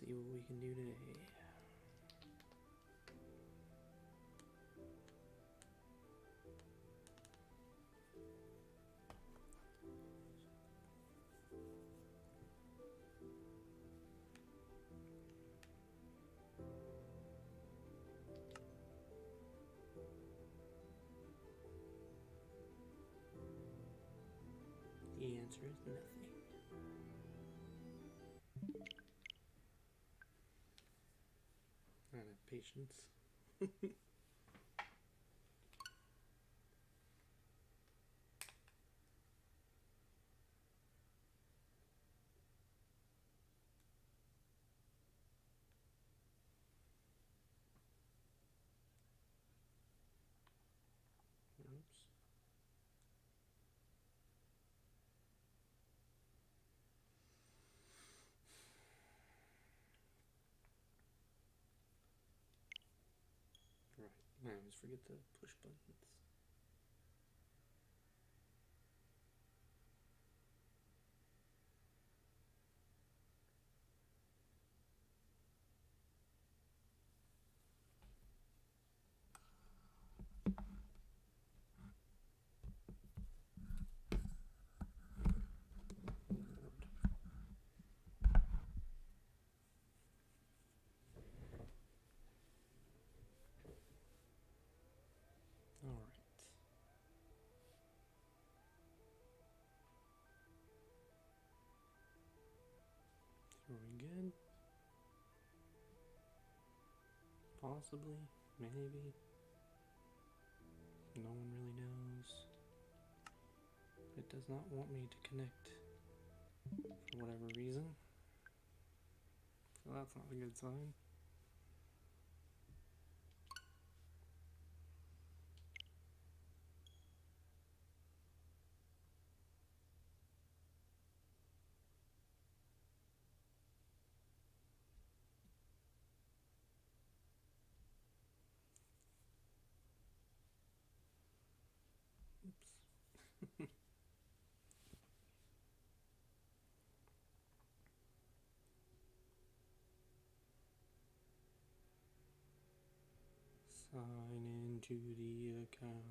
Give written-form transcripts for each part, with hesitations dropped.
see what we can do today. The answer is nothing. I don't have patience. Oops. Right, I always forget to push buttons. All right. So are we good? Possibly, maybe. No one really knows. It does not want me to connect for whatever reason. So that's not a good sign. Oops. Sign into the account.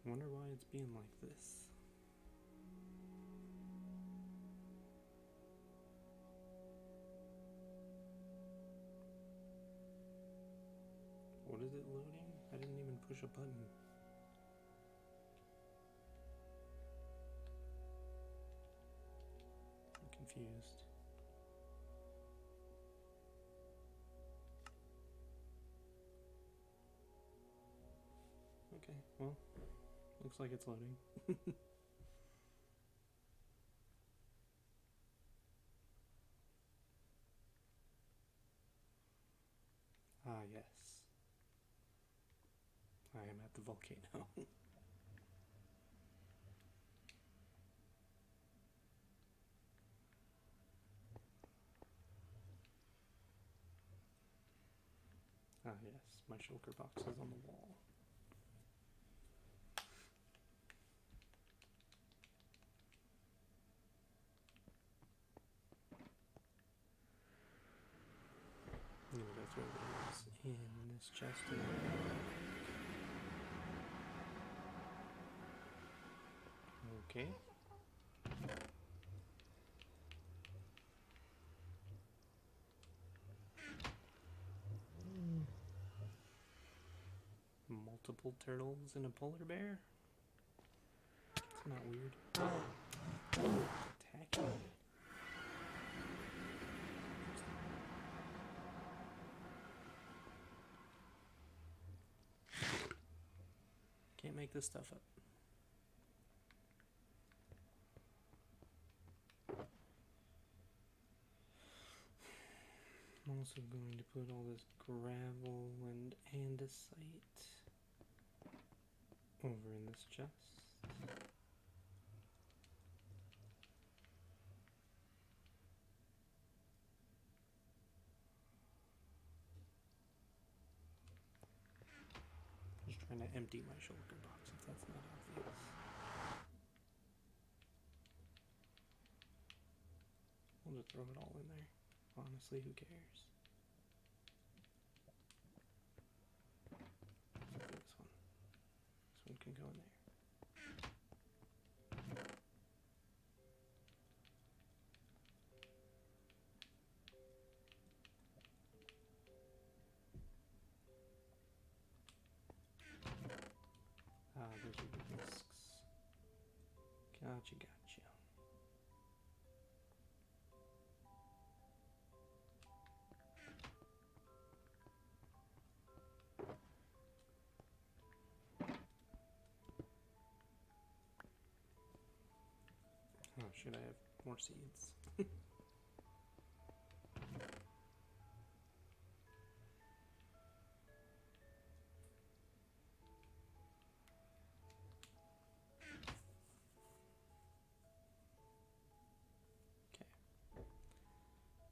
I wonder why it's being like this. What is it loading? I didn't even push a button. I'm confused. Okay, well, looks like it's loading. Ah, yes. I am at the volcano. Ah, yes, my shulker box is on the wall. I'm gonna go throw those in this chest here. Okay. Multiple turtles and a polar bear? It's not weird. Attacking me. Can't make this stuff up. I'm also going to put all this gravel and andesite over in this chest. Just trying to empty my shulker box if that's not obvious. We'll just throw it all in there. Honestly, who cares? Except for this one. This one can go in there. Ah, those are the discs. Gotcha, gotcha. Oh, should I have more seeds?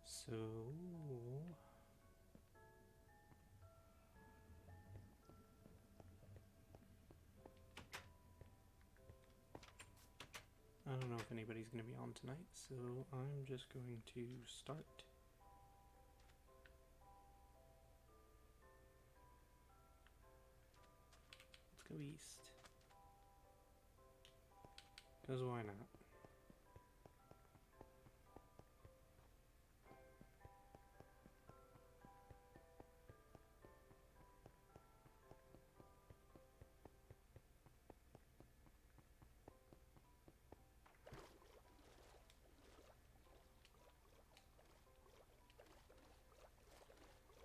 So I don't know if anybody's going to be on tonight, so I'm just going to start. Let's go east. Because why not?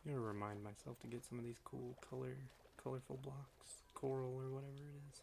I'm gonna remind myself to get some of these cool colorful blocks, coral or whatever it is.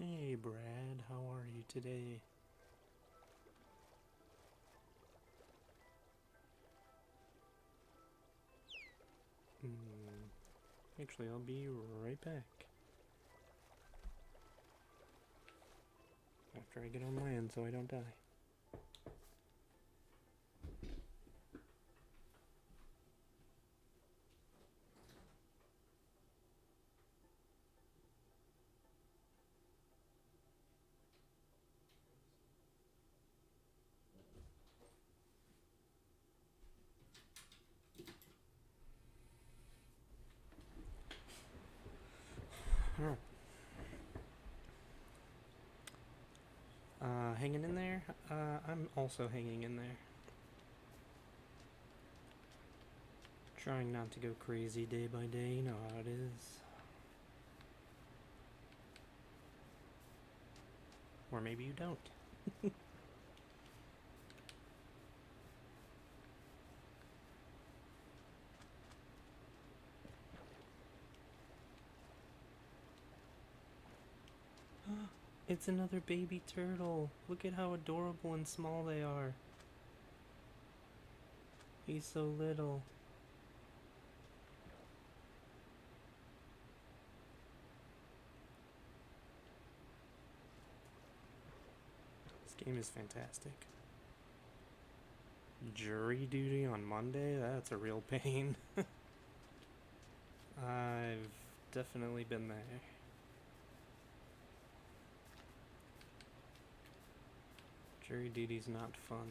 Hey Brad, how are you today? Actually, I'll be right back. After I get on my end so I don't die. Alright. Hanging in there? I'm also hanging in there. Trying not to go crazy day by day, you know how it is. Or maybe you don't. It's another baby turtle. Look at how adorable and small they are. He's so little. This game is fantastic. Jury duty on Monday? That's a real pain. I've definitely been there. Jury duty's not fun.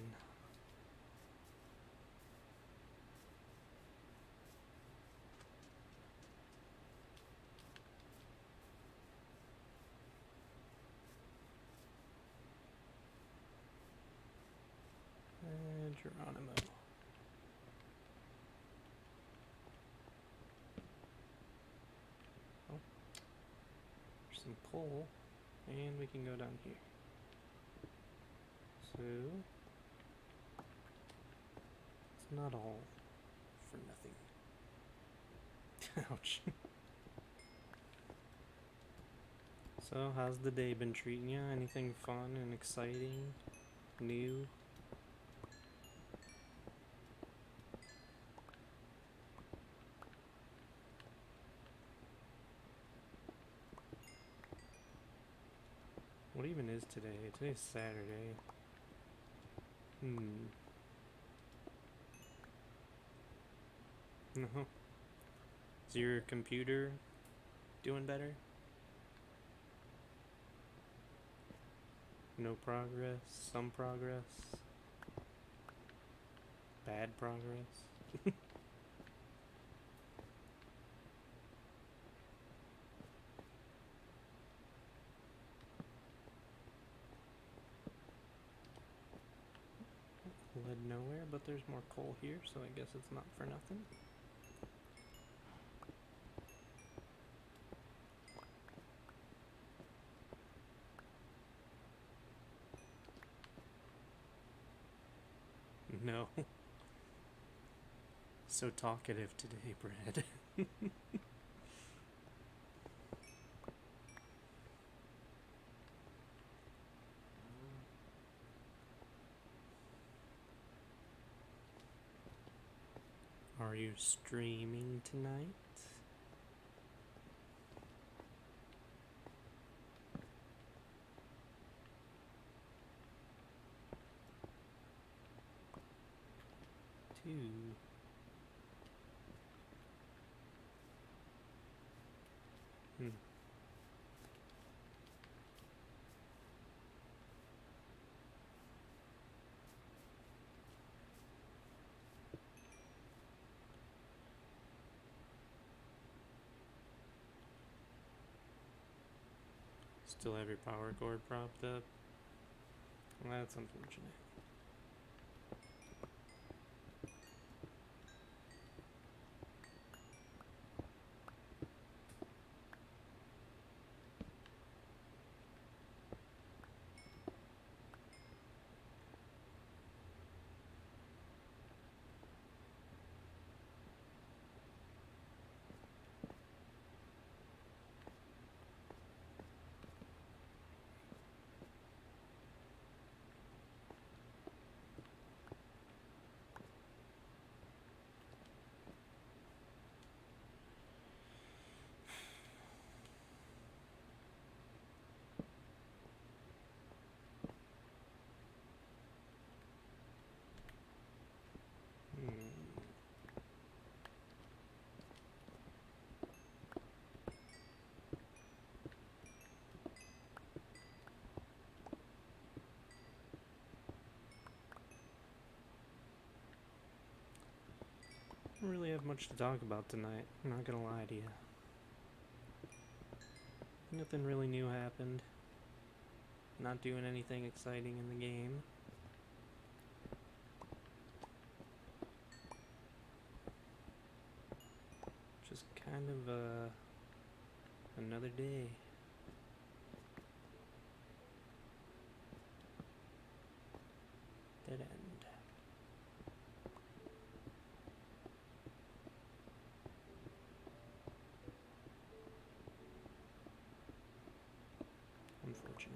Geronimo. some coal, and we can go down here. So, it's not all for nothing. Ouch. So, how's the day been treating you? Anything fun and exciting? New? What even is today? Today's Saturday. No. Is your computer doing better? No progress? Some progress? Bad progress? Led nowhere, but there's more coal here, so I guess it's not for nothing. No. So talkative today, Brad. Are you streaming tonight? Still have your power cord propped up? Well, that's unfortunate. I don't really have much to talk about tonight, I'm not gonna lie to you. Nothing really new happened. Not doing anything exciting in the game. Just kind of another day. Dead end. Unfortunate.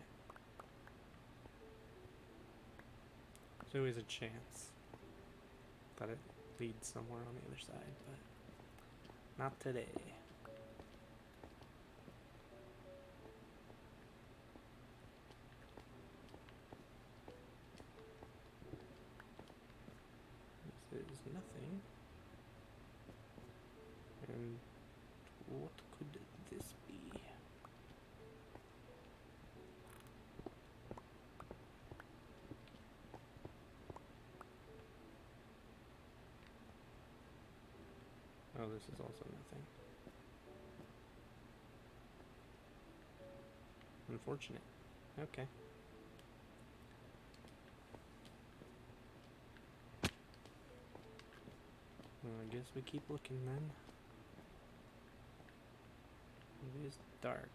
There's always a chance that it leads somewhere on the other side, but not today. This is nothing. And what could this be? Oh, this is also nothing. Unfortunate. Okay. Well, I guess we keep looking then. It is dark.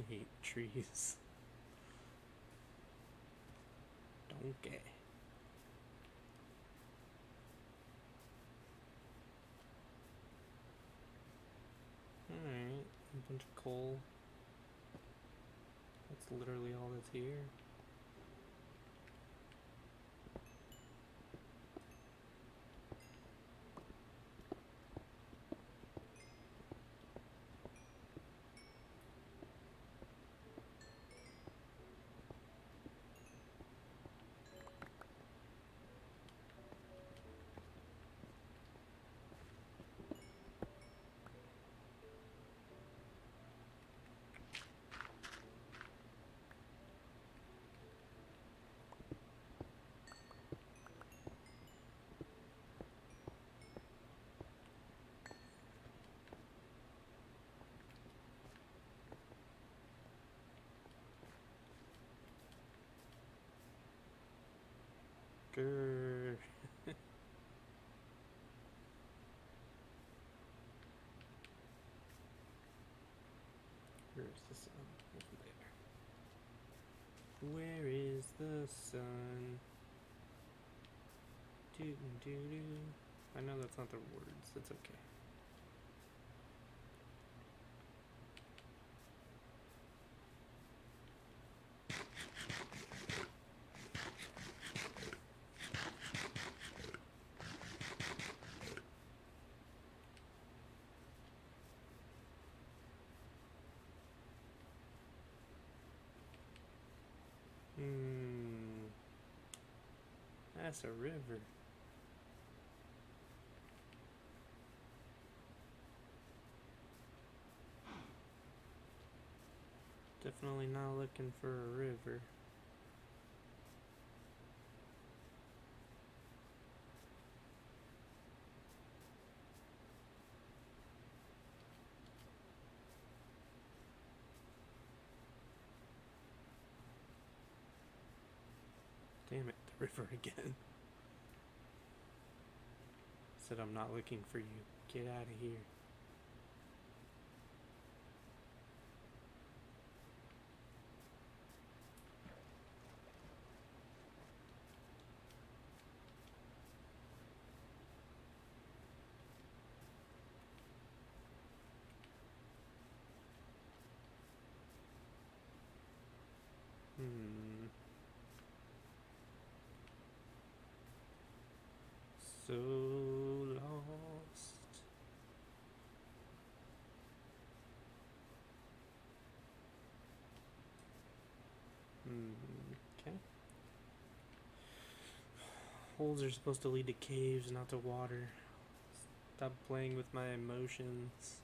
I hate trees. Donkey. Alright, a bunch of coal. That's literally all that's here. Grrr. Where's the sun? Over there. Where is the sun? Doo doo doo. I know that's not the words. It's okay. That's a river. Definitely not looking for a river. Damn it, the river again. Said I'm not looking for you. Get out of here. So lost. Okay. Holes are supposed to lead to caves, not to water. Stop playing with my emotions.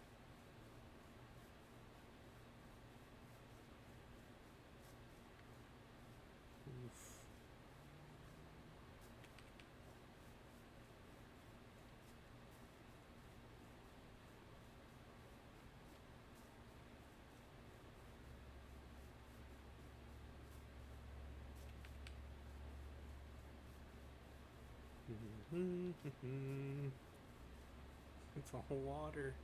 Oof. It's all water.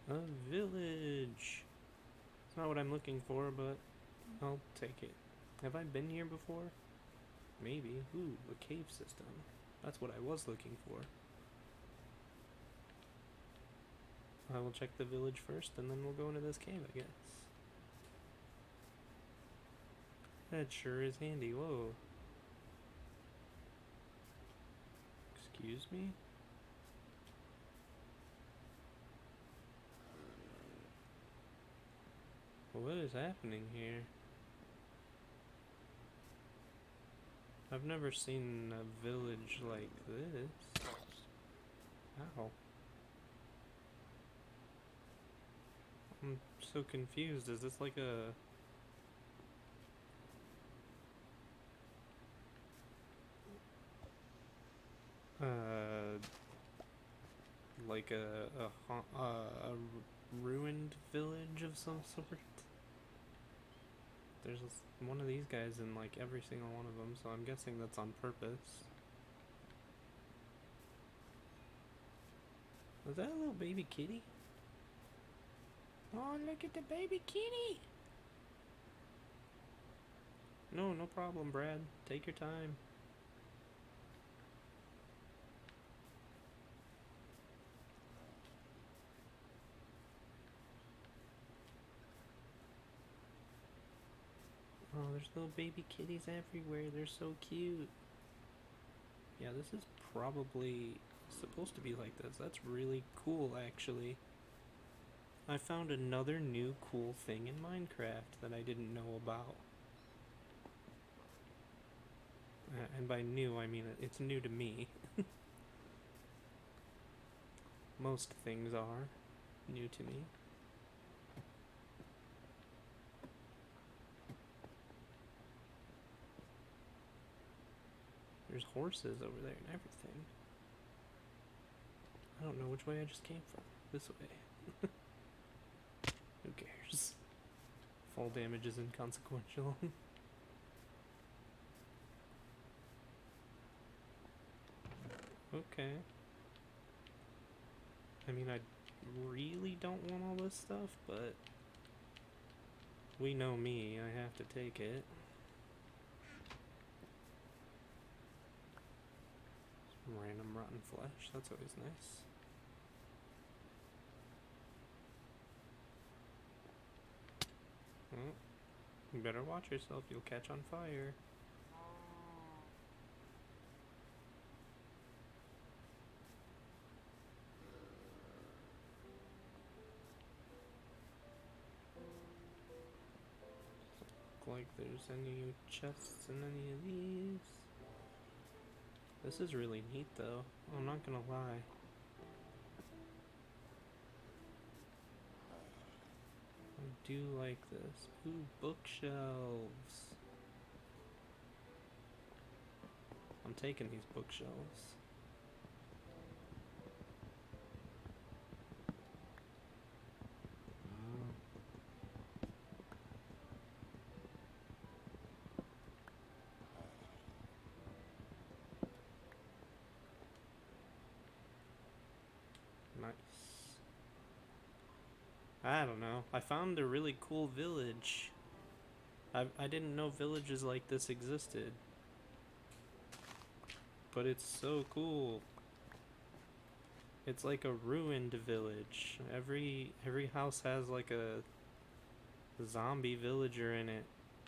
A village. It's not what I'm looking for, but I'll take it. Have I been here before? Maybe. Ooh, a cave system. That's what I was looking for. I will check the village first, and then we'll go into this cave, I guess. That sure is handy. Whoa. Excuse me? What is happening here? I've never seen a village like this. Ow. I'm so confused. Is this like a... like a ruined village of some sort? There's one of these guys in like every single one of them, so I'm guessing that's on purpose. Was that a little baby kitty? Oh, look at the baby kitty! No, no problem, Brad. Take your time. Oh, there's little baby kitties everywhere. They're so cute. Yeah, this is probably supposed to be like this. That's really cool, actually. I found another new cool thing in Minecraft that I didn't know about. And by new, I mean it's new to me. Most things are new to me. There's horses over there and everything. I don't know which way I just came from. This way. Who cares? Fall damage is inconsequential. Okay. I mean, I really don't want all this stuff, but we know me, I have to take it. Some random rotten flesh, that's always nice. Well, you better watch yourself, you'll catch on fire. Like there's any chests in any of these. This is really neat though, I'm not gonna lie. I do like this. Ooh, bookshelves. I'm taking these bookshelves. Nice. I don't know. I found a really cool village. I didn't know villages like this existed. But it's so cool. It's like a ruined village. Every house has like a zombie villager in it.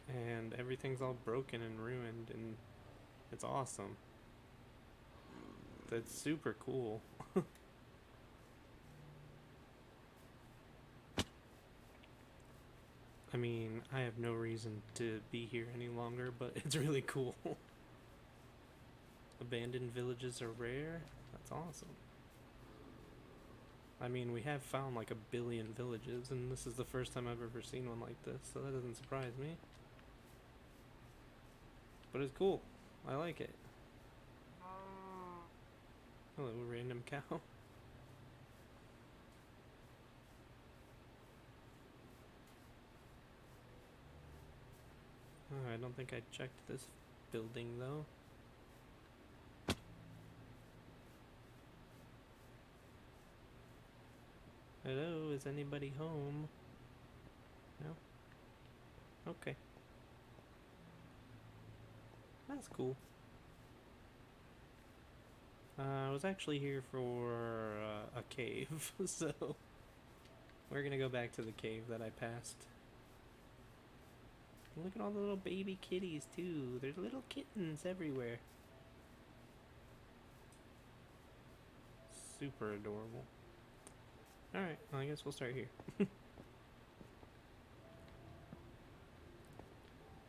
And everything's all broken and ruined, and it's awesome. That's super cool. I mean, I have no reason to be here any longer, but it's really cool. Abandoned villages are rare? That's awesome. I mean, we have found like 1 billion villages, and this is the first time I've ever seen one like this, so that doesn't surprise me. But it's cool. I like it. Hello, random cow. Oh, I don't think I checked this building though. Hello, is anybody home? No? Okay. That's cool. I was actually here for a cave, so we're gonna go back to the cave that I passed. Look at all the little baby kitties too. There's little kittens everywhere. Super adorable. Alright, well, I guess we'll start here.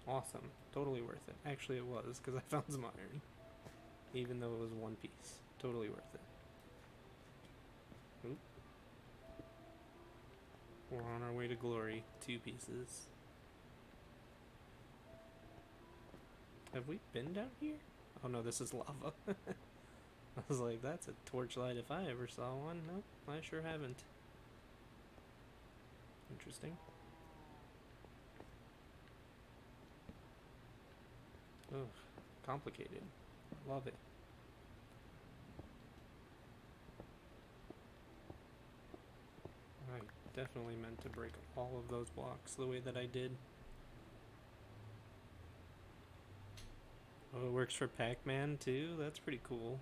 Awesome. Totally worth it. Actually, it was, because I found some iron. Even though it was 1 piece. Totally worth it. Oop. We're on our way to glory. 2 pieces. Have we been down here? Oh no, this is lava. I was like, that's a torchlight if I ever saw one. Nope, I sure haven't. Interesting. Ugh, complicated. Love it. I definitely meant to break all of those blocks the way that I did. Oh, it works for Pac-Man too? That's pretty cool.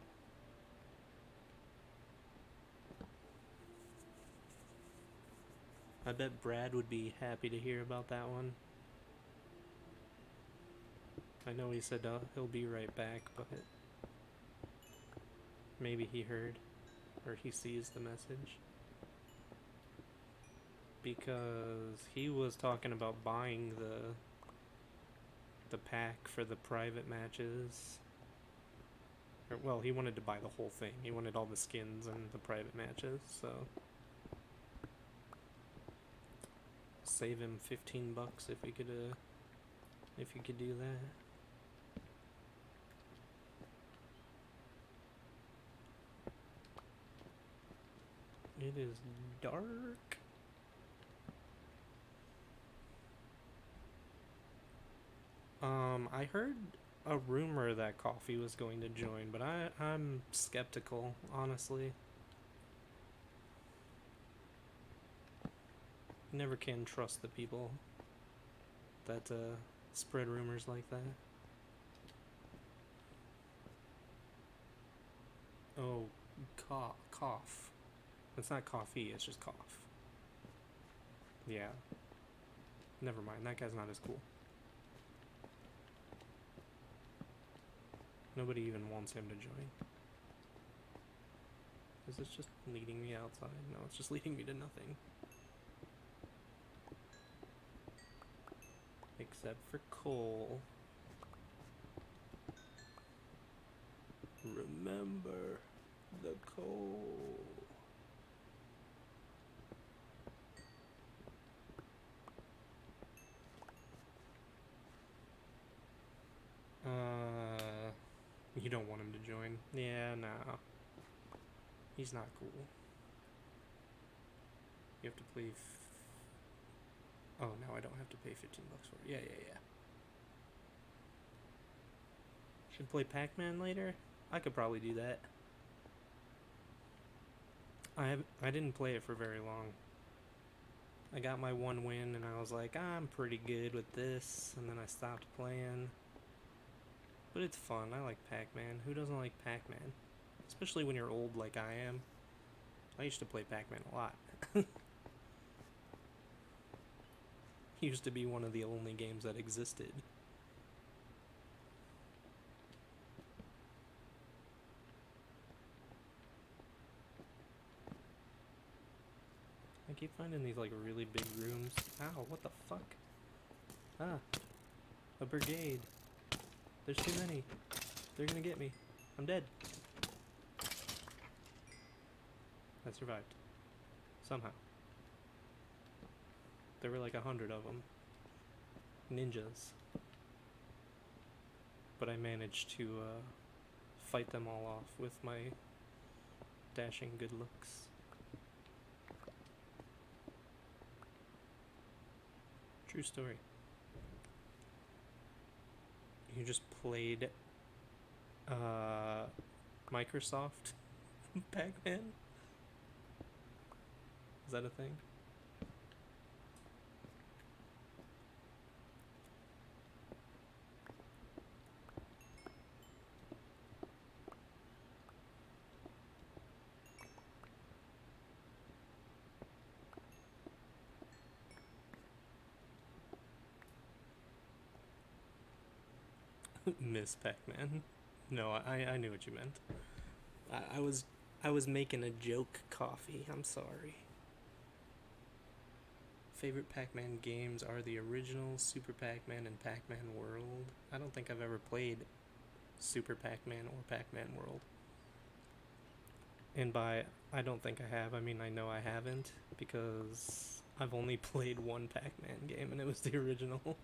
I bet Brad would be happy to hear about that one. I know he said he'll be right back, but maybe he heard or he sees the message. Because he was talking about buying the pack for the private matches. Or, well, he wanted to buy the whole thing. He wanted all the skins and the private matches, so save him 15 bucks if he could do that. It is dark. I heard a rumor that Coffee was going to join, but I'm skeptical, honestly. You never can trust the people that spread rumors like that. Oh, cough. It's not coffee, it's just cough. Yeah. Never mind, that guy's not as cool. Nobody even wants him to join. Is this just leading me outside? No, it's just leading me to nothing. Except for coal. Remember the coal. You don't want him to join. Yeah, no. He's not cool. You have to play... Oh, no, I don't have to pay 15 bucks for it. Yeah. Should play Pac-Man later? I could probably do that. I didn't play it for very long. I got my one win and I was like, I'm pretty good with this, and then I stopped playing. But it's fun. I like Pac-Man. Who doesn't like Pac-Man? Especially when you're old like I am. I used to play Pac-Man a lot. Used to be one of the only games that existed. I keep finding these like really big rooms. Ow, what the fuck? Ah, a brigade. There's too many. They're gonna get me. I'm dead. I survived. Somehow. There were like 100 of them. Ninjas. But I managed to fight them all off with my dashing good looks. True story. You just played Microsoft Pac-Man? Is that a thing? Miss Pac-Man. No, I knew what you meant. I was making a joke, Coffee. I'm sorry. Favorite Pac-Man games are the original Super Pac-Man and Pac-Man World. I don't think I've ever played Super Pac-Man or Pac-Man World. And by I don't think I have, I mean I know I haven't, because I've only played one Pac-Man game and it was the original.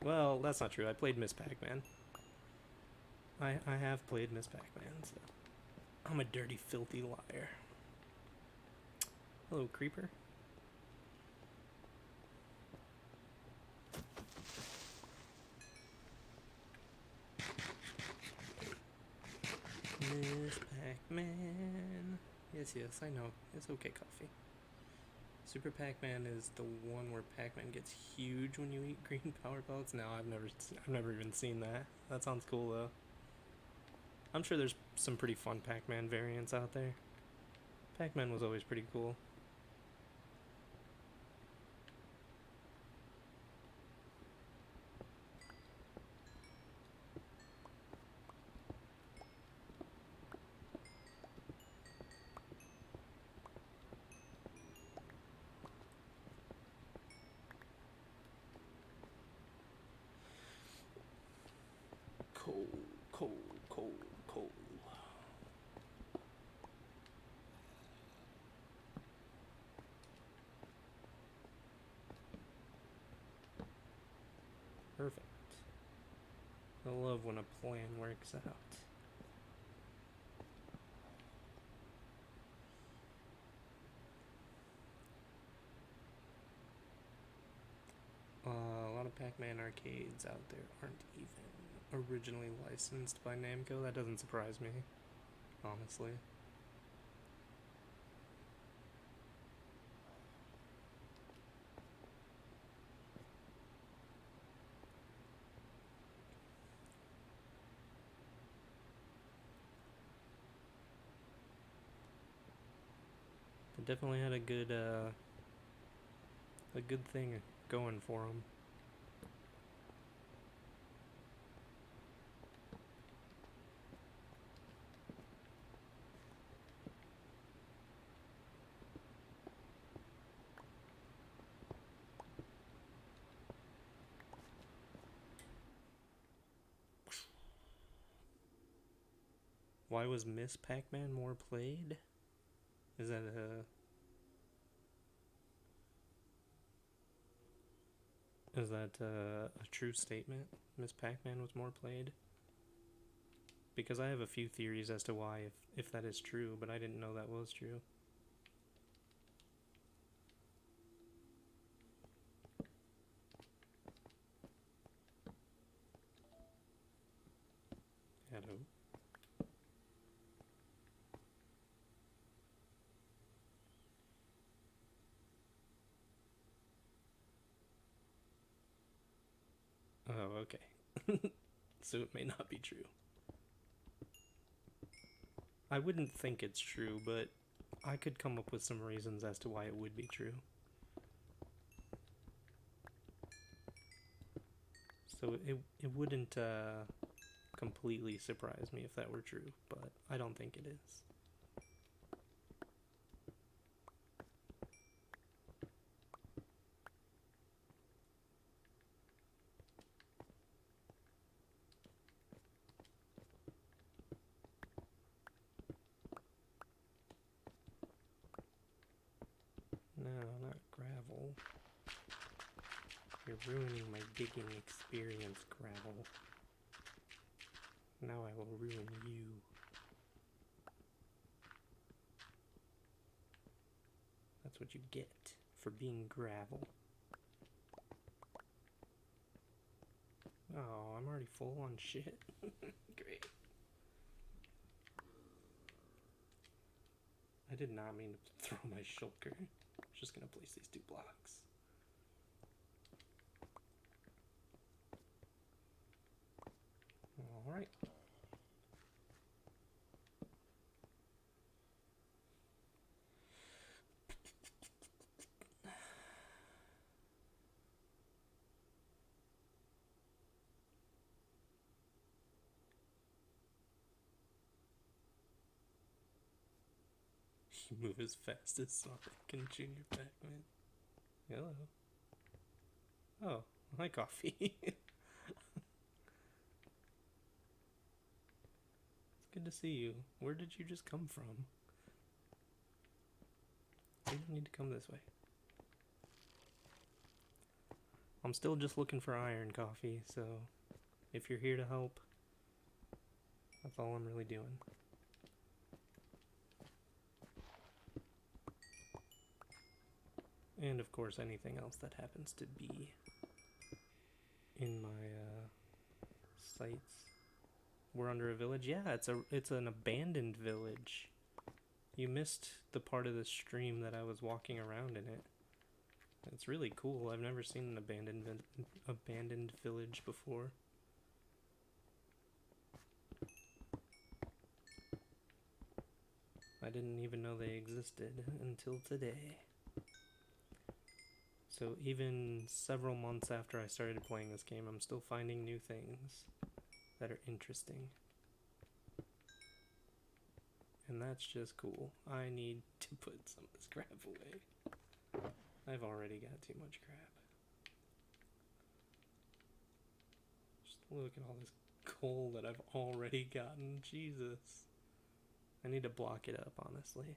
Well, that's not true. I played Miss Pac-Man. I have played Miss Pac-Man, so I'm a dirty, filthy liar. Hello, creeper. Miss Pac-Man. Yes, I know. It's okay, Coffee. Super Pac-Man is the one where Pac-Man gets huge when you eat green power pellets. No, I've never even seen that. That sounds cool though. I'm sure there's some pretty fun Pac-Man variants out there. Pac-Man was always pretty cool. Coal, coal, coal, coal. Perfect. I love when a plan works out. A lot of Pac-Man arcades out there aren't even originally licensed by Namco. That doesn't surprise me, honestly. They definitely had a good thing going for them. Why was Miss Pac-Man more played? Is that a true statement? Miss Pac-Man was more played? Because I have a few theories as to why, if that is true, but I didn't know that was true. Hello. Oh, okay. So it may not be true. I wouldn't think it's true, but I could come up with some reasons as to why it would be true. So it wouldn't completely surprise me if that were true, but I don't think it is. No, not gravel. You're ruining my digging experience, gravel. Now I will ruin you. That's what you get for being gravel. Oh, I'm already full on shit. Great. I did not mean to throw my shulker. I was just gonna place these 2 blocks. Alright. You move as fast as Sonic and Junior Pac-Man. Hello. Oh, hi, Coffee. It's good to see you. Where did you just come from? You don't need to come this way. I'm still just looking for iron, Coffee, so if you're here to help, that's all I'm really doing. And of course anything else that happens to be in my sights. We're under a village. Yeah, it's an abandoned village. You missed the part of the stream that I was walking around in it. It's really cool. I've never seen an abandoned village before. I didn't even know they existed until today. So even several months after I started playing this game, I'm still finding new things that are interesting. And that's just cool. I need to put some of this crap away. I've already got too much crap. Just look at all this coal that I've already gotten. Jesus. I need to block it up, honestly.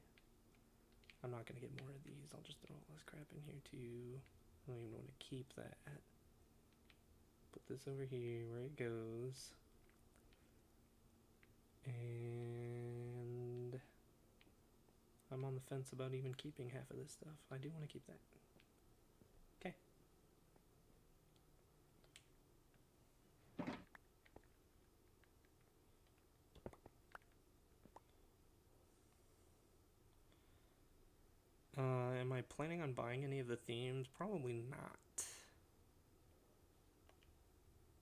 I'm not going to get more of these. I'll just throw all this crap in here, too. I don't even want to keep that. Put this over here where it goes. And I'm on the fence about even keeping half of this stuff. I do want to keep that. Okay. Am I planning on buying any of the themes? Probably not.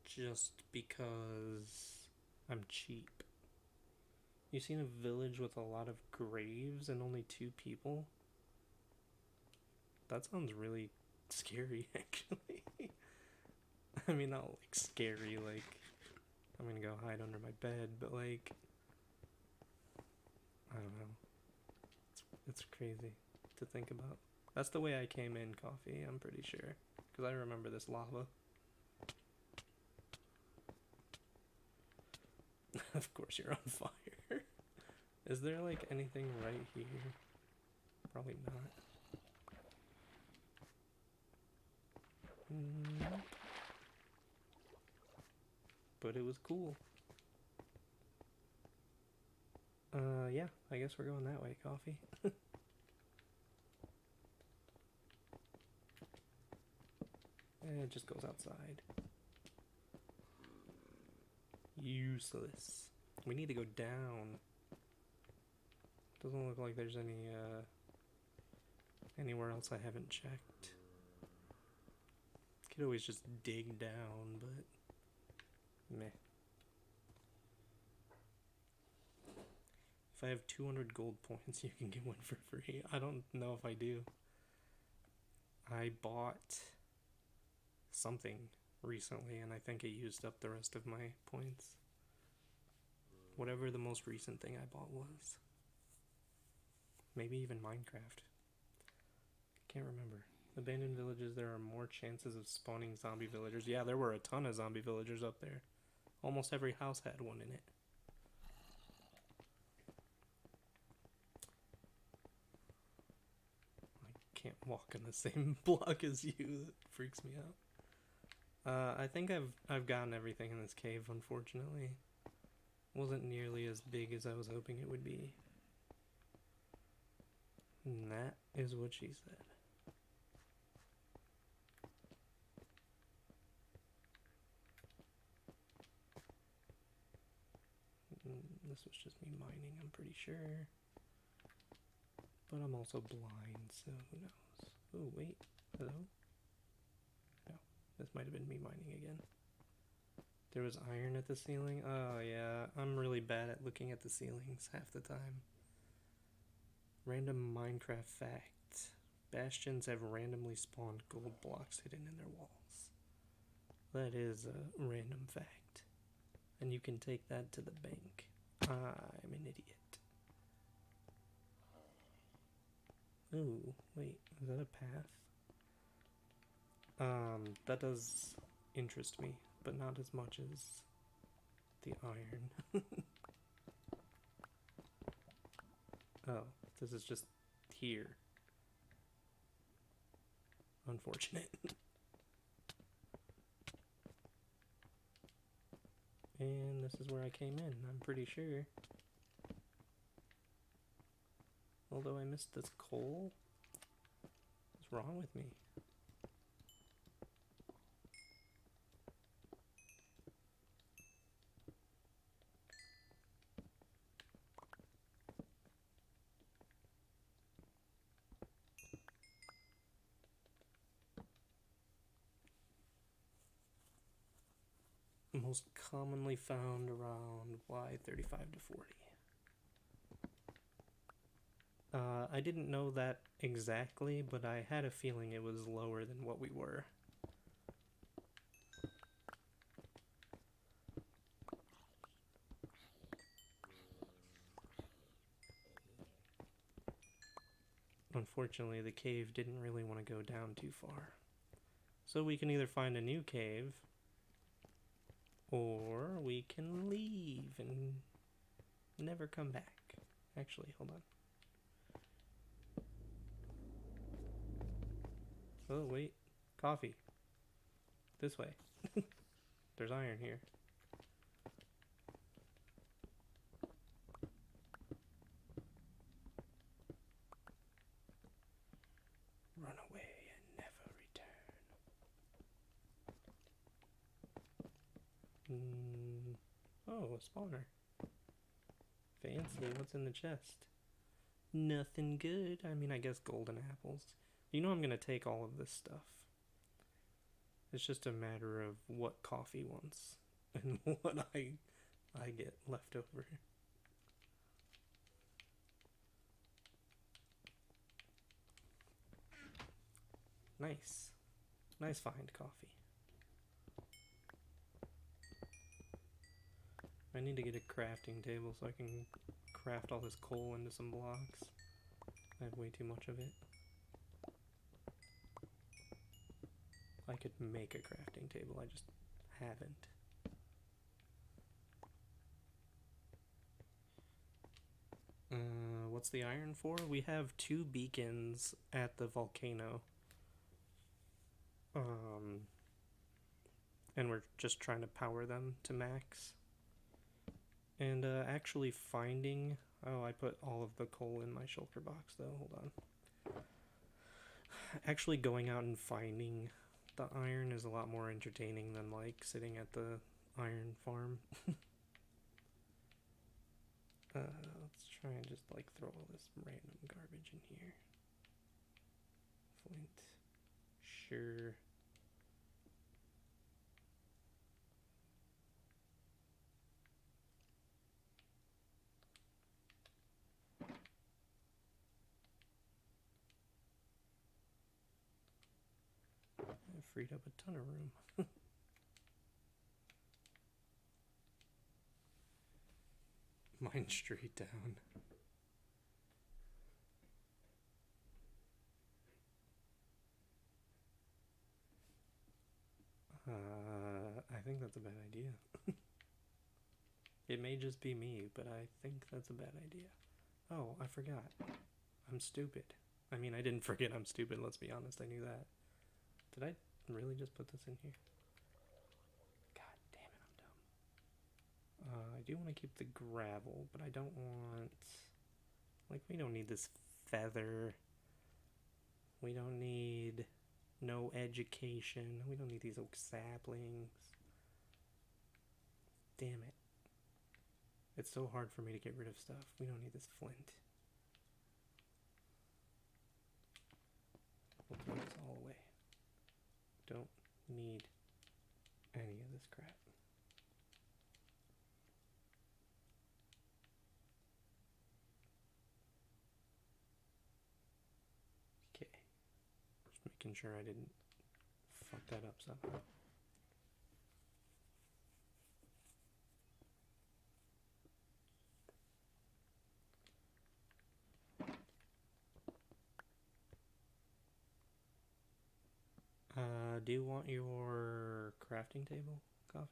Just because I'm cheap. You seen a village with a lot of graves and only 2 people? That sounds really scary, actually. I mean, not like scary, like I'm gonna go hide under my bed, but like, I don't know. It's crazy to think about. That's the way I came in, Coffee, I'm pretty sure. Because I remember this lava. Of course you're on fire. Is there like anything right here? Probably not. Nope. But it was cool. Yeah, I guess we're going that way, Coffee. It just goes outside. Useless. We need to go down. Doesn't look like there's any, anywhere else I haven't checked. Could always just dig down, but meh. If I have 200 gold points, you can get one for free. I don't know if I do. I bought something recently, and I think it used up the rest of my points. Whatever the most recent thing I bought was. Maybe even Minecraft. Can't remember. Abandoned villages, there are more chances of spawning zombie villagers. Yeah, there were a ton of zombie villagers up there. Almost every house had one in it. I can't walk in the same block as you. That freaks me out. I think I've gotten everything in this cave, unfortunately. Wasn't nearly as big as I was hoping it would be. And that is what she said. This was just me mining, I'm pretty sure. But I'm also blind, so who knows? Oh, wait. Hello? No, this might have been me mining again. There was iron at the ceiling? Oh, yeah. I'm really bad at looking at the ceilings half the time. Random Minecraft fact. Bastions have randomly spawned gold blocks hidden in their walls. That is a random fact. And you can take that to the bank. I'm an idiot. Ooh, wait, is that a path? That does interest me, but not as much as the iron. Oh, this is just here. Unfortunate. And this is where I came in, I'm pretty sure. Although I missed this coal. What's wrong with me? most commonly found around Y35 to 40. I didn't know that exactly, but I had a feeling it was lower than what we were. Unfortunately, the cave didn't really want to go down too far. So we can either find a new cave, or we can leave and never come back. Actually, hold on. Oh, wait. Coffee. This way. There's iron here. Run away and never return. Oh, a spawner. Fancy. What's in the chest? Nothing good. I mean, I guess golden apples. You know I'm gonna take all of this stuff. It's just a matter of what coffee wants and what I get left over. Nice. Nice find, coffee. I need to get a crafting table so I can craft all this coal into some blocks. I have way too much of it. I could make a crafting table, I just haven't. What's the iron for? We have 2 beacons at the volcano. And we're just trying to power them to max. And actually finding... Oh, I put all of the coal in my shulker box though, hold on. Actually going out and finding the iron is a lot more entertaining than like sitting at the iron farm. Let's try and just like throw all this random garbage in here. Flint. Sure. I freed up a ton of room. Mine straight down. I think that's a bad idea. It may just be me, but I think that's a bad idea. Oh, I forgot. I'm stupid. I mean, I didn't forget I'm stupid, let's be honest, I knew that. Did I really just put this in here? God damn it, I'm dumb. I do want to keep the gravel, but I don't want... Like, we don't need this feather. We don't need no education. We don't need these oak saplings. Damn it. It's so hard for me to get rid of stuff. We don't need this flint. We'll throw this all away. Don't need any of this crap. Okay. Just making sure I didn't fuck that up somehow. Do you want your crafting table, coffee?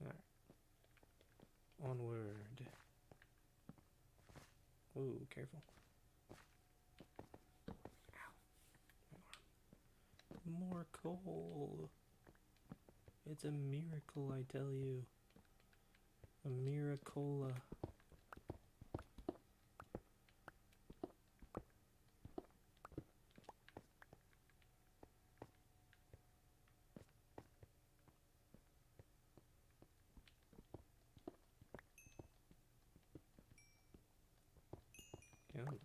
Alright. Onward. Ooh, careful. Ow. My arm. More coal. It's a miracle, I tell you. A miracola. Come on.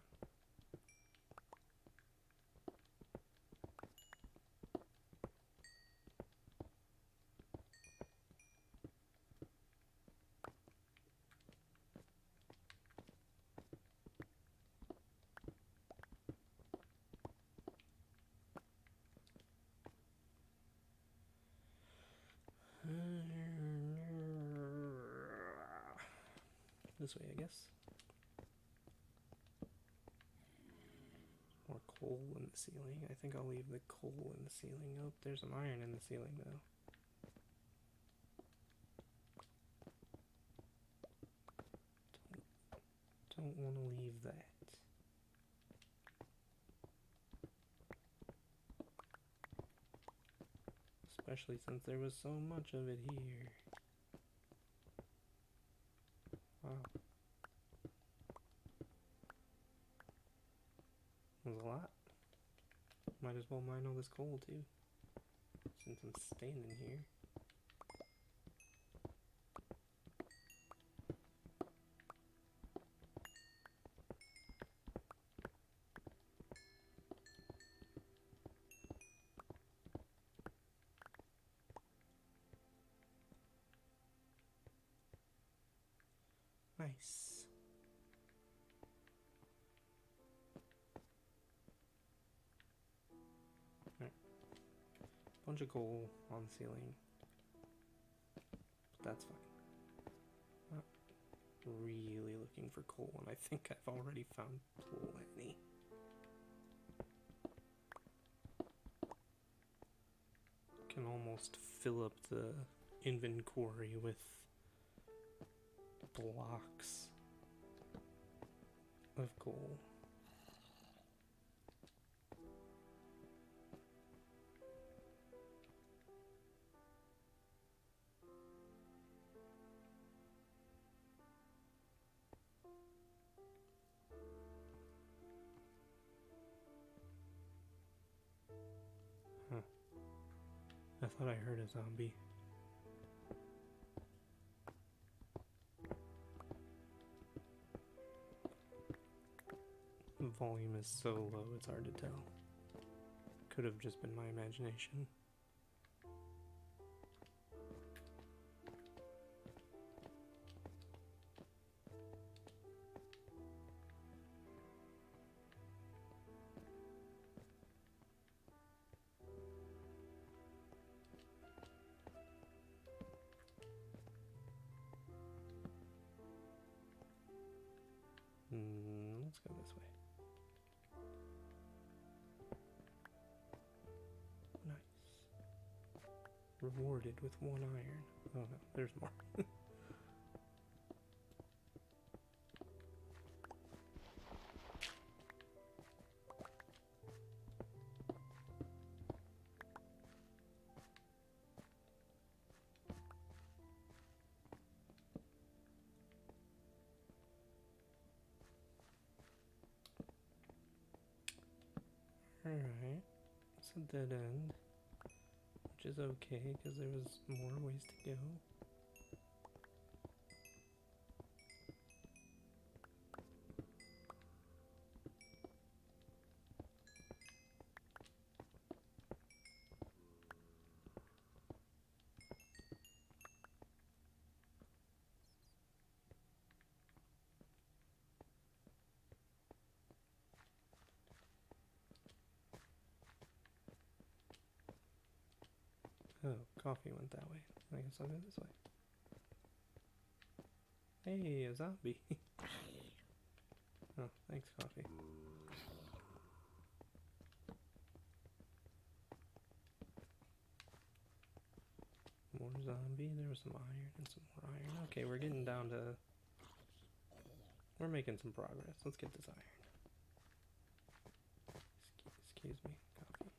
This way, I guess. More coal in the ceiling. I think I'll leave the coal in the ceiling. Oh, there's some iron in the ceiling, though. Don't want to leave that. Especially since there was so much of it here. Wow. There's a lot. Might as well mine all this coal too, since I'm standing here. Nice. Alright. Bunch of coal on the ceiling. But that's fine. Not really looking for coal, and I think I've already found plenty. Can almost fill up the inventory with blocks of coal. Huh. I thought I heard a zombie. The volume is so low, it's hard to tell. Could have just been my imagination. Let's go this way. Nice. Rewarded with 1 iron. Oh no, there's more. Alright, it's a dead end, which is okay because there was more ways to go. Oh, coffee went that way. I guess I'll go this way. Hey, a zombie. Oh, thanks, coffee. More zombie. There was some iron and some more iron. Okay, we're getting down to... We're making some progress. Let's get this iron. Excuse me, coffee.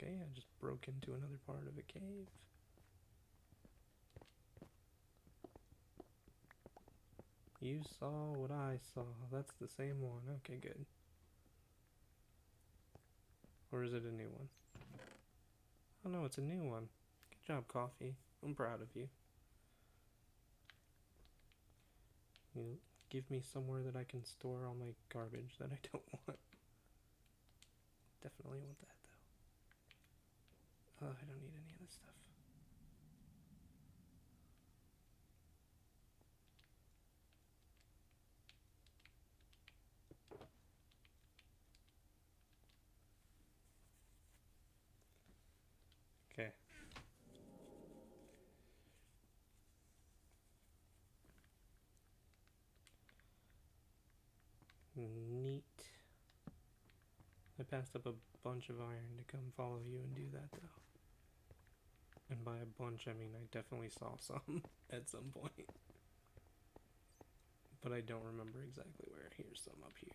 Okay, I just broke into another part of a cave. You saw what I saw. That's the same one. Okay, good. Or is it a new one? Oh no, it's a new one. Good job, coffee. I'm proud of you. You give me somewhere that I can store all my garbage that I don't want. Definitely want that, though. Oh, I don't need any of this stuff. Okay. Neat. I passed up a bunch of iron to come follow you and do that, though. And by a bunch, I mean I definitely saw some at some point. But I don't remember exactly where. Here's some up here.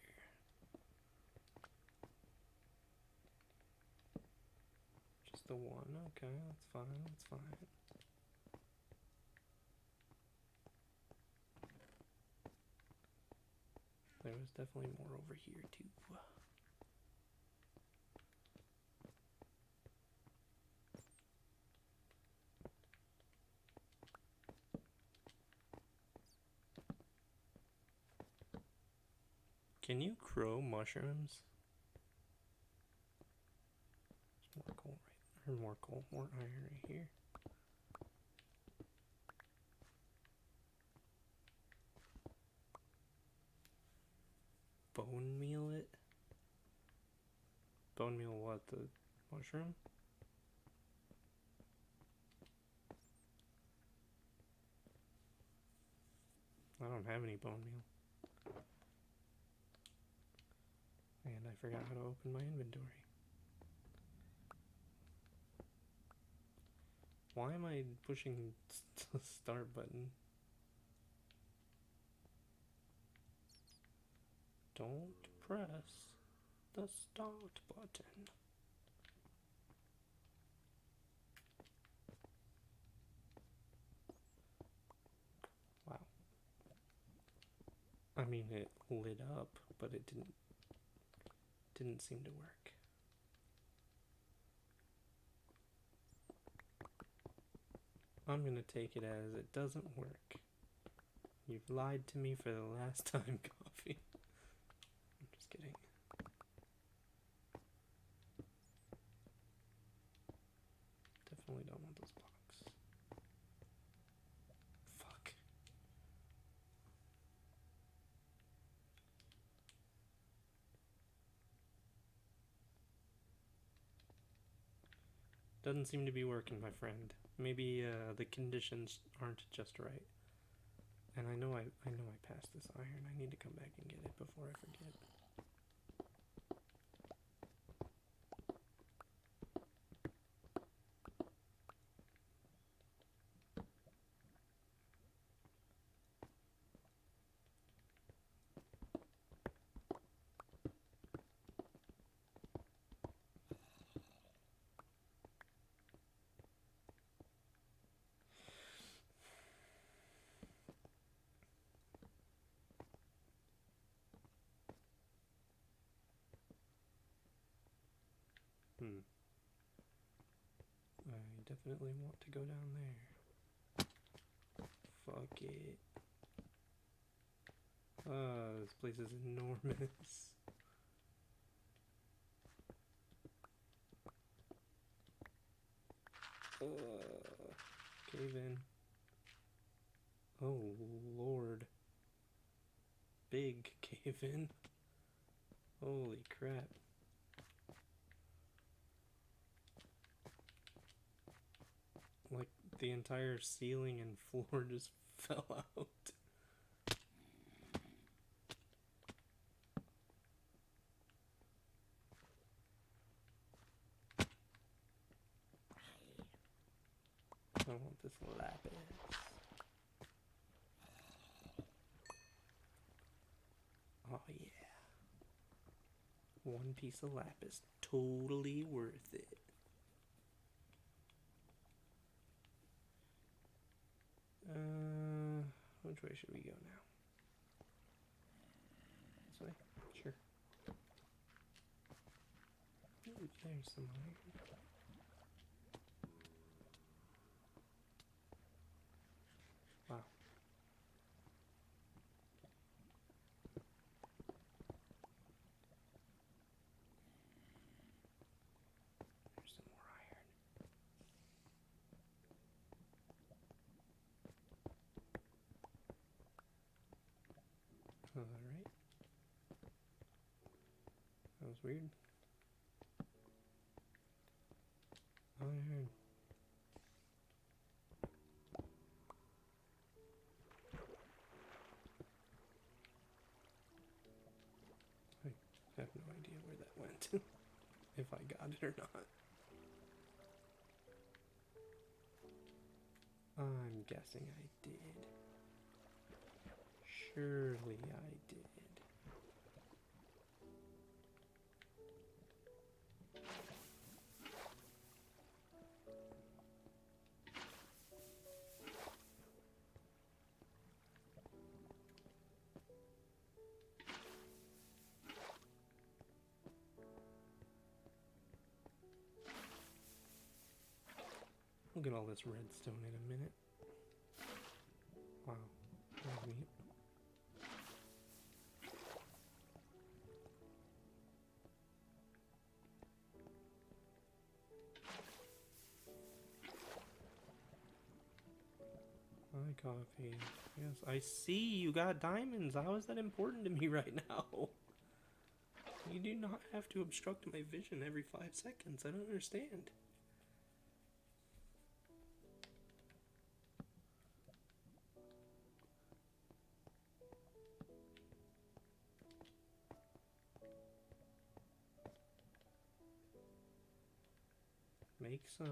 Just the one. Okay, that's fine, that's fine. There was definitely more over here, too. Can you grow mushrooms? There's more coal right, or more coal, more iron right here. Bone meal it? Bone meal what? The mushroom? I don't have any bone meal. And I forgot how to open my inventory. Why am I pushing the start button? Don't press the start button. Wow. I mean, it lit up, but it didn't seem to work. I'm gonna take it as it doesn't work. You've lied to me for the last time, Coffee. I'm just kidding. Definitely don't want those blocks. Fuck. Doesn't seem to be working, my friend. Maybe the conditions aren't just right. And I know I passed this iron. I need to come back and get it before I forget. I definitely want to go down there. Fuck it. This place is enormous. Cave in. Oh, Lord. Big cave in. Holy crap. Like, the entire ceiling and floor just fell out. I want this lapis. Oh yeah. One piece of lapis. Totally worth it. Which way should we go now? This way? Sure. Ooh, there's some iron. Wow. There's some more iron. Alright. That was weird. Iron. got it or not. I'm guessing I did. Surely I did. We'll get all this redstone in a minute. Wow. That was neat. Hi, coffee. Yes, I see you got diamonds. How is that important to me right now? You do not have to obstruct my vision every 5 seconds. I don't understand. Make some.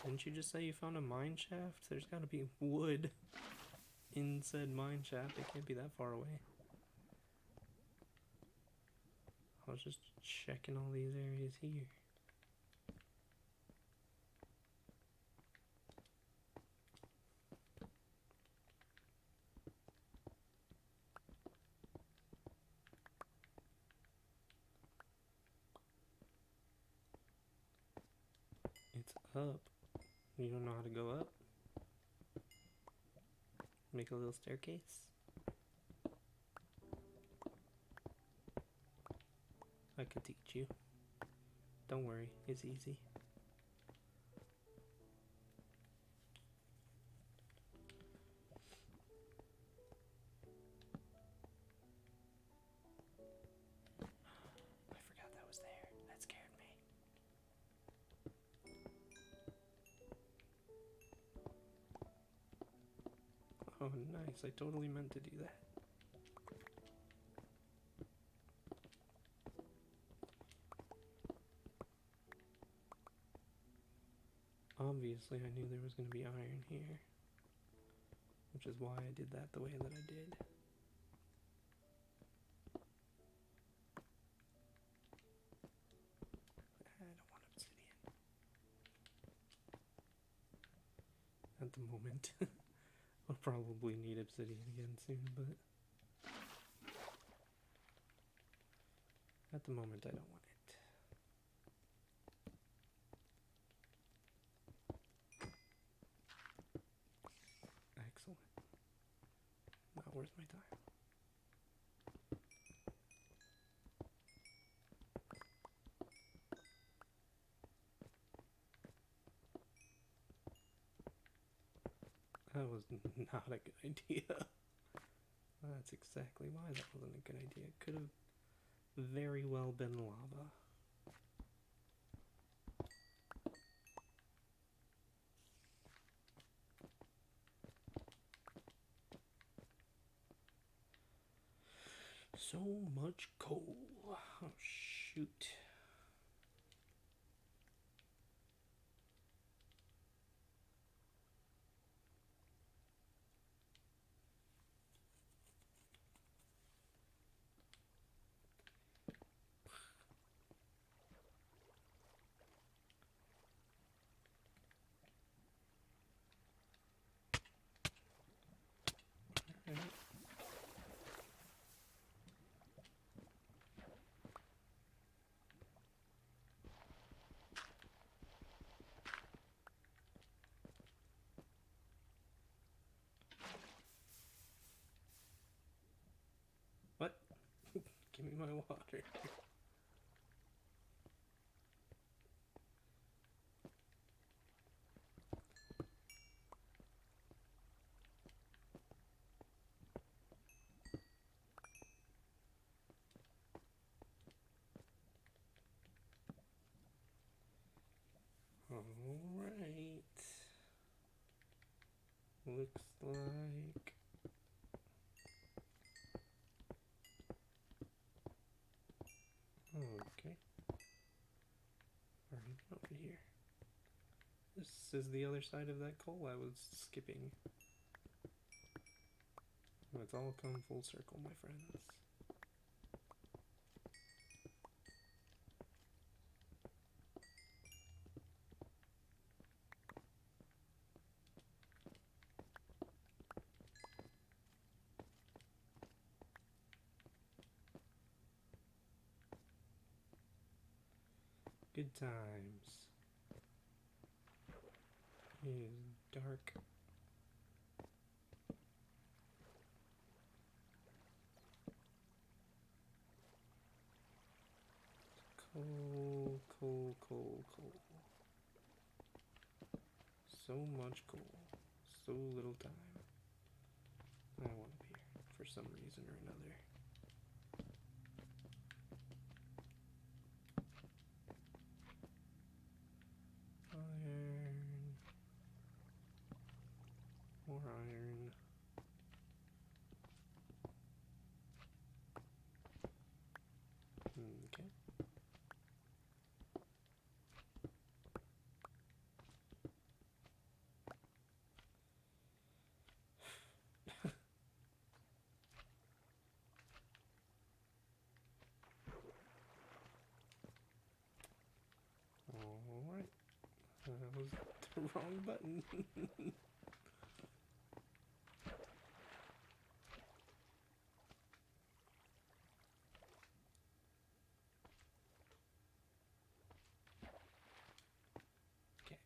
Didn't you just say you found a mine shaft? There's gotta be wood in said mine shaft. It can't be that far away. I was just checking all these areas here. It's up. You don't know how to go up? Make a little staircase? I could teach you. Don't worry, it's easy. I forgot that was there. That scared me. Oh, nice. I totally meant to do that. Obviously, I knew there was going to be iron here, which is why I did that the way that I did. I don't want obsidian. At the moment. I'll probably need obsidian again soon, but at the moment I don't want it. Excellent. Not worth my time. That was not a good idea. That's exactly why that wasn't a good idea. It could have very well been lava. So much coal. Oh, shoot. All right. What? Give me my water. Alright. Looks like... Okay. over here. This is the other side of that coal I was skipping. It's all come full circle, my friends. Good times. It is dark. Coal, coal, coal, coal. So much coal. So little time. I want to be here for some reason or another. Iron. More iron. Okay. Alright. That was the wrong button. Okay.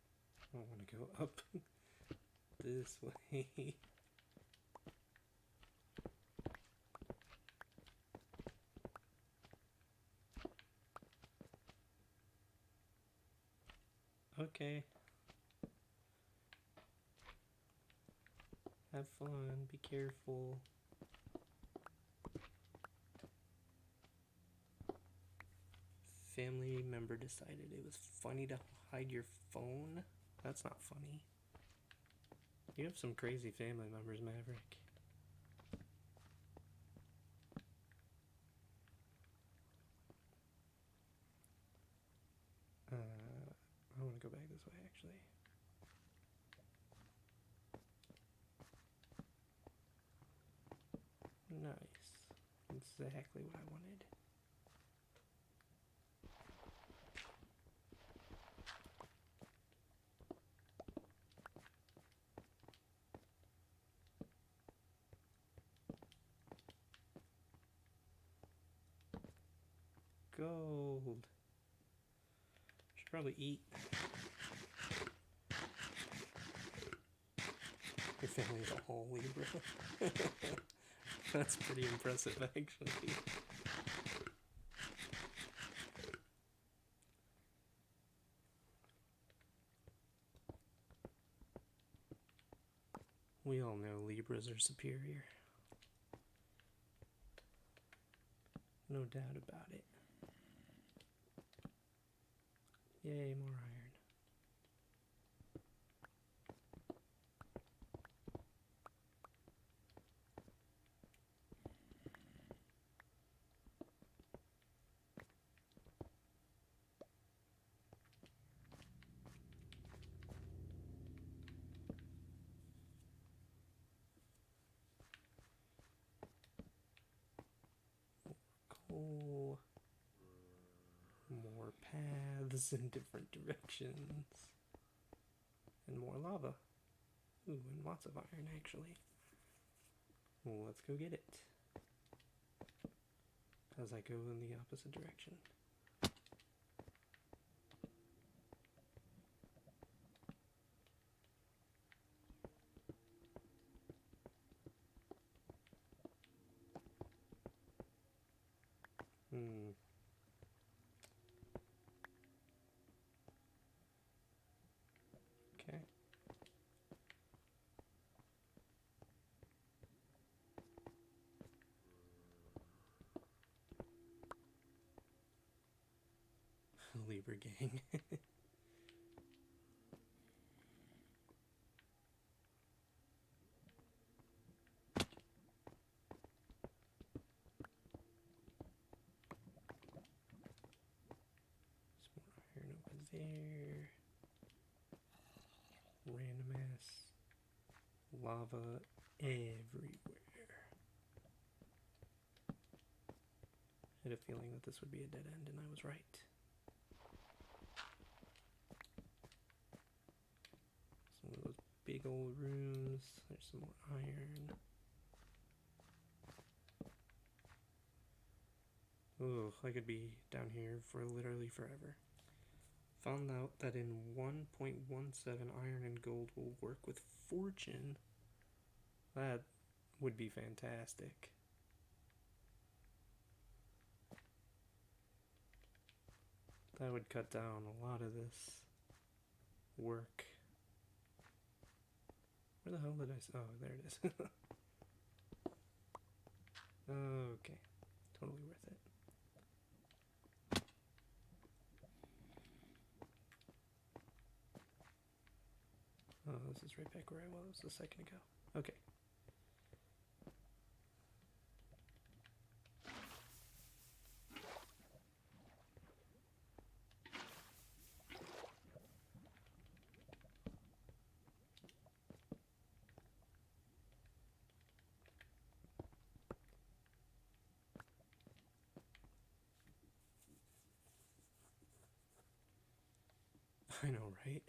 I want to go up this way. Okay. Have fun, be careful. Family member decided it was funny to hide your phone. That's not funny. You have some crazy family members, Maverick. I want to go back this way, actually. Nice. Exactly what I wanted. Gold. Should probably eat. Your family's all Libra. That's pretty impressive, actually. We all know Libras are superior. No doubt about it. Yay, more iron. Coal. More paths in different directions. And more lava. Ooh, and lots of iron, actually. Well, let's go get it. As I go in the opposite direction. Okay. Libra gang. Some more iron over there? Random ass lava everywhere. I had a feeling that this would be a dead end, and I was right. Some of those big old rooms. There's some more iron. Ugh, I could be down here for literally forever. Found out that in 1.17 iron and gold will work with fortune. That would be fantastic. That would cut down a lot of this work. Where the hell did I... Oh, there it is. Okay. Totally worth it. Oh, this is right back where I was a second ago. Okay. I know, right?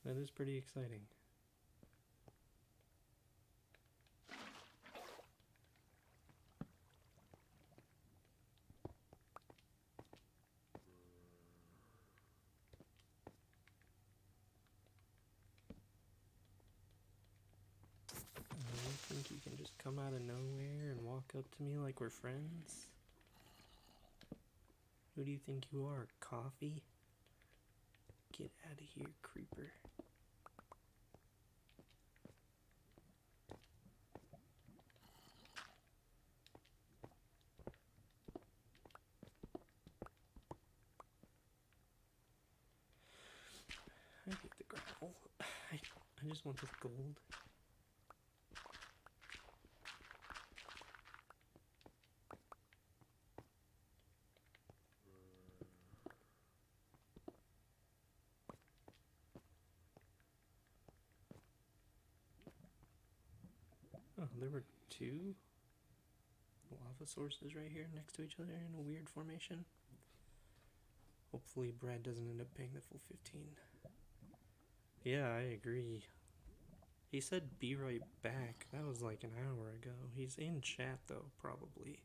That is pretty exciting. You think you can just come out of nowhere and walk up to me like we're friends? Who do you think you are, Coffee? Get out of here, creeper. I hate the gravel. I just want this gold. Oh, there were two lava sources right here next to each other in a weird formation. Hopefully Brad doesn't end up paying the full 15. Yeah, I agree. He said be right back. That was like an hour ago. He's in chat though, probably.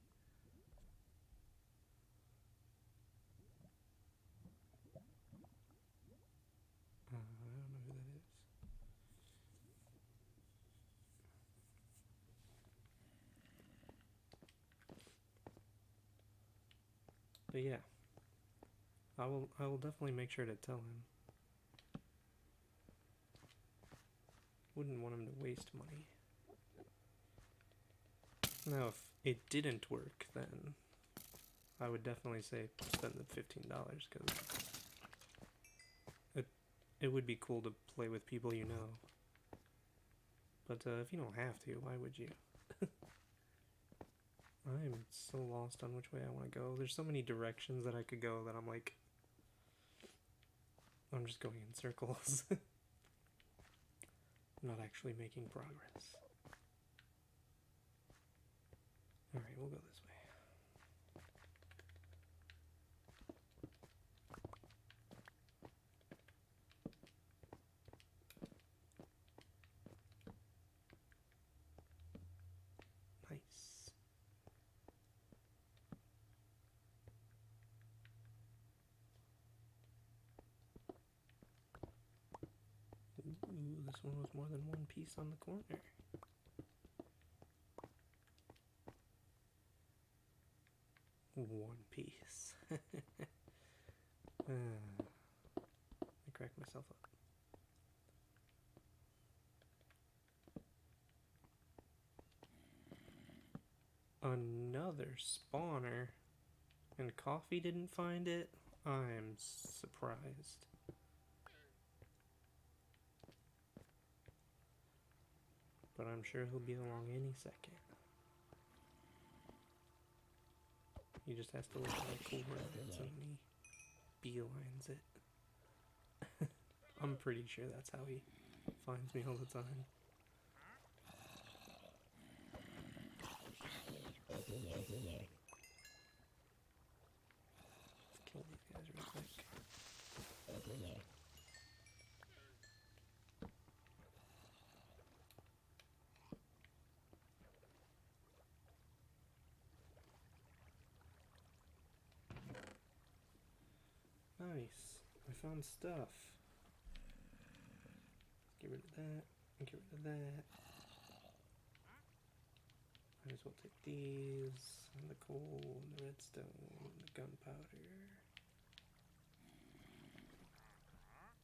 I don't know who that is. But yeah, I will definitely make sure to tell him. Wouldn't want him to waste money. Now, if it didn't work, then I would definitely say spend the $15 because it would be cool to play with people you know. But if you don't have to, why would you? I'm so lost on which way I want to go. There's so many directions that I could go that I'm like, I'm just going in circles. I'm not actually making progress. Alright, we'll go this way. Nice. Ooh, this one was more than one piece on the corner. One piece. I cracked myself up. Another spawner, and Coffee didn't find it? I'm surprised. But I'm sure he'll be along any second. He just has to look at the coordinates and he beelines it. I'm pretty sure that's how he finds me all the time. Let's kill these guys real quick. Nice. I found stuff. Get rid of that. Get rid of that. Might as well take these. And the coal, and the redstone, and the gunpowder.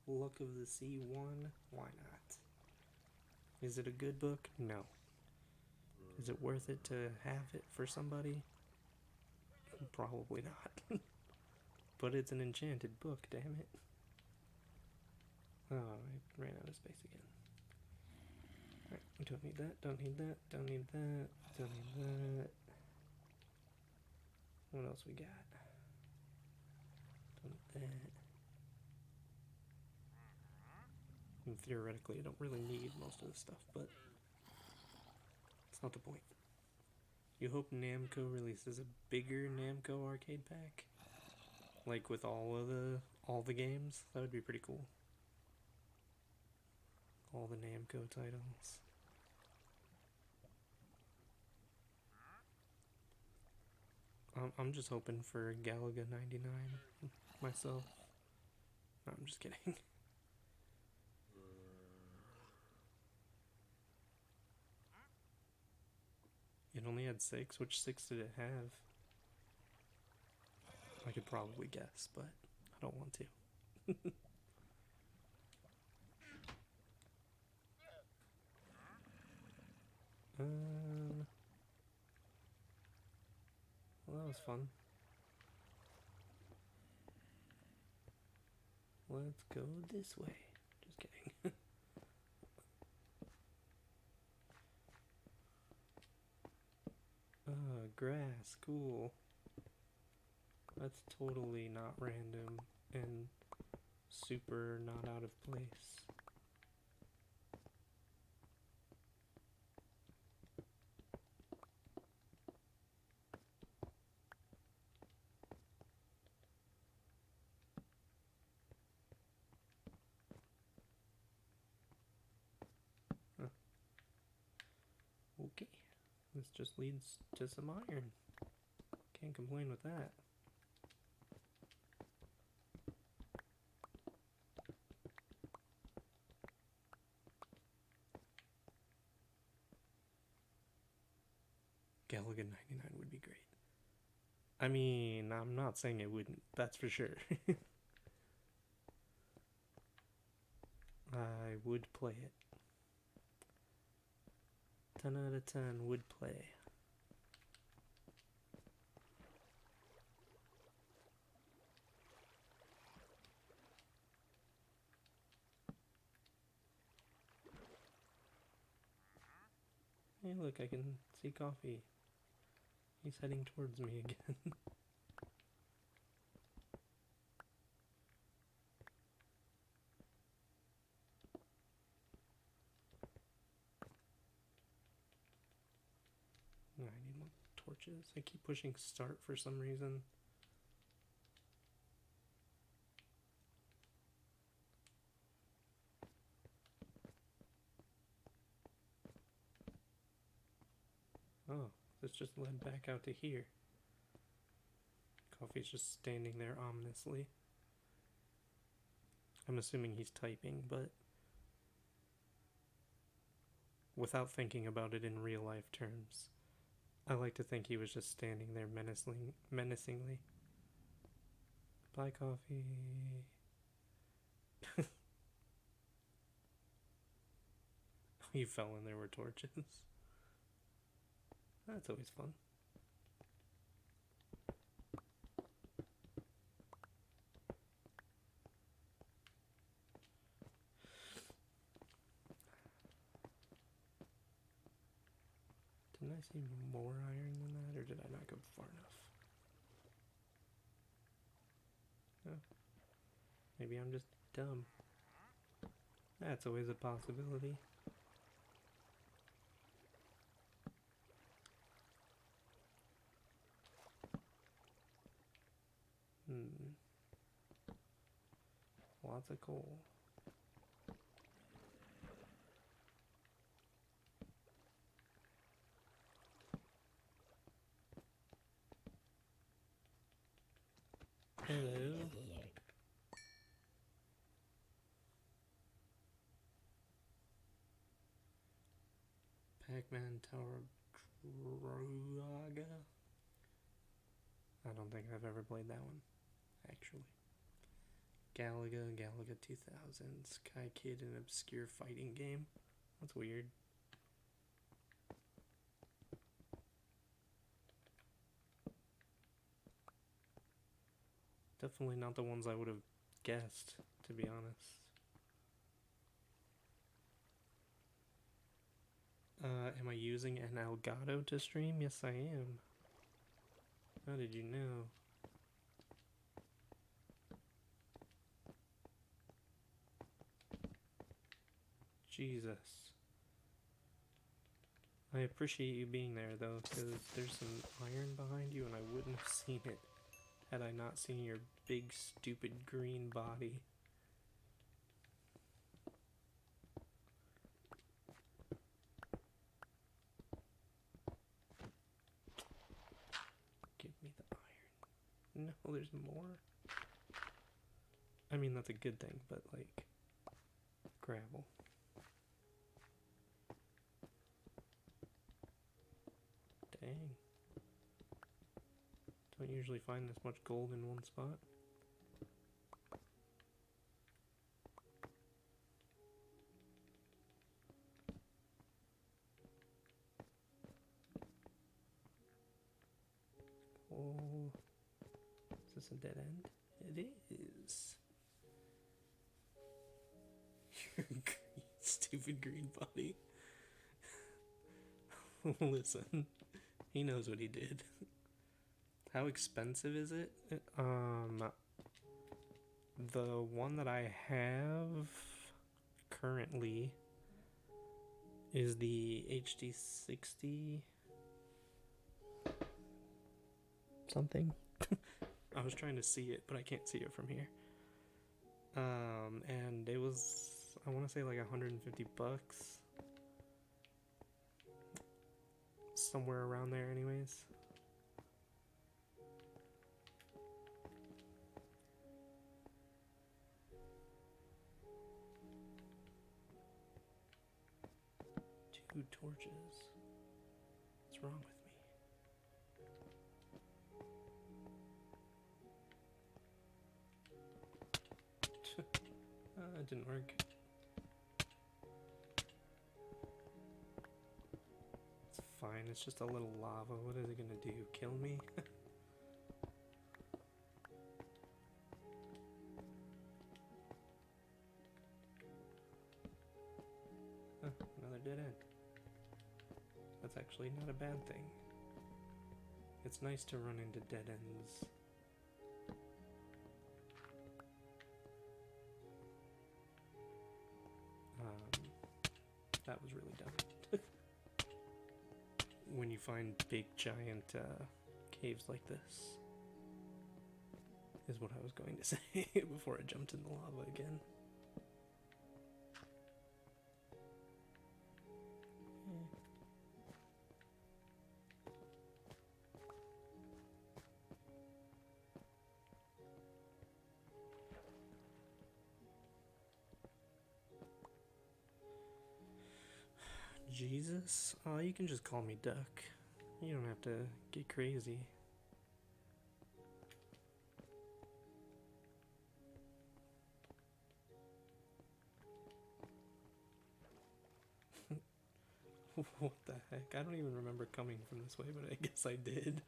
Luck of the Sea 1? Why not? Is it a good book? No. Is it worth it to have it for somebody? Probably not. But it's an enchanted book, damn it. Oh, I ran out of space again. Alright, don't need that, don't need that, don't need that, don't need that. What else we got? Don't need that. And theoretically, I don't really need most of this stuff, but it's not the point. You hope Namco releases a bigger Namco arcade pack? Like with all the games? That would be pretty cool. All the Namco titles. I'm just hoping for Galaga 99 myself. No, I'm just kidding. It only had 6? Which 6 did it have? I could probably guess, but I don't want to. Well, that was fun. Let's go this way. Just kidding. Grass, cool. That's totally not random and super not out of place. Huh. Okay, this just leads to some iron. Can't complain with that. Galaga 99 would be great. I mean, I'm not saying it wouldn't, that's for sure. I would play it. 10 out of 10 would play. Hey, look, I can see Coffee. He's heading towards me again. I need more torches. I keep pushing start for some reason. Oh, this just led back out to here. Coffee's just standing there ominously. I'm assuming he's typing, but without thinking about it in real life terms, I like to think he was just standing there menacingly. Bye, Coffee. He fell and there were torches. That's always fun. Didn't I see more iron than that, or did I not go far enough? know. Maybe I'm just dumb. That's always a possibility. Lots of coal. Hello. Pac-Man Tower Draga. I don't think I've ever played that one, actually. Galaga 2000, Sky Kid, an obscure fighting game. That's weird. Definitely not the ones I would have guessed, to be honest. Am I using an Elgato to stream? Yes, I am. How did you know? Jesus. I appreciate you being there, though, because there's some iron behind you, and I wouldn't have seen it had I not seen your big, stupid green body. Give me the iron. No, there's more. I mean, that's a good thing, but, like, gravel. Dang. Don't usually find this much gold in one spot. Oh, is this a dead end? It is. Stupid green body. Listen, he knows what he did. How expensive is it? The one that I have currently is the HD60 something. I was trying to see it, but I can't see it from here. And it was, I want to say, like $150. Somewhere around there anyways. Two torches. What's wrong with me? It didn't work. It's fine, it's just a little lava. What is it gonna do? Kill me? Another dead end. That's actually not a bad thing. It's nice to run into dead ends. That was really dumb. When you find big giant caves like this, is what I was going to say before I jumped in the lava again. Jesus? Oh, you can just call me Duck. You don't have to get crazy. What the heck? I don't even remember coming from this way, but I guess I did.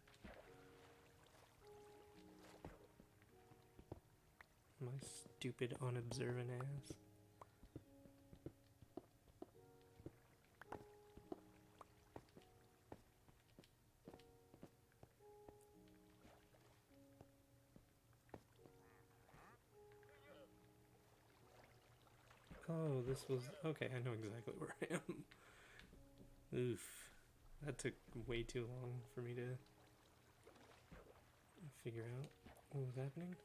My stupid, unobservant ass. this was... Okay, I know exactly where I am. Oof. That took way too long for me to figure out what was happening.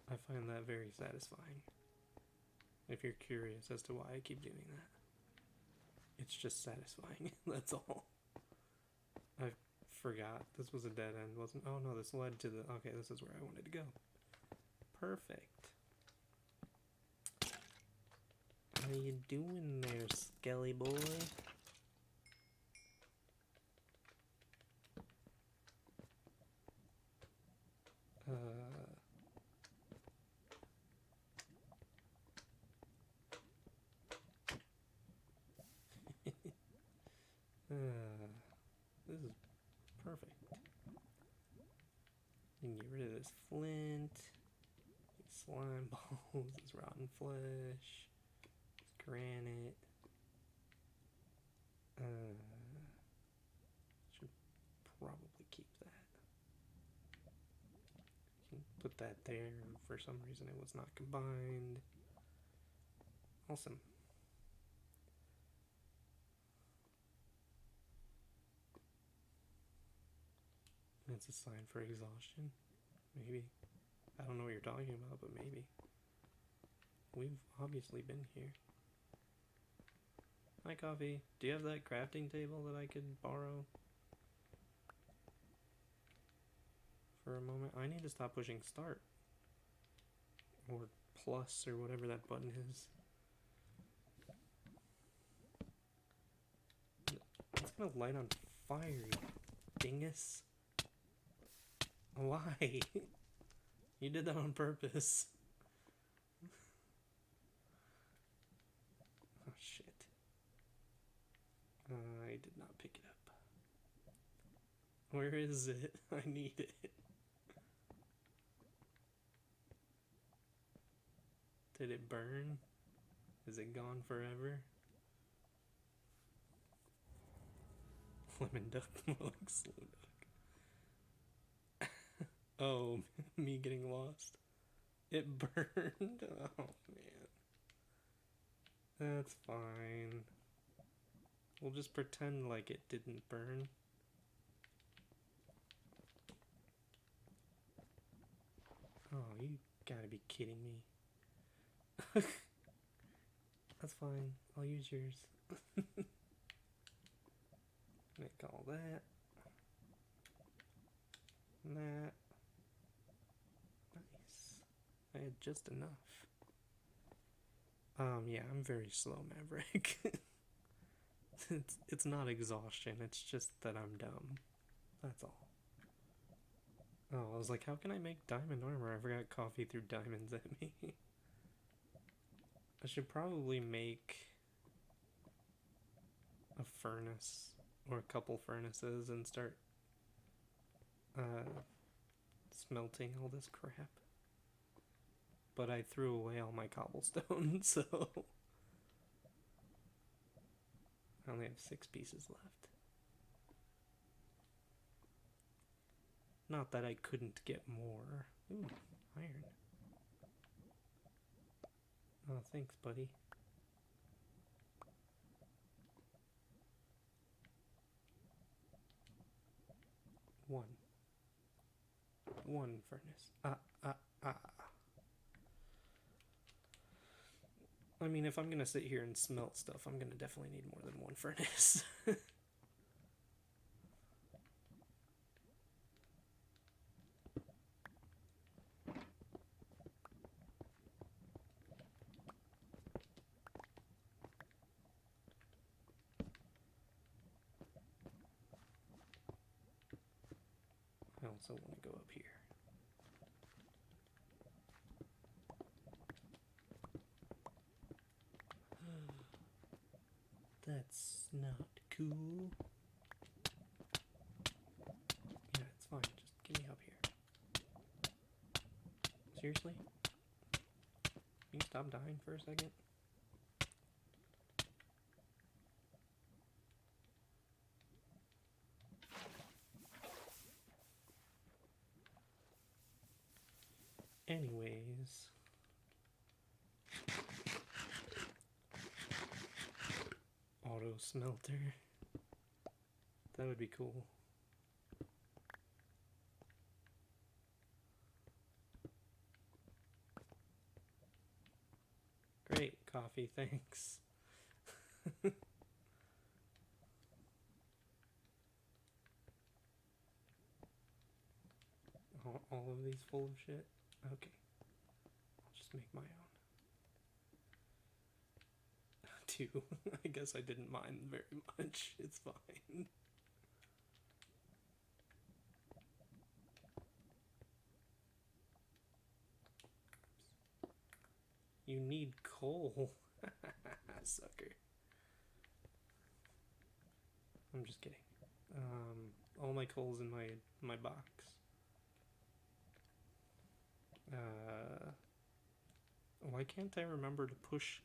I find that very satisfying. If you're curious as to why I keep doing that. It's just satisfying, that's all. I forgot. This was a dead end, wasn't... Oh no, this led to the... Okay, this is where I wanted to go. Perfect. How you doing there, Skelly boy? This is perfect. You can get rid of this flint, these slime balls, this rotten flesh, this granite. Should probably keep that. You can put that there. For some reason it was not combined. Awesome. That's a sign for exhaustion. Maybe. I don't know what you're talking about, but maybe. We've obviously been here. Hi, Coffee. Do you have that crafting table that I could borrow? For a moment. I need to stop pushing start. Or plus, or whatever that button is. It's gonna light on fire, you dingus. Why? You did that on purpose. Oh shit. I did not pick it up. Where is it? I need it. Did it burn? Is it gone forever? Lemon duck looks slow duck. Oh, me getting lost. It burned. Oh man. That's fine. We'll just pretend like it didn't burn. Oh, you gotta be kidding me. That's fine. I'll use yours. Make all that. And that. Nice. I had just enough. Yeah, I'm very slow, Maverick. It's not exhaustion, it's just that I'm dumb. That's all. Oh, I was like, how can I make diamond armor? I forgot Coffee threw diamonds at me. I should probably make a furnace or a couple furnaces and start smelting all this crap. But I threw away all my cobblestone, so I only have 6 pieces left. Not that I couldn't get more. Ooh, iron. Oh, thanks, buddy. One furnace. I mean, if I'm gonna sit here and smelt stuff, I'm gonna definitely need more than one furnace. I also want to go up here. That's not cool. Yeah, it's fine. Just get me up here. Seriously? Can you stop dying for a second? Anyways. Auto smelter. That would be cool. Great, coffee, thanks. All of these full of shit? Okay. I'll just make my own. 2. I guess I didn't mind very much. It's fine. You need coal. Sucker. I'm just kidding. All my coal's in my box. Why can't I remember to push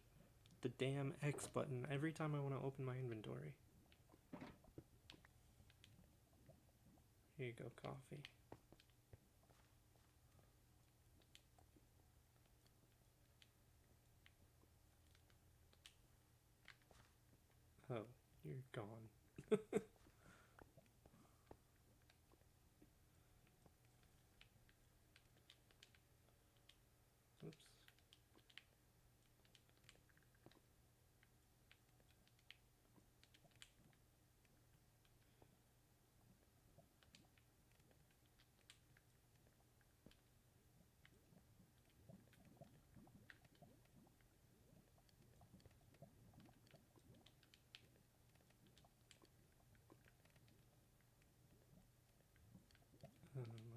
the damn X button every time I want to open my inventory? Here you go, coffee. Oh, you're gone. Oops.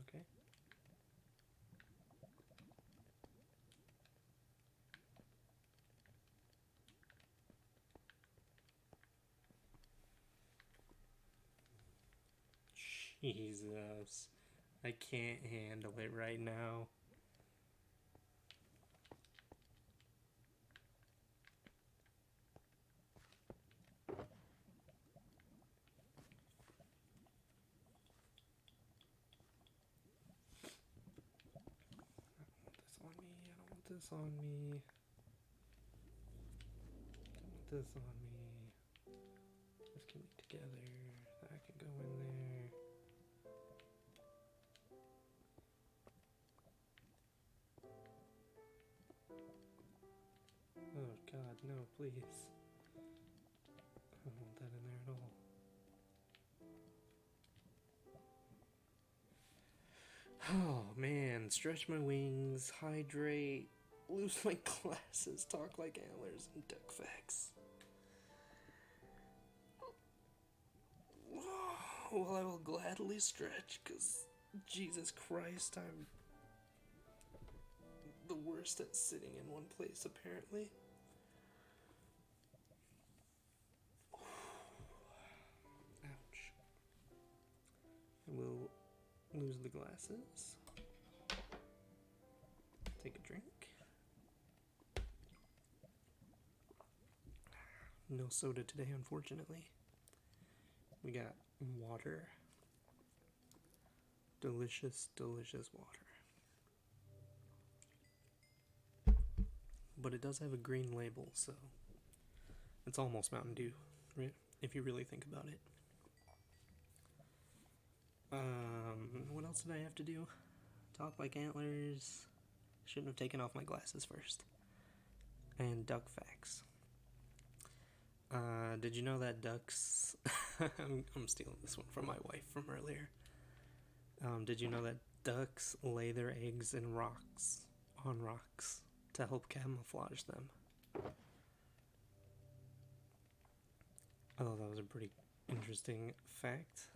Okay. Jesus. I can't handle it right now. This on me. Don't want this on me. This can be together. That can go in there. Oh God, no, please. I don't want that in there at all. Oh man, stretch my wings, hydrate, lose my glasses, talk like antlers, and duck facts. Well, I will gladly stretch, because Jesus Christ, I'm the worst at sitting in one place, apparently. Ouch. I will lose the glasses. Take a drink. No soda today, unfortunately. We got water. Delicious, delicious water. But it does have a green label, so it's almost Mountain Dew, right? If you really think about it. What else did I have to do? Talk like antlers. Shouldn't have taken off my glasses first. And duck facts. Did you know that ducks... I'm stealing this one from my wife from earlier. Did you know that ducks lay their eggs in rocks, on rocks, to help camouflage them? I thought that was a pretty interesting fact.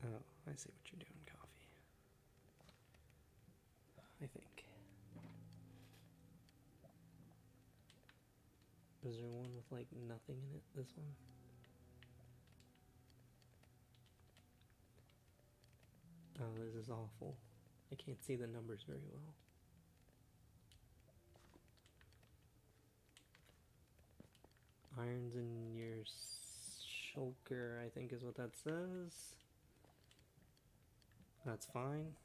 Oh, I see what you're doing, coffee. I think. Is there one with like nothing in it? This one? Oh, this is awful. I can't see the numbers very well. Irons in your shulker, I think is what that says. That's fine.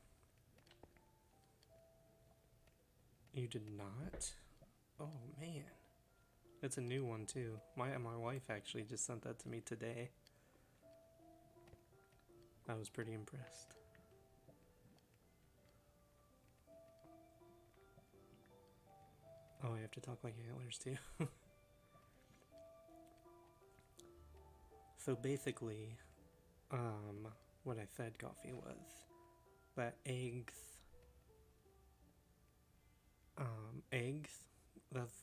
You did not? Oh man. It's a new one too. My wife actually just sent that to me today. I was pretty impressed. Oh, I have to talk like antlers too. So basically, what I fed Coffee was that eggs.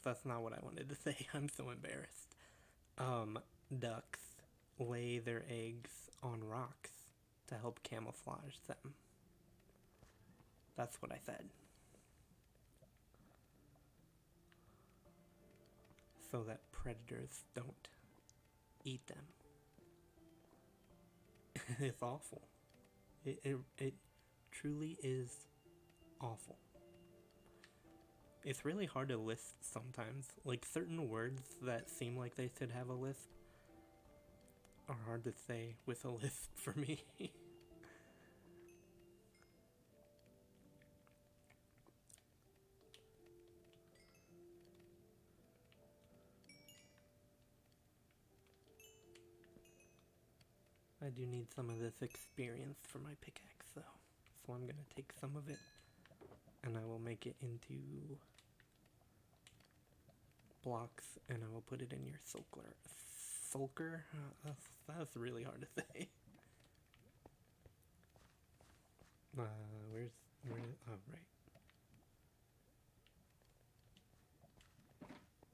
That's not what I wanted to say. I'm so embarrassed. Ducks lay their eggs on rocks to help camouflage them. That's what I said. So that predators don't eat them. It's awful. It truly is awful. It's really hard to lisp sometimes. Like, certain words that seem like they should have a lisp are hard to say with a lisp for me. I do need some of this experience for my pickaxe, though. So I'm gonna take some of it, and I will make it into blocks, and I will put it in your sulker. Sulker? That's really hard to say. Where? Oh, right.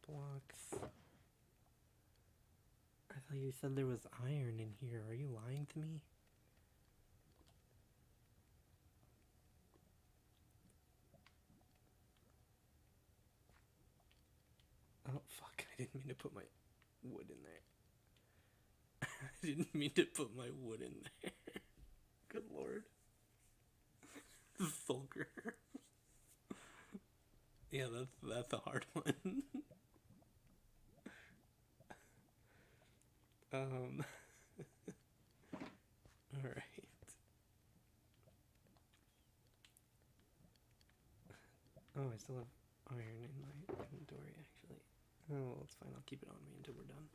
Blocks. I thought you said there was iron in here. Are you lying to me? Oh, fuck. I didn't mean to put my wood in there. I didn't mean to put my wood in there. Good lord. Sulker. Yeah, that's a hard one. Alright. Oh, I still have iron in my inventory, actually. Oh, it's fine. I'll keep it on me until we're done.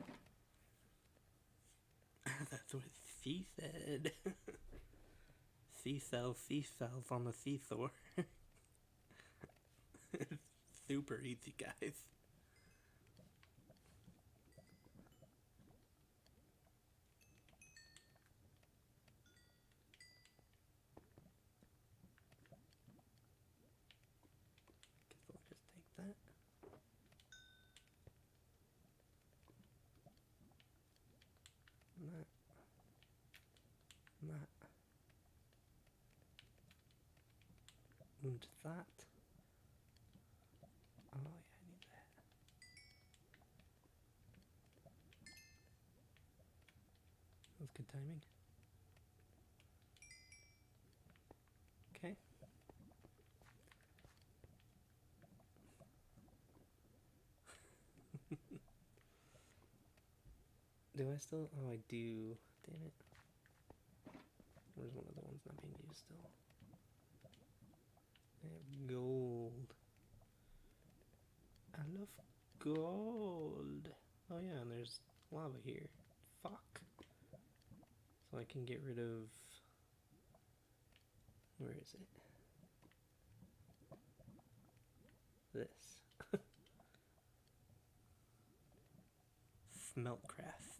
That's what she said. Seashells on the seesaw. Super easy, guys. Guess I'll just take that. That. And that. Oh yeah, I need that. That was good timing. Okay. Do I still? Oh, I do. Damn it. Where's one of the ones not being used still? I have gold. I love gold. Oh yeah, and there's lava here. Fuck. So I can get rid of... Where is it? This. Smeltcraft.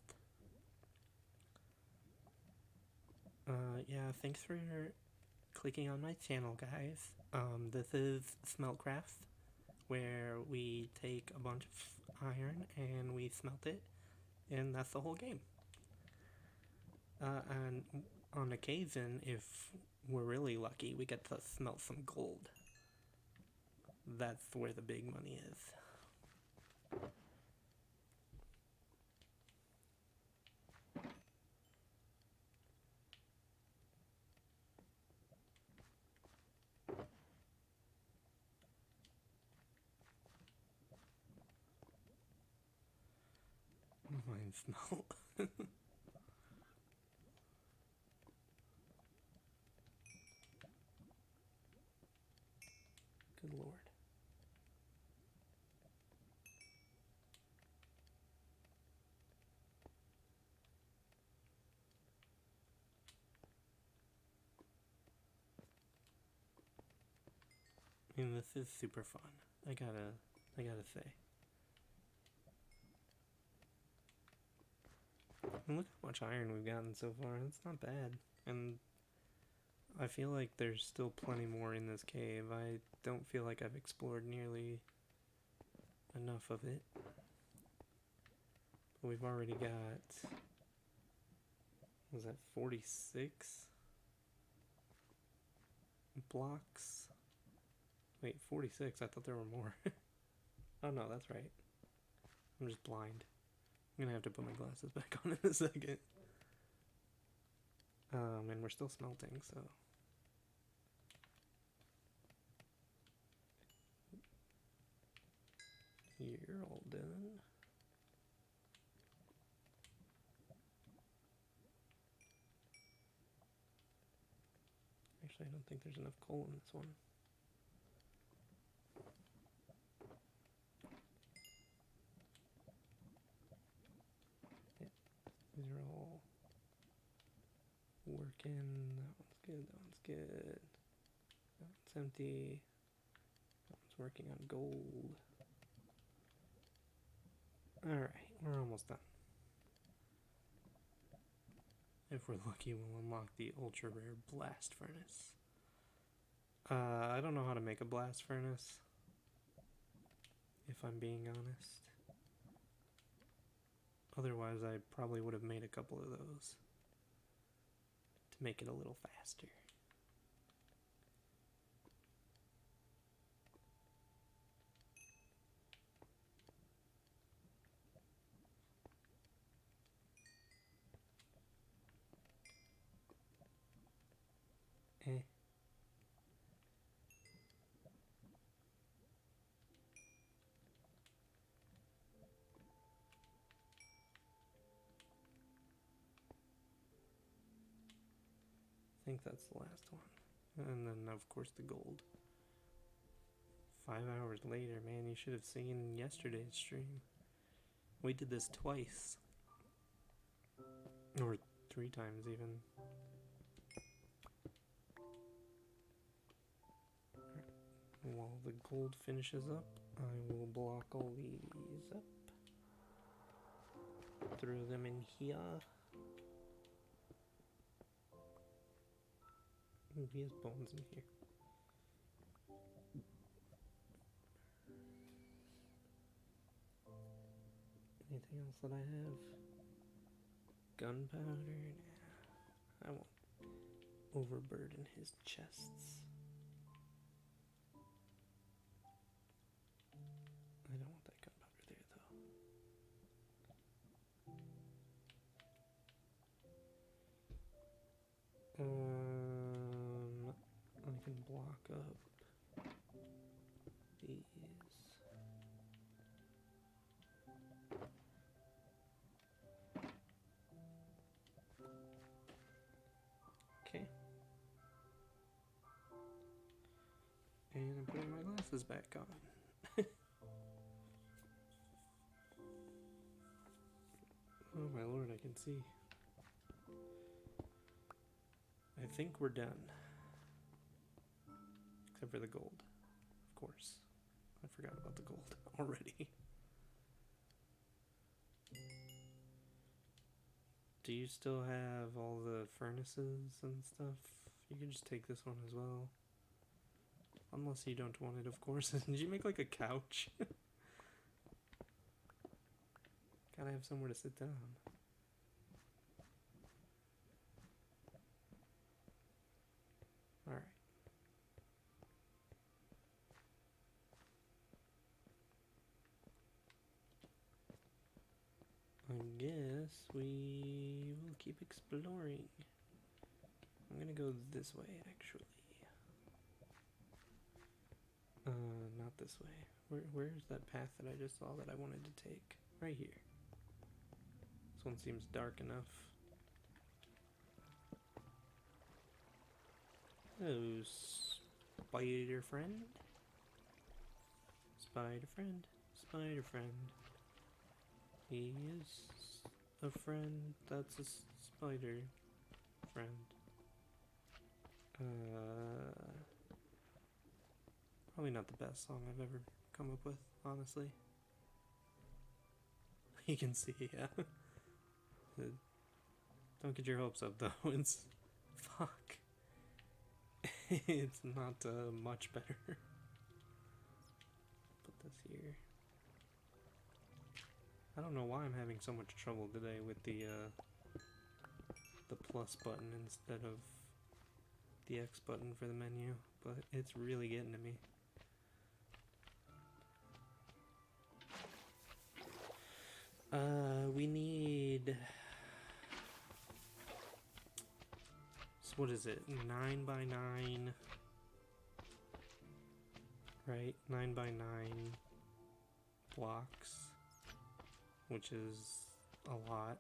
Yeah, thanks for clicking on my channel, guys. This is Smeltcraft, where we take a bunch of iron and we smelt it, and that's the whole game. And on occasion, if we're really lucky, we get to smelt some gold. That's where the big money is. Mine smelt. Good lord. I mean, this is super fun. I gotta say. And look how much iron we've gotten so far. That's not bad. And I feel like there's still plenty more in this cave. I don't feel like I've explored nearly enough of it. But we've already got, what was that, 46 blocks? Wait, 46? I thought there were more. Oh no, that's right. I'm just blind. I'm gonna have to put my glasses back on in a second. And we're still smelting, so. You're all done. Actually, I don't think there's enough coal in this one. Yeah, these are all working. That one's good, that one's good. That one's empty. That one's working on gold. Alright, we're almost done. If we're lucky, we'll unlock the ultra rare blast furnace. I don't know how to make a blast furnace, if I'm being honest. Otherwise, I probably would have made a couple of those to make it a little faster. Eh. I think that's the last one. And then, of course, the gold. 5 hours later, man, you should have seen yesterday's stream. We did this twice. Or 3 times, even. Right. While the gold finishes up, I will block all these up. Throw them in here. Ooh, he has bones in here. Anything else that I have? Gunpowder? Nah. I won't overburden his chests. I don't want that gunpowder there, though. I can block up these. Okay. And I'm putting my glasses back on. Oh my lord, I can see. I think we're done. Except for the gold, of course. I forgot about the gold already. Do you still have all the furnaces and stuff? You can just take this one as well. Unless you don't want it, of course. Did you make like a couch? Gotta have somewhere to sit down. Alright. I guess we will keep exploring. I'm gonna go this way, actually. Not this way. Where's that path that I just saw that I wanted to take? Right here. This one seems dark enough. Oh, spider friend? Spider friend? Spider friend. He is a friend that's a spider friend. Probably not the best song I've ever come up with, honestly. You can see, yeah. Don't get your hopes up, though. It's... Fuck. It's not much better. Put this here. I don't know why I'm having so much trouble today with the plus button instead of the X button for the menu, but it's really getting to me. We need... So what is it? 9 by 9. Right? 9 by 9 blocks, which is a lot.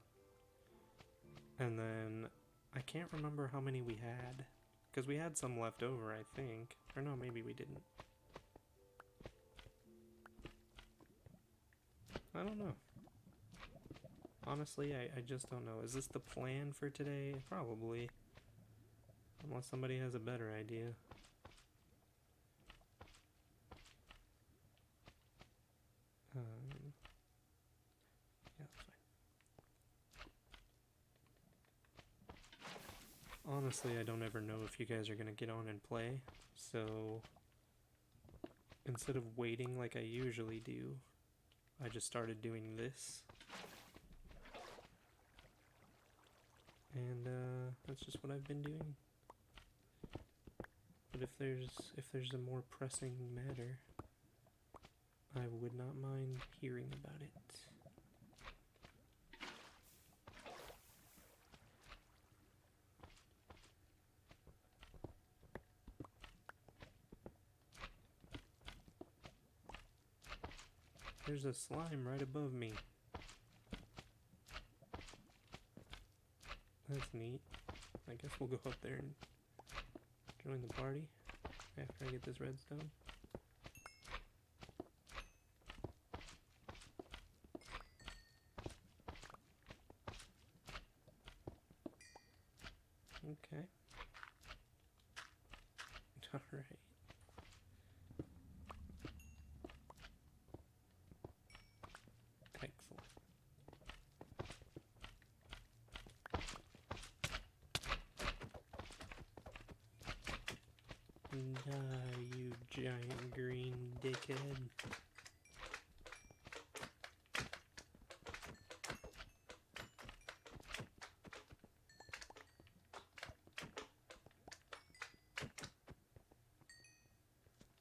And then I can't remember how many we had, because we had some left over, I think. Or no, maybe we didn't. I don't know. Honestly, I just don't know. Is this the plan for today? Probably. Unless somebody has a better idea. Yeah, that's fine. Honestly, I don't ever know if you guys are gonna get on and play, so instead of waiting like I usually do, I just started doing this. And that's just what I've been doing. But if there's a more pressing matter, I would not mind hearing about it. There's a slime right above me. That's neat. I guess we'll go up there and join the party after I get this redstone. Okay. Alright. Excellent. You giant green dickhead.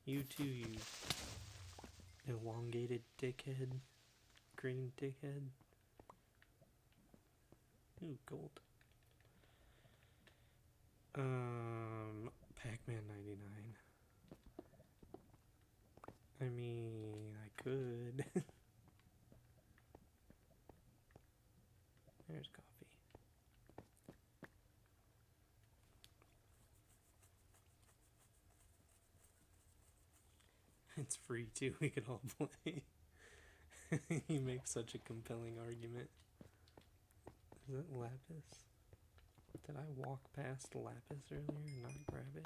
You too, you elongated dickhead. Green dickhead. Ooh, gold. Pac-Man 99. I mean, I could. There's coffee. It's free too, we could all play. He makes such a compelling argument. Is it lapis? Did I walk past lapis earlier and not grab it?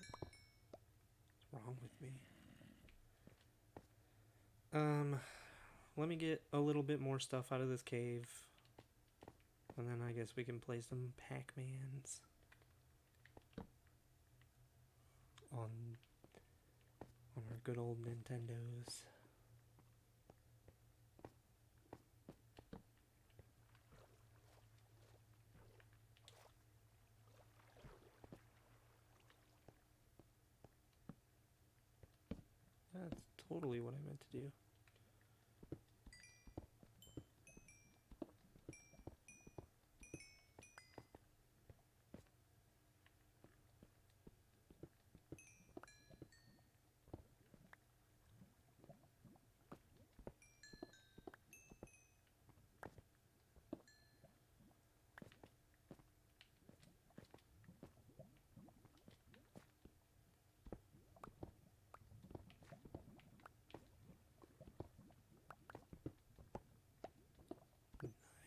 What's wrong with me? Let me get a little bit more stuff out of this cave. And then I guess we can play some Pac-Mans. On our good old Nintendos. That's totally what I meant to do.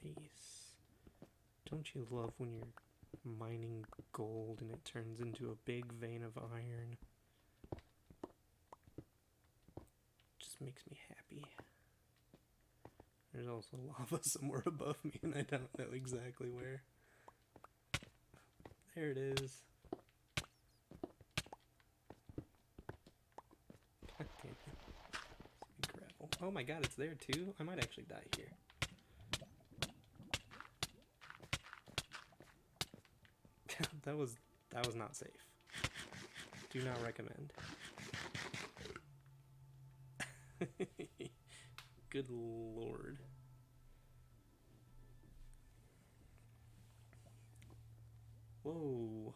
Nice. Don't you love when you're mining gold and it turns into a big vein of iron? makes me happy. There's also lava somewhere above me, and I don't know exactly where. There it is. God damn it. Gravel. Oh my god, it's there too? I might actually die here. that was not safe. Do not recommend. Good lord. Whoa.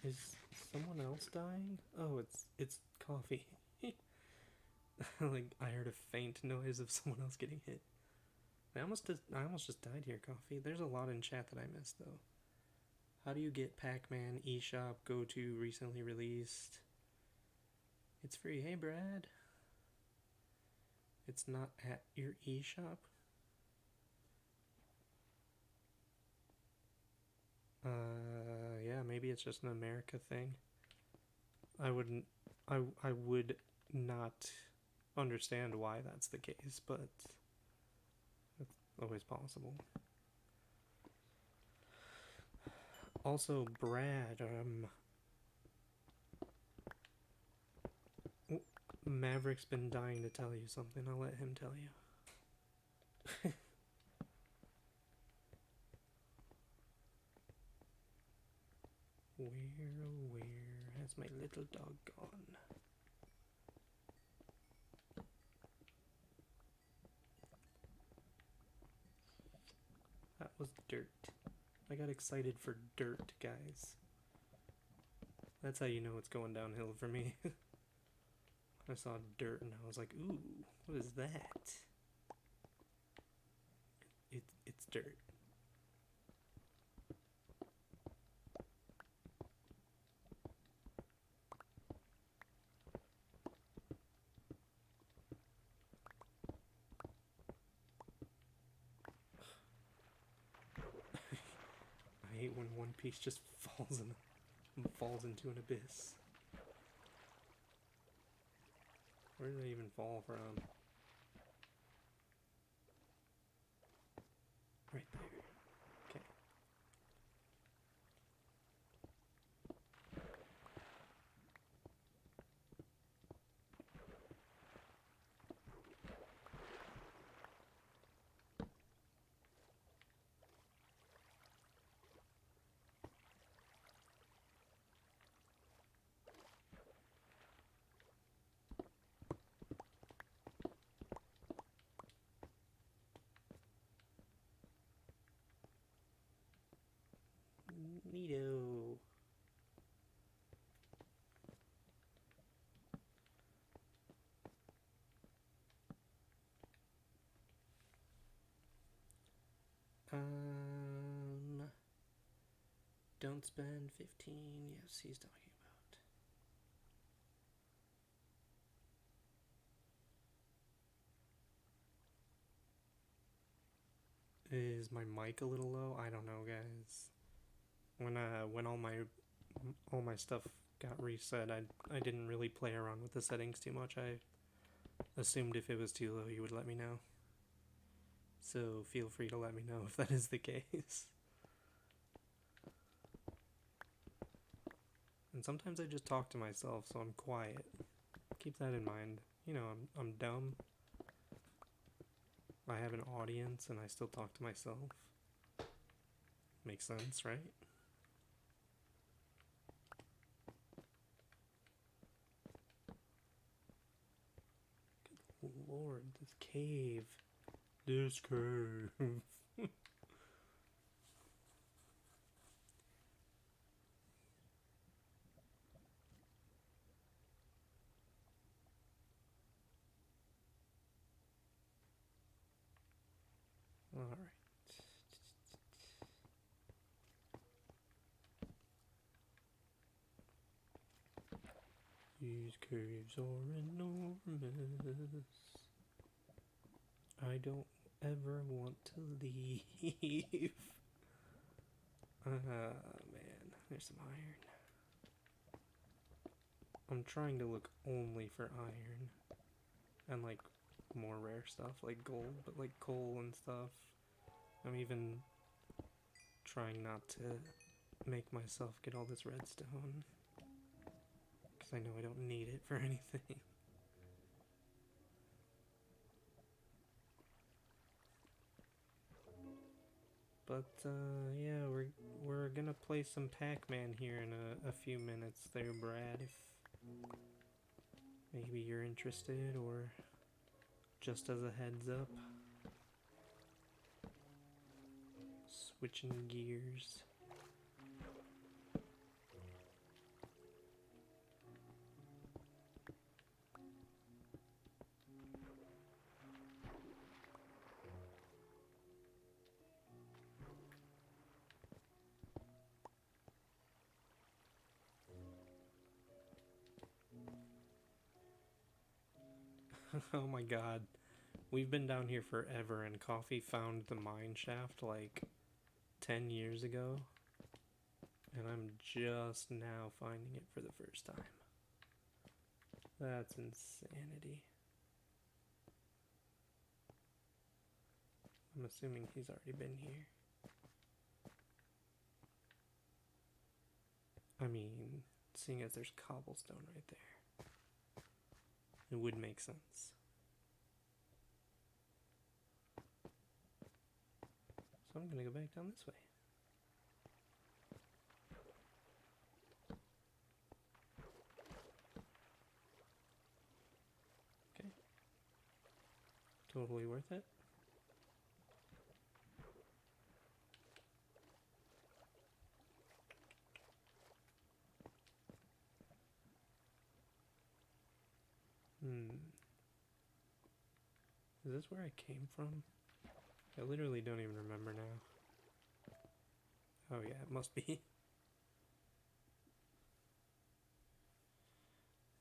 Is someone else dying? Oh, it's coffee. Like, I heard a faint noise of someone else getting hit. I almost just died here, coffee. There's a lot in chat that I missed, though. How do you get Pac-Man eShop go to recently released? It's free. Hey, Brad. It's not at your eShop? Yeah, maybe it's just an America thing. I would not understand why that's the case, but it's always possible. Also, Brad, Maverick's been dying to tell you something. I'll let him tell you. Where has my little dog gone? That was dirt. I got excited for dirt, guys. That's how you know it's going downhill for me. I saw dirt and I was like, ooh, what is that? It's dirt. I hate when one piece just falls into an abyss. Where did I even fall from? Right there. Okay. Neato. Don't spend 15. Yes, he's talking about. Is my mic a little low? I don't know, guys. When all my stuff got reset, I didn't really play around with the settings too much. I assumed if it was too low, you would let me know. So feel free to let me know if that is the case. And sometimes I just talk to myself, so I'm quiet. Keep that in mind. You know, I'm dumb. I have an audience and I still talk to myself. Makes sense, right? Good lord, this cave. This cave. Alright. These caves are enormous. I don't ever want to leave. Man. There's some iron. I'm trying to look only for iron. And like more rare stuff like gold, but like coal and stuff. I'm even trying not to make myself get all this redstone. Because I know I don't need it for anything. But yeah, we're gonna play some Pac-Man here in a few minutes there, Brad, if maybe you're interested, or just as a heads up. Switching gears. Oh my god. We've been down here forever, and Coffee found the mine shaft like 10 years ago. And I'm just now finding it for the first time. That's insanity. I'm assuming he's already been here. I mean, seeing as there's cobblestone right there, it would make sense. So I'm gonna go back down this way. Okay. Totally worth it. Is this where I came from? I literally don't even remember now. Oh yeah, it must be.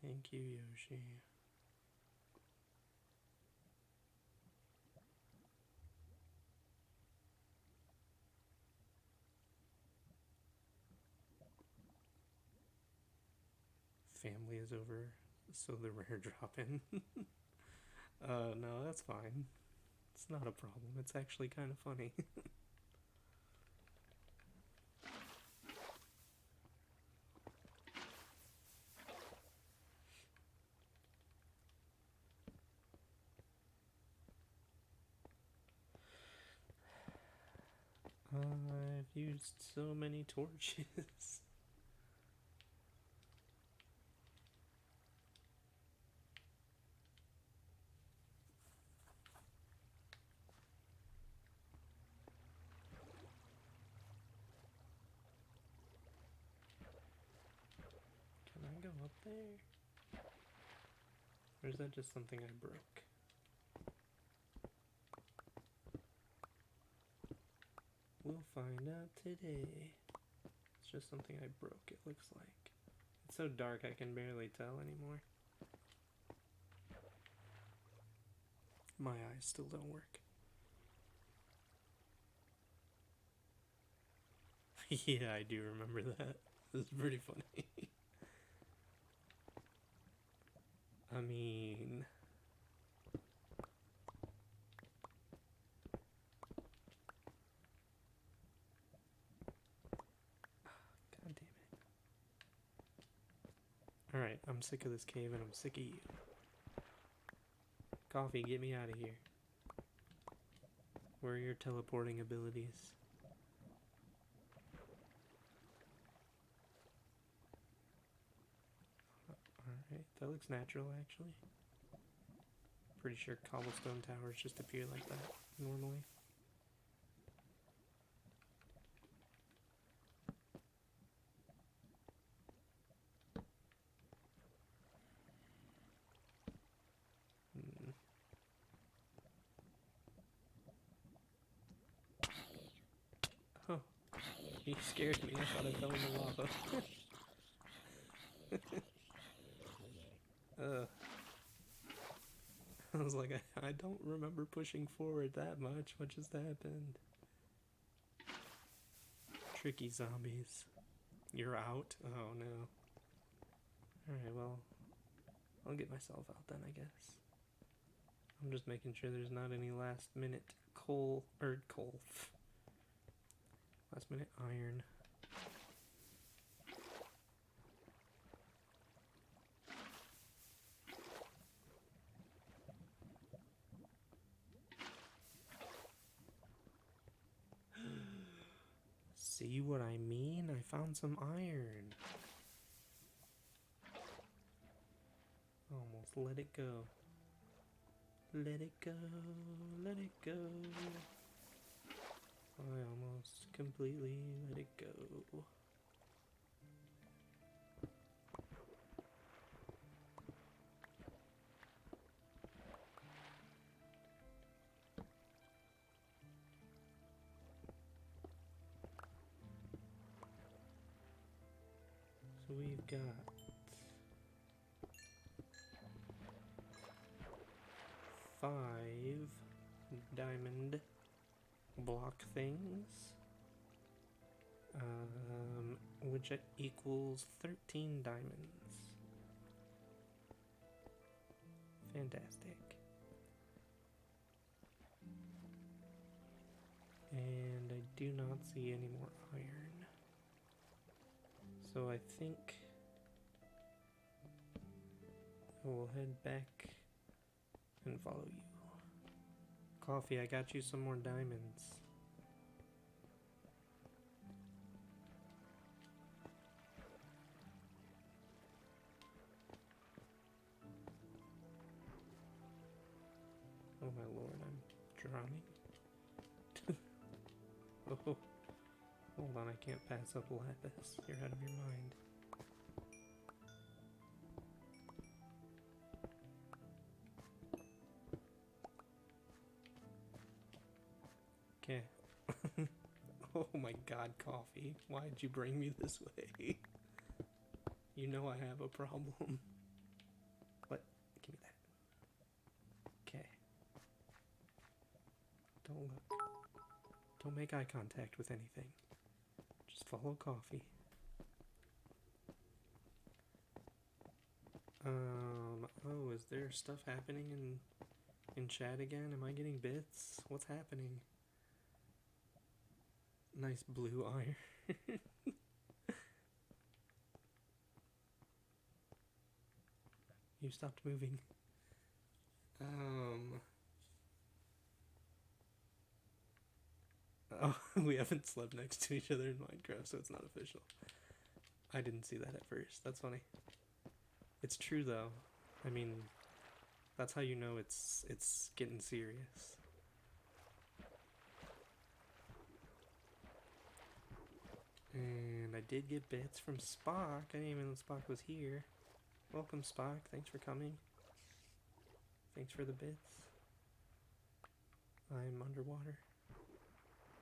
Thank you, Yoshi. Family is over, so the rare drop in. No, that's fine. It's not a problem. It's actually kind of funny. I've used so many torches. Can I go up there? Or is that just something I broke? We'll find out today. It's just something I broke, it looks like. It's so dark I can barely tell anymore. My eyes still don't work. Yeah, I do remember that. This is pretty funny. I mean... God damn it. Alright, I'm sick of this cave and I'm sick of you. Coffee, get me out of here. Where are your teleporting abilities? Alright, that looks natural actually. Pretty sure cobblestone towers just appear like that normally. Oh, you scared me. I thought I fell in the lava. I was like, I don't remember pushing forward that much. What just happened? Tricky zombies. You're out? Oh no. Alright, well, I'll get myself out then, I guess. I'm just making sure there's not any last minute last minute iron. See what I mean? I found some iron. Almost let it go. Let it go, let it go. I almost completely let it go. So we've got 5 diamond block things, which equals 13 diamonds. Fantastic. And I do not see any more iron. So I think I will head back and follow you. Coffee, I got you some more diamonds. Oh my lord, I'm drowning. Oh, hold on, I can't pass up lapis. You're out of your mind. Okay. Oh my god, Coffee. Why'd you bring me this way? You know I have a problem. What? Give me that. Okay. Don't look. Don't make eye contact with anything. Just follow Coffee. Oh, is there stuff happening in chat again? Am I getting bits? What's happening? Nice blue iron. You stopped moving. Oh, we haven't slept next to each other in Minecraft, so it's not official. I didn't see that at first. That's funny. It's true though. I mean, that's how you know it's getting serious. And I did get bits from Spock. I didn't even know Spock was here. Welcome, Spock. Thanks for coming. Thanks for the bits. I'm underwater.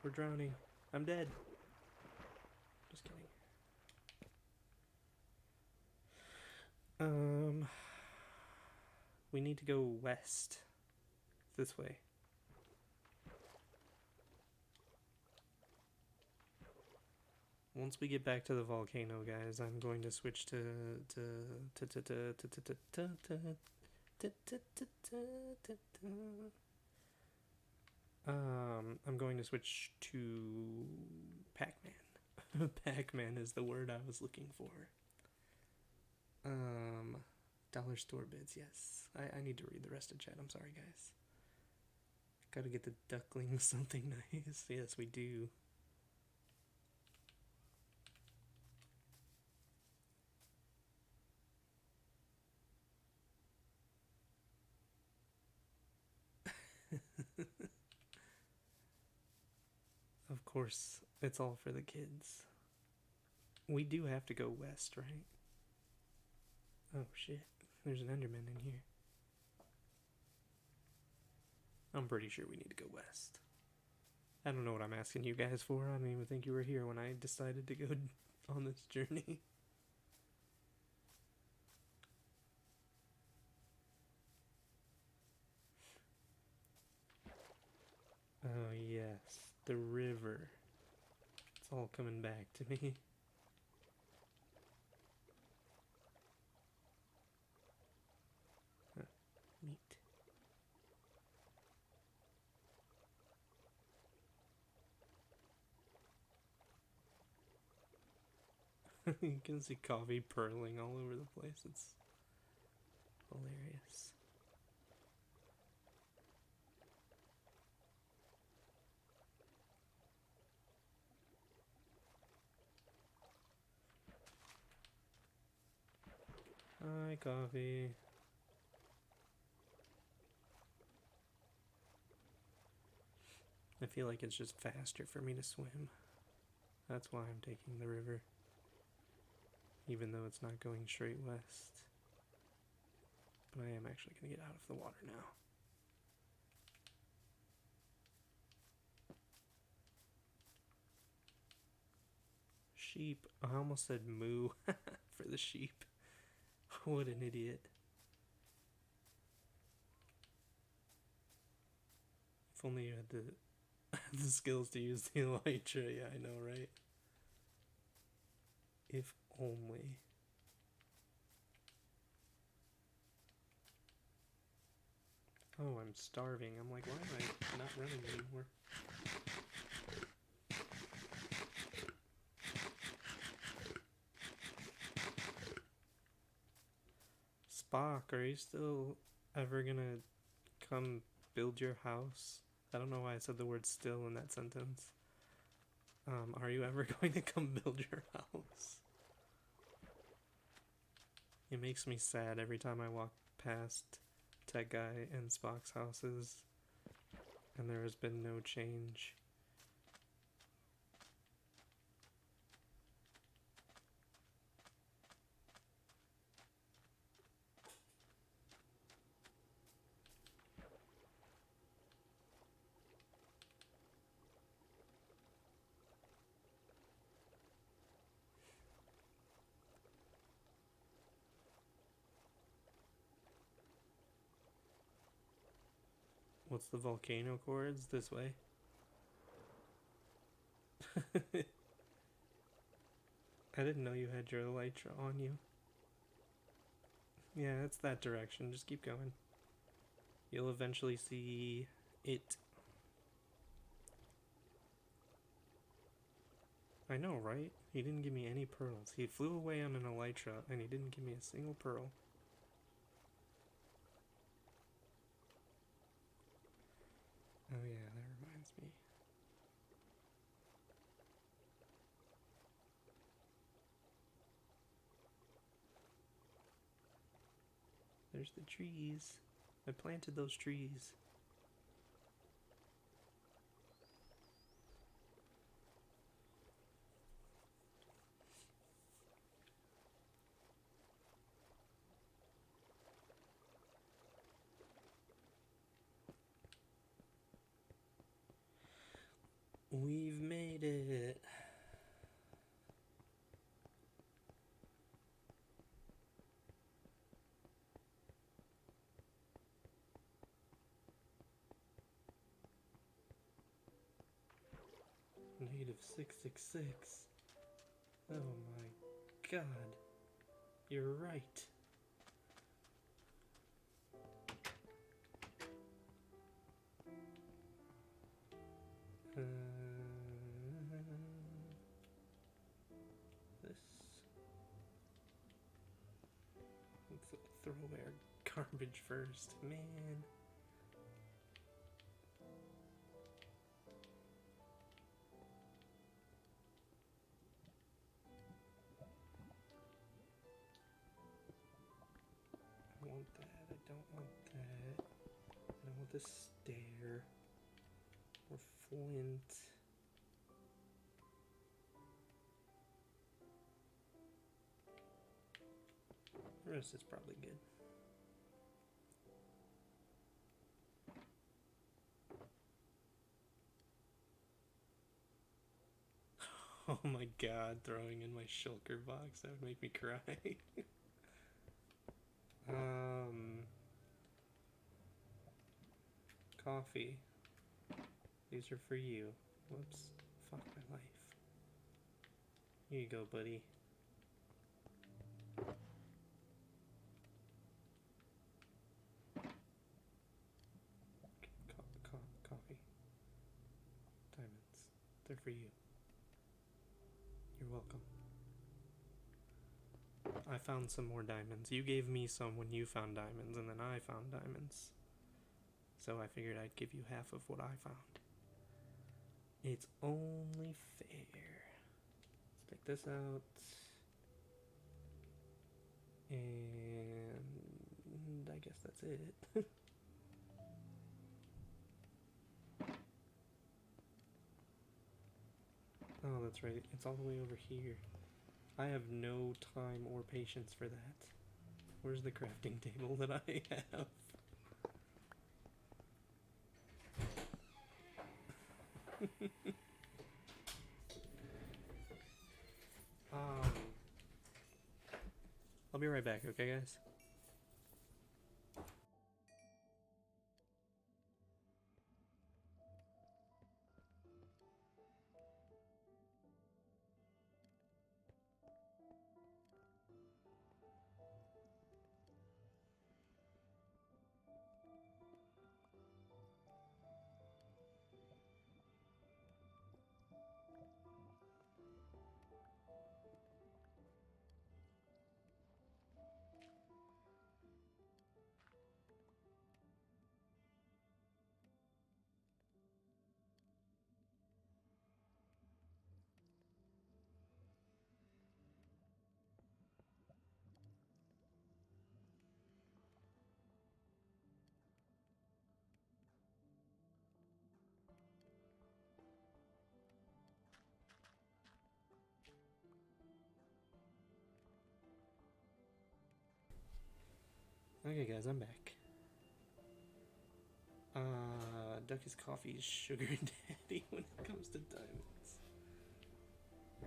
We're drowning. I'm dead. Just kidding. We need to go west. This way. Once we get back to the volcano, guys, I'm going to switch I'm going to switch to Pac-Man. Pac-Man is the word I was looking for. Dollar store bids, yes. I need to read the rest of chat. I'm sorry, guys. Gotta get the duckling something nice. Yes, we do. Of course, it's all for the kids. We do have to go west, right? Oh shit, there's an Enderman in here. I'm pretty sure we need to go west. I don't know what I'm asking you guys for. I don't even think you were here when I decided to go on this journey. Oh yes, the river. It's all coming back to me. You can see coffee purling all over the place. It's hilarious. Hi, coffee. I feel like it's just faster for me to swim. That's why I'm taking the river. Even though it's not going straight west. But I am actually going to get out of the water now. Sheep. I almost said moo for the sheep. What an idiot. If only you had the skills to use the elytra. Yeah, I know, right? If only. Oh, I'm starving. I'm like, why am I not running anymore? Spock, are you still ever gonna come build your house? I don't know why I said the word still in that sentence. Are you ever going to come build your house? It makes me sad every time I walk past Tech Guy and Spock's houses, and there has been no change. What's the volcano chords? This way. I didn't know you had your elytra on you. Yeah, it's that direction. Just keep going. You'll eventually see it. I know, right? He didn't give me any pearls. He flew away on an elytra, and he didn't give me a single pearl. Oh yeah, that reminds me. There's the trees. I planted those trees. We've made it. Native 666. Oh my god. You're right. This. Let's throw away our garbage first, man. I want that. I don't want that. I don't want the stair. Or flint. The rest is probably good. Oh my god, throwing in my shulker box, that would make me cry. Coffee. These are for you. Whoops. Fuck my life. Here you go, buddy. Coffee. Diamonds. They're for you. You're welcome. found some more diamonds. You gave me some when you found diamonds, and then I found diamonds. So I figured I'd give you half of what I found. It's only fair. Let's take this out. And I guess that's it. Oh, that's right. It's all the way over here. I have no time or patience for that. Where's the crafting table that I have? I'll be right back, okay, guys? Okay, guys, I'm back. Ducky's Coffee's sugar daddy when it comes to diamonds.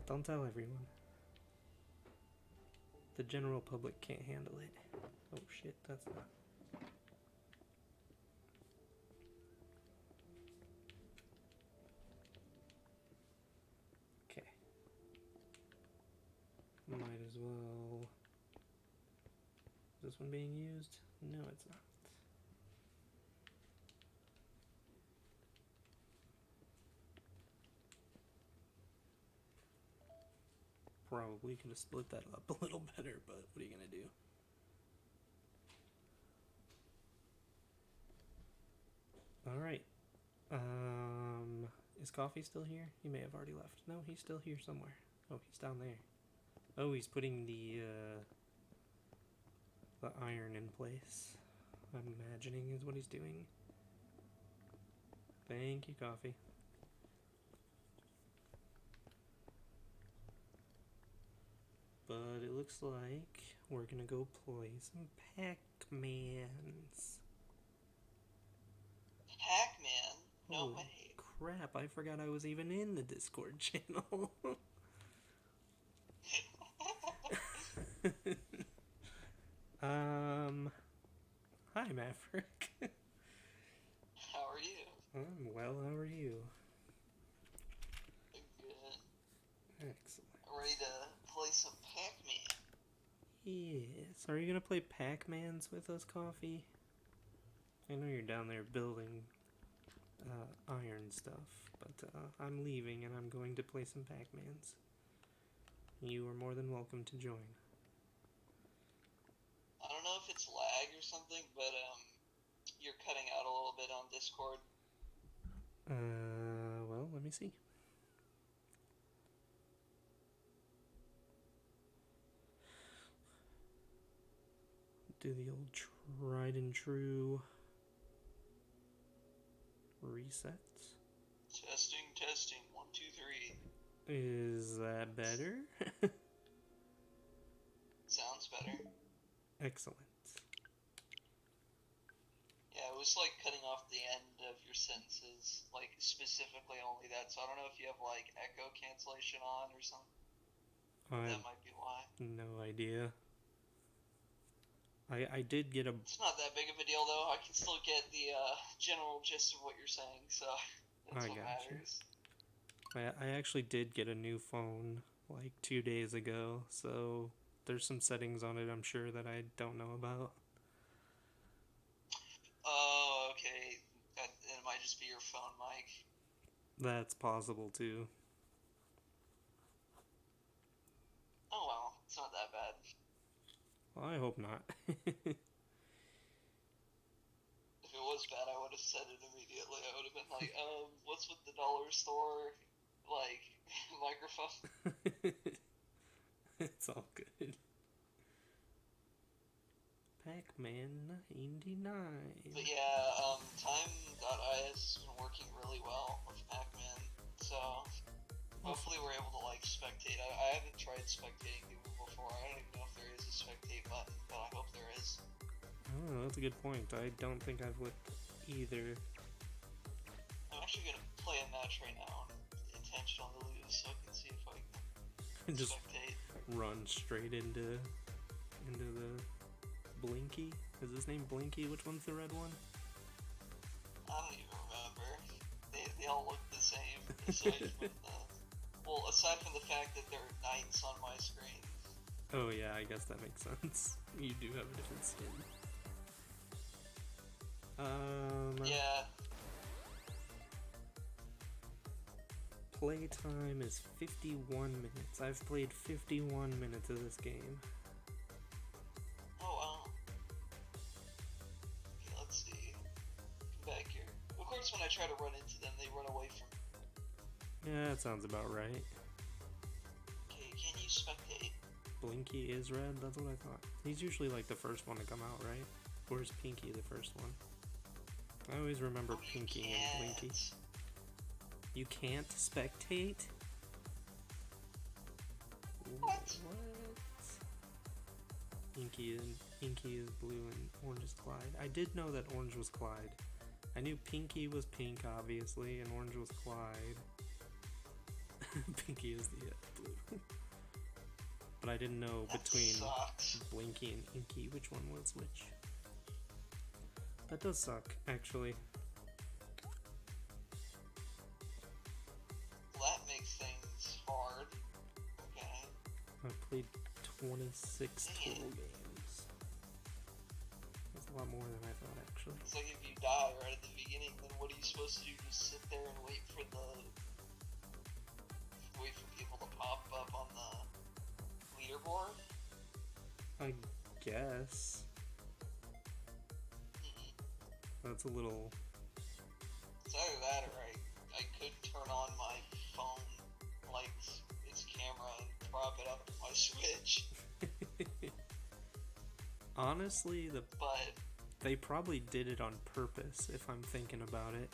Don't tell everyone. The general public can't handle it. Oh shit, that's not. Okay. Might as well. Is this one being used? No, it's not. Probably could have split that up a little better, but what are you gonna do? Alright. Is Coffee still here? He may have already left. No, he's still here somewhere. Oh, he's down there. Oh, he's putting the iron in place. I'm imagining is what he's doing. Thank you, Coffee. But it looks like we're gonna go play some Pac-Mans. Pac-Man? No Holy way. crap, I forgot I was even in the Discord channel. Hi, Maverick. How are you? I'm well, how are you? Good. Excellent. Ready to play some Pac-Man. Yes. Are you gonna play Pac-Mans with us, Coffee? I know you're down there building iron stuff, but I'm leaving and I'm going to play some Pac-Mans. You are more than welcome to join. I don't know if it's lag or something, but you're cutting out a little bit on Discord. Well, let me see. Do the old tried and true resets. Testing, 1, 2, 3. Is that better? Sounds better. Excellent. Yeah, it was like cutting off the end of your sentences, like specifically only that, so I don't know if you have like echo cancellation on or something. That might be why. No idea. I did get a... It's not that big of a deal, though. I can still get the general gist of what you're saying, so that's what matters. I actually did get a new phone like 2 days ago, so there's some settings on it I'm sure that I don't know about. Oh, okay. It might just be your phone mic. That's possible too. Oh well, it's not that bad. Well, I hope not. If it was bad, I would have said it immediately. I would have been like, what's with the dollar store, like, microphone? It's all good. Pac-Man 99. But yeah, time.is has been working really well with Pac-Man, so hopefully we're able to, like, spectate. I haven't tried spectating people before. I don't even know if there is a spectate button, but I hope there is. Oh, that's a good point. I don't think I've looked either. I'm actually gonna play a match right now and intentionally lose so I can see if I can Just spectate. run straight into the Blinky. Is his name Blinky? Which one's the red one? I don't even remember. They all look the same, aside from the fact that they're knights on my screen. Oh yeah, I guess that makes sense. You do have a different skin. Yeah. Playtime is 51 minutes. I've played 51 minutes of this game. Oh wow. Okay, let's see. Come back here. Of course, when I try to run into them, they run away from me. Yeah, that sounds about right. Okay, can you spectate? Blinky is red? That's what I thought. He's usually like the first one to come out, right? Or is Pinky the first one? I always remember Pinky and Blinky. You can't spectate? What? Inky is blue and orange is Clyde. I did know that orange was Clyde. I knew Pinky was pink, obviously, and orange was Clyde. Pinky is the blue. But I didn't know between Blinky and Inky which one was which. That does suck, actually. Well, that makes things hard. Okay. I've played 26 total games. That's a lot more than I thought, actually. It's like if you die right at the beginning, then what are you supposed to do? Just sit there and wait for people to pop up on the leaderboard? I guess. That's a little... It's either that or I could turn on my phone, like its camera, and prop it up to my Switch. Honestly, but they probably did it on purpose, if I'm thinking about it.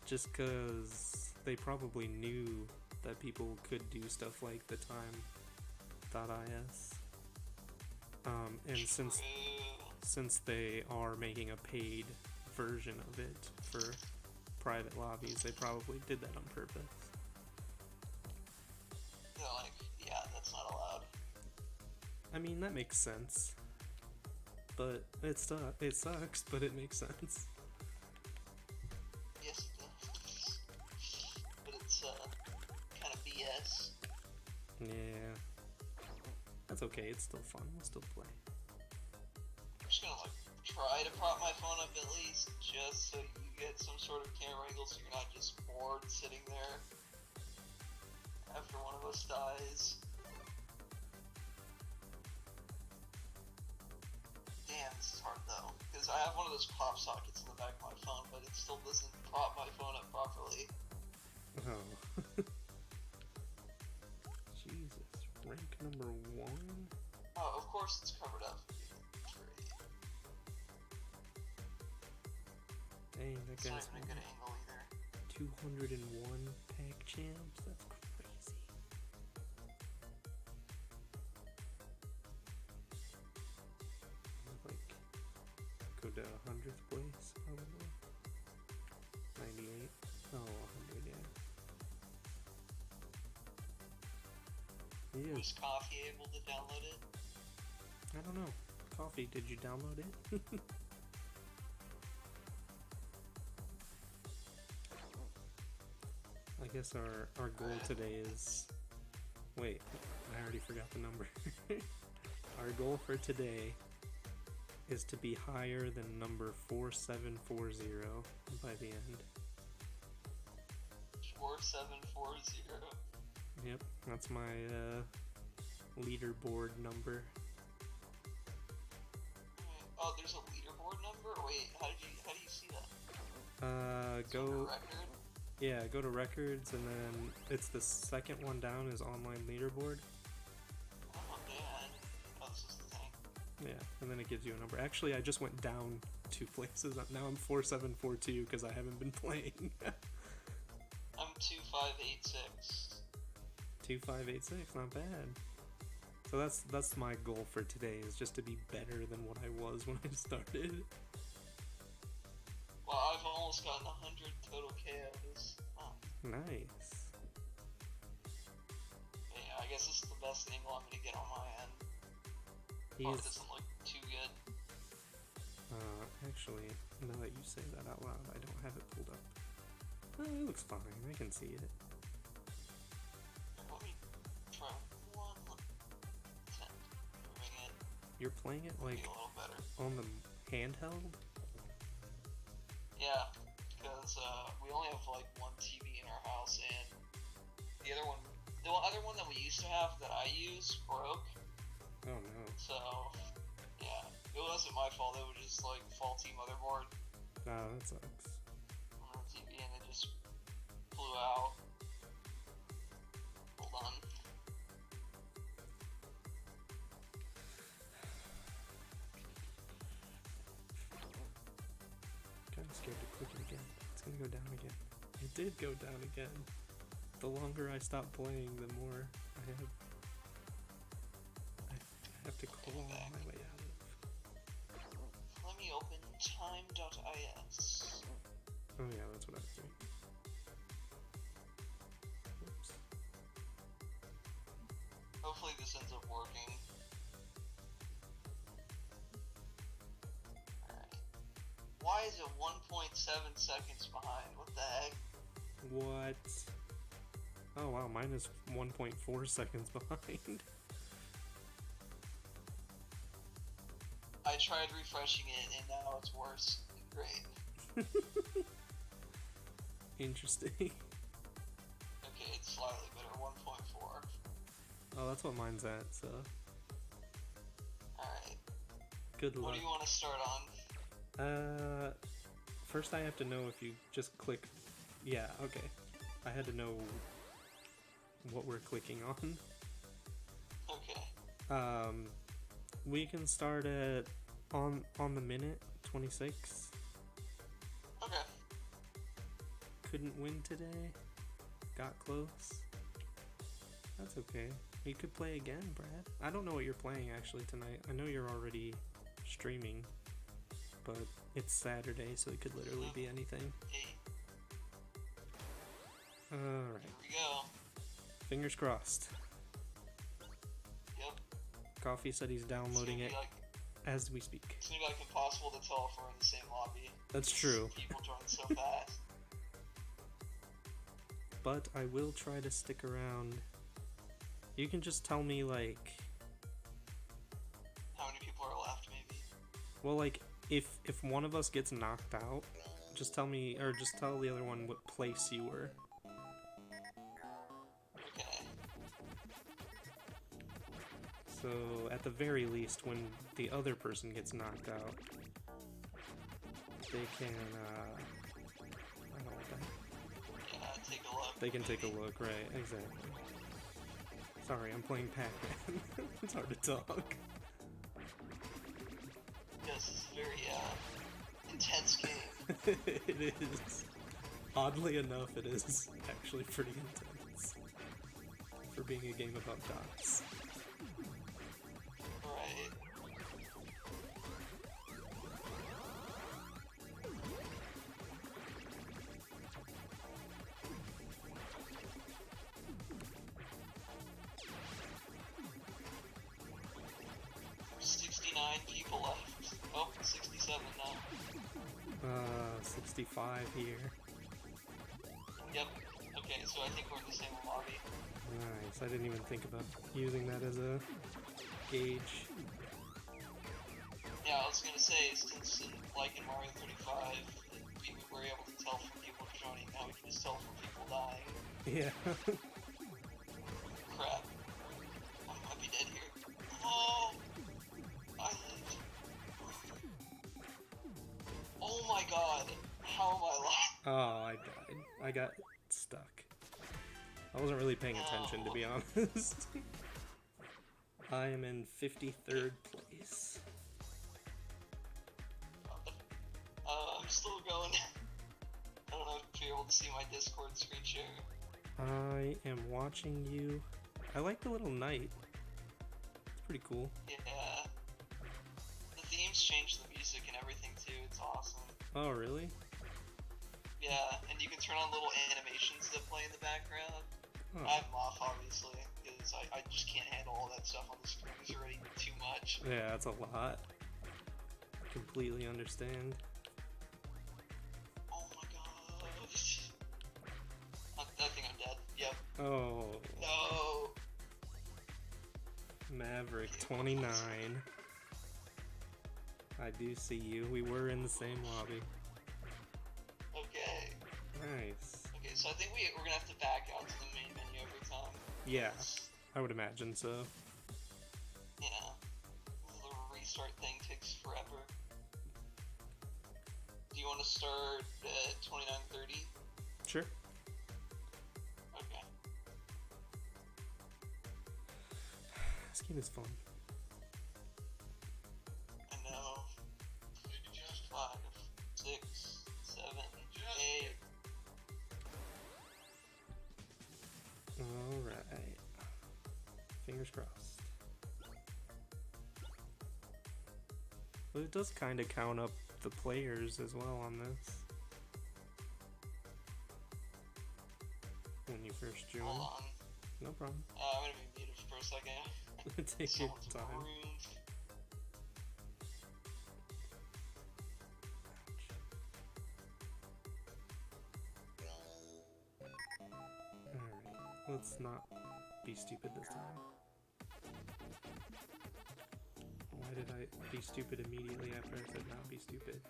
Just because they probably knew that people could do stuff like the time.is. And since they are making a paid version of it for private lobbies, they probably did that on purpose. They're like, yeah, that's not allowed. I mean, that makes sense. But it sucks, but it makes sense. Yes, it does. But it's kind of BS. Yeah. That's okay, it's still fun, we'll still play. I'm just gonna try to prop my phone up at least, just so you get some sort of camera angle so you're not just bored sitting there after one of us dies. Damn, this is hard though, because I have one of those pop sockets in the back of my phone, but it still doesn't prop my phone up properly. Oh. Jesus, rank number 1? Oh, of course it's covered up. Dang, that guy's not even a good angle either. 201 pack champs? That's crazy. Like, go to 100th place, probably. 98. Oh, 100, yeah. He is. Was Coffee able to download it? I don't know. Coffee, did you download it? I guess our goal today is... Wait, I already forgot the number. Our goal for today is to be higher than number 4740 by the end. 4740. Yep, that's my leaderboard number. Oh, there's a leaderboard number? Wait, how do you see that? Go... Record? Yeah, go to records, and then it's the second one down is online leaderboard. Oh, yeah. Oh, this is the thing. Yeah, and then it gives you a number. Actually, I just went down 2 places. Now I'm 4742 because I haven't been playing. I'm 2586. 2586, not bad. So that's my goal for today, is just to be better than what I was when I started. Well, I've almost gotten 100 total KOs. Oh. Nice. Yeah, I guess this is the best angle I'm gonna get on my end. Oh, it doesn't look too good. Actually, now that you say that out loud, I don't have it pulled up. Oh, it looks fine. I can see it. Let me try 110. Moving it. You're playing it like a little better. on the handheld? Yeah, because we only have like one TV in our house, and the other one that we used to have that I use broke. Oh no. So, yeah, it wasn't my fault. It was just like faulty motherboard Oh, that sucks. on the TV, and it just blew out. Hold on. Kinda scared to click it again. It's gonna go down again. It did go down again. The longer I stop playing, the more I have to claw my way out of. Let me open time.is. Oh yeah, that's what I was doing. Oops. Hopefully this ends up working. Alright. Why is it 1.7 seconds behind? What the heck? What? Oh wow, mine is 1.4 seconds behind. I tried refreshing it and now it's worse. Great. Interesting. Okay, it's slightly better. 1.4. Oh, that's what mine's at, so Alright. good luck. What do you want to start on? First I have to know if you just click... Yeah, okay. I had to know what we're clicking on. Okay. We can start at on the minute, 26. Okay. Couldn't win today. Got close. That's okay. You could play again, Brad. I don't know what you're playing actually tonight. I know you're already streaming, but it's Saturday, so it could literally be anything. 8. Alright. Here we go. Fingers crossed. Yep. Coffee said he's downloading it as we speak. It's gonna be like impossible to tell if we're in the same lobby. That's true. People join so fast. But I will try to stick around. You can just tell me, like... How many people are left, maybe? Well, like, if one of us gets knocked out, just tell me, or just tell the other one what place you were. Okay. So, at the very least, when the other person gets knocked out, they can, I don't know what that... Yeah, take a look. They can take a look, right, exactly. Sorry, I'm playing Pac-Man. It's hard to talk. Yes, it's a very, intense game. It is. Oddly enough, it is actually pretty intense. For being a game about dots. Right. There's 69 people left. Oh, 67 now. 65 here. Yep. Okay, so I think we're in the same lobby. Nice, I didn't even think about using that as a gauge. Yeah, I was gonna say, since like in Mario 35, we were able to tell from people joining, now we can just tell from people dying. Yeah. Crap. I might be dead here. Oh! I lived. god. How am I alive? Oh, I died. I got stuck. I wasn't really paying attention, to be honest. I am in 53rd place. I'm still going. I don't know if you're able to see my Discord screen share. I am watching you. I like the little knight. It's pretty cool. Yeah. The themes change the music and everything too. It's awesome. Oh, really? Yeah, and you can turn on little animations that play in the background. Oh. I have them off, obviously, because I just can't handle all that stuff on the screen. It's already too much. Yeah, that's a lot. Completely understand. Oh my gosh. I think I'm dead. Yep. Oh. No. Maverick 29. I do see you. We were in the same lobby. Okay. Nice. Okay, so I think we're gonna have to back out to the main menu every time. Yeah, I would imagine so. You know, the restart thing takes forever. Do you want to start at 29:30? Sure. Okay. This game is fun. I know. 5, 6, 7, 8. Alright. Fingers crossed. But it does kind of count up the players as well on this. When you first join. Hold on. No problem. I'm gonna be muted for a second. Take your Someone's time. room. Alright, let's not be stupid this time. Why did I be stupid immediately after I said not be stupid?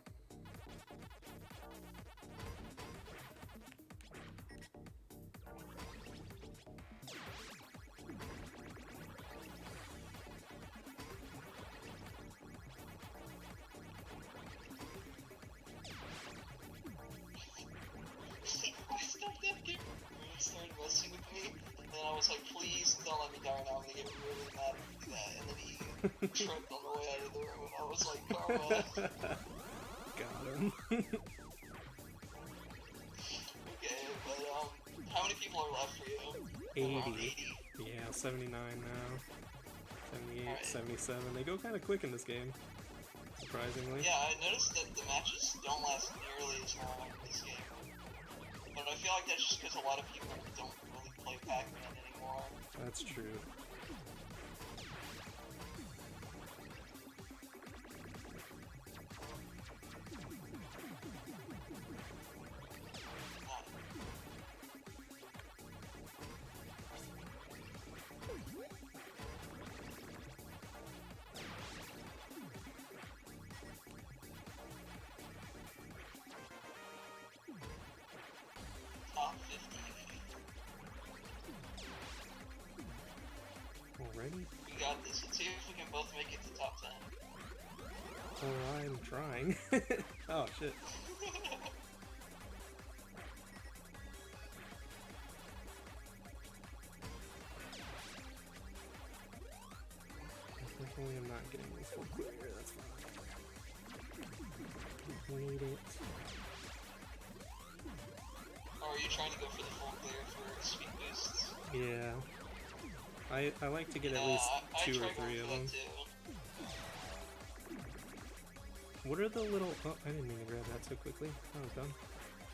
I stopped that game. It started messing with me, and then I was like, please don't let me die now, I'm gonna get really mad if you do that. And then he tripped on the way out of the room. I was like, karma. Got him. Okay, but how many people are left for you? 80. Around 80. Yeah, 79 now. 78, Alright. 77. They go kind of quick in this game, surprisingly. Yeah, I noticed that the matches don't last nearly as long in this game. But I feel like that's just because a lot of people don't really play Pac-Man anymore. That's true. Top 50. Already? We got this. Let's see if we can both make it to top 10. Oh, I'm trying. Oh, shit. Unfortunately, I'm not getting this full clear. That's fine. Need it. Or are you trying to go for the full clear for speed boosts? Yeah. I like to get at Yeah, least I 2 or tried 3 going of for that them. too. What are the little... Oh, I didn't mean to grab that so quickly. That was dumb.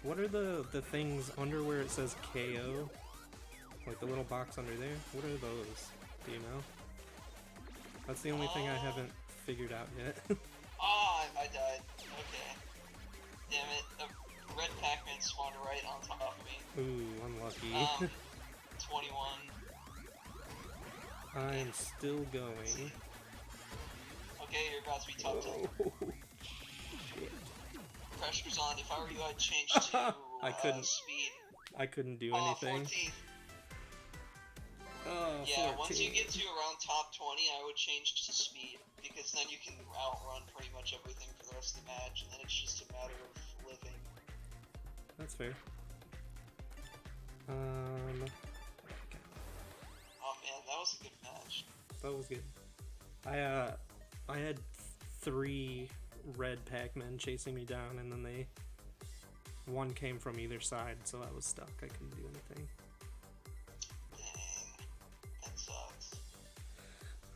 What are the things under where it says KO? Like the little box under there? What are those? Do you know? That's the only thing I haven't figured out yet. Ah, I died. Okay. Damn it. A red Pac-Man spawned right on top of me. Ooh, unlucky. 21. I'm still going. Okay, you're about to be top 10. Oh, shit. Pressure's on. If I were you, I'd change to I couldn't. speed. I couldn't do Oh, anything. 14th. Oh, Yeah, 14. once you get to around top 20, I would change to speed, because then you can outrun pretty much everything for the rest of the match, and then it's just a matter of That's fair. Oh man, that was a good match. That was good. I had 3 red Pac-Men chasing me down, and then one came from either side, so I was stuck. I couldn't do anything. Dang, that sucks.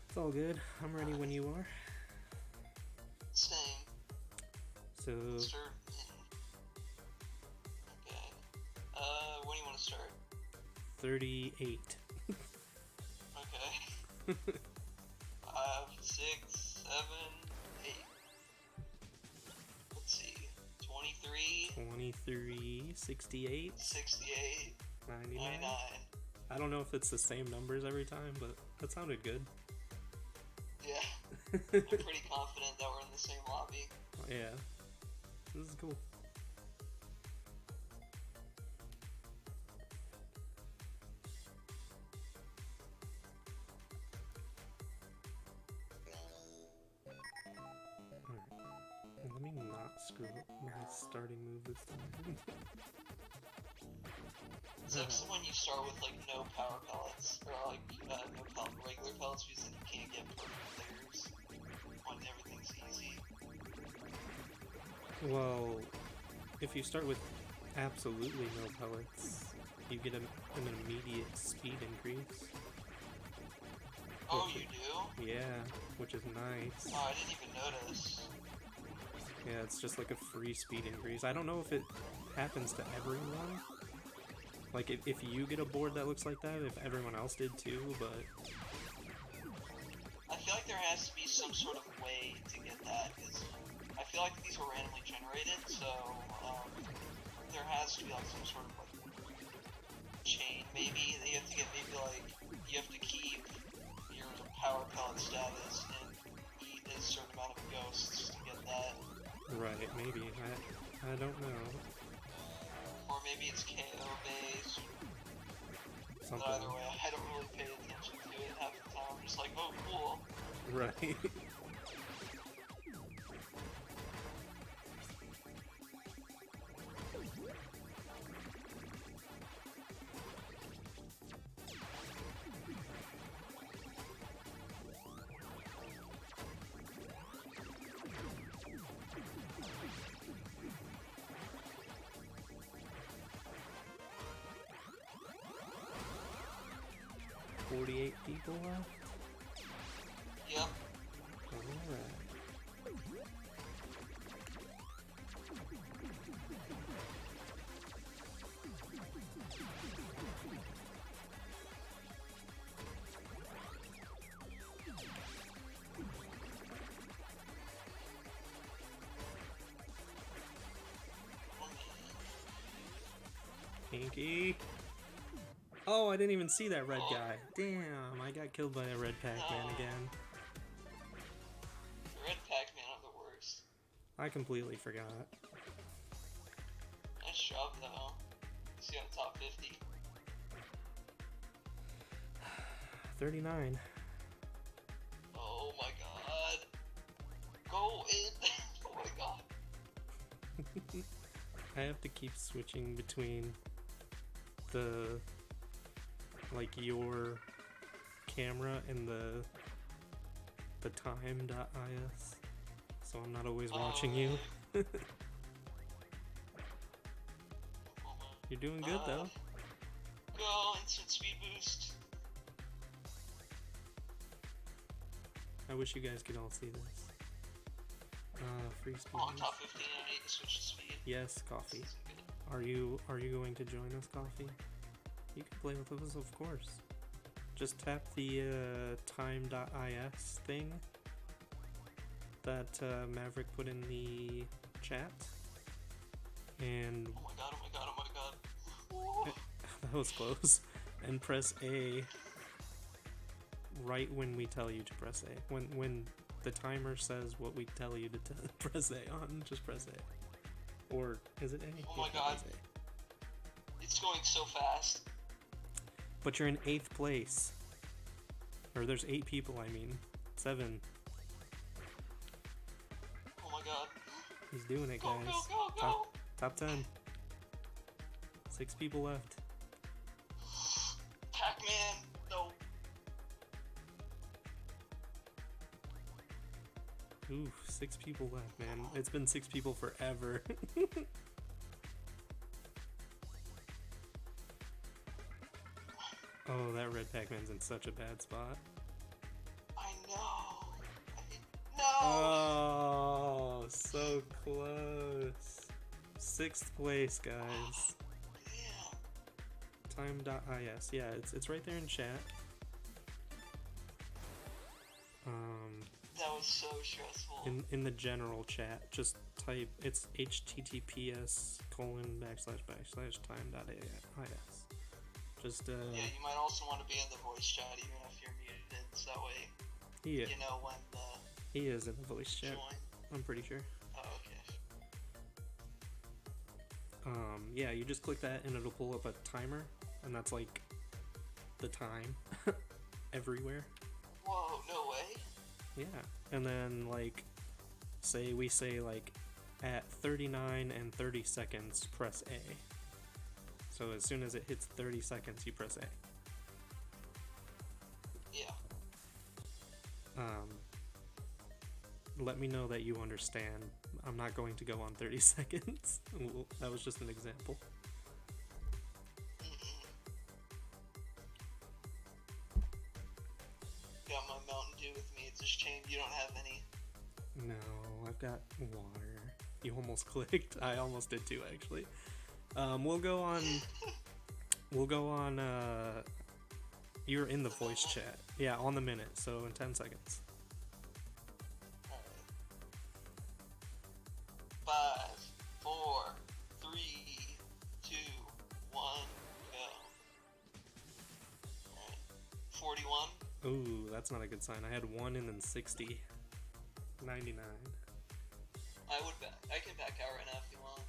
It's all good. I'm ready when you are. Same. So, Start okay. When do you want to start? 38. Okay. 5, 6, 7, 8. Let's see. 23, 23, 68, 68, 99. 99. I don't know if it's the same numbers every time, but that sounded good. Yeah. I'm pretty confident that we're in the same lobby. Yeah. This is cool. Alright. Let me not screw up my starting move this time. It sucks when you start with like no power pellets, or like regular pellets, because then you can't get perfect layers when everything's easy. Well, if you start with absolutely no pellets, you get an immediate speed increase. Oh, you do? Yeah, which is nice. Oh, I didn't even notice. Yeah, it's just like a free speed increase. I don't know if it happens to everyone. Like, if you get a board that looks like that, if everyone else did too, but... I feel like there has to be some sort of way to get that, because I feel like these were randomly generated, so there has to be like some sort of like chain, maybe, that you have to get, maybe like, you have to keep your power pellet status and eat a certain amount of ghosts to get that. Right, maybe. I don't know. Or maybe it's KO based. Something. But either way, I don't really pay attention to it half the time. I'm just like, oh, cool. Right. 48 people left? Yep. Alright. Pinky. Oh, I didn't even see that red guy. Damn, I got killed by a red Pac-Man again. The red Pac-Man are the worst. I completely forgot. Nice job, though. See on top 50. 39. Oh my god. Go in. Oh my god. I have to keep switching between the, like, your camera and the time.is, so I'm not always watching you. You're doing good though. Go, instant speed boost. I wish you guys could all see this. Free speed. On top 15, I need to switch to speed. Yes, Coffee. Are you going to join us, Coffee? You can play with us, of course. Just tap the time.is thing that Maverick put in the chat, and Oh my god, oh my god, oh my god. that was close. And press A right when we tell you to press A. When the timer says what we tell you to press A on, just press A. Or is it A? Oh my god. It's going so fast. But you're in 8th place. Or there's 8 people, I mean. 7. Oh my god. He's doing it, Go, guys. go, go, go. Top 10. 6 people left. Pac-Man, no. Ooh, 6 people left, man. It's been 6 people forever. Oh, that red Pac-Man's in such a bad spot. I know. No. Oh, so close. 6th place, guys. Damn. Time.is. Yeah, it's right there in chat. That was so stressful. In the general chat, just type, it's https://time.is. Just Yeah, you might also want to be in the voice chat even if you're muted, so that way yeah, you know when the he is in the voice chat. join. I'm pretty sure. Oh, okay. Yeah, you just click that and it'll pull up a timer, and that's like the time everywhere. Whoa, no way. Yeah, and then like, we say like at 39 and 30 seconds, press A. So as soon as it hits 30 seconds, you press A. Yeah. Let me know that you understand. I'm not going to go on 30 seconds. That was just an example. Got my Mountain Dew with me. It's a shame you don't have any. No, I've got water. You almost clicked. I almost did too, actually. We'll go on. You're in the voice chat. Yeah, on the minute. So in 10 seconds. Alright. 5, 4, 3, 2, 1, go. Alright. 41. Ooh, that's not a good sign. I had 1 and then 60. 99. I can back out right now if you want.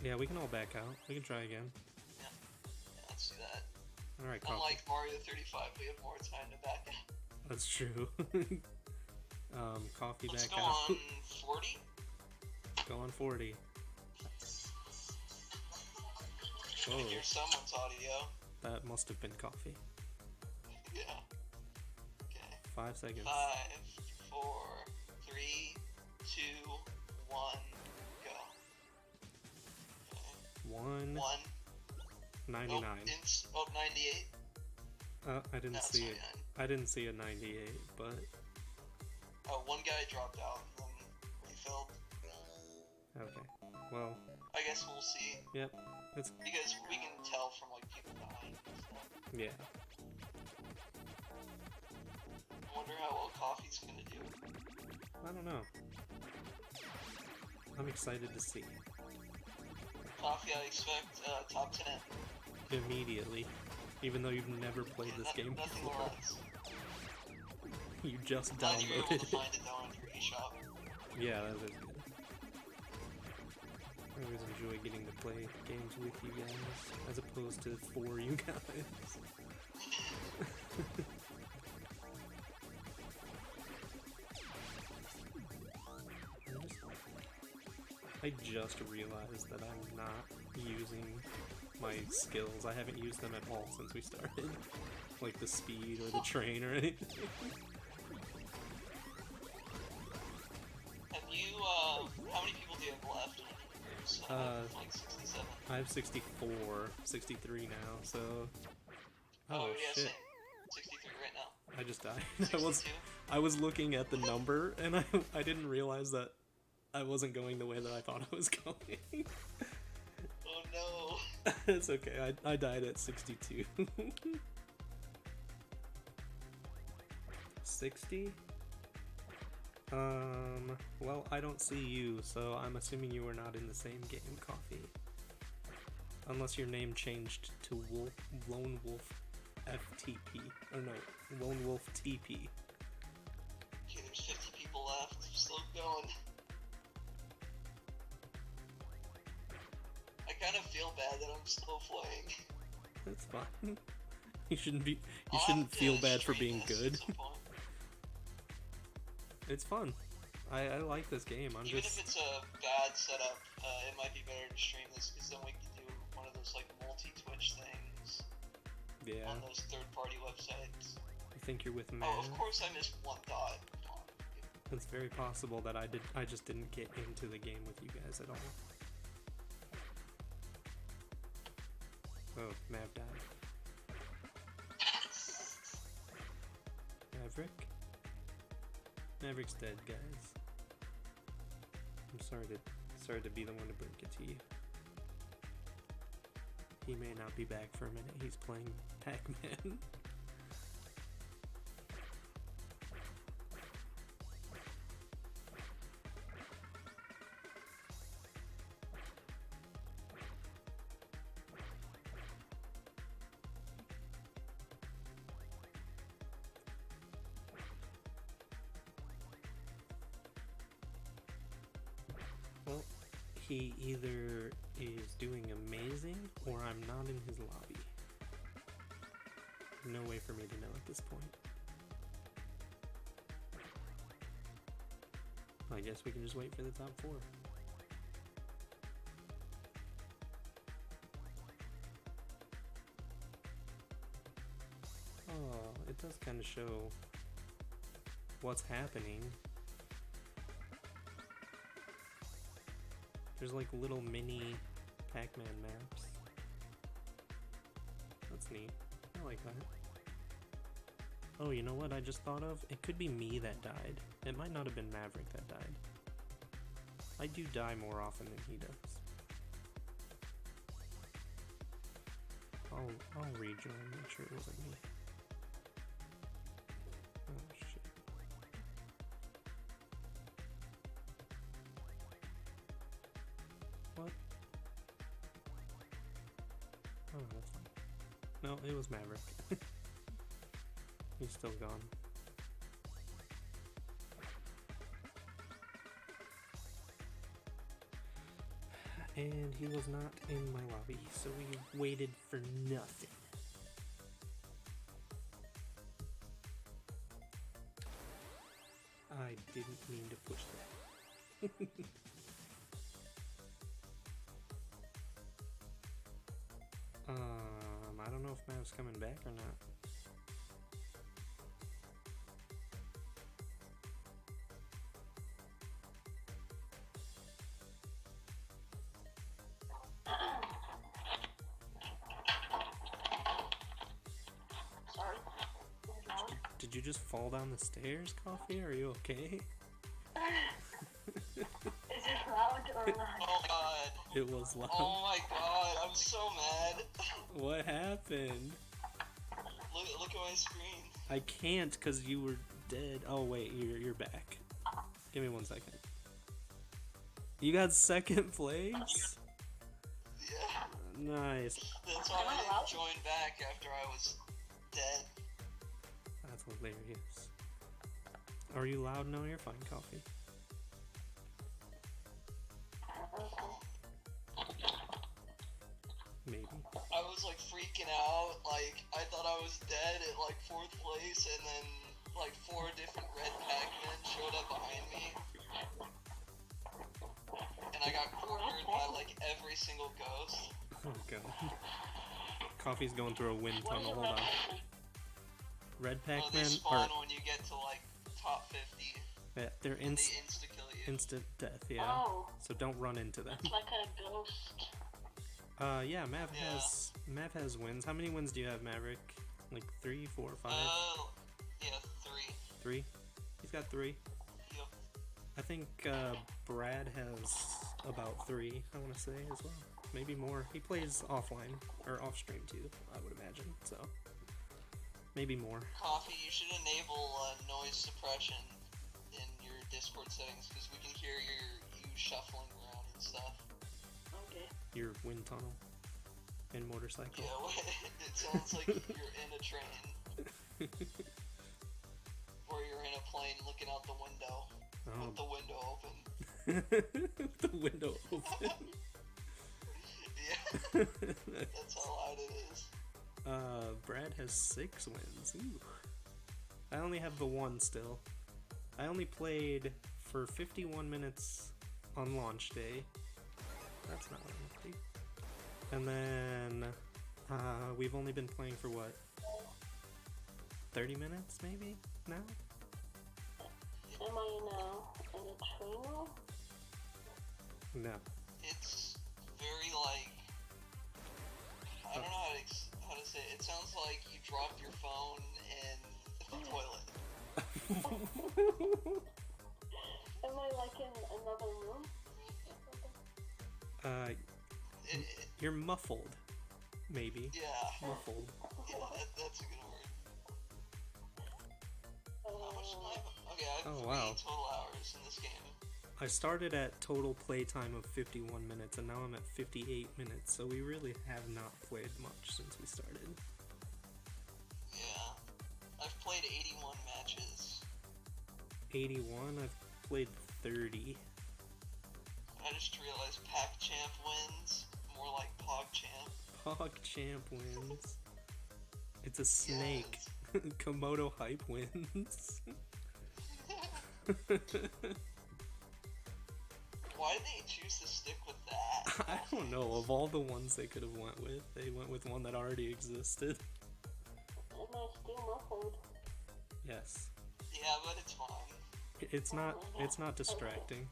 Yeah, we can all back out. We can try again. Yeah, let's do that. Alright, Coffee. Unlike Mario 35, we have more time to back out. That's true. Coffee Let's back go out. on 40. Go on 40. I Whoa, hear someone's audio. that must have been Coffee. Yeah. Okay. 5 seconds. 5, 4, 3, 2, 1, go. Okay. 1. 1. 99. Oh, 98. I didn't No, it's see it. 99. I didn't see a 98, but Oh, one guy dropped out and then refilled. okay. Well, I guess we'll see. yep. It's Because we can tell from like people behind and stuff. yeah. I wonder how well Coffee's gonna do. I don't know. I'm excited to see. Coffee, I expect top 10. Immediately. Even though you've never played this game Nothing before. less. You just Glad you were able downloaded to it. find it though on your eShop. Yeah, that is good. I always enjoy getting to play games with you guys, as opposed to for you guys. I just realized that I'm not using my skills. I haven't used them at all since we started. Like the speed or the train or anything. Have you, how many people do you have left? Like 67. I have 64, 63 now, so... Oh, yeah, shit. same. 63 right now. I just died. 62? I was looking at the number, and I didn't realize that I wasn't going the way that I thought I was going. Oh no. It's okay, I died at 62. 60? Well, I don't see you, so I'm assuming you were not in the same game, Coffee. Unless your name changed to Lone Wolf FTP. Or no, Lone Wolf TP. Okay, there's 50 people left. I'm still going. I kind of feel bad that I'm still playing. That's fine. You shouldn't be. You I'll shouldn't have to feel bad for stream being this good. at some point. It's fun. I like this game. I'm Even just. if it's a bad setup, it might be better to stream this because then we can do one of those like multi Yeah. on those third-party websites. You think you're with Mav? Oh, of course I missed one dot. It's very possible that I just didn't get into the game with you guys at all. Oh, Mav died. Maverick? Maverick's dead, guys. I'm sorry to be the one to break it to you. He may not be back for a minute. He's playing Pac-Man. Well, he either is doing amazing or I'm not in his lobby. No way for me to know at this point. I guess we can just wait for the top 4. Oh, it does kind of show what's happening. There's like little mini Pac-Man maps. That's neat. I like that. Oh, you know what I just thought of? It could be me that died. It might not have been Maverick that died. I do die more often than he does. I'll rejoin, make sure it wasn't me. Oh shit. What? Oh, that's fine. No, it was Maverick. He's still gone. And he was not in my lobby, so we waited for nothing. I didn't mean to push that. I don't know if Mav's coming back or not. Sorry. Did you just fall down the stairs, Coffee? Are you okay? Is it loud or loud? Oh god. It was loud. Oh my god, I'm so mad. What happened? Look at my screen. I can't because you were dead. Oh wait, you're back. Give me 1 second. You got second place? Yeah. Nice. That's why I didn't join back after I was dead. That's hilarious. Are you loud? No, you're fine, Coffee. Maybe. I was like freaking out, like I thought I was dead at like 4th place, and then like 4 different red Pac-Men showed up behind me, and I got cornered by like every single ghost. Oh god. Coffee's going through a wind tunnel. Hold on. Red They Pac-Man spawn are when you get to like top 50, they're and they insta-kill you. instant death. Yeah. Oh, So don't run into them. it's like a ghost. Yeah, Mav has wins. How many wins do you have, Maverick? Like 3, 4, 5? Yeah, 3. 3? He's got 3. Yep. I think Brad has about 3, I want to say, as well. Maybe more. He plays offline, or off stream too, I would imagine, so. Maybe more. Coffee, you should enable noise suppression in your Discord settings, because we can hear you shuffling around and stuff. Okay. Your wind tunnel and motorcycle. Yeah, it sounds like you're in a train. Or you're in a plane looking out the window. With the window open. The window open. Yeah. That's how loud it is. Brad has 6 wins. Ooh. I only have the 1 still. I only played for 51 minutes on launch day. That's not what I want to do. And then We've only been playing for what? 30 minutes, maybe? Now? Am I in a train room? No. It's very like I don't know how to say it. It sounds like you dropped your phone in the toilet. Am I like in another room? You're muffled. Maybe. Yeah. Muffled. Yeah, that's a good word. How much time? Okay, I have 3 total hours in this game. I started at total playtime of 51 minutes, and now I'm at 58 minutes, so we really have not played much since we started. Yeah. I've played 81 matches. 81? I've played 30. I just realized Pac-Champ wins. More like PogChamp. PogChamp wins. It's a snake. Yes. Komodo Hype wins. Why did they choose to stick with that? I don't know. Of all the ones they could have went with, they went with one that already existed. Am I still muffled? Yes. Yeah, but it's fine. It's not distracting.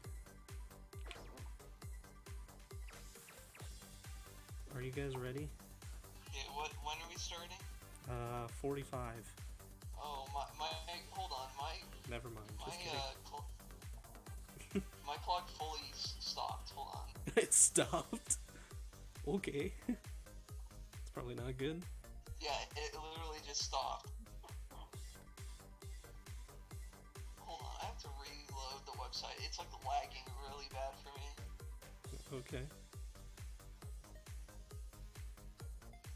Are you guys ready? Okay, when are we starting? 45. Oh, my hold on, Never mind, my, just kidding. My clock fully stopped, hold on. It stopped? Okay. It's probably not good. Yeah, it literally just stopped. Hold on, I have to reload the website. It's like lagging really bad for me. Okay.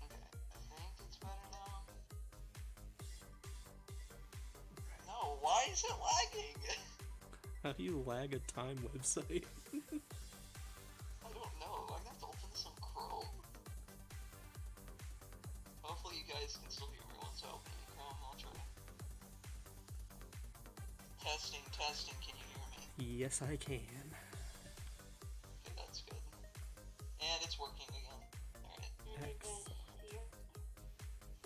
Okay, I think it's better now. No, why is it lagging? How do you lag a time website? I don't know. I'm gonna have to open this on Chrome. Hopefully you guys can still hear me once I open it in Chrome. I'll try. Testing, can you hear me? Yes, I can. Okay, that's good. And it's working again.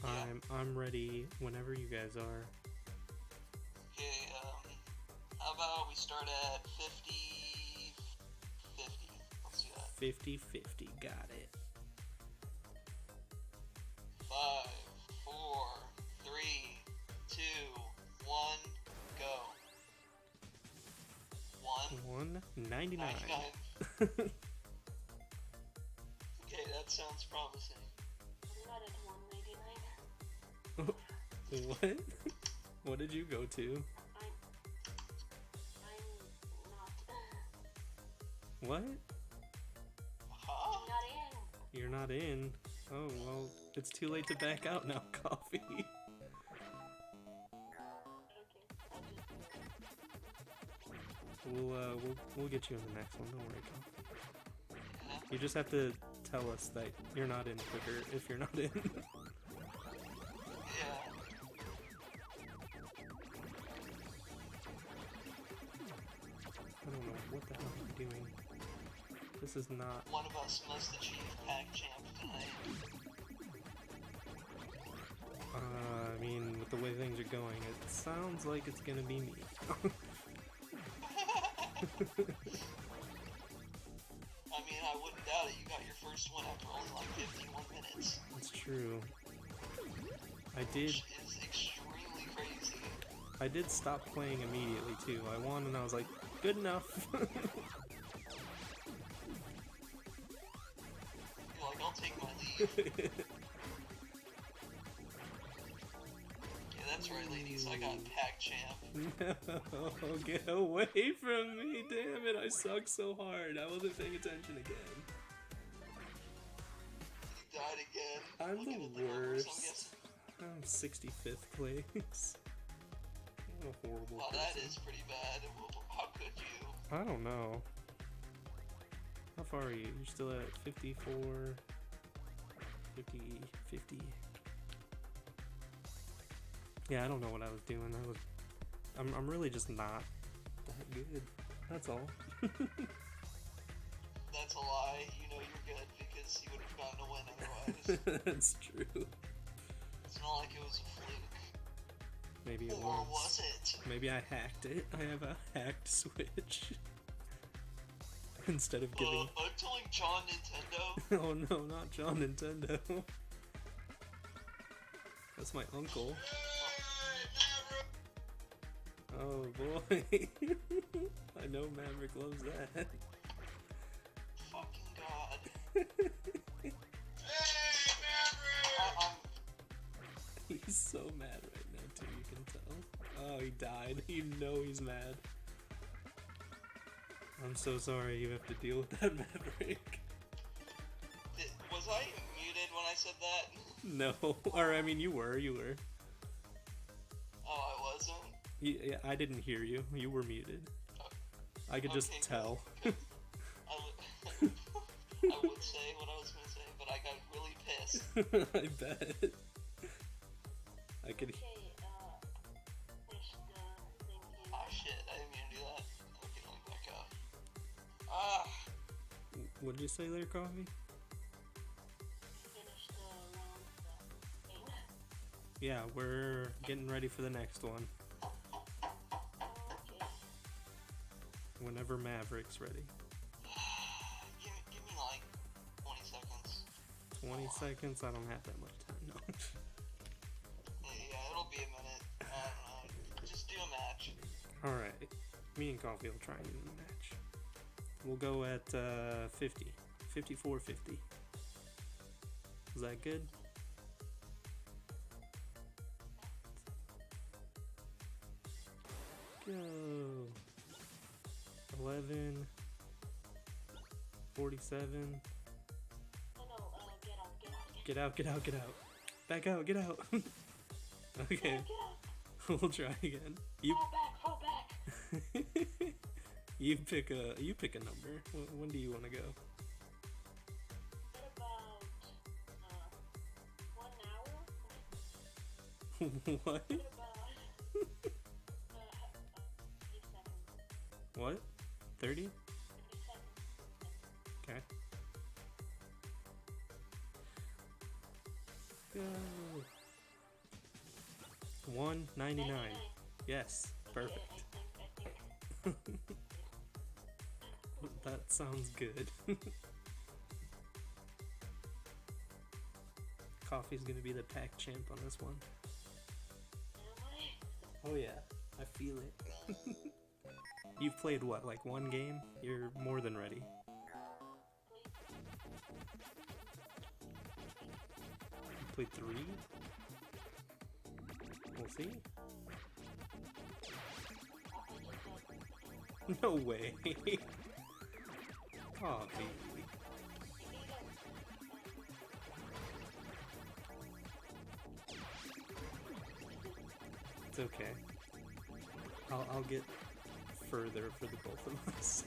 Alright. I'm ready whenever you guys are. Okay, how about we start at 50... Let's do that. 50-50, got it. 5, 4, 3, 2, 1, go. 1.99. 99. Okay, that sounds promising. I'm not at 199. What? What did you go to? I'm not. What? Huh? I'm not in. You're not in. Oh, well, it's too late to back out now, Coffee. Okay. We'll get you in the next one, don't worry, Coffee. You just have to tell us that you're not in quicker if you're not in. Yeah. I don't know what the hell I'm doing. This is not... One of us must achieve Pac-Champ tonight. I mean, with the way things are going, it sounds like it's gonna be me. I mean, I wouldn't doubt it. You got your first one after only like 51 minutes. That's true. I did... Which is extremely crazy. I did stop playing immediately, too. I won, and I was like, good enough. You're like, I'll take my leave. Yeah, that's right, ladies. I got Pac-Champ. No, get away from me, damn it, I suck so hard. I wasn't paying attention again. You died again. I'm Looking the at numbers, I'm worst. guessing. I'm 65th place. I'm a horrible Wow, person. that is pretty bad. How could you? I don't know. How far are you? You're still at 54, 50, 50. Yeah, I don't know what I was doing. I'm really just not that good. That's all. That's a lie. You know you're good because you would have gotten a win otherwise. guys. That's true. It's not like it was a fluke. Maybe it Or was it? Maybe I hacked it. I have a hacked Switch. Instead of giving. I'm telling John Nintendo. Oh no, not John Nintendo. That's my uncle. Oh boy. I know Maverick loves that. Fucking god. Hey, Maverick! He's so mad right now too, you can tell. Oh, he died. You know he's mad. I'm so sorry you have to deal with that, Maverick. Was I muted when I said that? No. Or, I mean, you were. Oh, I wasn't? Yeah, I didn't hear you. You were muted. I could just tell. I would say what I was going to say, but I got really pissed. I bet. I could. Ah, shit, I didn't mean to do that. Okay, let me back up. Ah! What did you say there, Coffee? Yeah, we're getting ready for the next one. Whenever Maverick's ready. Give me like 20 seconds. 20 seconds? I don't have that much time, no. Yeah, it'll be a minute. I don't know. Just do a match. Alright. Me and Coffee will try and do the match. We'll go at 50. 54-50. Is that good? Go. 11. 47. Get out. Back out, get out. Okay. We'll try again. Fall back. You pick a number. When do you want to go? What about 1 hour? What? What? 30? Okay. Go. 199. Yes, perfect. I think. That sounds good. Coffee's gonna be the pack champ on this one. Oh yeah, I feel it. You've played what, like one game? You're more than ready. You played 3? We'll see. No way. Coffee. It's okay. I'll get further for the both of us.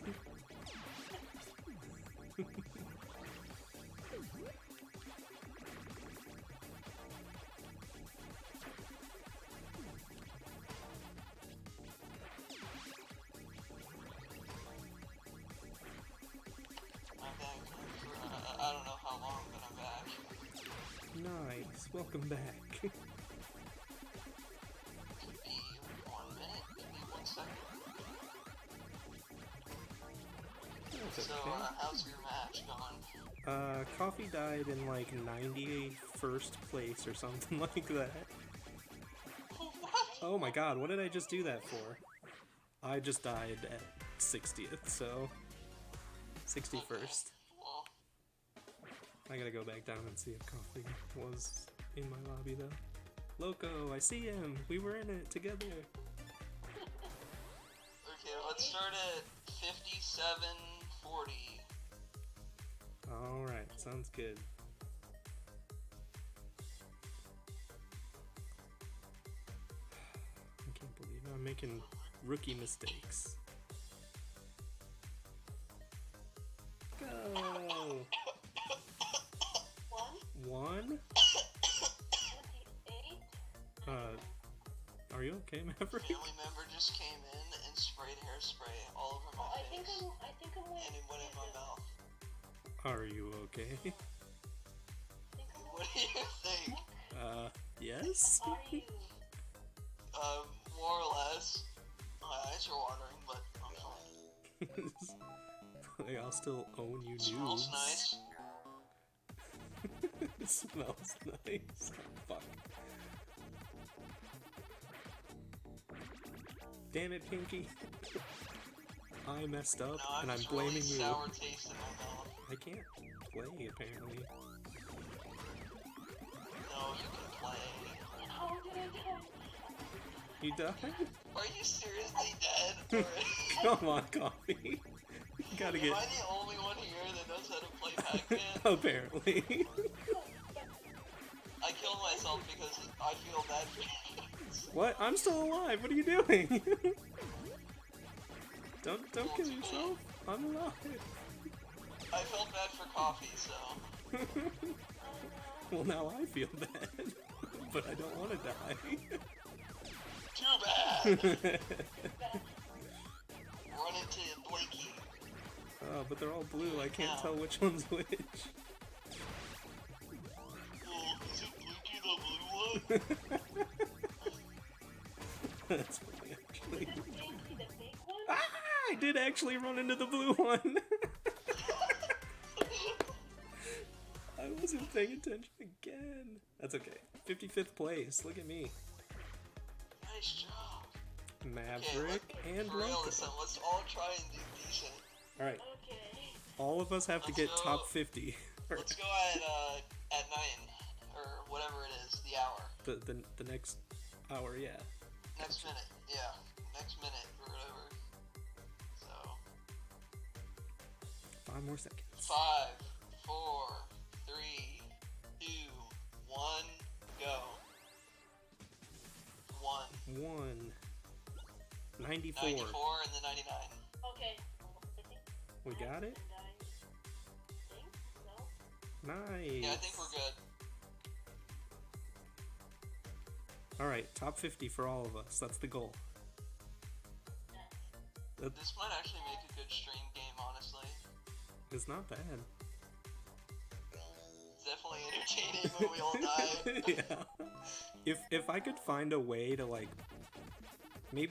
I'm back for, I don't know how long, but I'm back. Nice. Welcome back. Could be 1 minute, could be 1 second. That's So, okay. how's your match going? Coffee died in like 91st place or something like that. Oh my god, what did I just do that for? I just died at 60th, so 61st. Well, I gotta go back down and see if Coffee was in my lobby though. Loco, I see him! We were in it together! okay, let's start at 57:40. Alright, sounds good. I can't believe I'm making rookie mistakes. Go! 1? 28. Are you okay, Maverick? Family member just came in and sprayed hairspray all over my I face. think I'm And it went in my mouth. Are you okay? I think I'm What do you think? Yes? Are you? More or less. My eyes are watering, but I'm fine. I'll still own you, Smells noobs. nice. It smells nice. Fuck. Damn it, Pinky. I messed up, No, and I'm just blaming really you. sour taste in my mouth. I can't play, apparently. No, you can play. How did I die? You died? Are you seriously dead? Come on, Coffee. You gotta Am get... I the only one here that knows how to play Pac-Man? Apparently. I killed myself because I feel bad for you. What? I'm still alive. What are you doing? Don't kill yourself. I'm alive. I felt bad for Coffee, so... Well, now I feel bad. But I don't want to die. Too bad! Run into Blinky. Oh, but they're all blue. I can't tell which one's which. Oh, is it Blinky the blue one? That's funny, actually. Is Daisy the big one? Ah! I did actually run into the blue one. I wasn't paying attention again. That's okay. 55th place. Look at me. Nice job. Maverick and For real Loko. this time, let's all try and do decent. Alright. Okay. All of us have to Let's get go. top 50. Let's go at 9, or whatever it is, the hour. The next hour, yeah. Next minute, yeah. Next minute, or whatever. So, 5 more seconds. 5, 4, 3, 2, 1, go. 1. 1. 94. 94 and then 99. Okay. We got it? No? Nice. Yeah, I think we're good. Alright, top 50 for all of us. That's the goal. This might actually make a good stream game, honestly. It's not bad. It's definitely entertaining when we all die. Yeah. If I could find a way to, like...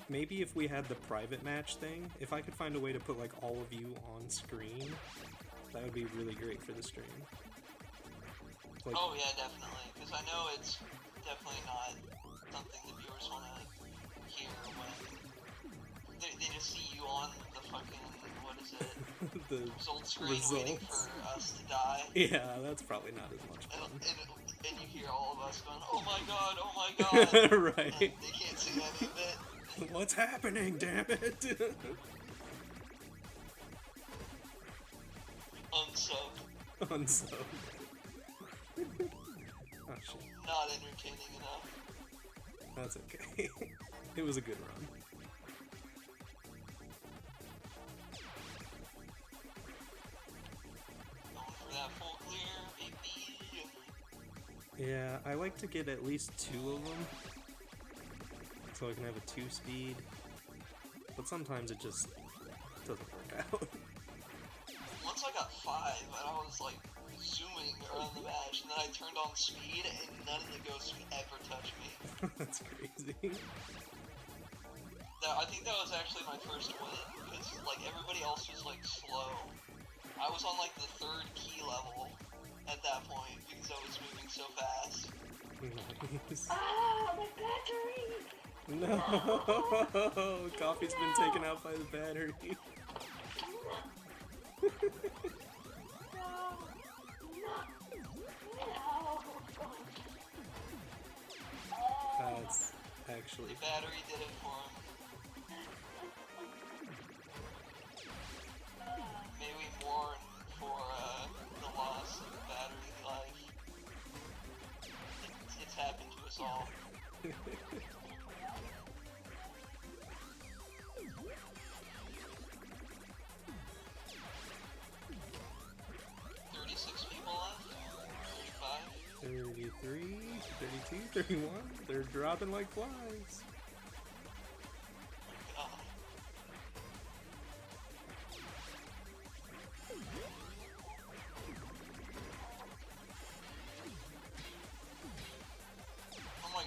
Maybe if we had the private match thing, if I could find a way to put, like, all of you on screen, that would be really great for the stream. Like, Oh yeah, definitely. Because I know it's definitely not something the viewers want to hear when they just see you on the fucking, what is it, the result screen waiting results. for us to die. Yeah, that's probably not as much fun. And you hear all of us going, oh my god, Right. and they can't see any of it. What's happening, damn it? Unsub. Unsub. Oh shit. Not entertaining enough. That's okay. It was a good run. Going for that full clear, baby. Yeah, I like to get at least 2 of them, so I can have a 2-speed, but sometimes it just doesn't work out. Once I got 5, and I was like zooming around the match, and then I turned on speed, and none of the ghosts would ever touch me. That's crazy. I think that was actually my first win, because like everybody else was like slow. I was on like the 3rd key level at that point, because I was moving so fast. Nice. Ah, my battery! No! Coffee's been taken out by the battery. That's actually... The battery did it for him. May we mourn for the loss of the battery life. It's happened to us all. 36 people left. 35. 33, 32, 31. They're dropping like flies. Oh.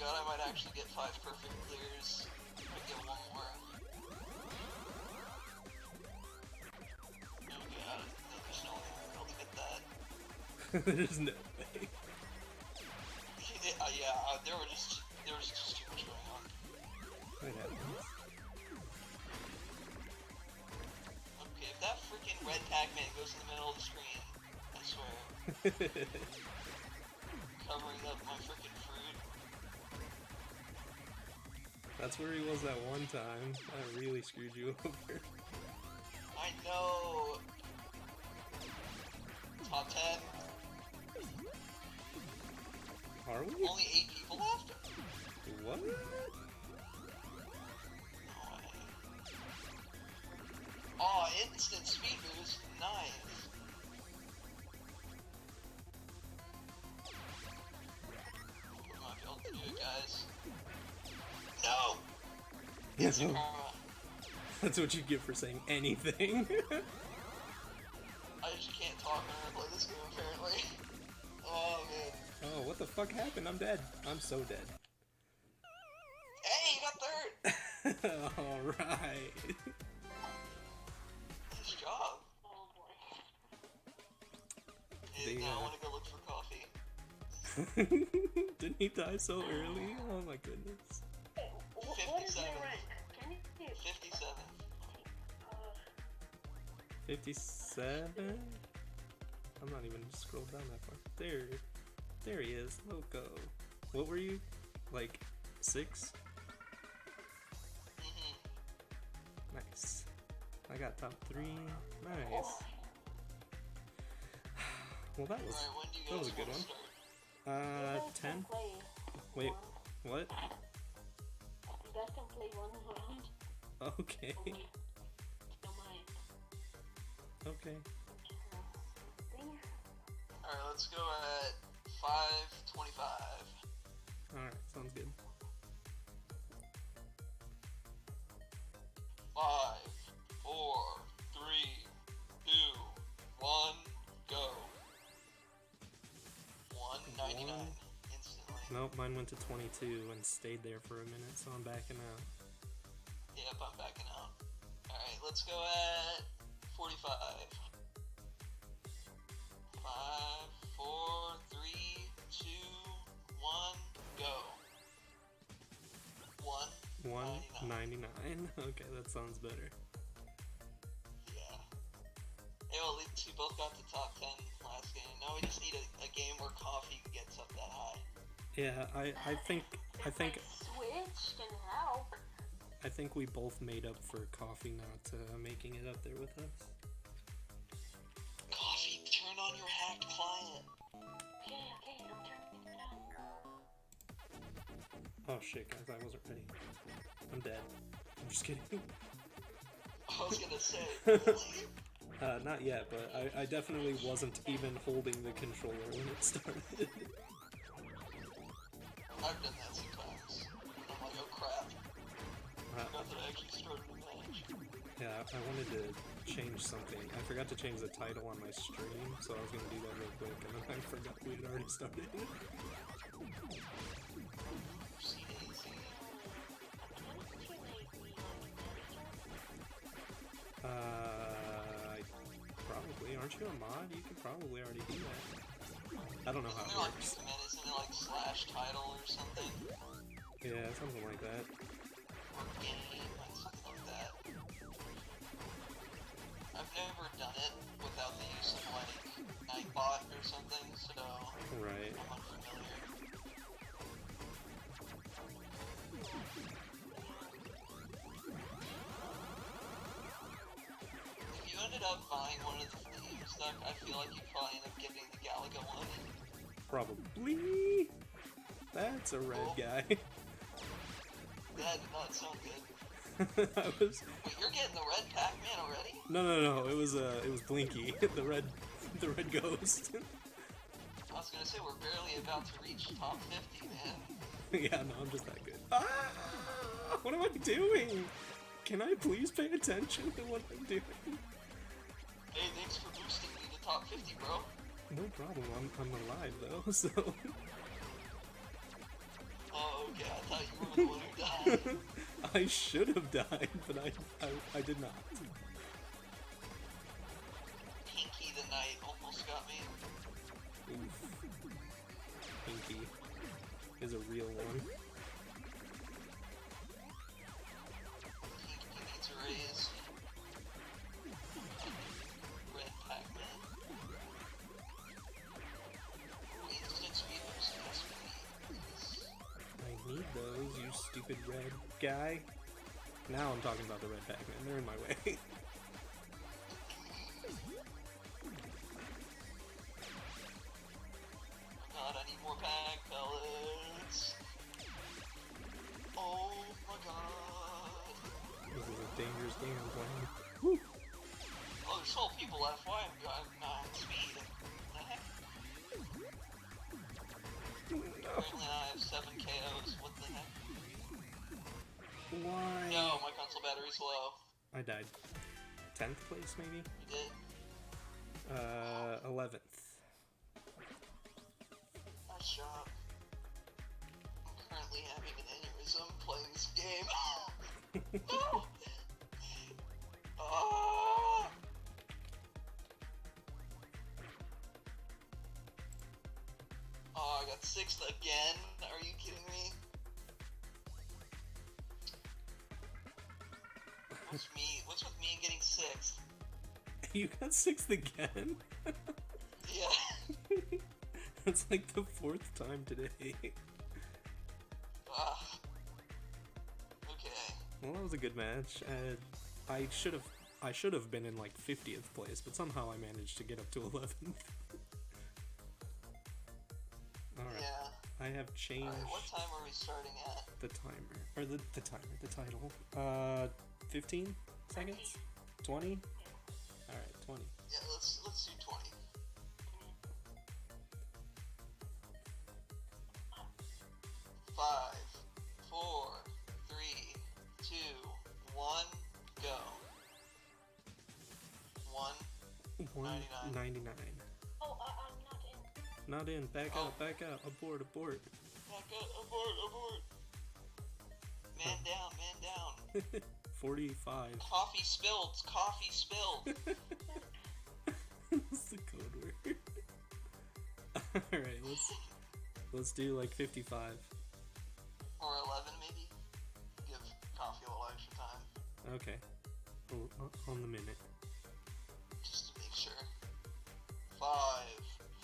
god, I might actually get 5 perfect clears. I get one more. Oh god, there's no way I'm able to get that. There's no way. Yeah, there was just too much going on. What happens? Okay, if that freaking red Pac-Man goes in the middle of the screen, I swear. Covering up my freaking fruit. That's where he was that one time. That really screwed you over. I know. Top 10. Are we? Only 8 people left? What? No way. Oh, instant speed boost. Nice. We might be able to do it, guys. No! Yes. Karma. That's what you get for saying anything. I just can't talk when I play this game, apparently. Oh, man. Oh, what the fuck happened? I'm dead. I'm so dead. Hey, you got third! Alright. Nice job. Oh boy. Hey, now I want to go look for coffee. Didn't he die so early? Oh my goodness. What is your 57. rank? Can you see it? 57. 57? I'm not even scrolled down that far. There he is. Loko. What were you? Like 6? Mm-hmm. Nice. I got top 3. Nice. Oh, Well, that was Alright, when do you that was guys a good want one. to start? you guys 10. can play Wait, one. what? You guys can play one round. Okay. Don't mind. Okay. Alright, let's go at 5:25. Alright, sounds good. 5, 4, 3, 2, 1, go. 199 instantly. Nope, mine went to 22 and stayed there for a minute, so I'm backing out. Yep, I'm backing out. Alright, let's go at 45. 5, 4, 3, 2, 1, go. 199. Okay, that sounds better. Yeah. Hey, well, at least we both got the top 10 last game. Now we just need a game where coffee gets up that high. Yeah, I think Switch can help. I think we both made up for coffee not making it up there with us. Coffee, turn on your hacked client. Okay, I'm turning it on. Oh shit, guys, I wasn't ready. I'm dead. I'm just kidding. I was gonna say, really? Not yet, but I definitely wasn't even holding the controller when it started. I've done that sometimes. I'm like, oh crap. Forgot that I actually started the match. Yeah, I wanted to change something. I forgot to change the title on my stream, so I was gonna do that real quick, and then I forgot we had already started. Probably. Aren't you a mod? You could probably already do that. I don't know how it Isn't it like works. recommend? Isn't it like slash title or something? Yeah, something like that. Or game, like something like that. I've never done it without the use of like Nightbot or something, so Right. I'm unfamiliar. If you ended up buying one of the themes, Duck, I feel like you'd probably end up getting the Galaga one. Probably. That's a red guy. That did not sound good. I was. Wait, you're getting the red Pac-Man already? No. It was Blinky, the red ghost. I was gonna say, we're barely about to reach top 50, man. Yeah, no, I'm just that good. Ah! What am I doing? Can I please pay attention to what I'm doing? Hey, thanks for boosting me to top 50, bro. No problem. I'm alive though, so. Oh, Oh, okay, I thought you were the one who died. I should have died, but I did not. Pinky the Knight almost got me. Oof. Pinky is a real one. Pinky needs a raise. Red Pac-Man. Instant speed boost must be. I need those, you stupid red guy. Now I'm talking about the red Pac-Man. They're in my way. God, I need more pack pellets. Oh my god. This is a dangerous game I'm playing. Woo. Oh, there's still people left. Why I'm not on speed? What the heck? Apparently I have 7 KOs. What the heck? Why? No, my console battery's low. I died. 10th place, maybe? You did? 11th. Nice job. I'm currently having an aneurysm playing this game. No! Ah! Oh, I got 6th again? Are you kidding me? What's with me and getting 6th? You got 6th again? Yeah. That's like the 4th time today. Ah. Okay. Well, that was a good match. I should have been in like 50th place, but somehow I managed to get up to 11th. Alright. Yeah. I have changed Alright, what time are we starting at? the timer. Or the title. 15 seconds? 20? Alright, 20. Yeah, let's do 20. Five, 4, 3, 2, 1, go. 199. Oh, I'm not in. Not in. Back Oh. out, back out. Abort, abort. Back up, abort. Man down. 45. Coffee spilled. What's the code word? Alright, let's do like 55. Or 11 maybe? Give coffee a little extra time. Okay. On the minute. Just to make sure. 5,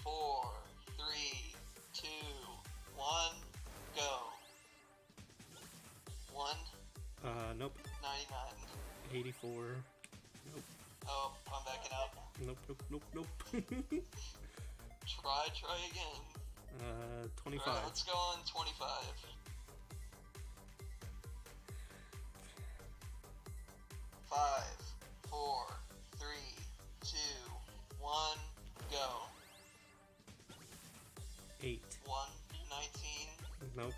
4, 3, 2, 1, go. 1, Nope. 99. 84. Nope. Oh, I'm backing up. Nope. Try again. 25. Alright, let's go on 25. 5, 4, 3, 2, 1, go. 8. 1, 19. Nope.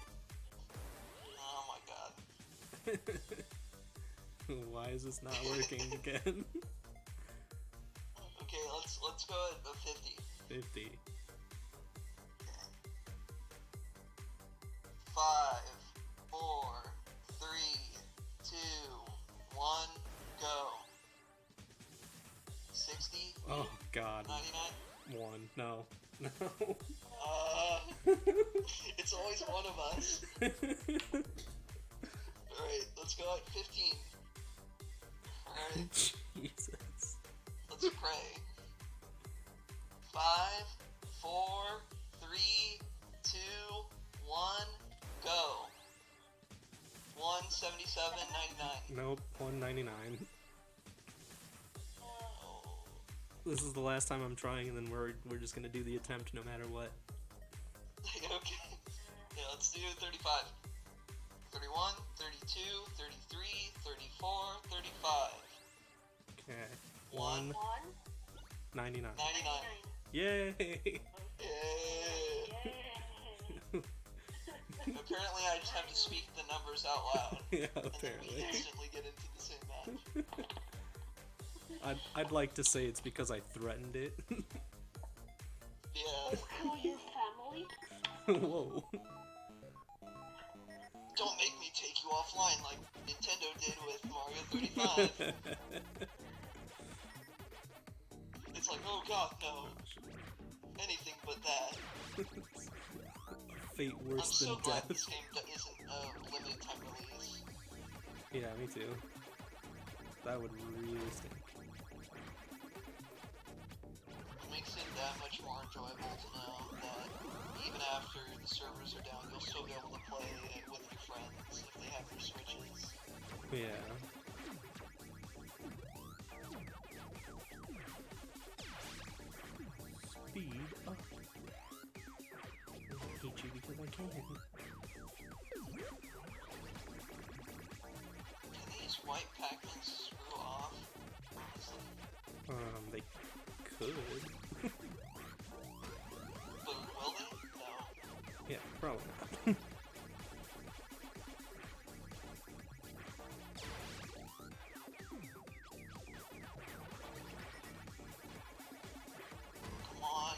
Oh my god. Why is this not working again? Okay, let's go at the 50. 50. Okay. 5, 4, 3, 2, 1, go. 60. Oh god. 99. 1. No. It's always one of us. Alright, let's go at 15. Alright, Jesus. let's pray. 5, 4, 3, 2, 1, go. 177.99. Nope. 199. Oh. This is the last time I'm trying, and then we're just gonna do the attempt no matter what. Okay. Yeah, let's do 35. 31, 32, 33, 34, 35. Okay. 1, 99. 99. Yay! Yay. Apparently I just have to speak the numbers out loud. Yeah, And then we apparently. instantly get into the same match. I'd like to say it's because I threatened it. Yeah. Kill your family? Whoa. Don't make me take you offline like Nintendo did with Mario 35. It's like, oh god, no. Anything but that. Fate I'm worse so than glad death. this game isn't a limited time release. Yeah, me too. That would really stink. It makes it that much more enjoyable to know that even after the servers are down, you'll still be able to play it with your friends if they have their Switches. Yeah. Speed up. I hate you because I can. Can these white Pac-Man screw off? Honestly. They could. But will they? No. Yeah, probably not. Come on.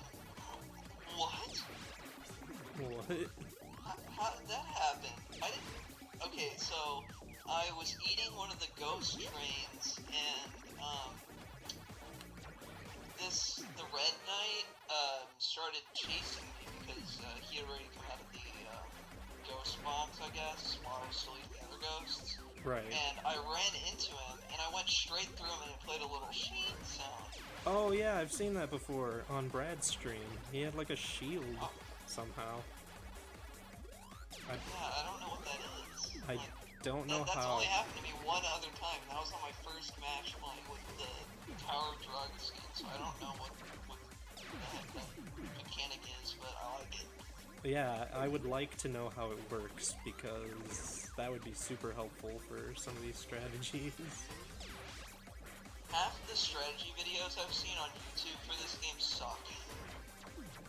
What? What? How did that happen? I didn't... Okay, so I was eating one of the ghost trains, and, the Red Knight, started chasing me because, he had already come out of the, ghost box, I guess, while I was still eating the other ghosts. Right. And I ran into him, and I went straight through him, and it played a little sheen sound. Oh yeah, I've seen that before on Brad's stream. He had like a shield somehow. Yeah, I don't know what that is. I don't know That's how. only happened to me one other time. That was on my first match playing with the Tower of Drugs skin, so I don't know what that mechanic is, but I like it. Yeah, I would like to know how it works because that would be super helpful for some of these strategies. Half the strategy videos I've seen on YouTube for this game suck.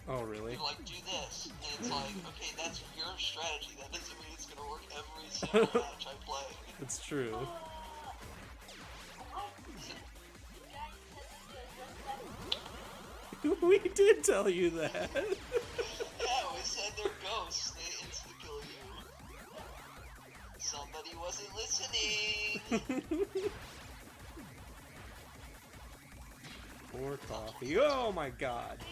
Oh really? They're like, do this, and it's like, okay, that's your strategy. That doesn't mean it's gonna work every single match I play. It's true. We did tell you that. Yeah, we said they're ghosts. They insta-kill you. Somebody wasn't listening. Pour coffee. Oh my god.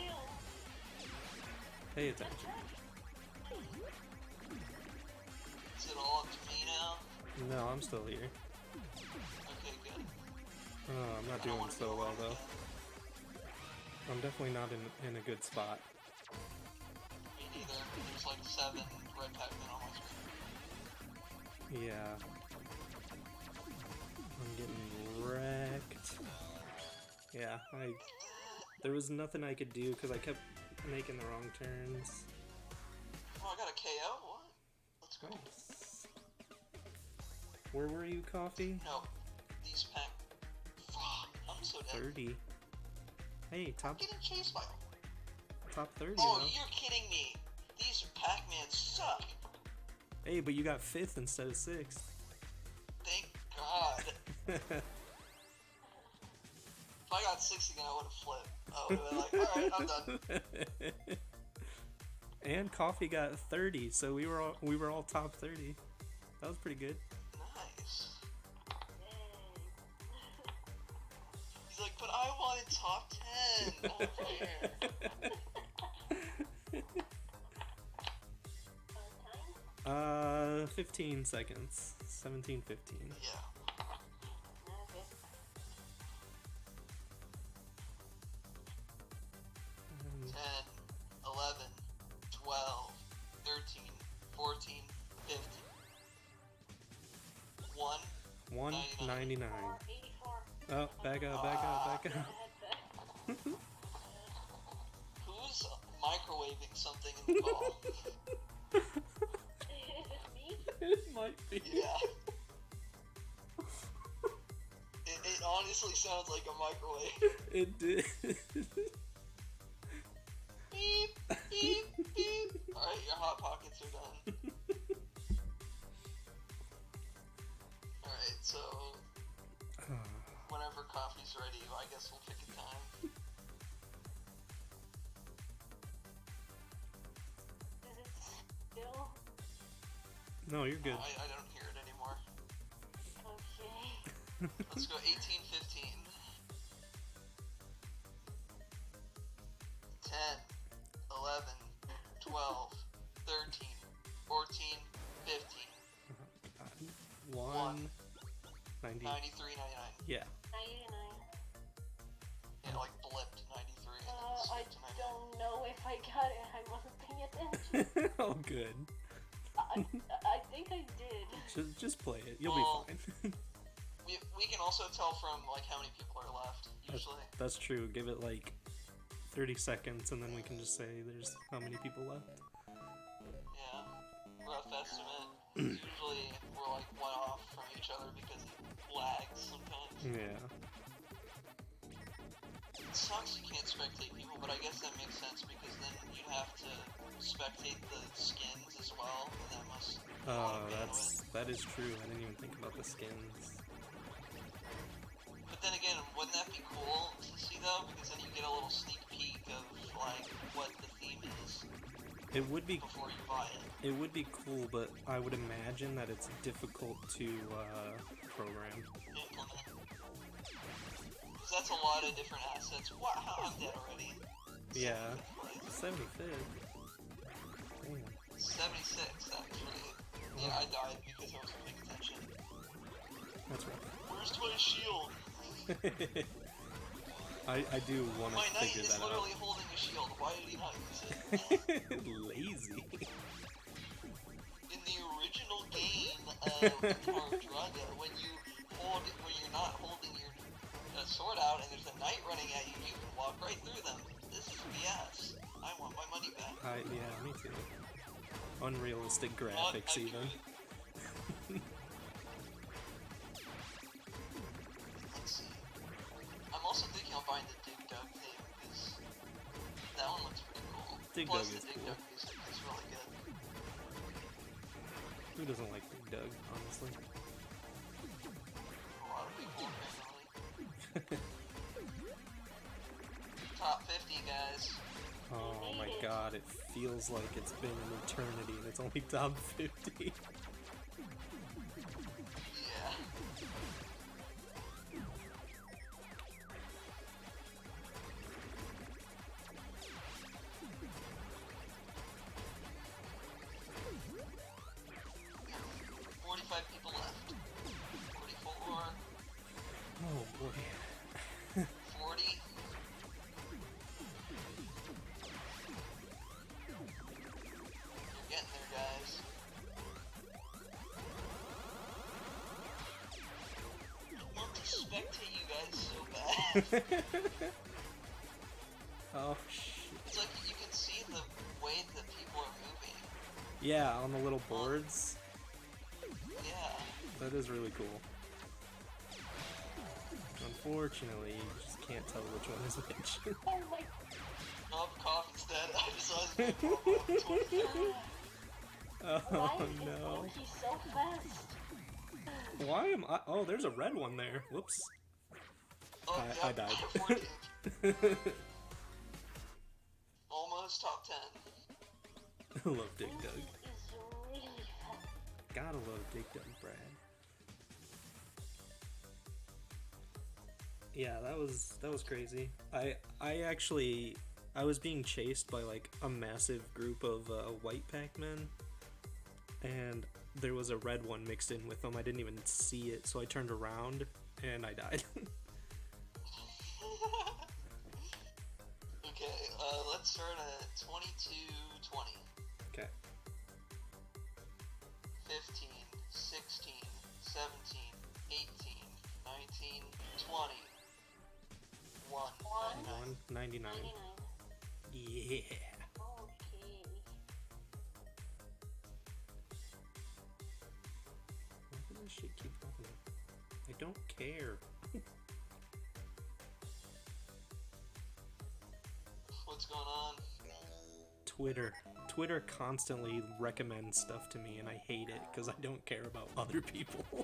Pay attention. Is it all up to me now? No, I'm still here. Okay, good. Oh, I'm not I don't doing wanna so go well wrong though. again. I'm definitely not in a good spot. Me neither. There's like 7 red Pac-Man on my screen. Yeah. I'm getting wrecked. Yeah, there was nothing I could do because I kept making the wrong turns. Oh, I got a KO? What? Let's go. Nice. Where were you, Coffee? No. These Pac... Fuck. I'm so dead. 30. Hey, I'm top getting chased by... top 30 Oh, though. you're kidding me. These Pac-Man suck. Hey, but you got 5th instead of 6th. Thank God. If I got 6 again, I would have flipped. I would have been like, alright, I'm done. And Coffee got 30, so we were all top 30. That was pretty good. Nice. He's like, but I wanted top 10. Not fair. 15 seconds. 17, 15. Yeah. Okay. 10, 11, 12, 13, 14, 15. 199. 84. Oh, back up, back up, back up. Who's microwaving something in the call? Is it me? It might be. Yeah. It honestly sounds like a microwave. It did. Beep, beep, beep. Alright, your Hot Pockets are done. Alright, so whenever coffee's ready, I guess we'll pick a time. Is it still? No, you're good. I don't hear it anymore. Okay. Let's go 18, 15. 10, 11, 12, 13, 14, 15, 1, 90. 93, 99. Yeah. 99. It like blipped 93 and then I skipped to 99. don't know if I got it. I wasn't paying attention. Oh, good. I think I did. Just play it. You'll Well, be fine. We can also tell from like how many people are left, usually. That's true. Give it like 30 seconds, and then we can just say there's how many people left. Yeah. Rough estimate. Usually we're like one off from each other because it lags sometimes. Yeah. It sucks you can't spectate people, but I guess that makes sense because then you'd have to spectate the skins as well, and that must be a lot of bandwidth. That is true. I didn't even think about the skins. But then again, wouldn't that be cool to see though? Because then you get a little sneak peek of like what the theme is It would be before you buy it. It would be cool, but I would imagine that it's difficult to program. Implement. Because that's a lot of different assets. Wow, I'm dead already. Yeah. 75th. 75th. Damn. 76 actually. Yeah, I died because I wasn't paying attention. That's right. Where's my shield? I do want My to knight figure is that literally out. holding a shield. Why did he not use it? Lazy. In the original game of Draga, when you're not holding your sword out and there's a knight running at you, you can walk right through them. This is BS. I want my money back. Yeah, me too. Unrealistic graphics, Not even. accurate. Let's see. I'm also thinking of buying the Dig Dug theme because that one looks pretty cool. Dig Plus, Dug the is Dig cool. Dug music is really good. Who doesn't like Big Doug, honestly? A lot of people apparently. Top 50, guys. Oh my god, it feels like it's been an eternity and it's only top 50. Yeah. People left. 44. Oh boy. 40. You're getting there, guys. I want to spectate you guys so bad. Oh shit. It's like you can see the way that people are moving. Yeah, on the little boards. Yeah. That is really cool. Unfortunately, you just can't tell which one is which. Oh my. No, coffee's dead. I just saw his name pop up 23. Oh Why is no. Loki so fast? Why am I? Oh, there's a red one there. Whoops. Oh, I yeah, died. 14th. Almost top 10. I love Dig Dug. Loki is really fast. Gotta love Dig Dug, Brad. Yeah, that was crazy. I was being chased by like a massive group of white Pac-Men, and there was a red one mixed in with them. I didn't even see it, so I turned around and I died. Okay, let's start at 22:20. Okay. 15, 16, 17, 18, 19, 20. 1. 199. 99. Yeah. Okay. Why does this shit keep popping up? I don't care. What's going on? Twitter constantly recommends stuff to me, and I hate it because I don't care about other people. Do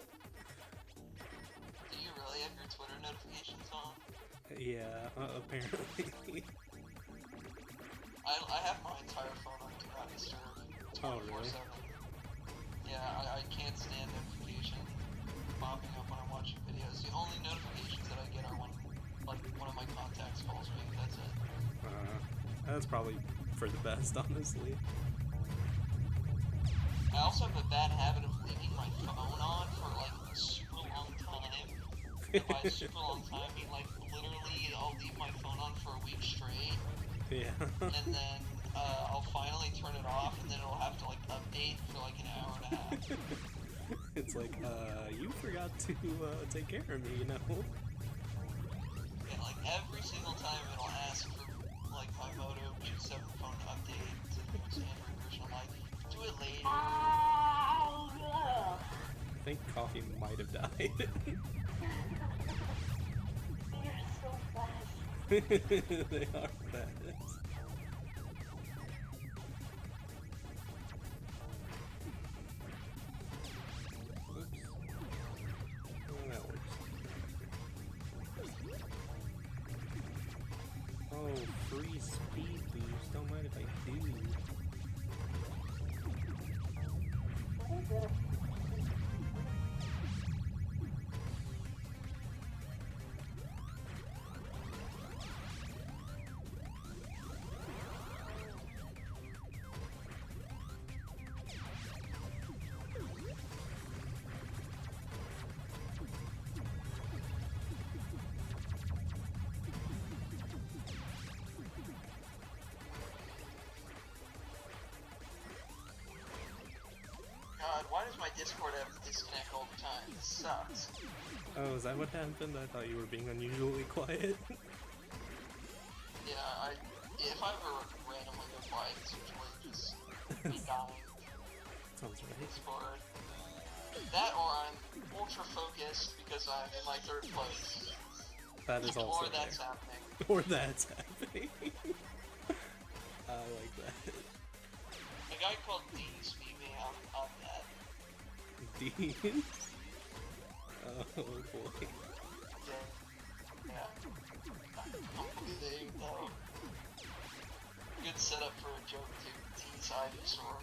you really have your Twitter notifications on? Yeah, apparently. I have my entire phone on Do Not Disturb 24/7. Oh, really? Yeah, I can't stand notification popping up when I'm watching videos. The only notifications that I get are when, like, one of my contacts calls me. That's it. That's probably for the best, honestly. I also have a bad habit of leaving my phone on for, like, a super long time. And by a super long time, I mean, like, literally, I'll leave my phone on for a week straight. Yeah. And then, I'll finally turn it off, and then it'll have to, like, update for, like, an hour and a half. It's like, you forgot to, take care of me, you know? Yeah, like, every single time it'll ask for, like, my Moto G7 phone to update to the newest Android version. I'm like, do it later. Oh, I think Coffee might have died. you're so fast. They are fast. Oops. Oh, that works. Oh, free speed boost. Don't mind if I do. Very good. God, why does my Discord have to disconnect all the time? This sucks. Oh, is that what happened? I thought you were being unusually quiet. Yeah, if I ever randomly go quiet, it's usually just me dying Sounds in right. Discord. That or I'm ultra focused because I'm in my third place. That is also Or that's there. happening. Or that's happening. I like that. A guy called Dean's beat me on that. Dean? Oh boy. Yeah. Unbelievable, though. Good setup for a joke too. Dean's Ivysaur.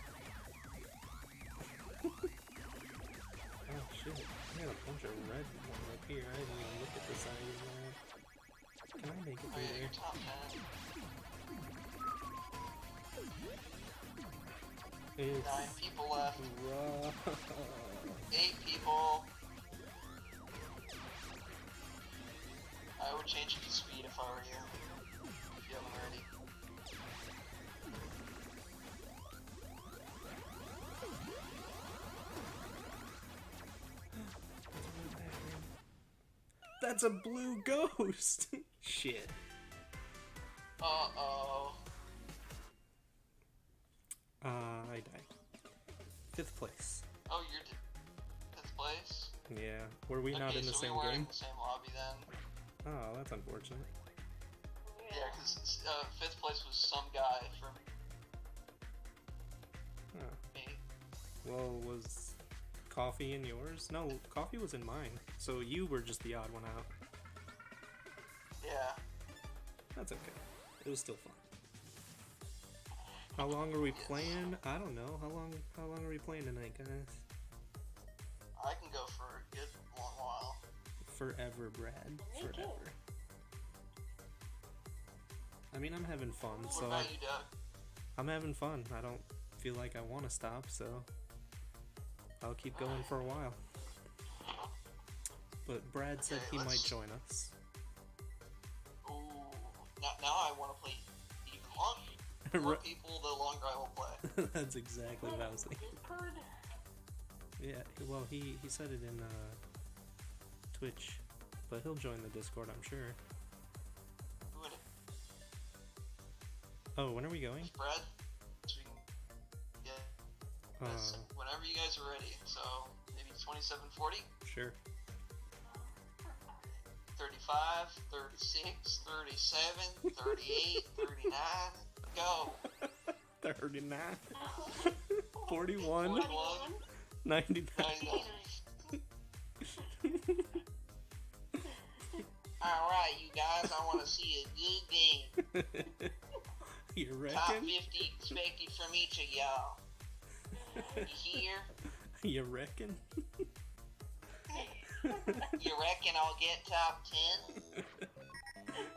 Oh shit. I got a bunch of red ones up here. I didn't even look at the size of that. Can I make it Oh through yeah, there? you're top 10. It's 9 people left. rough. 8 people. I would change it to speed if I were you. If you haven't already. That's a blue ghost! Shit. Uh-oh. I died. 5th place. Oh, you're 5th place? Yeah. Were we not Okay, in the so same we were game? in the same lobby then. Oh, that's unfortunate. Yeah, because 5th place was some guy from Oh. me. Well, was Coffee in yours? No, Coffee was in mine. So you were just the odd one out. Yeah. That's okay. It was still fun. How long are we playing? I don't know. How long are we playing tonight, guys? I can go for a good long while. Forever, Brad. Me too. Forever. I mean, I'm having fun, What so about you, Doug? I'm having fun. I don't feel like I want to stop, so I'll keep going for a while. But Brad said Okay, he might let's- join us. Ooh. Now I want to play even longer. The more people, the longer I will play. That's exactly what I was thinking. Heard. Yeah, well, he said it in Twitch, but he'll join the Discord, I'm sure. Who would it? Oh, when are we going? Brad? So we can get this whenever you guys are ready. So maybe 27:40, Sure. 35, 36, 37, 38, 39. Go. 39, 41, 41, 99. 99. Alright, you guys, I want to see a good game. You Top reckon? 50 expected from each of y'all. You hear? You reckon? You reckon I'll get top 10?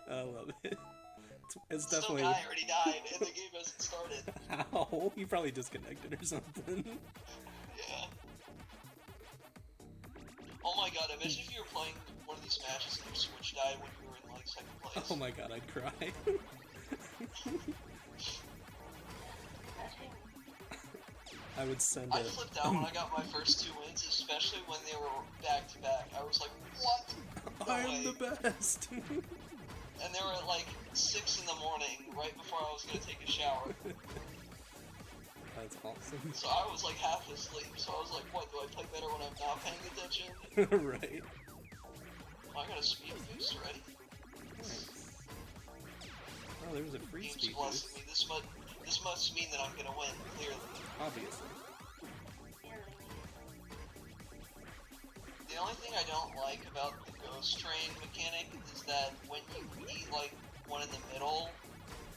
I love it. It's Some definitely. guy already died and the game hasn't started. Ow, you probably disconnected or something. Yeah. Oh my god, imagine if you were playing one of these matches and your Switch died when you were in like second place. Oh my god, I'd cry. I would send I it. flipped out when I got my first 2 wins, especially when they were back to back. I was like, what? No I'm way. the best. And they were at like 6 in the morning, right before I was gonna take a shower. That's awesome. So I was like half asleep, so I was like, what, do I play better when I'm not paying attention? Right. I got a speed boost already. Nice. Oh, there was a free Game's speed blessing boost. me. This must mean that I'm gonna win, clearly. Obviously. The only thing I don't like about the ghost train mechanic is that when you meet like one in the middle,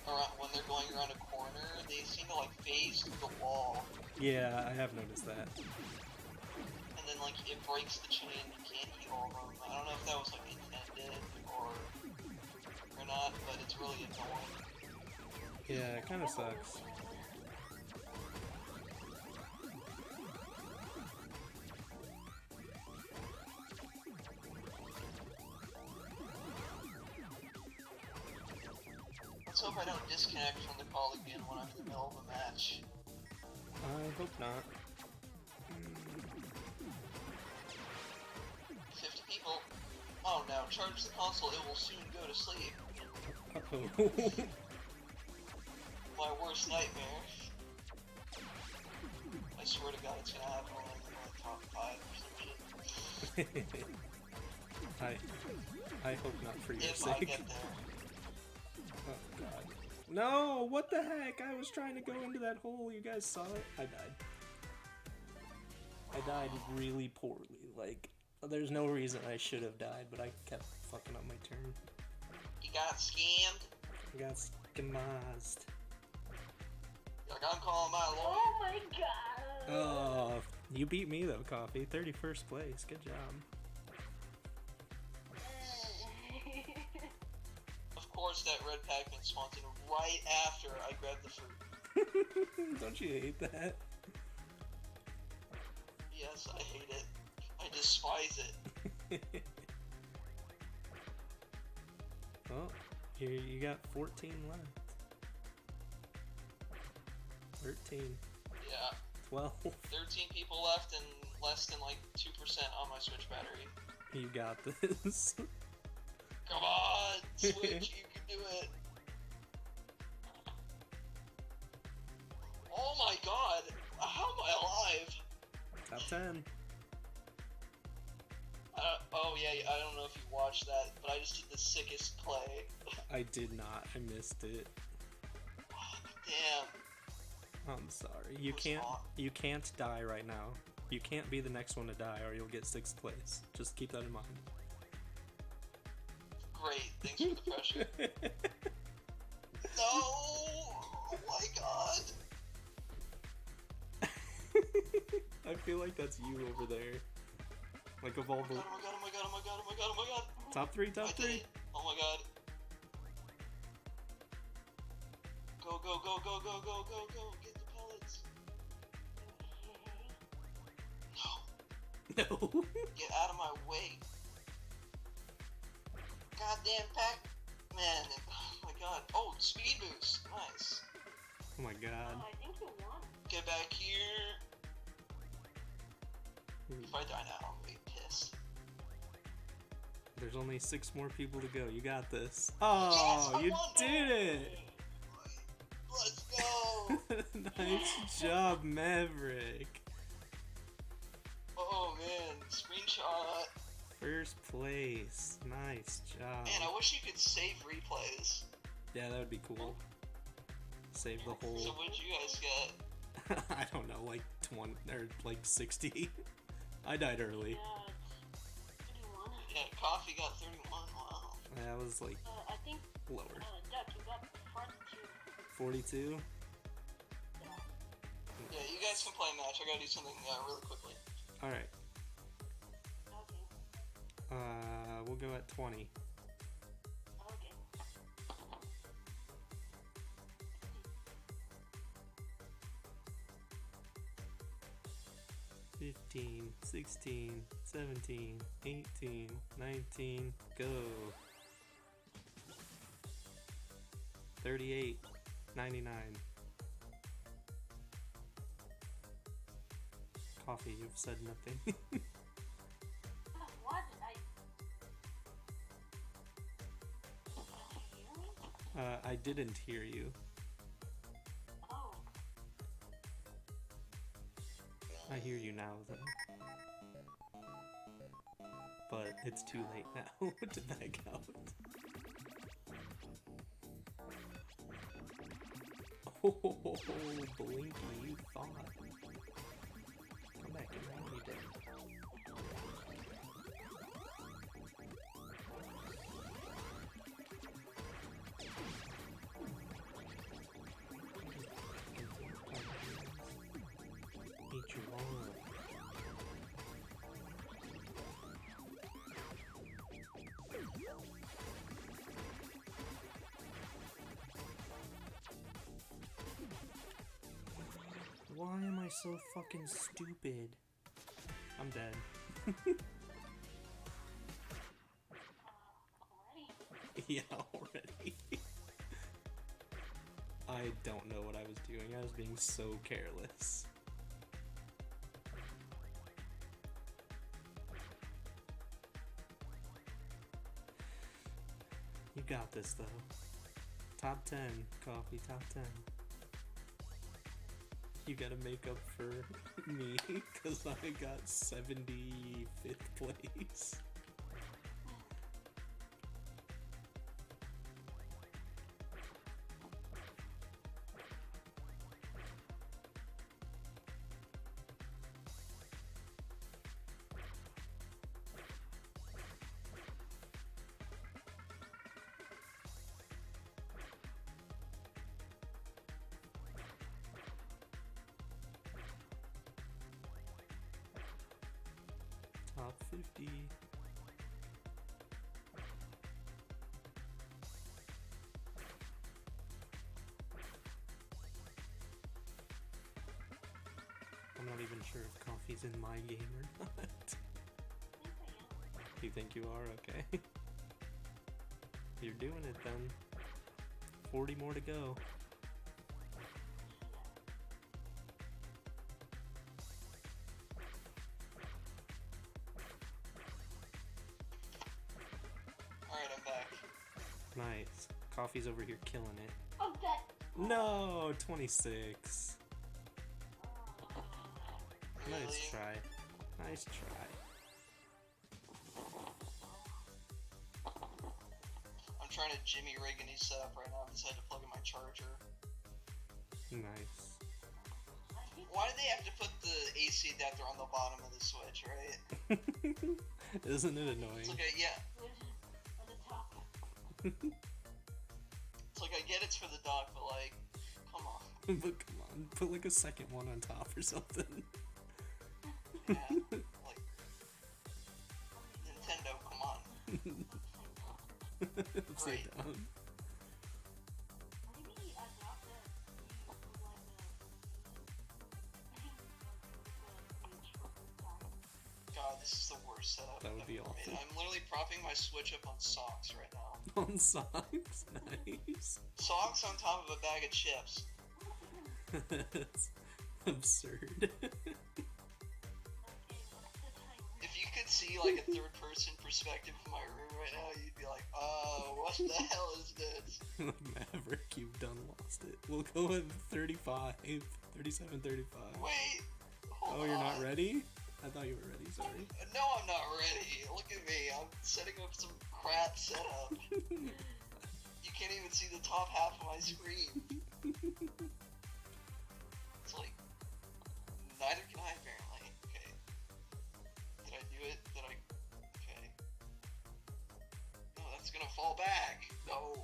or when they're going around a corner, they seem to like phase through the wall, Yeah, I have noticed that. and then like it breaks the chain. You can't eat all of them. I don't know if that was like intended or not, but it's really annoying. Yeah, it kind of sucks. Let's hope I don't disconnect from the call again when I'm in the middle of a match. I hope not. 50 people. Oh no, charge the console, it will soon go to sleep. Uh-oh. My worst nightmare. I swear to god it's gonna happen when I'm in my top 5 or some shit. I hope not for your If I sake. get there. Oh god. No! What the heck? I was trying to go into that hole. You guys saw it? I died. I died really poorly. Like, there's no reason I should have died, but I kept fucking up my turn. You got scammed? I got schemazed. Like, I'm calling my lawyer. Oh my god! Oh, you beat me though, Coffee. 31st place. Good job. Of course, that red Pac-Man spawned in right after I grabbed the fruit. Don't you hate that? Yes, I hate it. I despise it. Well, here you got 14 left. 13. Yeah. 12. 13 people left and less than like 2% on my Switch battery. You got this. Come on, Switch, you can do it. Oh my god, how am I alive? Top 10. Oh yeah, I don't know if you watched that, but I just did the sickest play. I did not. I missed it. Damn. I'm sorry. You Was can't. not. You can't die right now. You can't be the next one to die, or you'll get 6th place. Just keep that in mind. Great, thanks for the pressure. No! Oh my god! I feel like that's you over there. Like of all Oh the my god, oh my god, oh my god, oh my god, oh my god! top 3, I top did 3. it! Oh my god. Go, go, go, go, go, go, go, go! Get the pellets! No! No. Get out of my way! Goddamn Pac-Man! Oh my god. Oh, speed boost! Nice. Oh my god. I think you won. Get back here! If I die now, I'm gonna be pissed. There's only 6 more people to go. You got this. Oh, Yes, I you won! did it! Let's go! Nice job, Maverick. Oh man, screenshot. First place. Nice job. Man, I wish you could save replays. Yeah, that would be cool. Save the So whole. what'd you guys get? I don't know, like 20 or like 60. I died early. Yeah, it's 31. Yeah, Coffee got 31. Wow. I was like I think, lower. Duck, you got 42. 42. Yeah, you guys can play a match. I gotta do something really quickly. Alright. Okay. We'll go at 20. Okay. 15, 16, 17, 18, 19, go. 38, 99. Coffee, you've said nothing. What? Did you hear me? I didn't hear you. Oh. I hear you now, though. But it's too late now to back out. Oh, Blinky, you thought. Come back and now you did. Eat your own. Why am I so fucking stupid? I'm dead. Already? Yeah, already. I don't know what I was doing. I was being so careless. You got this, though. Top 10, Coffee, top 10. You gotta make up for me, because I got 75th place. Top 50. I'm not even sure if Coffee's in my game or not. You think you are? Okay. You're doing it then. 40 more to go. Alright, I'm back. Nice. Coffee's over here killing it. I'm dead. No, 26. Really? Nice try. Nice try. I'm trying to Jimmy rig a new setup right now. I decided to plug in my charger. Nice. Why do they have to put the AC adapter on the bottom of the Switch, right? Isn't it It's annoying? like, yeah. On the top. It's like, I get it's for the dock, but like, come on. But come on, put like a second one on top or something. Yeah, like, Nintendo, come on. Upside Right. down. Maybe adopt God, this is the worst setup That would I've be ever awful. made. I'm literally propping my Switch up on socks right now. On socks? Nice. Socks on top of a bag of chips. That's absurd. If you could see like a third person perspective of my room right now, you'd be like, oh, what the hell is this? Maverick, you've done lost it. We'll go with 35. 37, 35. Wait, hold Oh, you're not on. ready? I thought you were ready, sorry. No, I'm not ready. Look at me. I'm setting up some crap setup. You can't even see the top half of my screen. It's like, neither can I apparently. Okay. Did I do it? Did I? Okay. No, that's gonna fall back. No.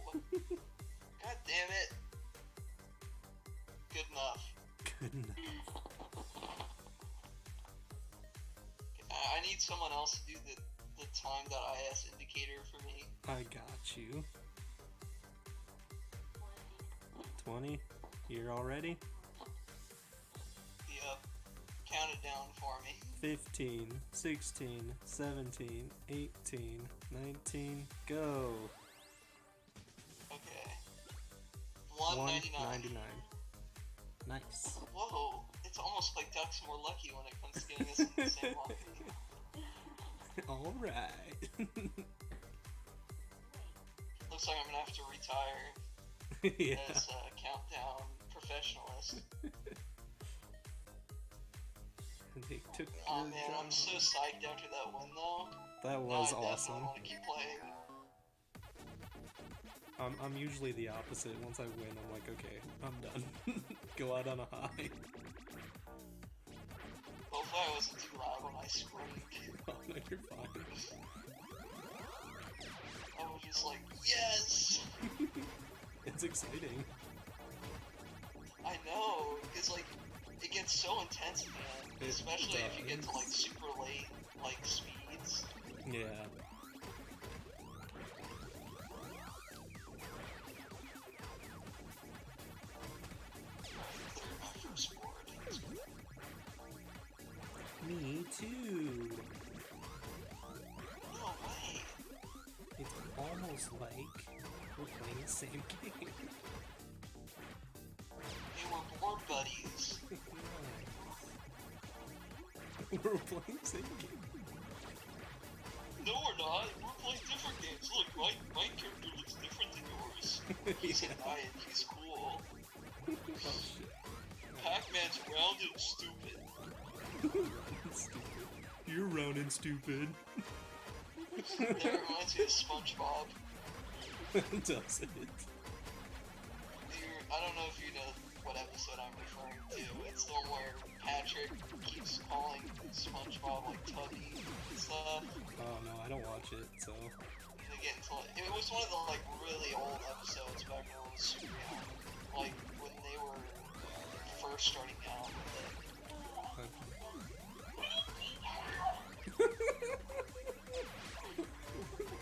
God damn it. Good enough. Good enough. need someone else to do the time.is indicator for me. I got you. 20? You're all ready? Yep. Count it down for me. 15, 16, 17, 18, 19, go. Okay. 199. Nice. Whoa, it's almost like Duck's more lucky when it comes to getting us in the same one. Alright. Looks like I'm gonna have to retire Yeah. as a countdown professionalist. They took Oh your man, I'm job. so psyched after that win though. That Now was I awesome. definitely want to keep playing. I'm usually the opposite. Once I win, I'm like, okay, I'm done. Go out on a high. Hopefully I wasn't too loud when I screamed. Oh no, you're fine. I was just like, yes! It's exciting. I know, because like, it gets so intense at the end, It especially if you get to does. like super late, like, speeds. Yeah. Cleared my first board. Me too. No way! It's almost like we're playing the same game. They were board buddies. We're playing the same game. No, we're not. We're playing different games. Look, my character looks different than yours. He's a knight. He's cool. Oh shit. Pac-Man's round and stupid. Stupid. You're round and stupid. That reminds me of SpongeBob. Does it? I don't know if you know what episode I'm referring to. It's the one where Patrick keeps calling SpongeBob like Tubby and stuff. Oh no, I don't watch it, so. They get into like, it was one of the like really old episodes back when it was super young. Like when they were first starting out with it.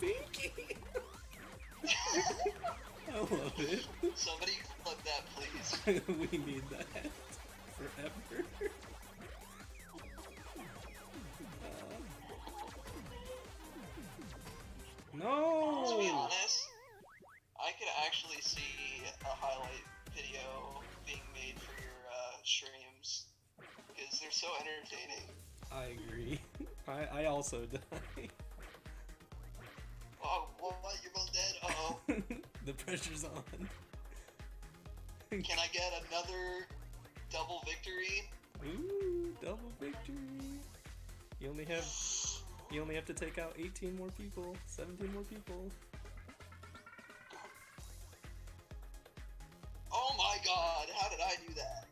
Pinky! I love it. Somebody clip that, please. We need that forever. To be No! honest, I could actually see a highlight video being made for your streams because they're so entertaining. I agree. I also die. Oh, what? You're both dead? Uh-oh. The pressure's on. Can I get another double victory? Ooh, double victory. You only have to take out 18 more people, 17 more people. Oh my god, how did I do that?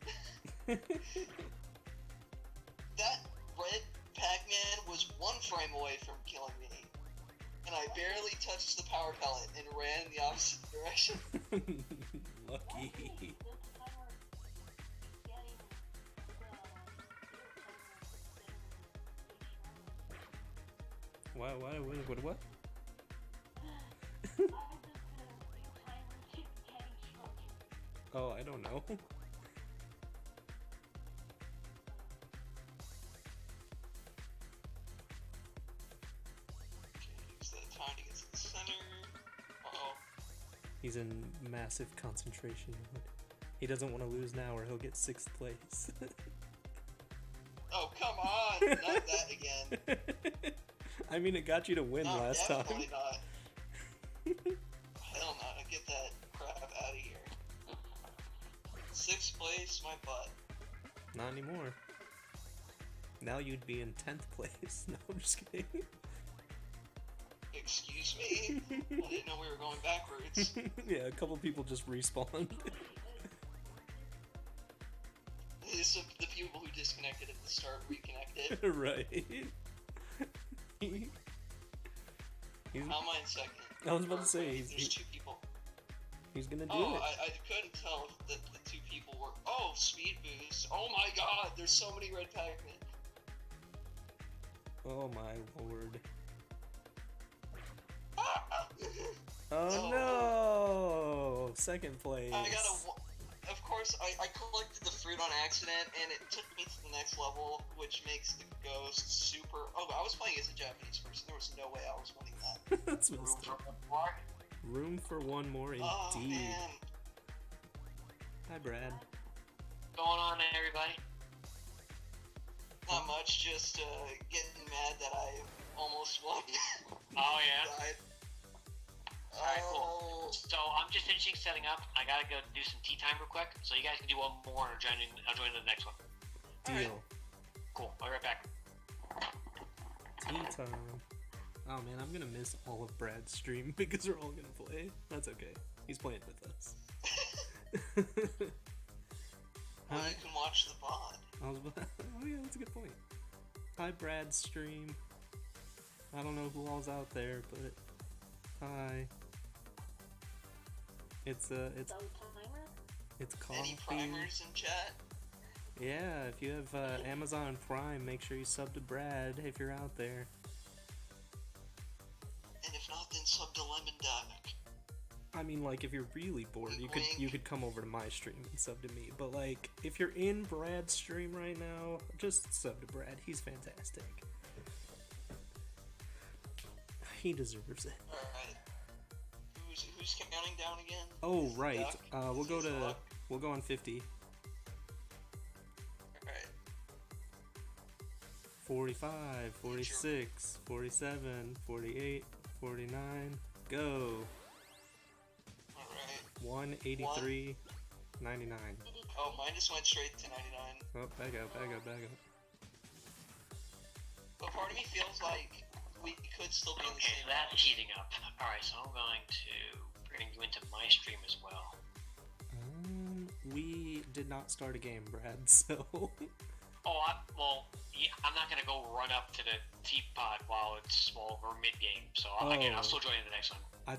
That red Pac-Man was 1 frame away from killing me. And I barely touched the power pellet and ran in the opposite direction. Lucky. What? Oh, I don't know. Use that time to get to the center. Uh-oh. He's in massive concentration mode. He doesn't want to lose now or he'll get 6th place. Oh, come on! Not that again. I mean, it got you to win No, last time. definitely not. Hell no, get that crap out of here. 6th place, my butt. Not anymore. Now you'd be in 10th place. No, I'm just kidding. Excuse me? I didn't know we were going backwards. Yeah, a couple people just respawned. This is the people who disconnected at the start reconnected. Right. He's, How am I in second? I was about to say, There's 2 people. he's gonna do Oh, it. I couldn't tell that the 2 people were. Oh, speed boost. Oh my god, there's so many red Pac-Man. Oh my lord. Oh. No! Second place. Of course, I collected the fruit on accident, and it took me to the next level, which makes the ghost super... Oh, but I was playing as a Japanese person. There was no way I was winning that. That's messed up. Room for one more, indeed. Oh, man. Hi, Brad. What's going on, everybody? Not much, just getting mad that I almost won. Oh, yeah? Died. Alright, cool. So, I'm just finishing setting up. I gotta go do some tea time real quick, so you guys can do one more, and I'll join the next one. Deal. Cool, I'll be right back. Tea time. Oh man, I'm gonna miss all of Brad's stream because we're all gonna play. That's okay. He's playing with us. Well, you can watch the VOD. Oh yeah, that's a good point. Hi, Brad's stream. I don't know who all's out there, but hi. It's So timer? it's Any coffee. primers in chat? Yeah, if you have Amazon Prime, make sure you sub to Brad if you're out there. And if not, then sub to Lemon Duck. I mean, like, if you're really bored, Wink, you wink. could come over to my stream and sub to me. But like, if you're in Brad's stream right now, just sub to Brad. He's fantastic. He deserves it. Alright. Who's counting down again? Oh Is it right. Duck? We'll Is go it to Duck? we'll go on 50. Alright. 45, 46, 47, 48, 49. Go. Alright. 183, 99. Oh, mine just went straight to 99. Oh, back up. But part of me feels like we could still be in the Okay, same that's match. heating up. Alright, so I'm going to bring you into my stream as well. We did not start a game, Brad. So. I'm not gonna go run up to the teapot while we're mid game. So I'll still join in the next one. I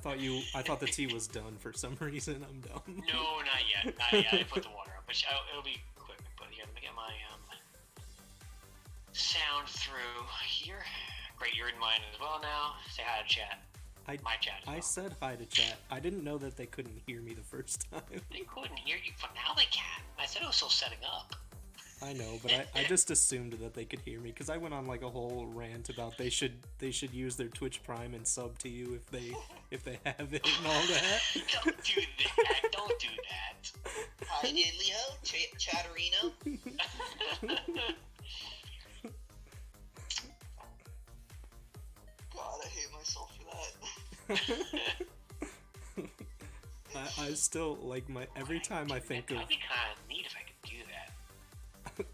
thought the tea was done for some reason. I'm dumb. No, not yet. I put the water up, but it'll be quick. But here, let me get my sound through here. Great, you're in mine as well now. Say hi to chat. My chat as well. I said hi to chat. I didn't know that they couldn't hear me the first time. They couldn't hear you, but now they can. I said it was still setting up. I know, but I just assumed that they could hear me because I went on like a whole rant about they should use their Twitch Prime and sub to you if they have it and all that. Don't do that. Don't do that. Hi, Diddley-ho, Chatterino. God, I hate myself for that. I still like every time I think of. That'd be kind of neat if I could do that.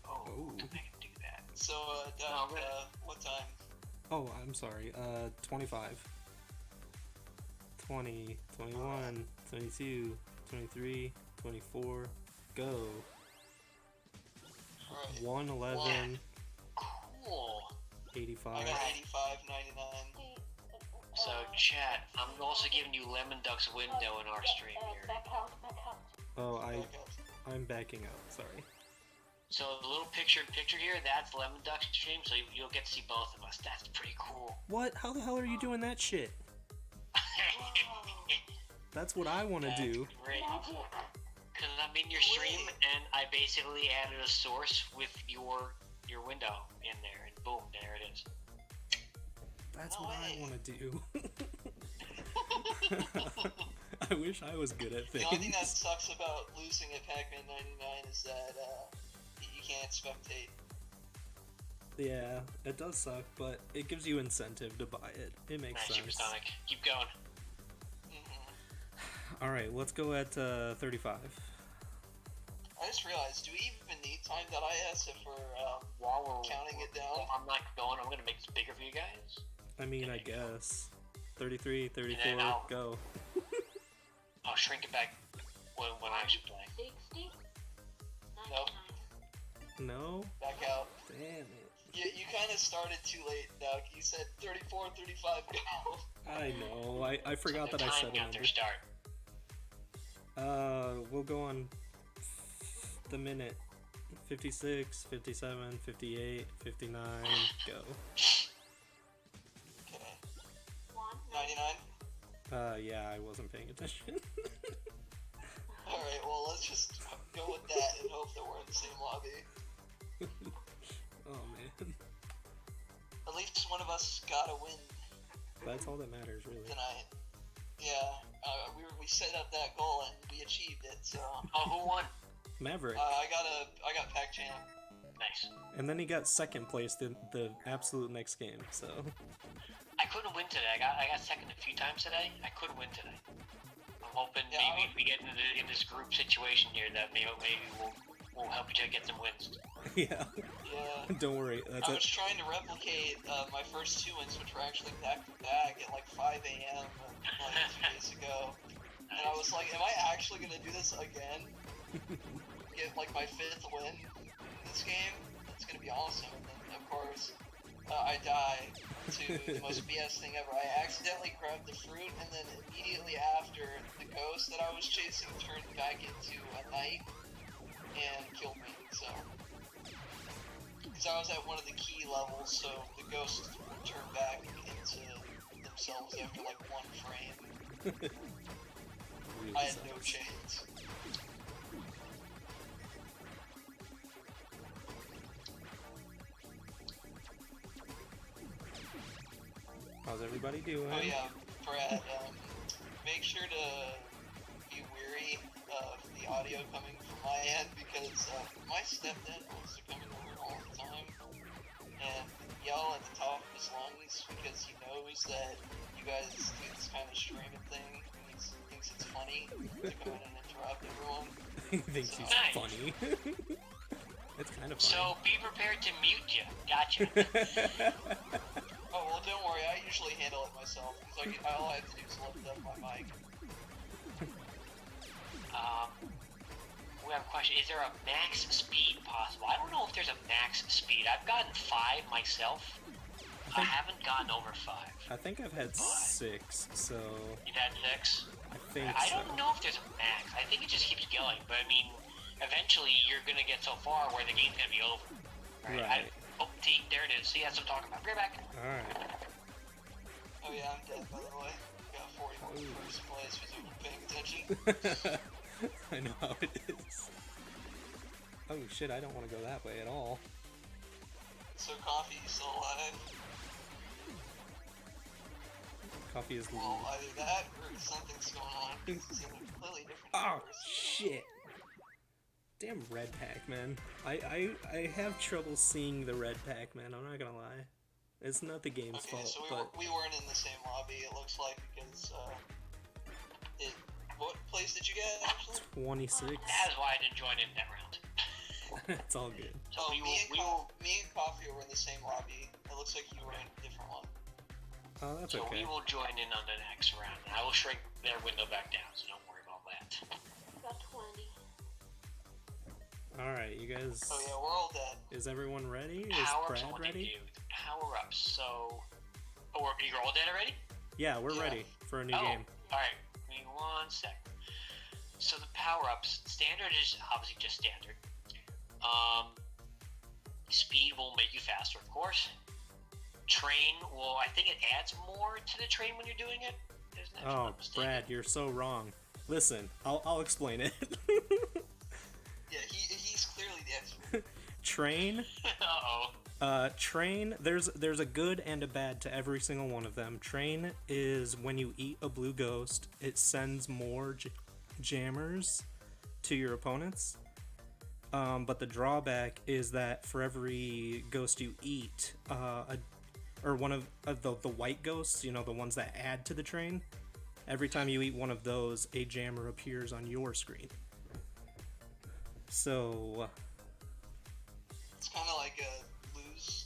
Oh, Oh. I can do that. So, Doug, No, really. what time? Oh, I'm sorry. 25. 20, 21, 22, 23, 24. Go. Alright. 111, Cool. 85. I got 85, 99. So, chat, I'm also giving you Lemon Duck's window in our stream here. Back out. Oh, Back up. I'm backing out. Sorry. So, the little picture here, that's Lemon Duck's stream, so you'll get to see both of us. That's pretty cool. What? How the hell are you doing that shit? That's what I want to do. Great. Because I'm in your stream, and I basically added a source with your window in there, and boom, there it is. That's No what I way. want to do. I wish I was good at The only thing that things. sucks about losing at Pac-Man 99 is that you can't spectate. Yeah, it does suck, but it gives you incentive to buy it. It makes Nice, sense. Supersonic. Keep going. All right, let's go at 35. I just realized, do we even need time.is if we're While we're counting it down? I'm not going. I'm going to make this bigger for you guys. I mean, I guess. 33, 34, And then I'll- go. I'll shrink it back when I actually play. 60? Nope. 99. No? Back out. Damn it. You kind of started too late, Doug. You said 34, 35, go. I know. I forgot So that I the said time a got their number. start. We'll go on the minute. 56, 57, 58, 59, go. 99? Yeah, I wasn't paying attention. Alright, well, let's just go with that and hope that we're in the same lobby. Oh, man. At least one of us got a win That's all that matters, really. tonight. Yeah, we set up that goal and we achieved it, so... Oh, who won? Maverick. I got Pac-Man. Nice. And then he got second place the absolute next game, so... I couldn't win today. I got second a few times today. I couldn't win today. I'm hoping maybe if we get in this group situation here that maybe we'll help each other get some wins. Yeah. Yeah. Don't worry. I was trying to replicate my first 2 wins, which were actually back-to-back at like 5 a.m. like 2 days ago. And I was like, am I actually going to do this again? Get like my 5th win in this game? It's going to be awesome. And then, of course, I die to the most BS thing ever. I accidentally grabbed the fruit, and then immediately after, the ghost that I was chasing turned back into a knight and killed me, so... Because I was at one of the key levels, so the ghosts turned back into themselves after like 1 frame. Really I had sucks. no chance. How's everybody doing? Oh yeah, Brad, make sure to be wary of the audio coming from my end, because my stepdad wants to come in here all the time and yell at the top of his lungs because he knows that you guys do this kind of streaming thing and he thinks it's funny to come in and interrupt everyone. He thinks he's Nice. funny. It's kind of funny. So be prepared to mute you. Gotcha. Oh, well, don't worry, I usually handle it myself, because all I have to do is lift up my mic. We have a question. Is there a max speed possible? I don't know if there's a max speed. I've gotten 5 myself. I haven't gotten over 5. I think I've had 6, so You've had 6? I think I so. don't know if there's a max. I think it just keeps going. But I mean, eventually you're gonna get so far where the game's gonna be over. Right. Oh, T, there it is. See, that's what I'm talking about. Be right back. Alright. Oh yeah, I'm dead, by the way. Got 41 first place, because you've been paying attention. I know how it is. Oh shit, I don't want to go that way at all. So Coffee, you still alive? Coffee is Well, either that, or something's going on, because it's in a completely different Oh universe. shit. Damn red Pac-Man. I have trouble seeing the red Pac-Man, I'm not gonna lie. It's not the game's Okay, fault, so but we weren't in the same lobby, it looks like, because, what place did you get, actually? 26. That is why I didn't join in that round. It's all good. So Oh, we me will, and Coffee were in the same lobby. It looks like you were in a different one. Oh, that's so okay. we will join in on the next round. I will shrink their window back down, so don't worry about that. Got 20. Alright, you guys... Oh yeah, we're all dead. Is everyone ready? Is Power-ups, Brad what they ready? do. The power-ups, so... Oh, you're all dead already? Yeah, we're Yeah. ready for a new game. Alright, give me 1 sec. So the power-ups, standard is obviously just standard. Speed will make you faster, of course. Train will, I think it adds more to the train when you're doing it. Isn't it? If I'm Oh, not mistaken. Brad, you're so wrong. Listen, I'll explain it. Yeah, he's clearly the expert. Train, Uh-oh. train, there's a good and a bad to every single one of them. Train is when you eat a blue ghost, it sends more jammers to your opponents. But the drawback is that for every ghost you eat, or one of the white ghosts, you know, the ones that add to the train, every time you eat one of those, a jammer appears on your screen. So, It's kind of like a lose.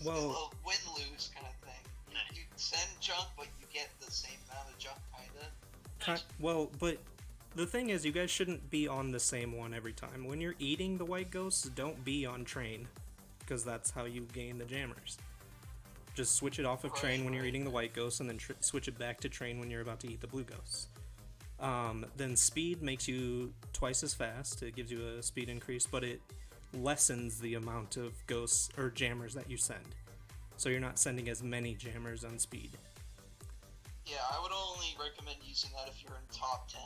Well- Win-lose kind of thing. You send junk, but you get the same amount of junk, kinda. well, but the thing is, you guys shouldn't be on the same one every time. When you're eating the white ghosts, don't be on train, because that's how you gain the jammers. Just switch it off of train when you're eating the white ghosts, and then switch it back to train when you're about to eat the blue ghosts. Then speed makes you twice as fast. It gives you a speed increase, but it lessens the amount of ghosts or jammers that you send. So you're not sending as many jammers on speed. Yeah, I would only recommend using that if you're in top 10,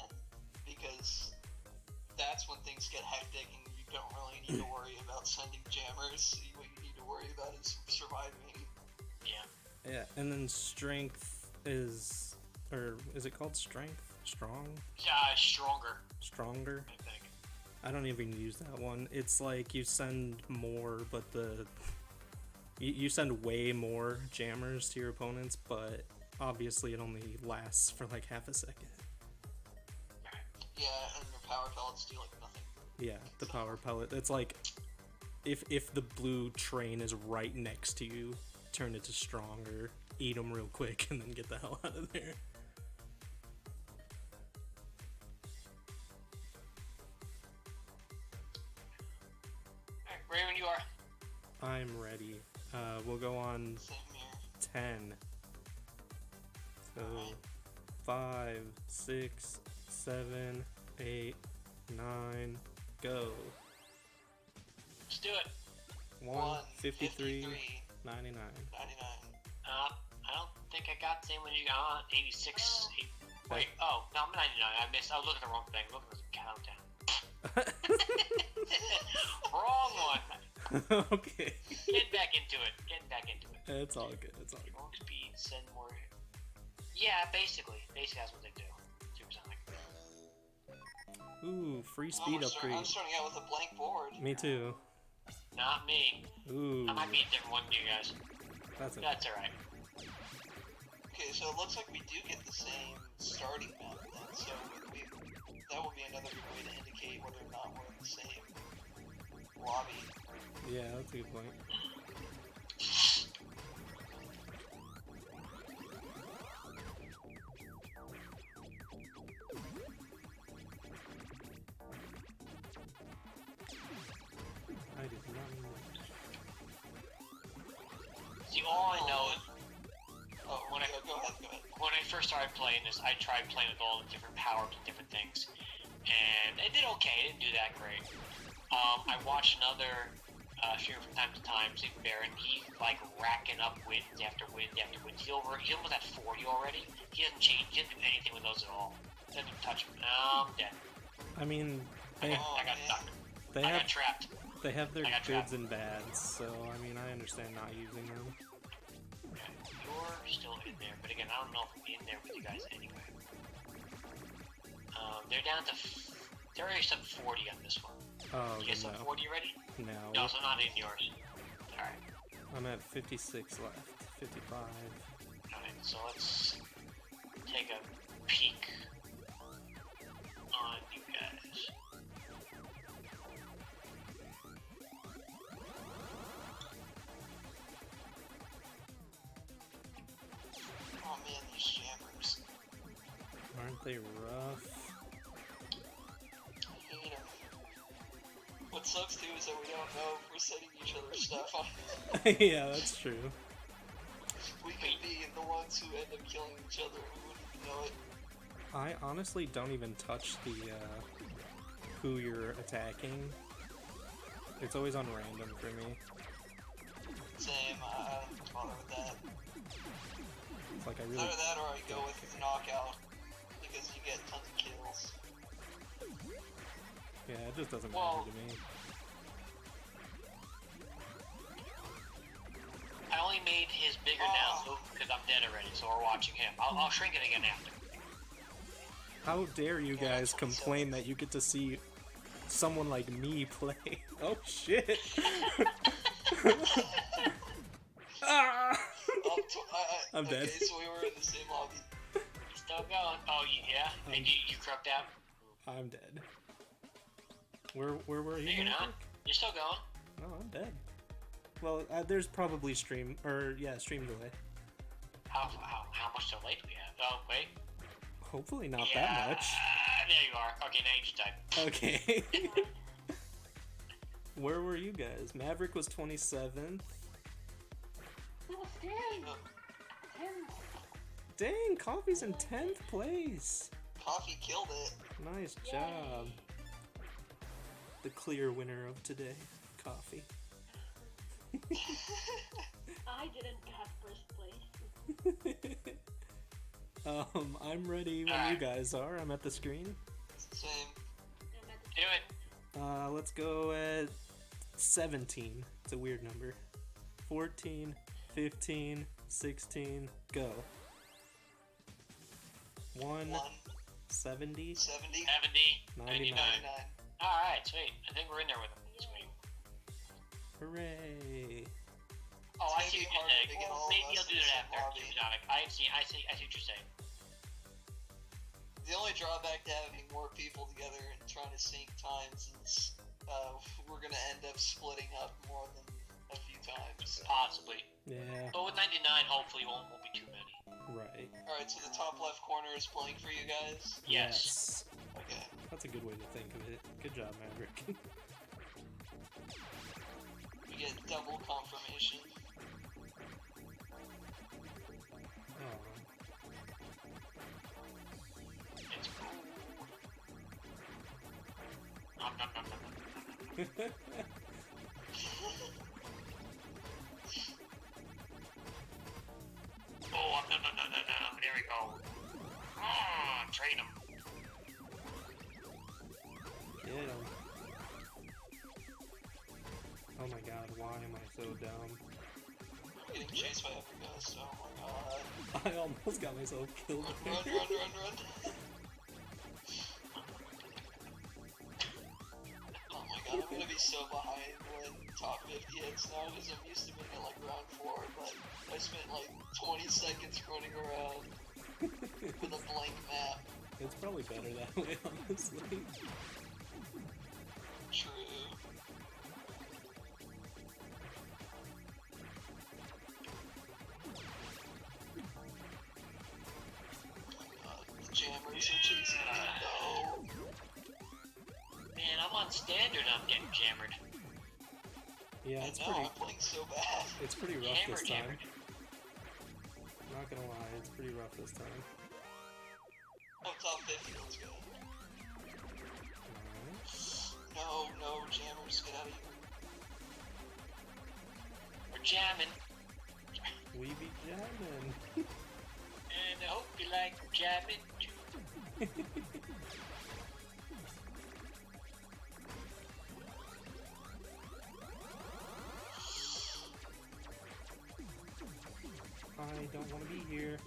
because that's when things get hectic and you don't really need to worry about sending jammers. What you need to worry about is surviving. Yeah. Yeah, and then strength is, or is it called strength? Strong? Stronger, Stronger? I think. I don't even use that one. It's like you send more, but you send way more jammers to your opponents, but obviously it only lasts for like half a second. Yeah, and your power pellets do like nothing. Yeah, the power pellet. It's like if the blue train is right next to you, turn it to stronger, eat them real quick, and then get the hell out of there. Alright, ready when you are. I'm ready. We'll go on Same here. 10. So 5, 6, 7, 8, 9, go. Let's do it. 1, 53, 99. 99. I don't think I got the same one you got. 86. Wait, oh, no, I'm 99. I missed. I was looking at the wrong thing. Look at the countdown. Wrong one. Okay. Getting back into it. It's all good. It's all good. Wrong speed, send more. Yeah, basically. Basically, that's what they do. Supersonic. Ooh, free speed upgrade. I'm starting out with a blank board. Me too. Not me. Ooh. I might be a different one than you guys. That's okay. That's alright. Okay, so it looks like we do get the same starting map then, so that will be another good way to indicate whether or not we're in the same lobby. Yeah, that's a good point. I did not know. See, all I know is Oh, When I- go ahead. when I first started playing this, I tried playing with all the different powers and different things, and it did okay. It didn't do that great. I watched another streamer from time to time, Sleeping Bear, and he's like racking up wins after wins after wins. He's almost at 40 already. He doesn't change. He doesn't do anything with those at all. Doesn't even touch them. I'm dead. I mean, I they, got stuck. they I got have trapped. they have their I got goods trapped. and bads, so I mean, I understand not using them. Okay, you're still in there, but again, I don't know if I'm in there with you guys anyway. They're down to. They're already sub 40 on this one. Oh, You guys sub no. 40 already? No. No, so not in yours. Alright. I'm at 56 left. 55. Alright, so let's take a peek on you guys. Oh man, these jammers. Aren't they rough? I hate 'em. What sucks too is that we don't know if we're setting each other stuff on. Yeah, that's true. We could be the ones who end up killing each other and we wouldn't even know it. I honestly don't even touch the who you're attacking. It's always on random for me. Same, I don't bother with that. It's like I really. Either that or I go with knockout, because you get tons of kills. Yeah, it just doesn't Well- matter to me. I only made his bigger now so because I'm dead already, so we're watching him. I'll shrink it again after. How dare you Yeah, guys that's what it complain that you get to see someone like me play? Oh shit! Ah! I'm okay, dead. so we were in the same lobby. He's still going. Oh, yeah? And you croaked out? I'm dead. Where were you? No, you're not. Maverick? You're still going. Oh, I'm dead. Well, there's probably stream delay. How much delay do we have? Oh, wait. Hopefully not Yeah, that much. There you are. Okay, now you just type. Okay. Where were you guys? Maverick was 27th. No, Stan! Tim! Dang, Coffee's in 10th place. Coffee killed it. Nice job. The clear winner of today, Coffee. I didn't get first place. I'm ready when you guys are. I'm at the screen. Same. Do it. Let's go at 17. It's a weird number. 14, 15, 16, go. 1, 70, 70, 70, 99. 99. Alright, sweet. I think we're in there with them. Sweet. Hooray. Oh, I It's see gonna what be you're saying. harder to get all of Maybe us you'll do in the it same after. lobby. Exotic. I see what you're saying. The only drawback to having more people together and trying to sync times is we're gonna end up splitting up more than a few times. Possibly. Yeah, But with 99, hopefully won't be too many. right. Alright, so the top left corner is blank for you guys? Yes. Okay. That's a good way to think of it. Good job, Maverick. We get double confirmation. Oh. It's cool. Nom, nom, nom, nom, nom. Oh, no. There we go. Train him. Get him. Oh my god, why am I so dumb? I'm getting chased by other ghosts, oh my god. I almost got myself killed. Run. Oh my god, I'm gonna be so behind when top 50 hits now because I'm used to being at like round 4, but I spent like 20 seconds running around with a blank map. It's probably better that way, honestly. True. The jammers are chasing me. No. Man, I'm on standard. I'm getting jammered. Yeah, I it's know, pretty. I'm playing so bad. It's pretty rough this time. Jammered. Not gonna lie, it's pretty rough this time. Oh, top 50, let's go. Nice. No, jammers, get out of here. We're jamming. We be jamming. And I hope you like jamming too. I don't want to be here.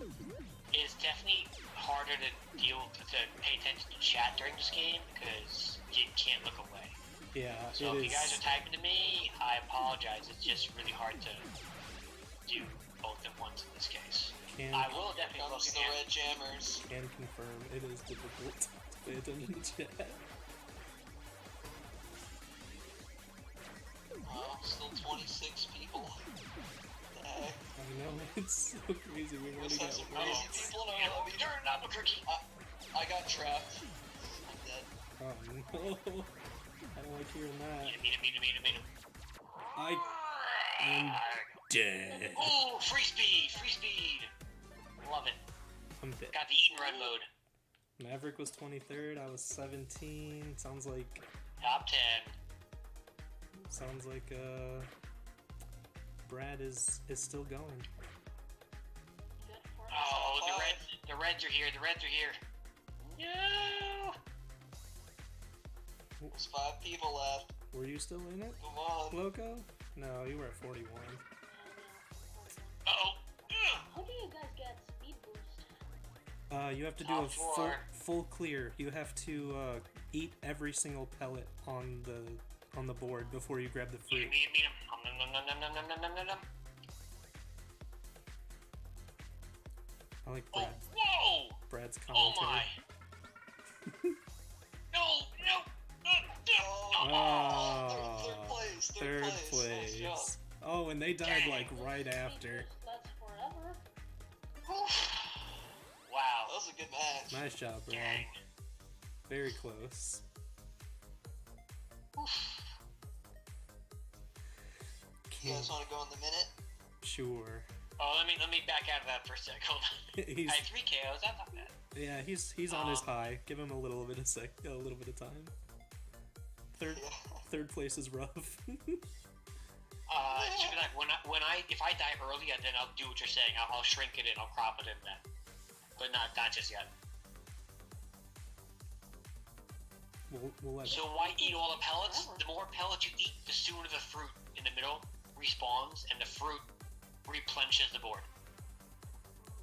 It's definitely harder to pay attention to chat during this game because you can't look away. Yeah, So it if you guys is. are typing to me, I apologize. It's just really hard to do both at once in this case. Can I will definitely look Comes the again. red jammers. can confirm it is difficult to pay attention to chat. Wow, still 26 people. What the heck? I know, it's so crazy. We've already There's got some one. crazy people in our lobby. Turn Albuquerque. I got trapped. I'm dead. Oh no. I don't like hearing that. Meet him. I am dead. Oh, free speed. Love it. I'm dead. Got the eat and run mode. Maverick was 23rd, I was 17. Sounds like Top 10. Brad is still going. Oh, Top five. the reds are here. No. There's 5 people left. Were you still in it, Come on. Loco? No, you were at 41. Uh-oh. How do you guys get speed boost? You have to do Top a four. full clear. You have to eat every single pellet on the board before you grab the fruit. Meet him. Nom. I like Oh, Brad. whoa! Brad's Oh commentary. my! No! Oh, third Ah, place. Third Nice place. job. Oh, and they died Dang. like right Speed after. boost lasts forever. That Wow. was a good match. Nice job, Brad. Dang. Very close. You guys want to go in the minute? Sure. Oh, let me back out of that for a sec. Hold on. He's I had 3 KOs. That's not bad. yeah, he's on his high. Give him a little bit of time. Yeah. Third place is rough. It should be like if I die early, then I'll do what you're saying. I'll shrink it in. I'll crop it in then. but not just yet. We'll let So why eat all the pellets? The more pellets you eat, the sooner the fruit in the middle respawns, and the fruit replenishes the board.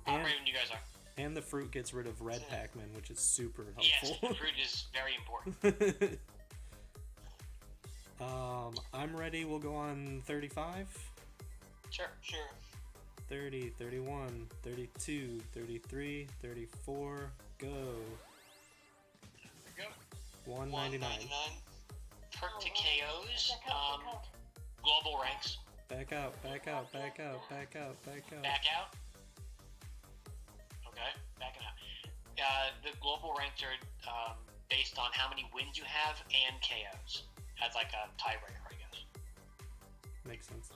How And- brave you guys are. And the fruit gets rid of red Pac-Man, which is super Yes, helpful. fruit is very important. I'm ready. We'll go on 35. Sure. 30, 31, 32, 33, 34, go. There we go. 199. Perk to Oh, KOs. Check out, check out. Global ranks. Back out, back out, back out, back out, back out. Back out. Okay, backing out. The global ranks are based on how many wins you have and KOs. As like a tiebreaker, I guess. Makes sense.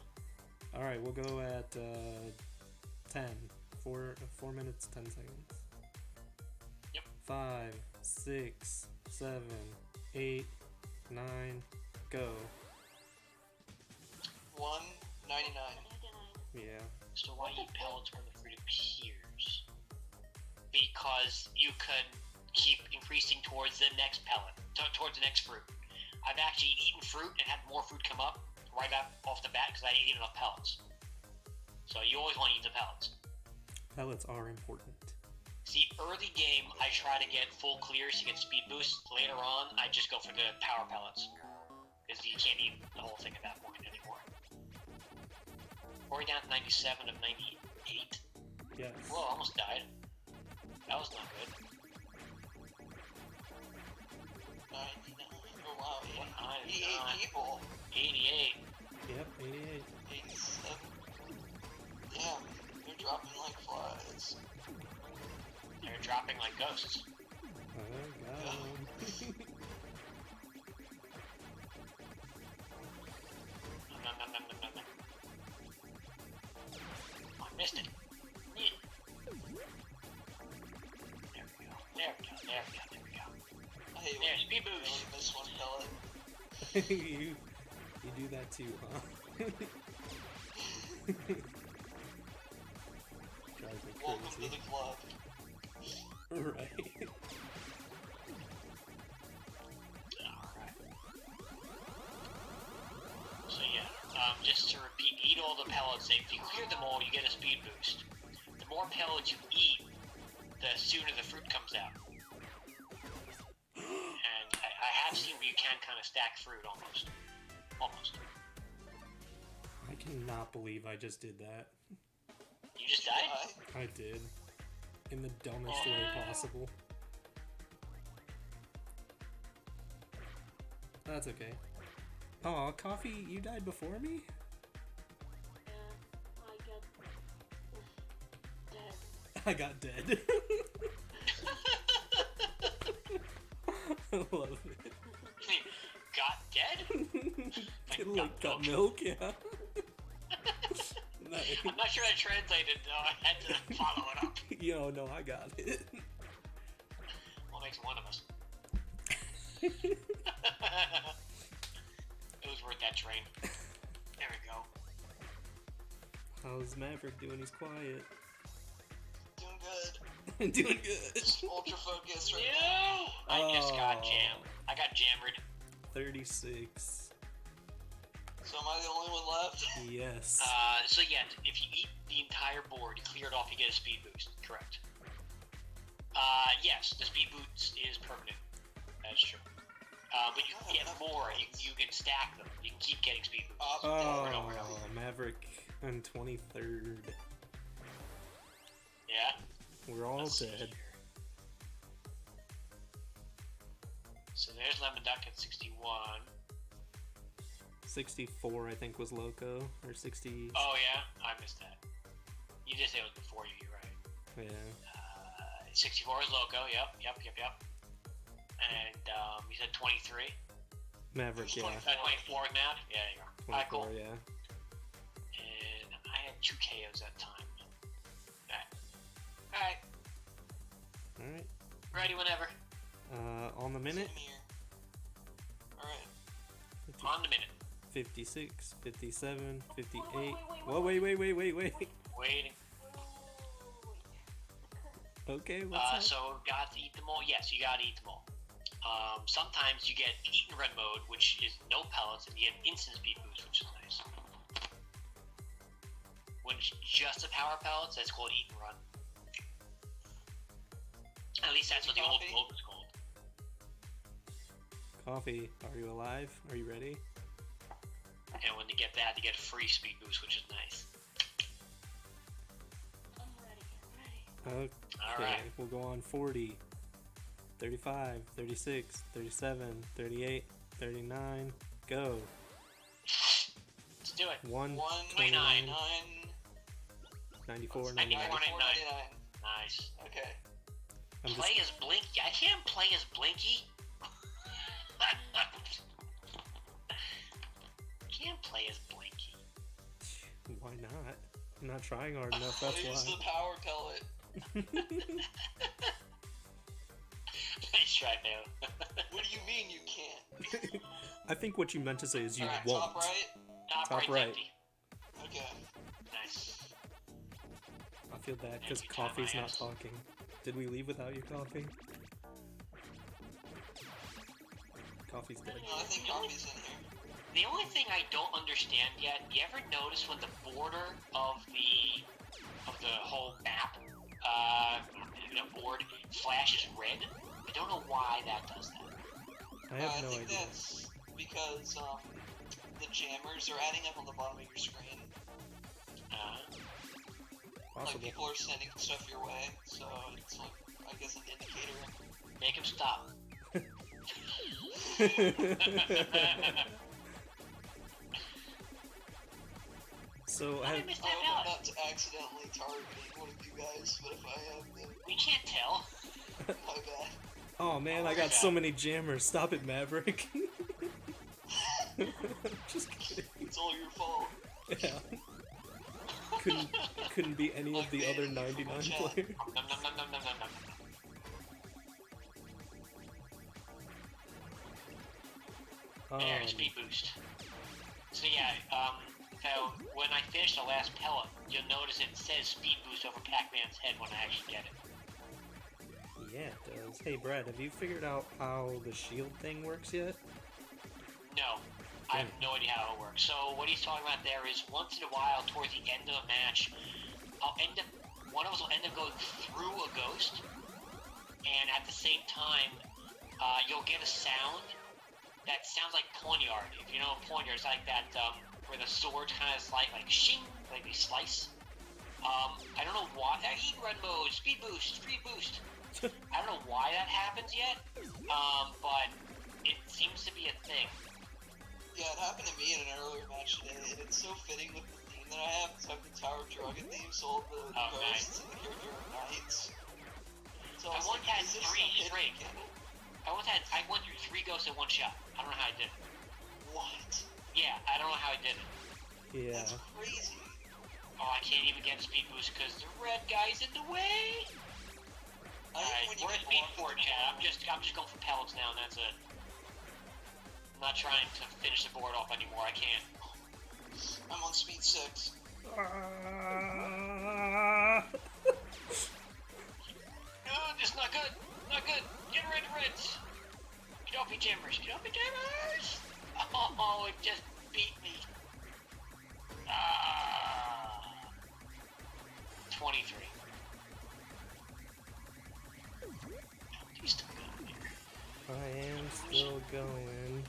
Alright, we'll go at 10. 4 minutes, 10 seconds. Yep. 5, 6, 7, 8, 9, go. 199. Yeah. So why eat pellets when the fruit appears? Because you could keep increasing towards the next pellet, towards the next fruit. I've actually eaten fruit and had more fruit come up right off the bat because I ate enough pellets. So you always want to eat the pellets. Pellets are important. See, early game, I try to get full clears to get speed boost. Later on, I just go for the power pellets. Because you can't eat the whole thing at that point anymore. We're down to 97 of 98. Yes. Whoa, almost died. That was not good. 99. Oh wow, What? 88 people. 88. Yep, 88. 87. Damn, they're dropping like flies. They're dropping like ghosts. I got him. No. Oh, I missed it. Yeah. There we go. I hate There, when speed you only boost. miss one pellet. you do that too, huh? Drives me Welcome to crazy. the club. Right. Alright. So yeah, just to repeat, eat all the pellets. If you clear them all, you get a speed boost. The more pellets you eat, the sooner the fruit comes out. And I have seen where you can kind of stack fruit almost. Almost. I cannot believe I just did that. You just died? I did. In the dumbest way possible. That's okay. Aw, Coffee, you died before me? I got dead. I got dead. I love it. Got dead? Like got milk, yeah. Nice. I'm not sure I translated, though. I had to follow it up. Yo, no, I got it. Well, makes one of us. It was worth that train. There we go. How's Maverick doing? He's quiet. Doing good. Doing good. Just ultra focused right No! I just got Oh. jammed. I got jammered. 36. So am I the only one left? Yes. So yeah, if you eat the entire board, you clear it off, you get a speed boost. Correct. Yes, the speed boost is permanent. That's true. But you can get more. You can stack them. You can keep getting speed boosts. Oh, and over and over. Maverick on 23rd. Yeah. We're all Let's see dead. here. So there's Lemon Duck at 61. 64, I think, was Loco. Or 60. Oh yeah, I missed that. You just said it was before you. You're right. Yeah. 64 is Loco. Yep. And you said 23. Maverick, yeah. 24 is Matt. Yeah, you are. Alright, 24, cool. yeah. And I had 2 KOs that time. Alright. Alright. Ready whenever. On the minute? Same here. Alright. On the minute. 56, 57, 58. Wait. Whoa, wait. Waiting. Okay, what's that? So got to eat them all. Yes, you gotta eat them all. Sometimes you get eat and run mode, which is no pellets, and you get instant speed boost, which is nice. When it's just a power pellets, that's called eat and run. At least that's what the old mode was called. Coffee, are you alive? Are you ready? And when you get that, you get free speed boost, which is nice. I'm ready. Okay, Alright. we'll go on 40, 35, 36, 37, 38, 39, go. Let's do it. 1, 29. 94, 94, 99. 99. Nice. Okay. I'm Play as Blinky. I can't play as Blinky. Can't play as Blinky. Why not? I'm not trying hard enough, that's Use why. the power pellet. Nice try, man. What do you mean you can't? I think what you meant to say is you Alright, won't. top right? Top Top right's right. empty. Okay. Nice. I feel bad because Every time Coffee's I not ask. talking. Did we leave without you, Coffee? Coffee's dead. No, I think coffee's in here. The only thing I don't understand yet, you ever notice when the border of the whole map, board flashes red? I don't know why that does that. I have no I think idea. that's because the jammers are adding up on the bottom of your screen. Like Possible. people are sending stuff your way, so it's like, I guess, an indicator. Make him stop. So How I did I have, miss I that hope I'm out? not accidentally targeting one of you guys, but if I am, then We can't tell. my bad. oh man, I got so many jammers. Stop it, Maverick. Just kidding. It's all your fault. Yeah. Couldn't be any of the other 99 players. Nom, nom, nom, nom, nom, nom, nom. There, speed boost. So yeah, so when I finish the last pellet, you'll notice it says speed boost over Pac-Man's head when I actually get it. Yeah, it does. Hey, Brad, have you figured out how the shield thing works yet? No, I have no idea how it works. So what he's talking about there is once in a while, towards the end of a match, one of us will end up going through a ghost, and at the same time, you'll get a sound that sounds like poniard. If you know a poniard, it's like that where the sword kind of like shing, like they slice. I don't know why. Eat run mode, speed boost, speed boost. I don't know why that happens yet, but it seems to be a thing. Yeah, it happened to me in an earlier match today, and it's so fitting with the theme that I have. It's like the Tower of Dragon theme, so all the ghosts and the character are knights. So I was once had is this three some hidden straight. canon? I went through 3 ghosts in one shot. I don't know how I did it. What? Yeah, I don't know how I did it. Yeah. That's crazy. Oh, I can't even get a speed boost because the red guy's in the way. Alright, When you we're at get speed blocked 4 in the chat. I'm corner- just going for pellets now, and that's it. I'm not trying to finish the board off anymore. I can't. I'm on speed 6. No, this is not good. Not good. Get rid of reds. Get off your jammers. Get off your jammers. Oh, it just beat me. 23. He's still going here. I am still going.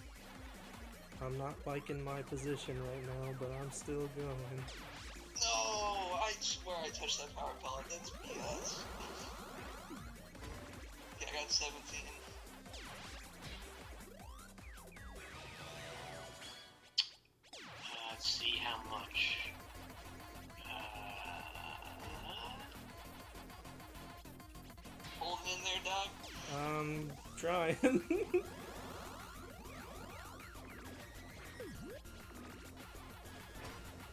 I'm not liking my position right now, but I'm still going. No, I swear I touched that power pellet. That's BS. Okay, I got 17. Let's see how much. Holding in there, dog. Trying.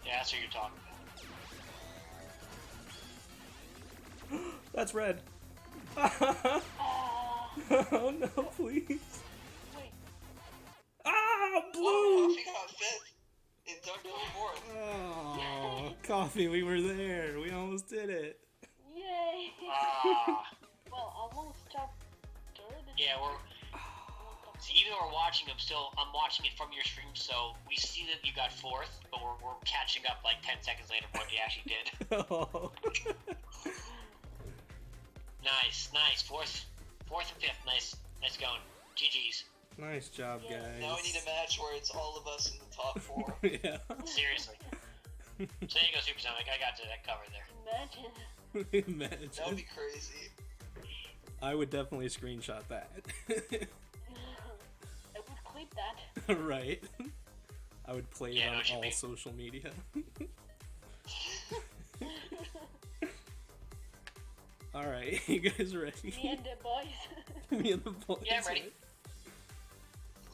Yeah, that's what you're talking about. That's red. Oh no, please. Ah, blue! Coffee got 5th. And Doug got 4th. Oh, Coffee, we were there. We almost did it. Yay! Ah. Well, almost top third. Yeah, we're. See, even though we're watching, I'm watching it from your stream, so we see that you got fourth, but we're catching up like 10 seconds later from what you actually did. Oh. Nice. Fourth and fifth, nice going. GG's. Nice job, Yeah. guys. Now we need a match where it's all of us in the top 4. Yeah. Seriously. So there you go, Super Sonic. I got that covered there. Imagine. Imagine. That would be crazy. I would definitely screenshot that. I would clip that. Right. I would play it Yeah, on it should all be. social media. Alright, you guys ready? Me and the boys. Me and the boys. Yeah, I'm ready. right?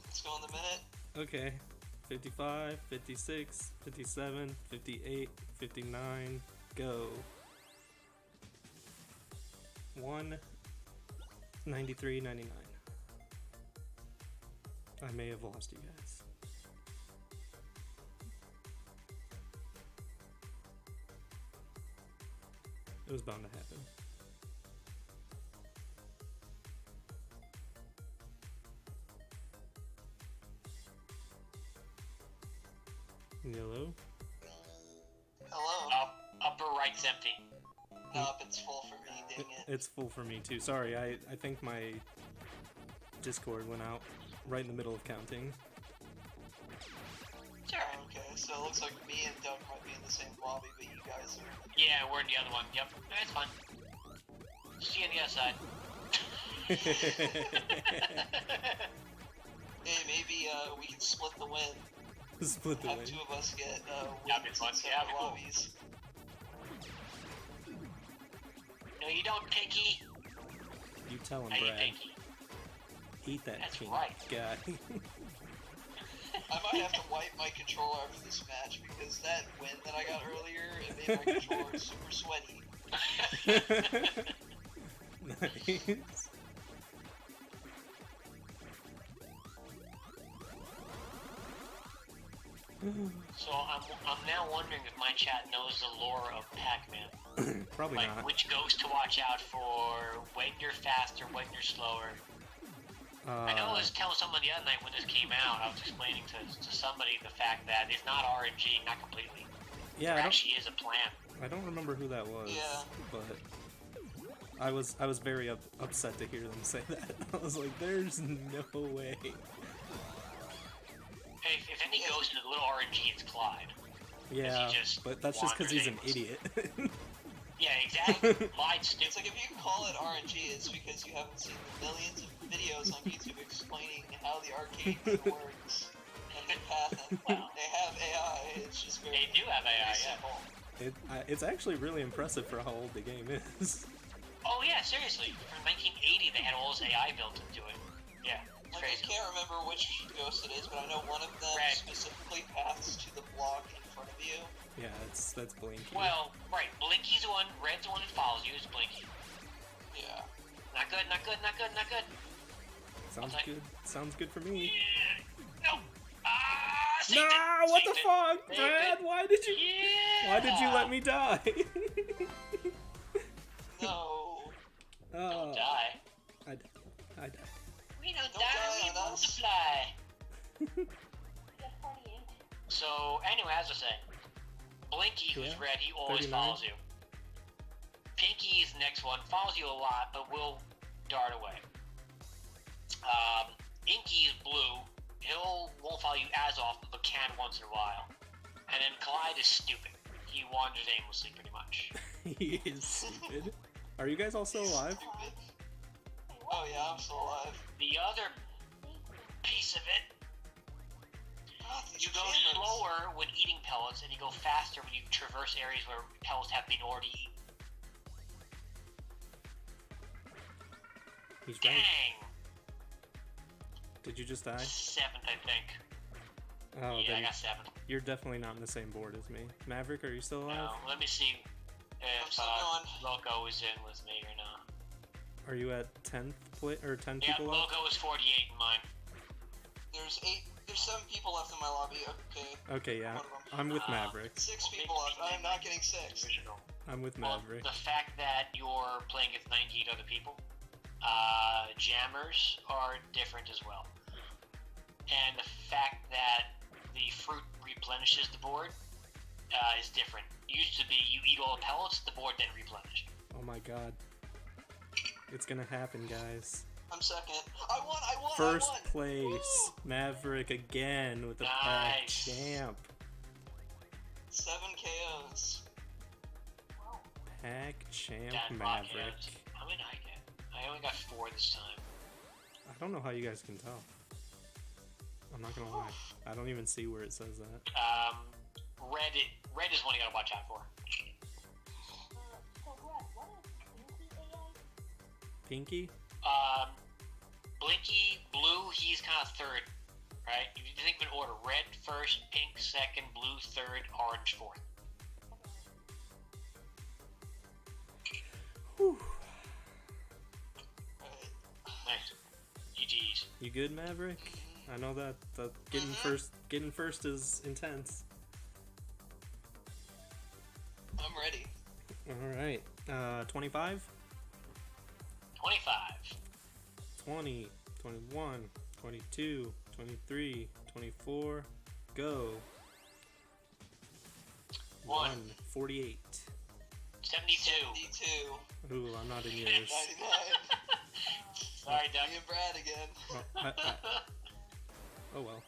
Let's go in the minute. Okay. 55, 56, 57, 58, 59, go. 193, 99. I may have lost you guys. It was bound to happen. Yellow. Hello? Upper right's empty. Nope, it's full for me, dang it. It's full for me too. Sorry, I think my Discord went out right in the middle of counting. Sure. Okay, so it looks like me and Doug might be in the same lobby, but you guys are... Yeah, we're in the other one. Yep. That's fine. See you on the other side. Hey, maybe we can split the win. Split the Have win. 2 of us get That'd be wins fun. in Yeah, that'd separate be cool. lobbies. No, you don't, Pinky. You tell him, I hate Brad. Pinky. Eat that That's pink right. guy. I might have to wipe my controller after this match because that win that I got earlier, it made my controller super sweaty. Nice. So I'm now wondering if my chat knows the lore of Pac-Man. Probably Like not. which ghost to watch out for, when you're faster, when you're slower. I know I was telling someone the other night when this came out, I was explaining to somebody the fact that it's not RNG, not completely. Yeah, There actually is a plan. I don't remember who that was. Yeah. But I was very upset to hear them say that. I was like, there's no way. Hey, if any ghost is a little RNG, it's Clyde. Yeah, just but that's just because he's an wanders idiot. Yeah, exactly. Clyde's It's stupid. like if you call it RNG, it's because you haven't seen the millions of videos on YouTube explaining how the arcade game works and the path. And Wow. they have AI. It's just very, They do have AI, very yeah. simple. It's actually really impressive for how old the game is. Oh yeah, seriously. From 1980, they had all this AI built into it. Yeah, it's Like, I crazy. can't remember which ghost it is, but I know one of them Red. specifically paths to the block in front of you. Yeah, that's Blinky. Well, right. Blinky's the one. Red's the one that follows you. Is Blinky. Yeah. Not good. Not good. Not good. Not good. Sounds okay. good. Sounds good for me. Yeah. No. Ah. Saved Nah, it. what the Saved it. fuck, Saved Brad? it. Why did you? Yeah. Why did you let me die? No. Don't die. I died. We don't Don't die. die We on us. multiply. Got 48. So anyway, as I was saying, Blinky, who's Yeah, red, he always 39. follows you. Pinky is the next one, follows you a lot, but will dart away. Inky is blue. Won't follow you as often, but can once in a while. And then Clyde is stupid. He wanders aimlessly, pretty much. He is stupid. Are you guys all still alive? Stupid. Oh yeah, I'm still alive. The other piece of it, God, these you go cameras. slower when eating pellets, and you go faster when you traverse areas where pellets have been already eaten. He's right. Dang! Did you just die? 7th, I think. Oh, Yeah, I then got 7th. you're definitely not in the same board as me. Maverick, are you still alive? No, let me see I'm if still going. Loko is in with me or not. Are you at 10th play or 10 Yeah, people left? Loko is 48 in mine. There's 7 people left in my lobby. Okay. Okay, yeah. One of them. I'm with Maverick. 6 people left. I'm not getting 6. Original. I'm with Well, Maverick. the fact that you're playing against 98 other people, jammers are different as well. And the fact that the fruit replenishes the board is different. It used to be you eat all the pellets, the board then replenished. Oh my god. It's gonna happen, guys. I'm second. I won! First I won! place, Woo! Maverick again with the Nice. Pac-Champ. 7 KOs. Pac-Champ That Maverick. podcast. How many did I get? I only got 4 this time. I don't know how you guys can tell. I'm not gonna lie. I don't even see where it says that. Red is one you gotta watch out for. So, Brad, what is Pinky AI? Pinky? Blinky, blue, he's kind of third, right? If you think of an order, red first, pink second, blue third, orange fourth. Whew. Alright. Nice. GG's. You good, Maverick? I know that getting first is intense. I'm ready. Alright. 25? 25. 20, 21, 22, 23, 24, go. 1. 48. 72. 72. Ooh, I'm not in yours. 99. Sorry, Doug. Me and Brad again. Oh, oh well.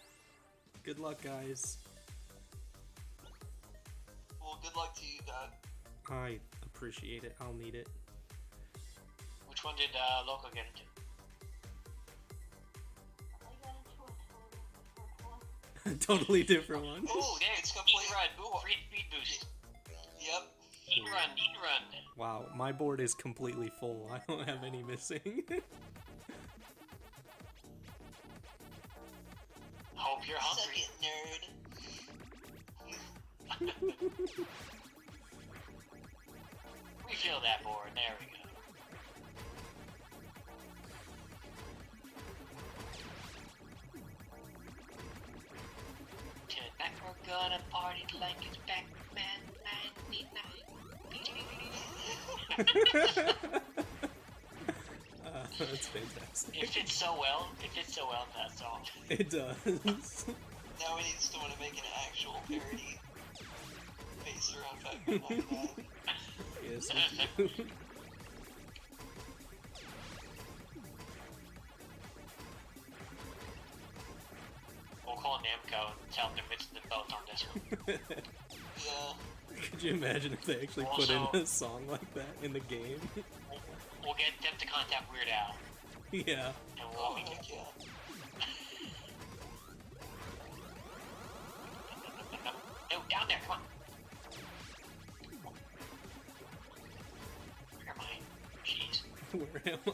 Good luck, guys. Well, good luck to you, Doug. I appreciate it. I'll need it. Which one did Loco get into? I got into a totally different one. Totally different one. Ooh, there, It's eat complete. and run. Ooh. Free speed boost. Yep. Eat and run, eat and run. Wow, my board is completely full. I don't have any missing. Hope you're hungry. Second, nerd. Refill that board. There we go. Tonight we're gonna party like it's Pac-Man 99. That's fantastic. It fits so well. It fits so well in that song. It does. Now we need someone to make an actual parody based around Pac-Man 99. Yes, we do. We'll call Namco and tell them they're missing the boat on this one. Yeah. Could you imagine if they actually put in Also- a song like that in the game? We'll get them to contact Weird Al, Yeah. and Oh, we'll heck yeah. No, down there, come on. Where am I? Jeez. Where am I?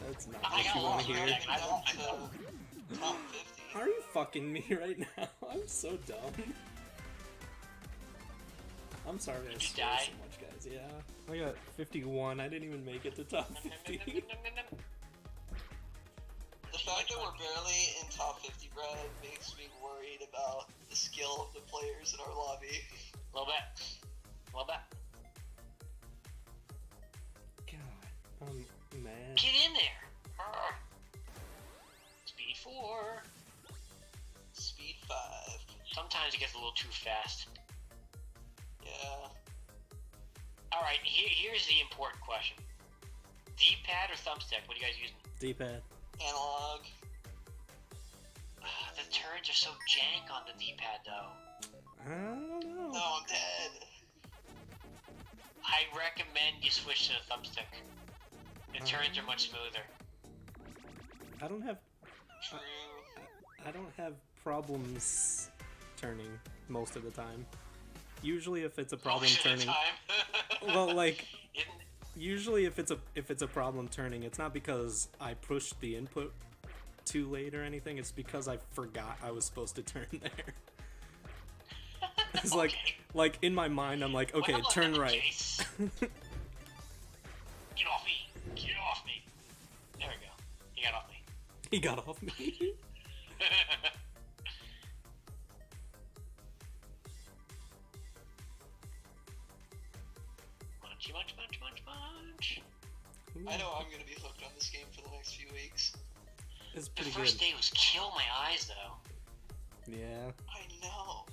That's not I what got you want lost. to hear. I know. To top 50. Are you fucking me right now? I'm so dumb. I'm sorry I you swear die? so much, guys. Yeah. I got 51. I didn't even make it to top 50. The fact that we're barely in top 50, Brad, makes me worried about the skill of the players in our lobby. A little bit. A little bit. God, I'm mad. Get in there. Arr. Speed 4. Speed 5. Sometimes it gets a little too fast. Yeah. Alright, here's the important question. D-pad or thumbstick? What are you guys using? D-pad. Analog. The turns are so jank on the D-pad, though. I don't know. No, I'm dead. I recommend you switch to the thumbstick. The turns are much smoother. I don't have True. I don't have problems turning most of the time. Usually if it's a problem Most of the turning, time. well, like Isn't- usually if it's a problem turning, it's not because I pushed the input too late or anything. It's because I forgot I was supposed to turn there. It's Okay. like in my mind I'm like, okay, Well, turn in right. case- Get off me! Get off me! There we go. You got off me. He got off me. Munchy, munch, munch, munch, munch. Ooh, I know I'm gonna be hooked on this game for the next few weeks. It's The pretty first good. day was kill my eyes, though. Yeah. I know.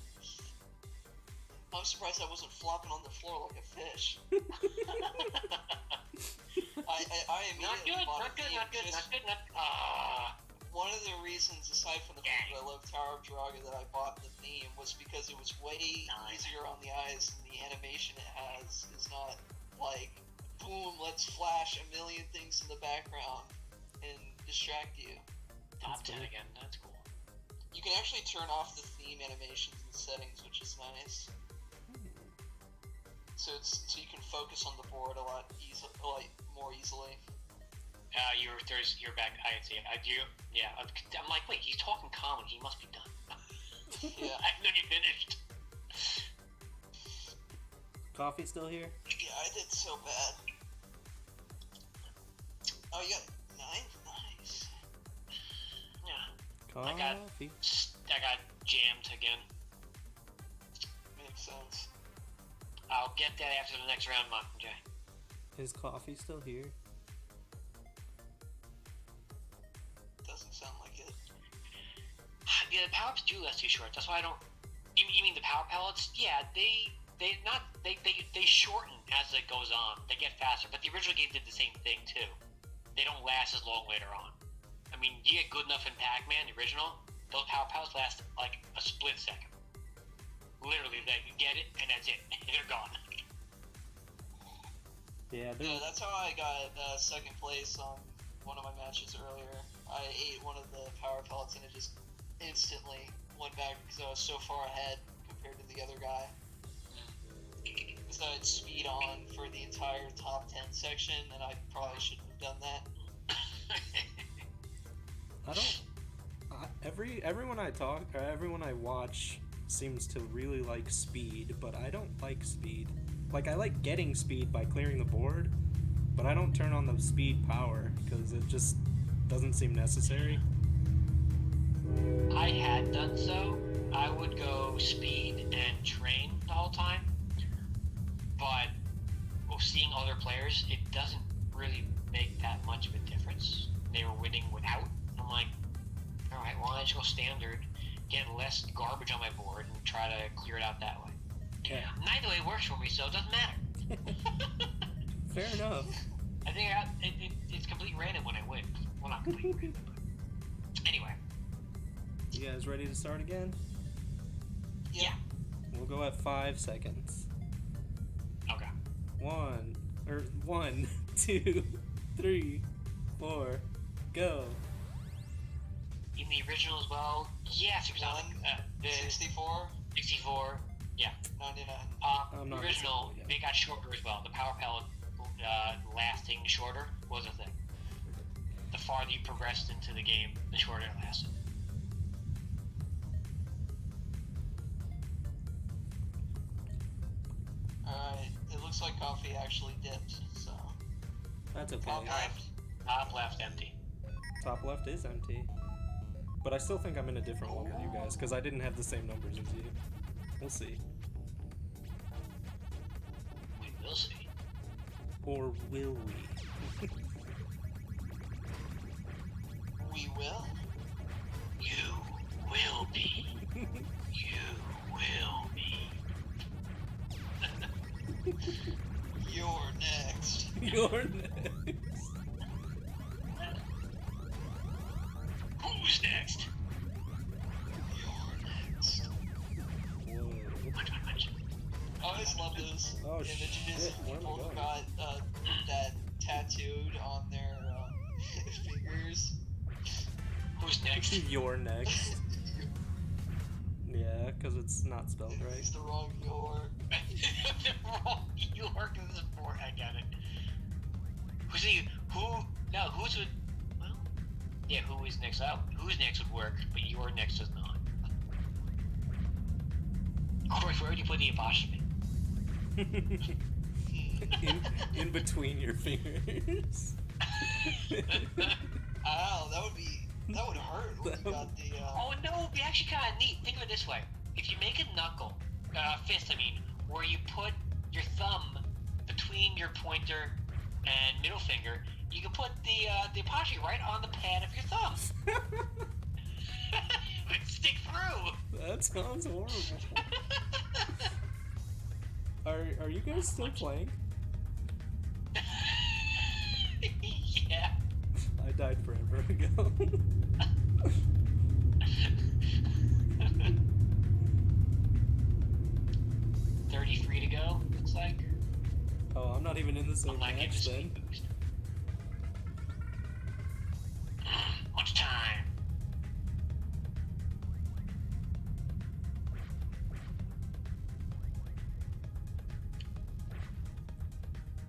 I'm surprised I wasn't flopping on the floor like a fish. I Not immediately good, bought not a good, theme not good, just- not good, not One of the reasons, aside from the fact that I love Tower of Draga, that I bought the theme was because it was way easier on the eyes, and the animation it has is not like, boom, let's flash a million things in the background and distract you. Top That's 10 cool. again, that's cool. You can actually turn off the theme animations and settings, which is nice. So you can focus on the board a lot more easily. You're back. I see. Yeah. I'm like, wait, he's talking common. He must be done. Yeah. I know you finished. Coffee still here? Yeah, I did so bad. Oh, you got 9? Nice. Yeah. Coffee. I got jammed again. Makes sense. I'll get that after the next round, Mockingjay. Is coffee still here? Doesn't sound like it. Yeah, the power-ups do last too short. That's why I don't. You mean the power pellets? Yeah, they shorten as it goes on. They get faster, but the original game did the same thing too. They don't last as long later on. I mean, you get good enough in Pac-Man, the original. Those power pellets last like a split second. Literally, you get it and that's it. They're gone. Yeah, Yeah, that's how I got second place on one of my matches earlier. I ate one of the power pellets and it just instantly went back because I was so far ahead compared to the other guy. Because I had speed on for the entire top 10 section, and I probably shouldn't have done that. I don't. Everyone I talk or everyone I watch seems to really like speed, but I don't like speed. Like, I like getting speed by clearing the board, but I don't turn on the speed power because it just doesn't seem necessary. I had done so. I would go speed and train the whole time, but seeing other players, it doesn't really make that much of a difference. They were winning without. I'm like, alright, well, I just go standard, get less garbage on my board, and try to clear it out that way. Yeah. Neither way works for me, so it doesn't matter. Fair enough. I think it's complete random when I win. Well, not complete random, but anyway. You guys ready to start again? Yeah. We'll go at 5 seconds. Okay. 1, 2, 3, 4, go. In the original as well, yeah, Supersonic. The 64, 64, yeah. 99. I'm not Original, listening again. they got shorter as well. The power pellet lasting shorter was a thing. The farther you progressed into the game, the shorter it lasted. Alright, it looks like coffee actually dipped, so. That's okay. Top left. Top left empty. Top left is empty. But I still think I'm in a different one with you guys, because I didn't have the same numbers as you. We'll see. We will see. Or will we? We will? You will be. You will be. You're next. You're next. Who's next? You're next. Whoa. Munch. I always love those Oh, images shit, of where am I people who going? got that tattooed on their fingers. Who's next? You're next. Yeah, because it's not spelled right. It's the wrong your. You work in this board. I got it. Who's the who? No, who's would? Well, yeah, who is next up? Who's next would work, but your next does not. Corey, where would you put the apostrophe? in between your fingers. Ow, that would hurt when you got the. Oh no, it'd be actually kind of neat. Think of it this way: if you make a knuckle, fist, I mean, where you put your thumb between your pointer and middle finger, you can put the apostrophe right on the pad of your thumb. It'd stick through. That sounds horrible. Are you guys still playing? Yeah. I died forever ago. 33 to go, looks like. Oh, I'm not even in the same I'm not getting match the then. speed boost. Much time.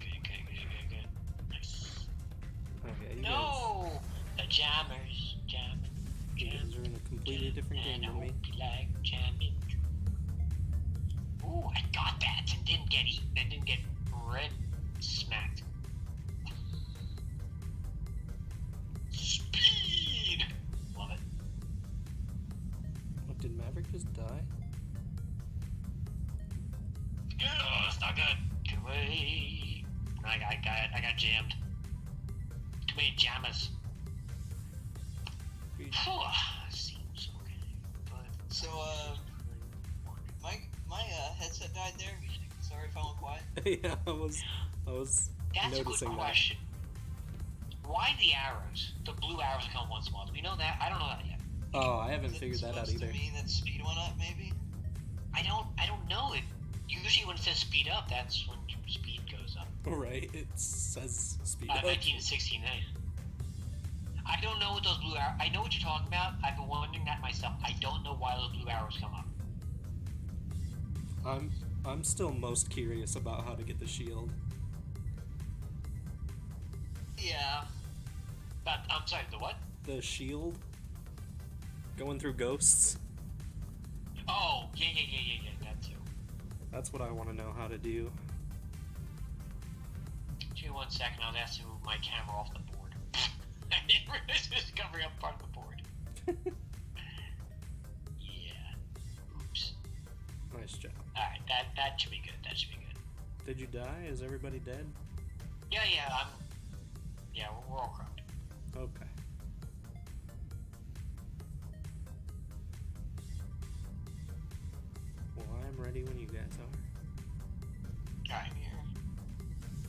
Good. Nice. Okay, No! The jammers. you guys are in a completely different game And I than me. hope you like jamming. Ooh, I got that and didn't get eaten. I didn't get red smacked. Speed! Love it. What, did Maverick just die? Oh, it's not good. Get away. I got jammed. Too many jammers. Seems okay. But So, my headset died there. Sorry if I went quiet. Yeah, I was that's a good noticing that. question. Why the arrows? The blue arrows come once in a while. Do we know that? I don't know that yet. Oh, I haven't Is it figured that out supposed either. to mean that speed went up, maybe? I don't know it. Usually when it says speed up, that's when your speed goes up. Right, it says speed up. 19 and 16, I don't know what those blue arrows... I know what you're talking about. I've been wondering that myself. I don't know why those blue arrows come up. I'm still most curious about how to get the shield. Yeah. But, I'm sorry, the what? The shield? Going through ghosts? Oh, yeah, that too. That's what I want to know how to do. Give me 1 second, I was asked to move my camera off the board. I didn't realize it was covering up part of the board. Yeah. Oops. Nice job. Alright, that should be good. That should be good. Did you die? Is everybody dead? Yeah, we're all crowned. Okay. Well, I'm ready when you guys are. Alright. I'm here.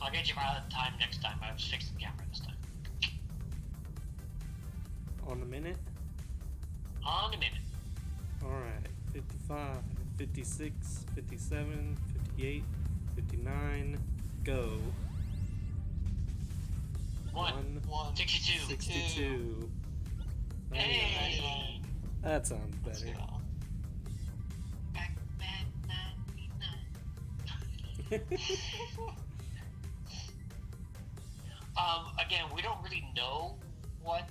I'll get you by the time next time. I was fixing the camera this time. On the minute? On a minute. Alright. 55, 56, 57, 58, 59, go. 1, 62. 62. Hey! That sounds Let's better. go. Pac-Man 99. Again, we don't really know when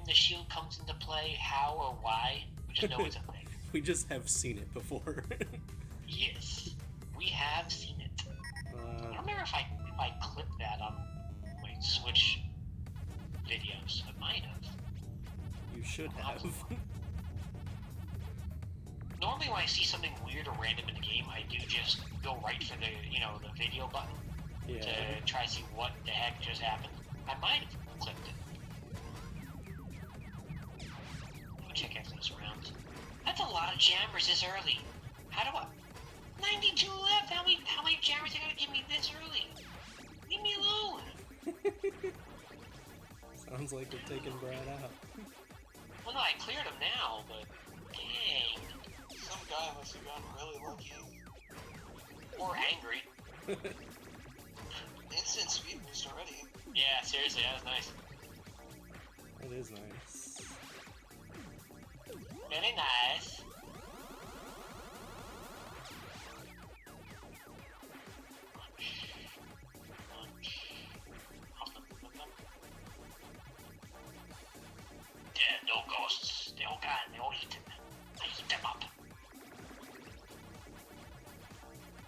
the shield comes into play, how or why. We just know it's a thing. We just have seen it before. Yes, we have seen it. I don't remember if I clipped that on my Switch videos. I might have. You should have. Normally when I see something weird or random in the game, I do just go right for the video button Yeah. to try to see what the heck just happened. I might have clipped it. Let me check after this round. That's a lot of jammers this early. How do I... 92 left! How many jammers are gonna give me this early? Leave me alone! Sounds like we're taking Brad out. Well, no, I cleared him now, but... Dang. Some guy must have gotten really lucky. Or angry. Instant speed boost already. Yeah, seriously, that was nice. That is nice. Very nice. Yeah, no ghosts. They all gone. They all eaten. I eat them up.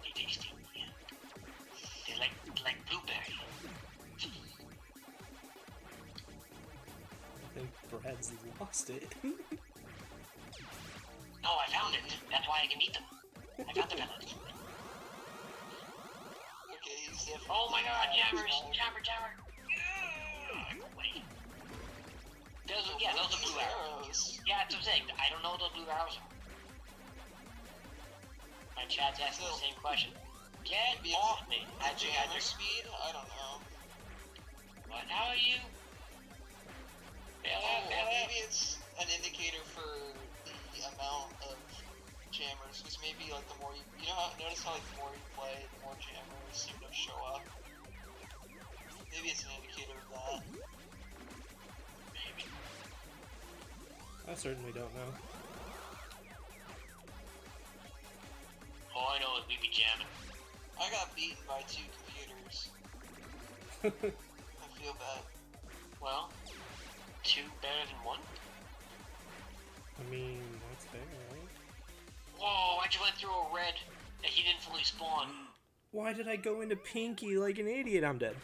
They tasty. They like blueberry. I think Brad's lost it. No, I found it. That's why I can eat them. I found the pellets. Good Okay, he's definitely. Oh my god, jammers! Jammer. Jammer! Wait. Those are blue arrows. Yeah, that's what I'm saying. I don't know what those blue arrows are. My chat's asking the same question. Get Maybe off me! it's jammer speed? I don't know. What? How are you? Maybe it's an indicator for the amount of jammers, because maybe like the more you know, notice how like the more you play, the more jammers seem to show up. Maybe it's an indicator of that. Maybe. I certainly don't know. All I know is we be jamming. I got beaten by 2 computers. I feel bad. Well, 2 better than 1? I mean, that's fair, right? Whoa, I just went through a red that he didn't fully spawn. Why did I go into Pinky like an idiot? I'm dead.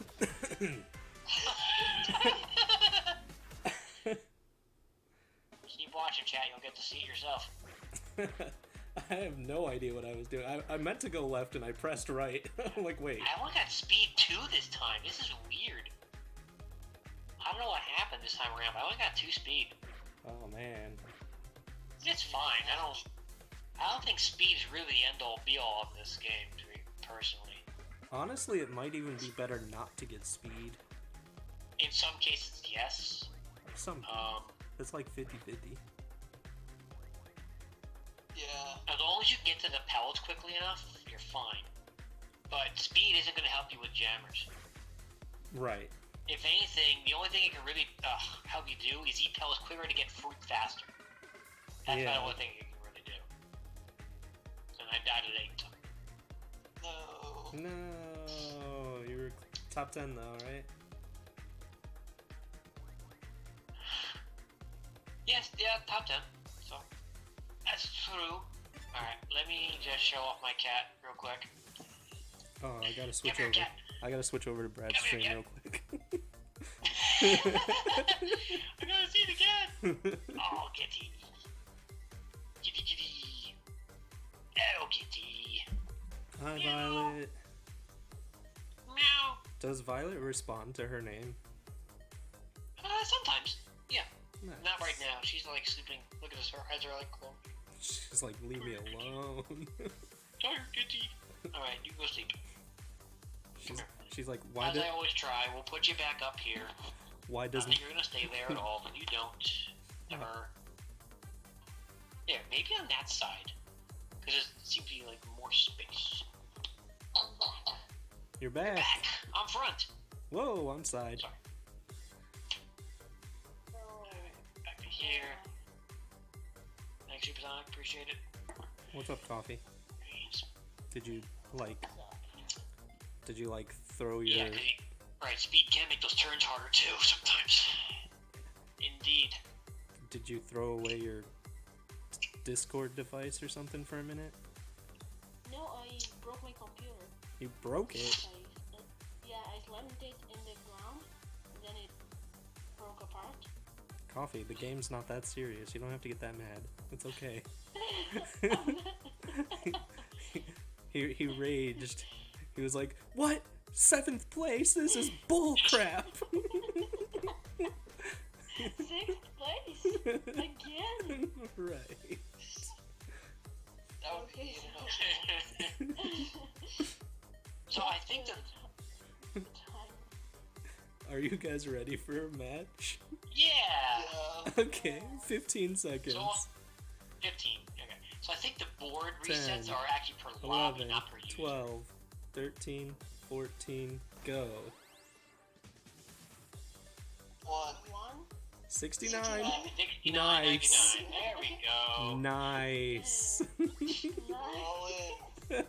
Keep watching, chat. You'll get to see it yourself. I have no idea what I was doing. I meant to go left and I pressed right. I'm like, wait. I only got speed 2 this time. This is weird. I don't know what happened this time around, but I only got 2 speed. Oh man. It's fine. I don't think speed is really the end all be all of this game, to me personally. Honestly, it might even be better not to get speed. In some cases, yes. Some. It's like 50-50. Yeah. As long as you get to the pellets quickly enough, you're fine. But speed isn't going to help you with jammers. Right. If anything, the only thing it can really help you do is eat pellets quicker to get fruit faster. That's Yeah. about the only thing you can really do. And I died at 8. No. No, you were top 10 though, right? Yes, yeah, top 10. So, that's true. Alright, let me just show off my cat real quick. Oh, I gotta switch Come over. here, cat. I gotta switch over to Brad's Come here, stream real quick. I gotta see the cat! Oh, kitty. Kitty. Oh, kitty. Hi, Meow. Violet. Meow. Does Violet respond to her name? Sometimes. Yeah. Nice. Not right now. She's like sleeping. Look at this. Her eyes are like closed. She's like, leave me alone. Tired kitty. Alright, you go sleep. She's like, why As did? I always try, we'll put you back up here. Why Not doesn't? that you're gonna stay there at all, but you don't. Ever. There, maybe on that side. Because there seems to be like more space. You're back. Back! I'm front! Whoa, I'm side. Sorry. Back to here. Thanks, Supersonic. Appreciate it. What's up, Coffee? Greens. Did you like throw your? Yeah, right, speed can make those turns harder too sometimes. Indeed. Did you throw away your Discord device or something for a minute? No, I broke my computer. You broke it. I slammed it in the ground, and then it broke apart. Coffee, the game's not that serious. You don't have to get that mad. It's okay. he raged. He was like, "What? 7th place? This is bull crap." 6th place again. Right. That would be Okay, So I think that. Are you guys ready for a match? Yeah! Yeah. Okay, 15 seconds. So, 15. Okay. So I think the board 10, resets are actually per lobby, 11, not per user. 12, 13, 14, go. 1. 69. 69, Nice. 99. There we go. Nice. Roll in.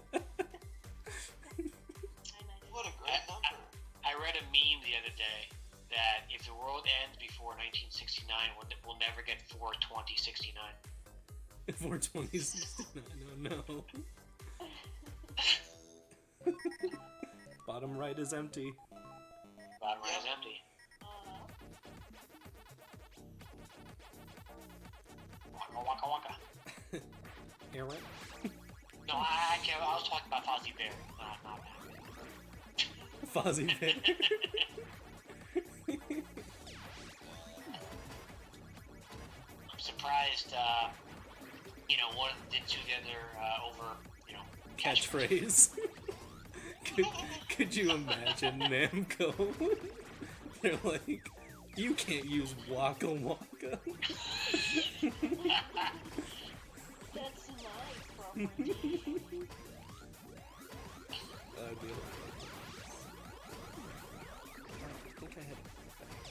What a great number. I read a meme the other day that if the world ends before 1969, we'll never get 42069. 420, 69. Oh no. Bottom right is empty. Bottom right is empty. Waka waka waka. Aaron? No, I was talking about Fozzie Bear. Not that. Fozzie Bear. I'm surprised, one of them didn't do the other over, Catchphrase. could you imagine Namco? They're like, you can't use Waka Waka. That's my property. Oh dear. I think I had.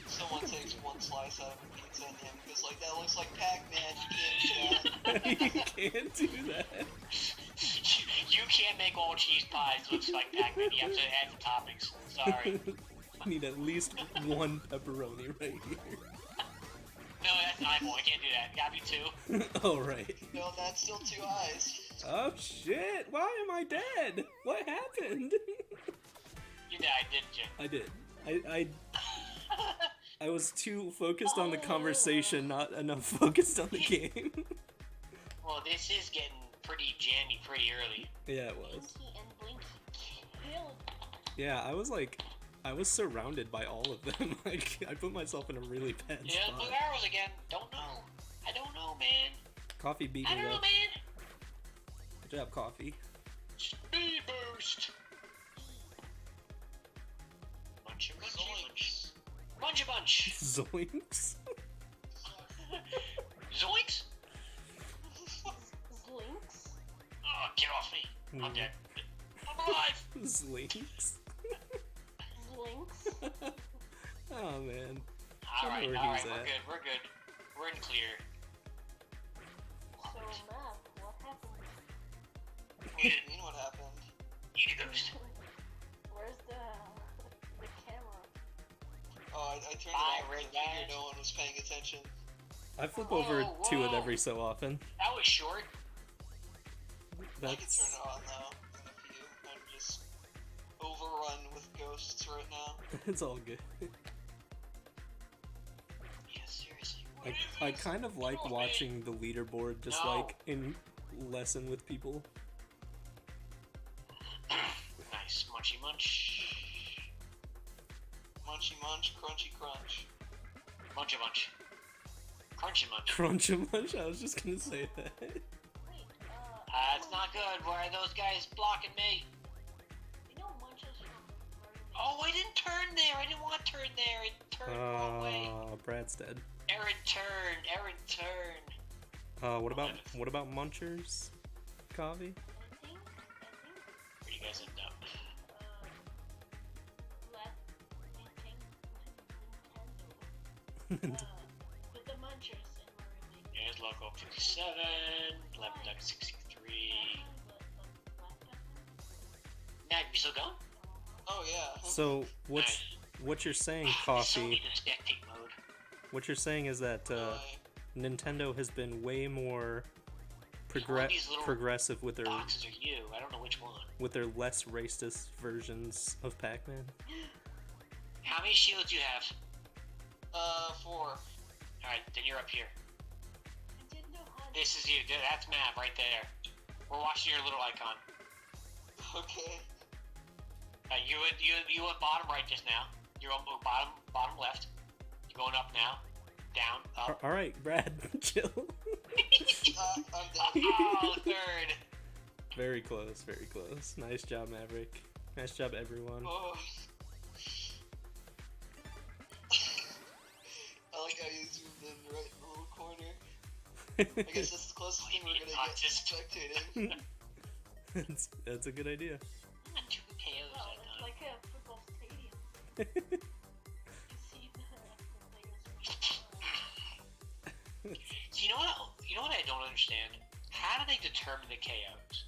Someone takes one slice out of a pizza and him goes like, that looks like Pac-Man, you can't do that. You can't do that. You can't make all cheese pies look like Pac-Man. You have to add the toppings. Sorry. I need at least one pepperoni right here. No, that's not one. I can't do that. Gotta be two. Oh, right. No, that's still 2 eyes. Oh, shit. Why am I dead? What happened? You died, didn't you? I did. I was too focused on the conversation, not enough focused on the game. Well, this is getting pretty jammy pretty early. Yeah, it was. Blinky and Blinky killed. Yeah, I was surrounded by all of them. Like, I put myself in a really bad Yeah, spot. blue arrows again. Don't know. I don't know, man. Coffee beat I me don't know, up. man. Good job, Coffee. Speed boost. Munchy, munchy, munch. Munchy bunch. Zoinks. Zoinks. Zlinks? Oh, get off me. I'm dead. I'm alive. Zlinks. Zlinks? Oh, man. Alright, where alright, he's we're at. good, we're good. We're in clear. So, Mav, what happened? What do you mean what happened? Eat a ghost. Where's the camera? Oh, I turned Bye, it off Red because I figured Guys. no one was paying attention. I flip over Whoa, to it whoa. every so often. That was short. I can turn That's it on though in a few. I'm just overrun with ghosts right now. it's all good. Yeah, seriously. What I is this? kind of like Get off me. watching the leaderboard just No. like in lesson with people. Nice. Munchy munch. Munchy munch, crunchy crunch. Munchy munch. Crunchy munch. Crunch and munch, I was just gonna say that. Wait, It's not good. Why are those guys blocking me? you know Munches from Mario Oh, I didn't turn there. I didn't want to turn there. I turned the wrong way. Brad's dead. Aaron, turn. Aaron, turn. What about munchers? Coffee? I think, Where do you guys end up? let Nintendo, with the Munchers in Mario Maker. Here's Loco 57, Left Duck 63. Nat, you still going? Oh yeah. So what you're saying, I so Coffee? need a spectate mode. What you're saying is that Nintendo has been way more One of these little progressive with boxes are you. I don't know which one. less racist versions of Pac-Man. How many shields do you have? 4. Alright, then you're up here. I didn't know how to This is you. That's Mav right there. We're watching your little icon. Okay. You went bottom right just now. You're on bottom left. You're going up now. Down, up. All right, Brad, chill. I'm dead. Oh, third. Very close, very close. Nice job, Maverick. Nice job, everyone. Oh. I like how you zoomed in right in the little corner. I guess that's as close as we're gonna get to spectating. That's a good idea. Not two KOs Well, that it's time. like a football stadium. You see the players. So you know what I don't understand? How do they determine the KOs?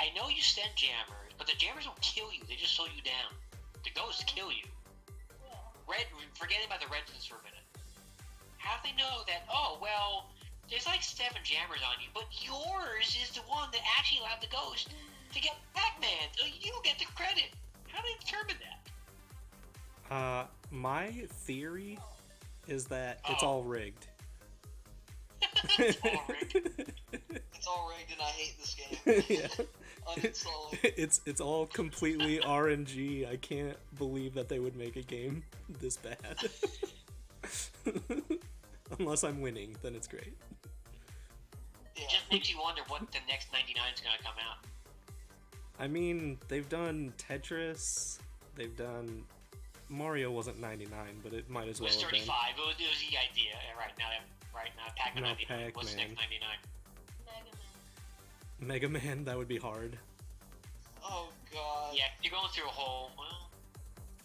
I know you send jammers, but the jammers don't kill you. They just slow you down. The ghosts kill you. Well, Forgetting about the residents for a minute. How do they know that? Oh well, there's like 7 jammers on you, but yours is the one that actually allowed the ghost to get Pac-Man, so you get the credit. How do they determine that? My theory is that it's all rigged. It's all rigged. It's all rigged, and I hate this game. Yeah. Uninstall it. It's all completely RNG. I can't believe that they would make a game this bad. Unless I'm winning, then it's great. Yeah. It just makes you wonder what the next 99 is gonna come out. I mean, they've done Tetris. They've done Mario wasn't 99, but it might as It well was have been. 35. It was the idea. And right now, Pac-Man No, 99. What's Pac-Man. next 99? Mega Man. Mega Man, that would be hard. Oh god. Yeah, you're going through a whole. Well,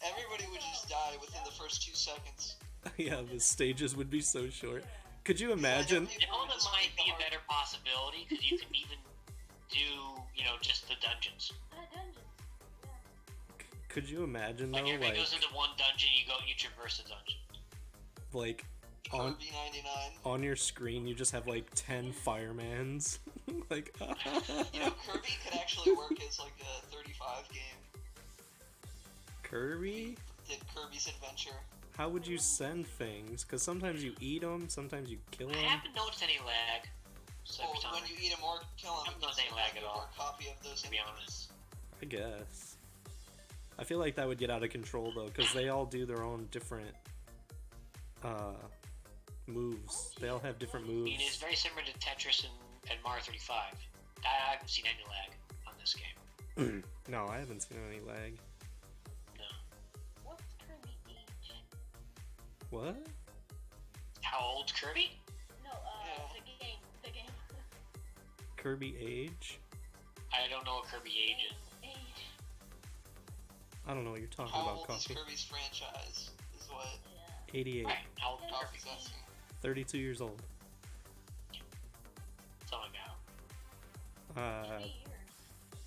Everybody would just die within the first 2 seconds. Yeah, the stages would be so short. Could you imagine? you know that might be a better possibility because you can even do, just the dungeons. Dungeons. Yeah. Could you imagine though, Like everybody like, goes into one dungeon, you traverse the dungeon. like on Kirby 99. on your screen you just have like 10 firemans, like. Kirby could actually work as like a 35 game. Kirby? Did Kirby's Adventure. How would you send things? Because sometimes you eat them, sometimes you kill I them. haven't noticed any lag. So Well, every time, when you eat them or kill them, I haven't noticed any lag at all, copy of those to be images. I guess. I feel like that would get out of control though, because they all do their own different moves. They all have different I mean, it's moves. very similar to Tetris and Mario 35. I haven't seen any lag on this game. No, I haven't seen any lag. No. What's Kirby age? What? How old's Kirby? No, Yeah. the game. Kirby age? I don't know what Kirby age is. Age. I don't know what you're talking How about, old is Coffee. Kirby's franchise? Is what 88. Right, how old is Coffee's Kirby? asking. 32 years old. Something like that. 3 years.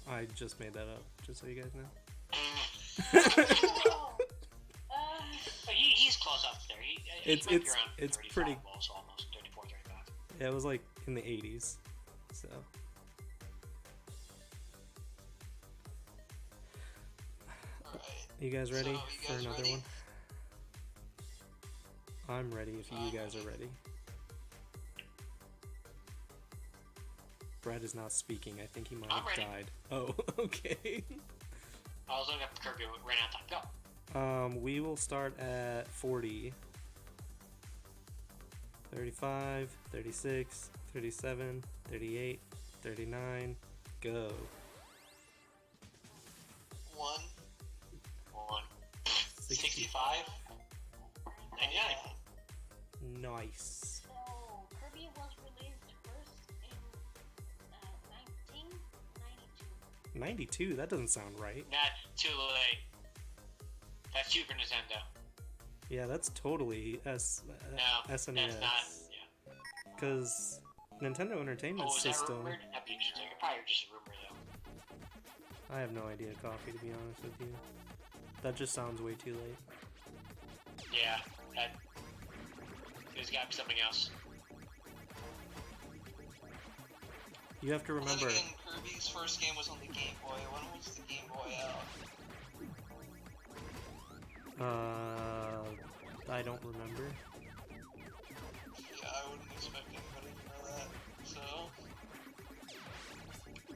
I just made that up, just so you guys know. Oh. But he's close up there. He It's- might be it's- around it's 35 pretty- also, almost 34, 35. Yeah, it was like in the 80s, so. Alright. You guys ready So, you for guys another ready? one? I'm ready if you guys are ready. Brad is not speaking. I think he might I'm have ready. died. Oh, okay. I was looking up Kirby, ran out of time. Go. We will start at 40. 35, 36, 37, 38, 39, go. 1. 1, 60. 65, 99. Nice. So, Kirby was released first in 1992. 92, that doesn't sound right. Not too late. That's Super Nintendo. Yeah, that's totally No, SNES. that's not. Yeah. Because Nintendo Entertainment Oh, is that System. rumored? That'd be interesting. Probably just a rumor though. I have no idea, Coffee, to be honest with you. That just sounds way too late. Yeah, there's got to be something else. You have to Well, then remember. again, Kirby's first game was on the Game Boy. When was the Game Boy out? I don't remember. Yeah, I wouldn't expect anybody to know that. So,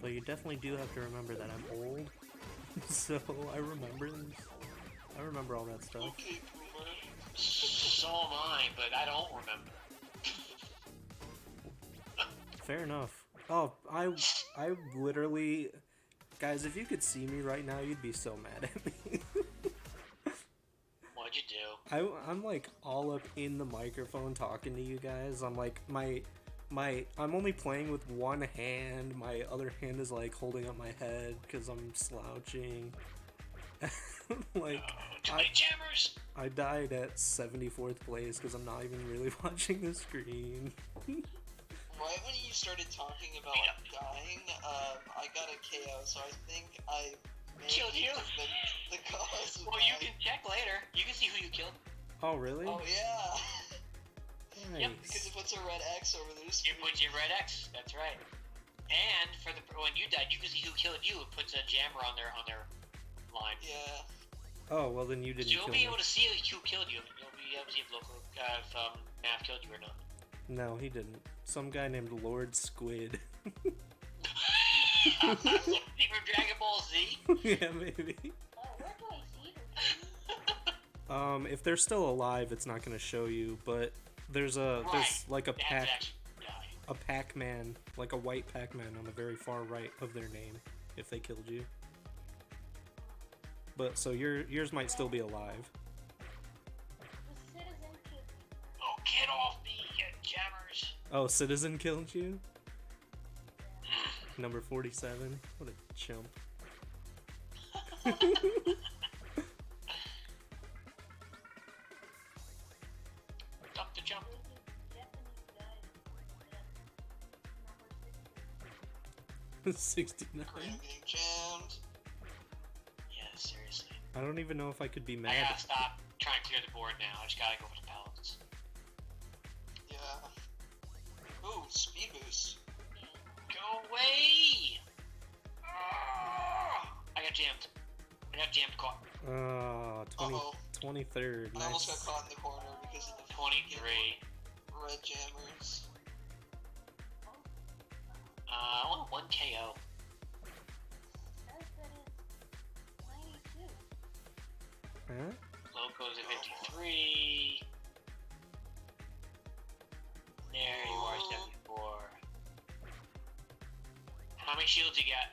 But you definitely do have to remember that I'm old. So I remember all that stuff. okay, boomer. So am I, but I don't remember. Fair enough. Oh, I literally, guys, if you could see me right now, you'd be so mad at me. What'd you do? I'm like all up in the microphone talking to you guys. I'm like I'm only playing with one hand. My other hand is like holding up my head because I'm slouching. Like Too many jammers. I died at 74th place because I'm not even really watching the screen. Right when you started talking about dying, I got a KO, so I think I may Killed you? have been the cause of Well, you dying. can check later. You can see who you killed. Oh really? Oh yeah, Nice. because it puts a red X over their You screen. put your red X. That's right. And when you died, you can see who killed you. It puts a jammer on their line. Yeah. Oh well, then you didn't So you'll kill be me. able to see who killed you. You'll be able to see if Mav killed you or not. No, he didn't. some guy named Lord Squid. From Dragon Ball Z? Yeah, maybe. Where do I see them? If they're still alive, it's not gonna show you, but there's like a They have pack. to actually die. A Pac-Man, like a white Pac-Man on the very far right of their name, if they killed you. But so yours might still be alive. The citizen killed me. Oh, get off me, you jammers! Oh, Citizen killed you? Number 47. What a chump. Up the jump. There's a Japanese guy. Number 69. I'm getting jammed. Yeah, seriously. I don't even know if I could be I mad. gotta stop trying to clear the board now. I just gotta go for the pellets. Yeah. Ooh, speed boost. Go away! Ah! I got jammed. I got jammed caught. Oh, Uh-oh. 23rd. I almost got Nice. caught in the corner because of the 23. red jammers. I want 1 KO. Says that it's 92. Huh? Loco's at 53. There you are, 74. How many shields you got?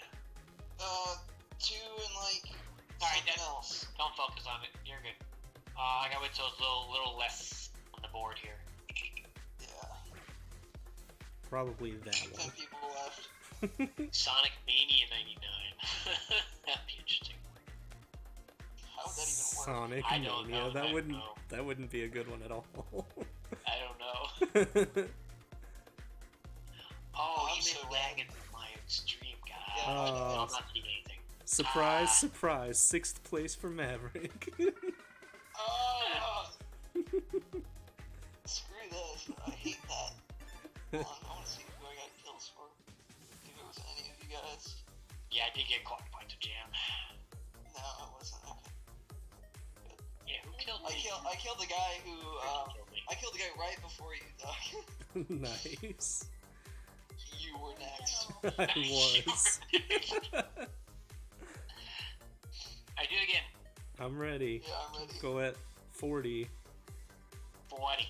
2 and like Alright, something that- else. Don't focus on it. You're good. I gotta wait till it's a little less on the board here. Yeah. Probably that 10 one. people left. Sonic Mania 99. That'd be interesting. How would that even work? Sonic I don't Mania. know, I That don't wouldn't. know. That wouldn't be a good one at all. I don't know. Oh, I'm you've so been lagging my stream, guys. Yeah, Oh. I'm not seeing anything. Surprise, Ah. surprise! 6th place for Maverick. Oh! Screw this. I hate that. Hold on, I want to see who I got kills for. If it was any of you guys. Yeah, I did get caught by the jam. No, it wasn't. Okay. Yeah, who killed I me? killed the guy who, Killed me. I killed the guy right before you, Doc. Nice. You were next. I was. I do it again. I'm ready. Yeah, I'm ready. Go at 40, 40.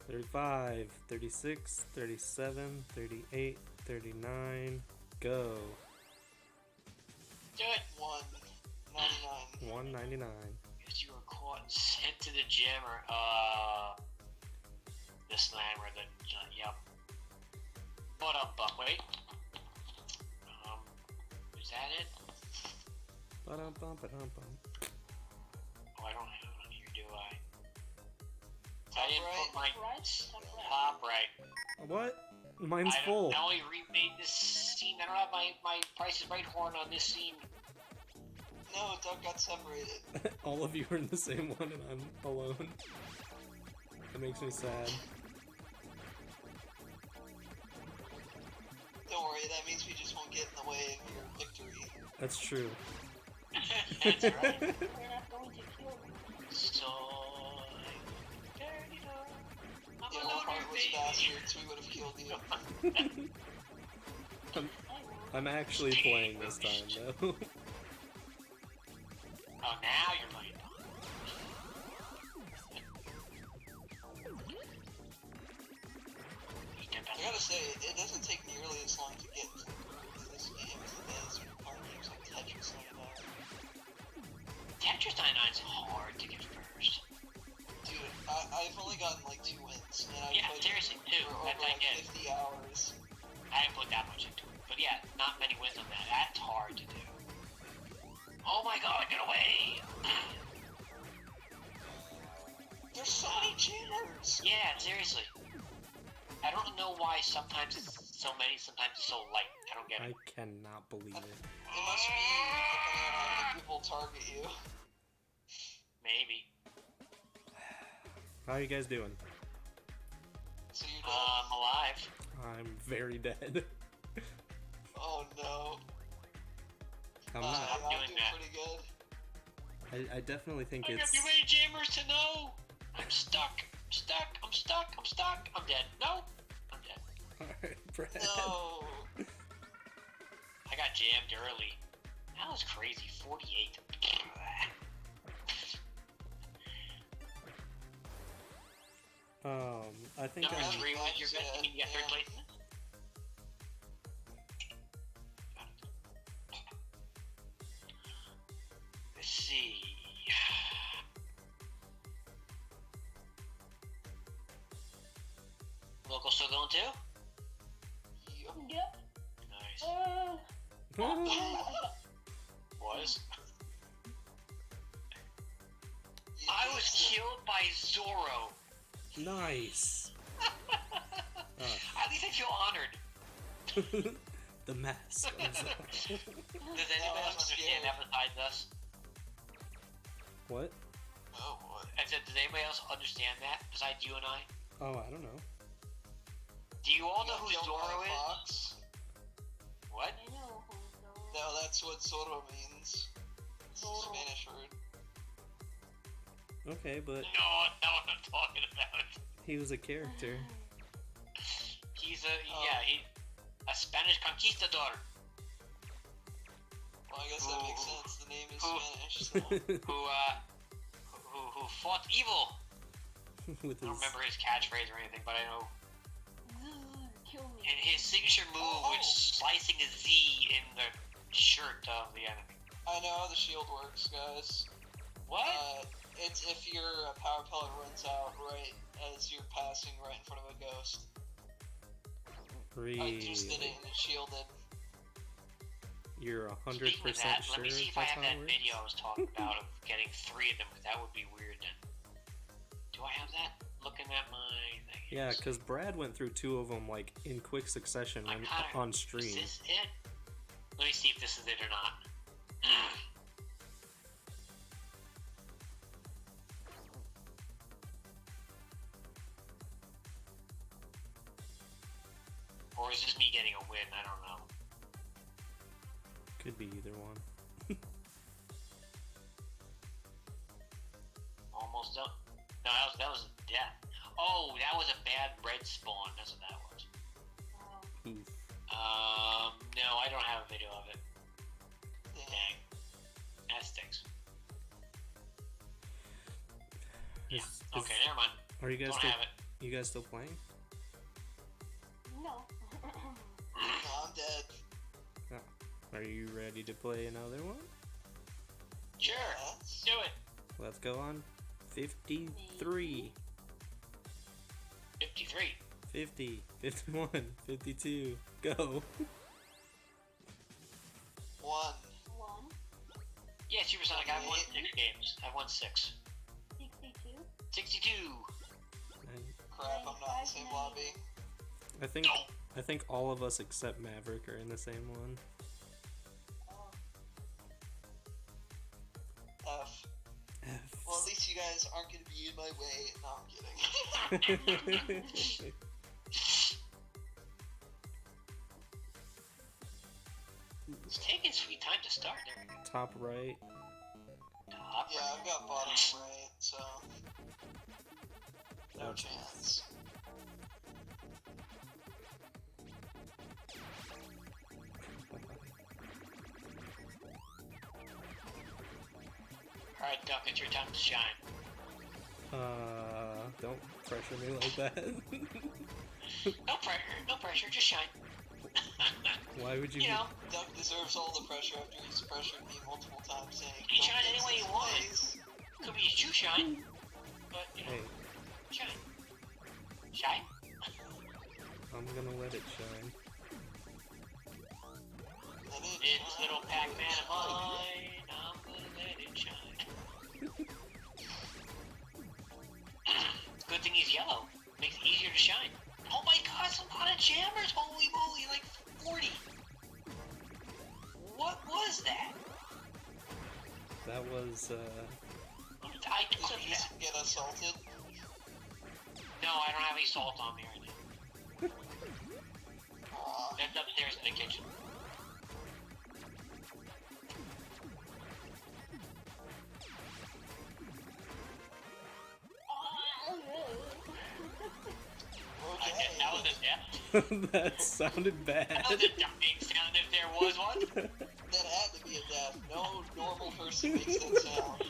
35, 36, 37, 38, 39. Go. Do it. 199. 199. Because you were caught and sent to the jammer. The slammer, yep. But wait. Is that it? Ba-dum-bum, ba-dum-bum. Oh, I don't have it on here, do I? Top I didn't right. put my Right? top right. What? Mine's I full. only remade this scene. I don't have my Price is Right horn on this scene. No, Doug got separated. All of you are in the same one and I'm alone. That makes me sad. Don't worry, that means we just won't get in the way of your victory. That's true. That's right. They're not going to kill me. So, I'm Yeah, a we're loner, heartless baby. bastards, we would have killed you. I'm actually playing this time though. Oh, now you're playing. I gotta say, it doesn't take nearly as long to get through this game as it does with other games like Tetris 99. Tetris 99 is hard to get first. Dude, I've only gotten like 2 wins, and I've Yeah, played seriously, it two. for That's over I like get. 50 hours. I haven't put that much into it. But yeah, not many wins on that. That's hard to do. Oh my god, get away! There's so many jammers! Yeah, seriously. I don't know why sometimes it's so many, sometimes it's so light. I don't get I it. cannot believe it. It must be depending on how many people target you. Maybe. How are you guys doing? So you're dead. Alive. I'm very dead. Oh no. I'm I'm not. doing doing that. pretty good. I definitely think I got it's. too many jammers to know! I'm stuck. stuck. I'm stuck. I'm stuck. I'm dead. No, I'm dead. Alright, Brad. No. I got jammed early. That was crazy. 48. I think Number I'm... 3 was your best. You got third place in it? Let's see. Local still going too? Yep. Nice. Oh, Was? I was killed by Zorro. nice. At least I feel honored. The mask. Does anybody I'm else understand that besides us? What? Oh boy. I said, does anybody else understand that besides you and I? Oh, I don't know. Do you all know who Killed by Zorro a is? fox? What? I know who's Zorro. No, that's what Zorro means. It's a Zorro. Spanish word. Okay, but No, not what I'm talking about. he was a character. He's a Spanish conquistador Well, I guess that makes sense. The name is Oh. Spanish, so. who fought evil. With I don't his... remember his catchphrase or anything, but I know. Kill me. And his signature move Oh. was slicing a Z in the shirt of the enemy. I know how the shield works, guys. What? It's if your power pellet runs out right as you're passing right in front of a ghost. I just did it Really? and it shielded. You're 100% Speaking of that, sure let me see if I that's have how that it works? video I was talking about of getting 3 of them, because that would be weird then. Do I have that? Looking at my thing. Yeah, because Brad went through 2 of them like in quick succession I when, kinda- on Is stream. this it? Let me see if this is it or not. Or is this me getting a win? I don't know. Could be either one. Almost done. No, that was a death. Oh, that was a bad red spawn. That's what that was. Oof. No, I don't have a video of it. Dang. Dang. That stinks. Yeah. Is- Okay, never mind. Are you guys Don't still, have it. you guys still playing? No. No, I'm dead. Are you ready to play another one? Sure. Yes. Do it. Let's go on 53, 53. 50, 51, 52, go. 1. One. Yeah, Supersonic, I've won 6 games. I've won 6. 62. 62. Crap, I'm not in the same lobby. I think all of us except Maverick are in the same one. Oh. F. F. Well, at least you guys aren't going to be in my way. No, I'm kidding. It's taking sweet time to start. There we go. Top right. Top. Yeah, I've got bottom right, so. No chance. Alright, Duck, it's your time to shine. Don't pressure me like that. No pressure, just shine. Why would you? You know, Duck deserves all the pressure after he's pressured me multiple times saying. You shine "Don't any way fix you want." this, could be a true shine, but, you know, Hey, shine. Shine? I'm gonna let it shine. please. Let it It's shine. little Pac-Man of mine, I'm gonna let it shine. Good thing he's yellow. Makes it easier to shine. Oh my god, some lot of jammers! Holy moly, like 40! What was that? That was I Did clipped you that. just get assaulted? No, I don't have any salt on me right now. Aw. That's upstairs in the kitchen. That sounded bad. That was a dying sound if there was one. That had to be a death. No normal person makes that sound.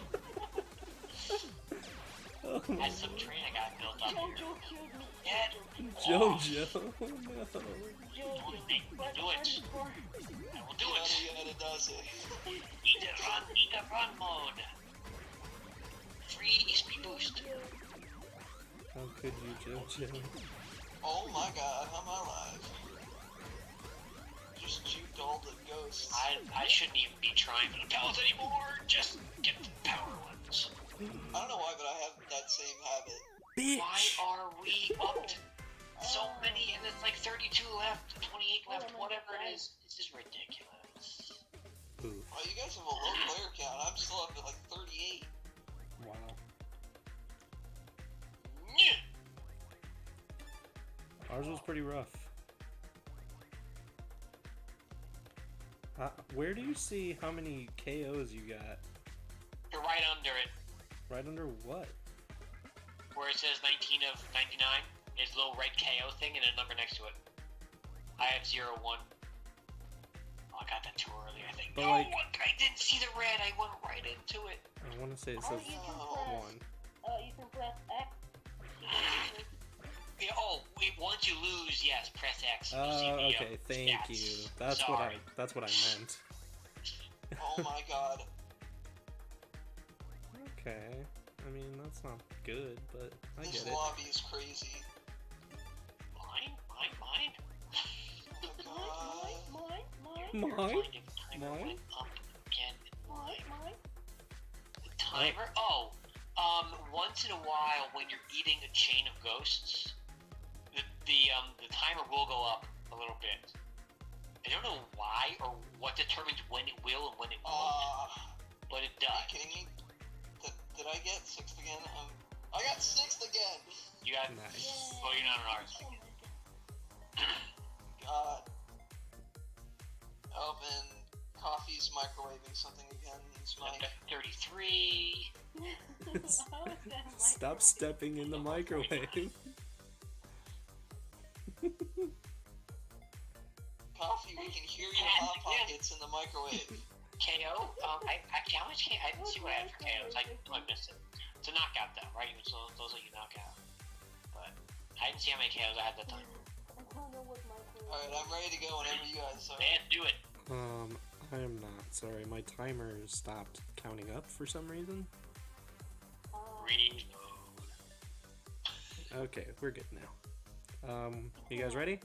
Oh, That's some train I got built up here. Jojo killed me. Get Jojo, no. Jojo. Do it. I will do it. Yada does it. Need a run mode. Free speed boost. How could you, Jojo? Oh my god, how am I alive? Just juked all the ghosts. I shouldn't even be trying for the powers anymore. Just get the power ones. I don't know why, but I have that same habit. Why are we up to so many and it's like 32 left, 28 left, whatever it is? This is ridiculous. Ooh, Oh, you guys have a low player count. I'm still up at like 38. wow. Yeah. Ours was pretty rough. Where do you see how many KOs you got? You're right under it. Right under what? Where it says 19 of 99, there's a little red KO thing and a number next to it. I have 0, 1. Oh, I got that too early, I think. But No, like- I didn't see the red. I went right into it. I want to say it Oh, says you can one. you can press X. Yeah, oh, wait, once you lose, yes, press X. You see Oh, the, okay. Thank stats. you. That's Sorry. what I meant. Oh my god. Okay. I mean, that's not good, but I This get it. lobby is crazy. Mine. Oh my god. Mine? Finding timer Mine? went up again. Mine. The timer? Oh, once in a while when you're eating a chain of ghosts, the timer will go up a little bit. I don't know why or what determines when it will and when it won't, but it Are you does. kidding me? Did I get 6th again? I got 6th again! You got. Nice. Well, you're not on ours. God. Oh, and coffee's microwaving something again. It's my... I've got 33. Stop stepping in the microwave. Coffee, we can hear your hot pockets in the microwave. KO? Actually, how much KO? I didn't see what I had for KOs. I missed it. It's a knockout, though, right? So those are you knock out. But I didn't see how many KOs I had that time. Alright, I'm ready to go whenever you guys are. Man, do it. I am not. Sorry, my timer stopped counting up for some reason. Reload. Okay, we're good now. You guys ready?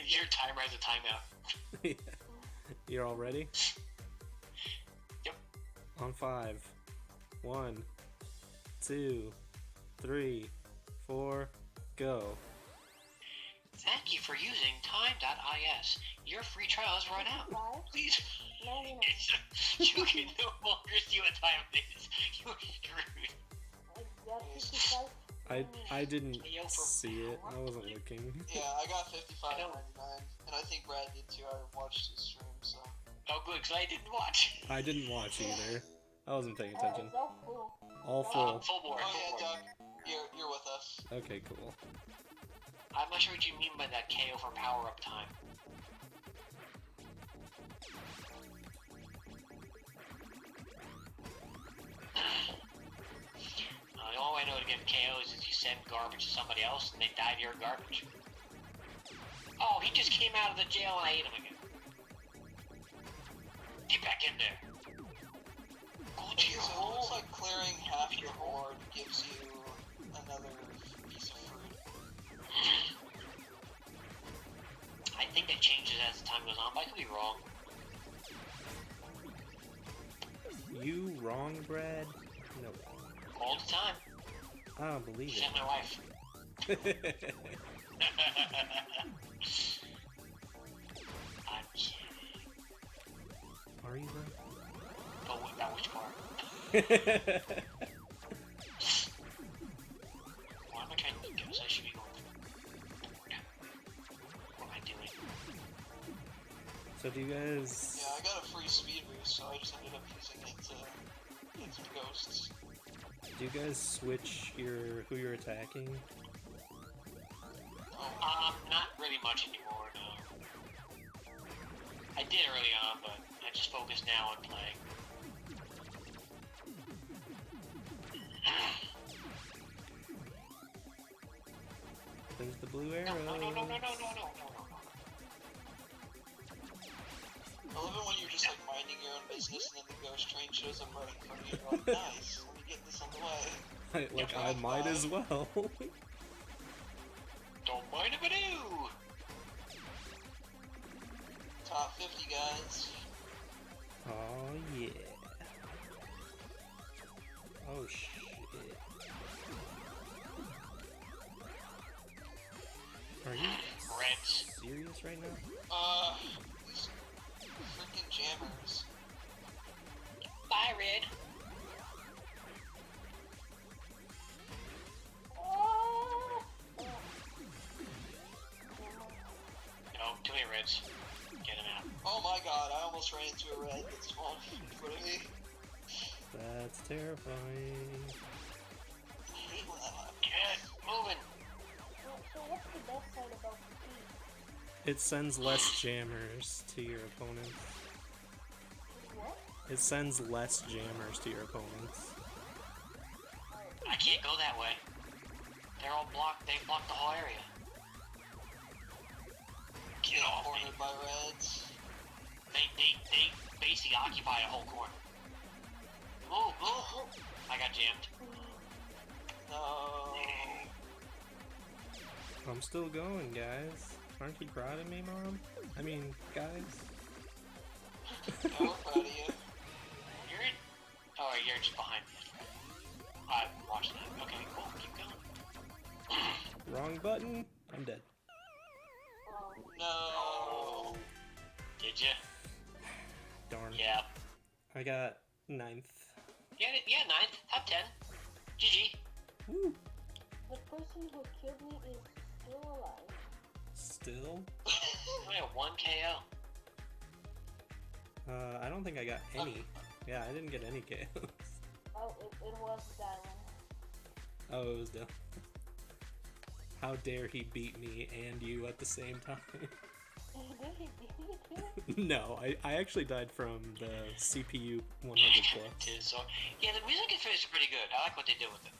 Your timer has a timeout. You're all ready? Yep. On 5. 1, 2, 3, 4, go. Thank you for using time.is. Your free trial has run out. Please. You can no longer see what time it is. You're screwed. I didn't see it. I wasn't looking. Yeah, I got 55.99, and I think Brad did too. I watched his stream, so... Oh, good, because I didn't watch. I didn't watch either. I wasn't paying attention. All Full full. board, Oh full yeah, board. Doug, you're with us. Okay, cool. I'm not sure what you mean by that KO for power up time. The only way I know to get KOs is you send garbage to somebody else and they die to your garbage. Oh, he just came out of the jail and I ate him again. Get back in there. Go to Okay, your so it hole. looks like clearing half your board gives you another piece of fruit. I think that changes as the time goes on, but I could be wrong. You wrong, Brad? No. All the time. I don't believe She's my wife. it. I'm kidding. Are you, Brad? But about which part? Why am I trying to eat ghosts? I should be going. What am I doing? So do you guys... Yeah, I got a free speed boost, so I just ended up using it to get some ghosts. Do you guys switch who you're attacking? Not really much anymore, no. I did early on, but I just focus now on playing. There's the blue arrow. No. I love it when you're just like minding your own business and then the ghost train shows up right in front of you. You're like, nice, let me get this on the way. I might as well. Don't mind if I do! Top 50, guys. Oh yeah. Oh shit. Are you Reds. serious right now? These freaking jammers. Bye, Red. No, too many Reds. Get him out. Oh my god, I almost ran into a red that spawned in front of me. That's terrifying. I hate when that happens. Get moving. So what's the best side about speed? It sends less jammers to your opponents. What? It sends less jammers to your opponents. I can't go that way. They're all blocked. They blocked the whole area. Get off me. Cornered by reds. They basically occupy a whole corner. Move. I got jammed. No. I'm still going, guys. Aren't you proud of me, Mom? I mean, guys. Yeah, we're proud of you. You're in. Oh, you're just behind me. I watched that. Okay, cool. Keep going. Wrong button. I'm dead. No. Did you? Darn. Yeah. I got 9th. Yeah, 9th. Top 10. GG. Woo. The person who killed me is still alive. Still? I got 1 KO. I don't think I got any. Yeah, I didn't get any KOs. Oh, it was Dylan. Oh, it was Dylan. How dare he beat me and you at the same time? Did he beat me too? No, I actually died from the CPU 100 plus. So, yeah, the music is pretty good. I like what they did with it.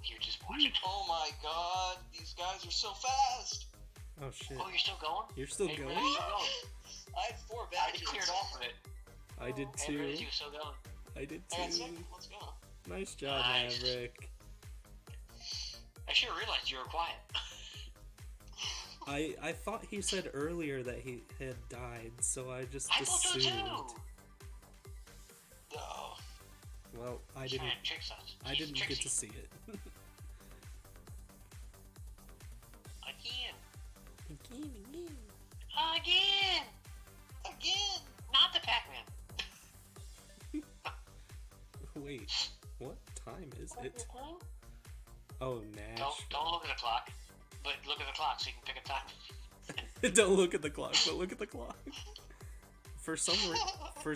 You're just watching. Oh my god, these guys are so fast. Oh shit. Oh, you're still going? You're still Hey, going? Riz, you're still going. I had 4 I badges. just cleared off of it. I did Hey, too. Riz, you're still going. I did I got too. 2nd, let's go. Nice job, Nice. Maverick. I should have realized you were quiet. I thought he said earlier that he had died, so I just I thought so assumed. too. No. Well, I He's didn't. trying to trick us. I didn't get Trixie. to see it. Again. Again. Again. Again. Not the Pac-Man. Wait, what time is What's it? the time? Oh, Nash. Don't look at the clock. But look at the clock so you can pick a time. Don't look at the clock, but look at the clock. For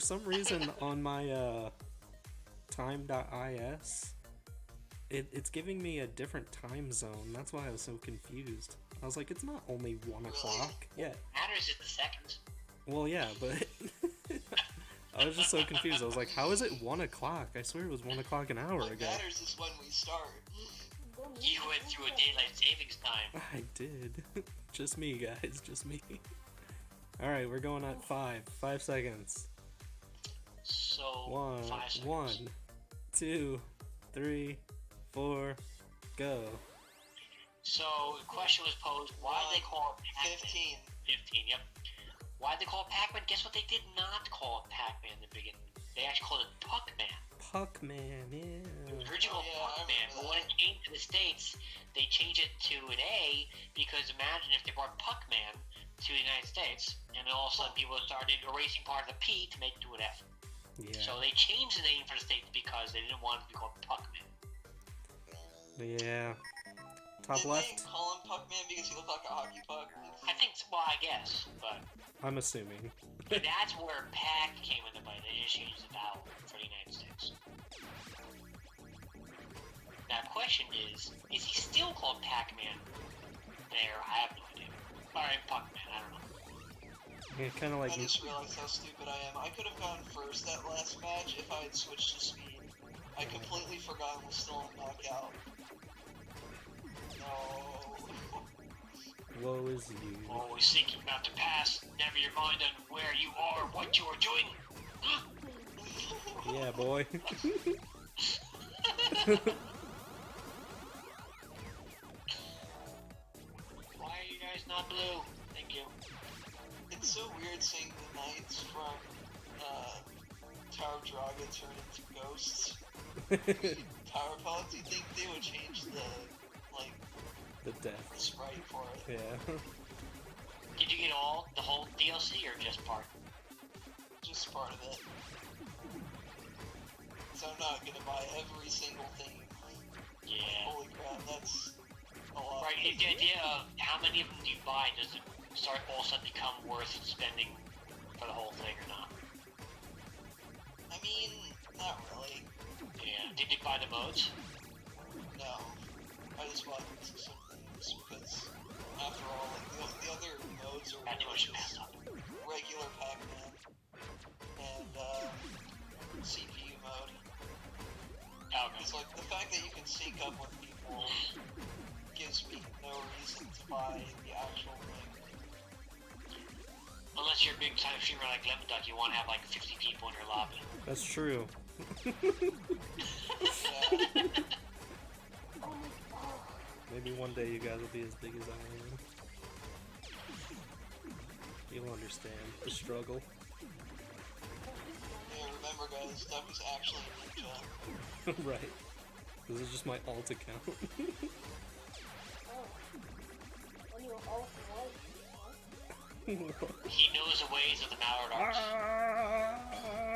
some reason on my time.is, it's giving me a different time zone. That's why I was so confused. I was like, it's not only 1 o'clock. Yeah. Matters is the seconds. Well, yeah, but I was just so confused. I was like, how is it 1 o'clock? I swear it was 1 o'clock an hour What ago. matters is when we start. You went through a daylight savings time. I did. Just me, guys. Just me. Alright, we're going at 5. 5 seconds. So, 1, 5 seconds. 1, 2, 3, 4, go. So, the question was posed, why did they call it Pac-Man? 15. 15, yep. Why did they call it Pac-Man? Guess what they did not call it Pac-Man in the beginning? They actually called it Puck-Man. Puck-Man, yeah. It was originally Oh, called yeah, I Puck-Man, remember but when it that. came to the States, they changed it to an A, because imagine if they brought Puck-Man to the United States, and then all of a sudden people started erasing part of the P to make it to an F. Yeah. So they changed the name for the States because they didn't want it to be called Puck-Man. Yeah. Top Didn't left? they call him Puck-Man because he looked like a hockey puck? I think, well, I guess, but I'm assuming. that's where Pac came into play. They just changed the vowel for the United States. Now, the question is he still called Pac-Man there? I have no idea. Alright, Pac-Man, I don't know. Yeah, kind of like. I just realized how stupid I am. I could have gotten first that last match if I had switched to speed. I completely forgot I was still in knockout. No. Woe is you. Always thinking about the past, never your mind on where you are, what you are doing. Yeah, boy. Why are you guys not blue? Thank you. It's so weird seeing the knights from Tower of Draga turn into ghosts. Power Pellets, do you think they would change The the death. sprite for it? Yeah. Did you get the whole DLC or just part? Just part of it. So I'm not gonna buy every single thing. Yeah. Holy crap, that's a lot. Right, the idea of how many of them do you buy, does it start all of a sudden become worth spending for the whole thing or not? I mean, not really. Yeah. Did you buy the modes? No. I just bought some things because, after all, like, the other modes are I knew I should pass just up. regular Pac-Man and CPU mode. Oh, okay. It's like the fact that you can sync up with people gives me no reason to buy the actual thing. Unless you're a big time streamer like Lemon Duck, you want to have like 50 people in your lobby. That's true. Yeah. Maybe one day you guys will be as big as I am. You'll understand the struggle. Yeah, remember guys, Duck is actually a ninja. Right. This is just my alt account. When you're all white, He knows the ways of the Mallard Arts.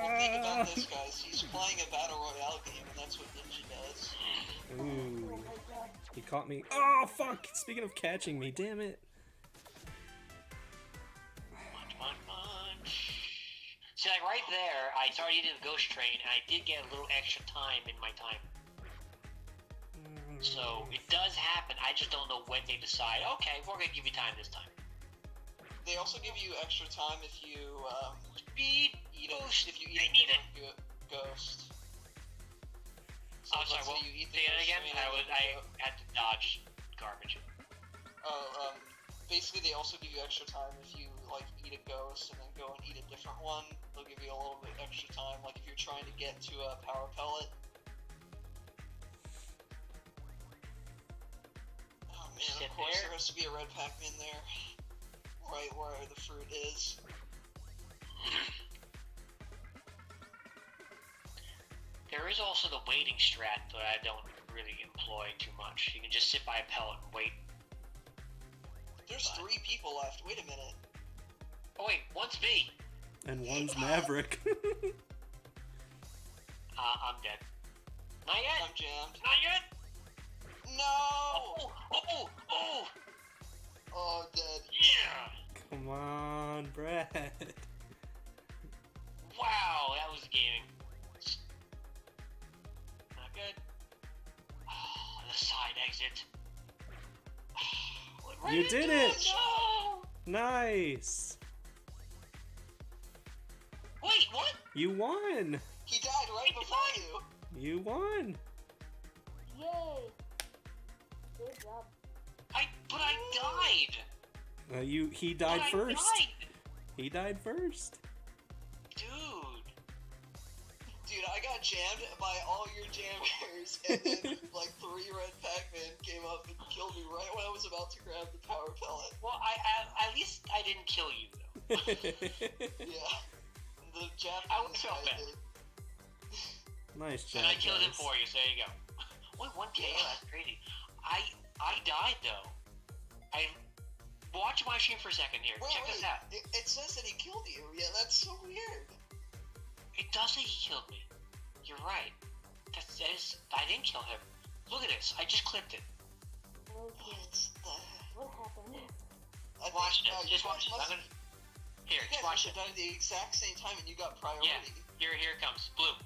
Well, think about this, guys. He's playing a battle royale game, and that's what ninja does. Ooh. He caught me. Oh, fuck! Speaking of catching me, damn it. See, like right there, I started eating the ghost train, and I did get a little extra time in my time. So, it does happen, I just don't know when they decide, okay, we're gonna give you time this time. They also give you extra time if you Speed eat ghost. if you eat I a need it. different ghost. So Oh, sorry, let's say what? you eat Say it ghost again? train I and had to dodge garbage. basically they also give you extra time if you like eat a ghost and then go and eat a different one. They'll give you a little bit extra time, like if you're trying to get to a power pellet. Oh man, Sit of course there. there has to be a red Pac-Man there, right where the fruit is. There is also the waiting strat that I don't really employ too much. You can just sit by a pellet and wait. There's 3 people left. Wait a minute. Oh wait, one's me. And one's Maverick. I'm dead. Not yet. I'm jammed. Not yet. No! Oh! Oh, dead. Yeah! Come on, Brad. Wow, that was gaming. Not good. Oh, the side exit. What You did it! No! Nice. Wait, what? You won. He died right before you. You won. yay! Good job. But I died. He died But I first. died. He died first. Dude. Dude, I got jammed by all your jammers, and then like 3 red Pac-Man came up and killed me right when I was about to grab the power pellet. Well, at least I didn't kill you, though. Yeah. The Japanese I would feel guy bad. did. Nice job, And I killed him guys. for you, so there you go. What, 1 KO? That's crazy. I died, though. Watch my stream for a second here. Wait, Check this out. It says that he killed you. Yeah, that's so weird. It does say he killed me. You're right. That is. I didn't kill him. Look at this. I just clipped it. Okay. What happened? Watch think, this. Just watch this. I'm gonna. Here, You just guys watch must it. have died at the exact same time, and you got priority. Yeah. Here it comes. Blue.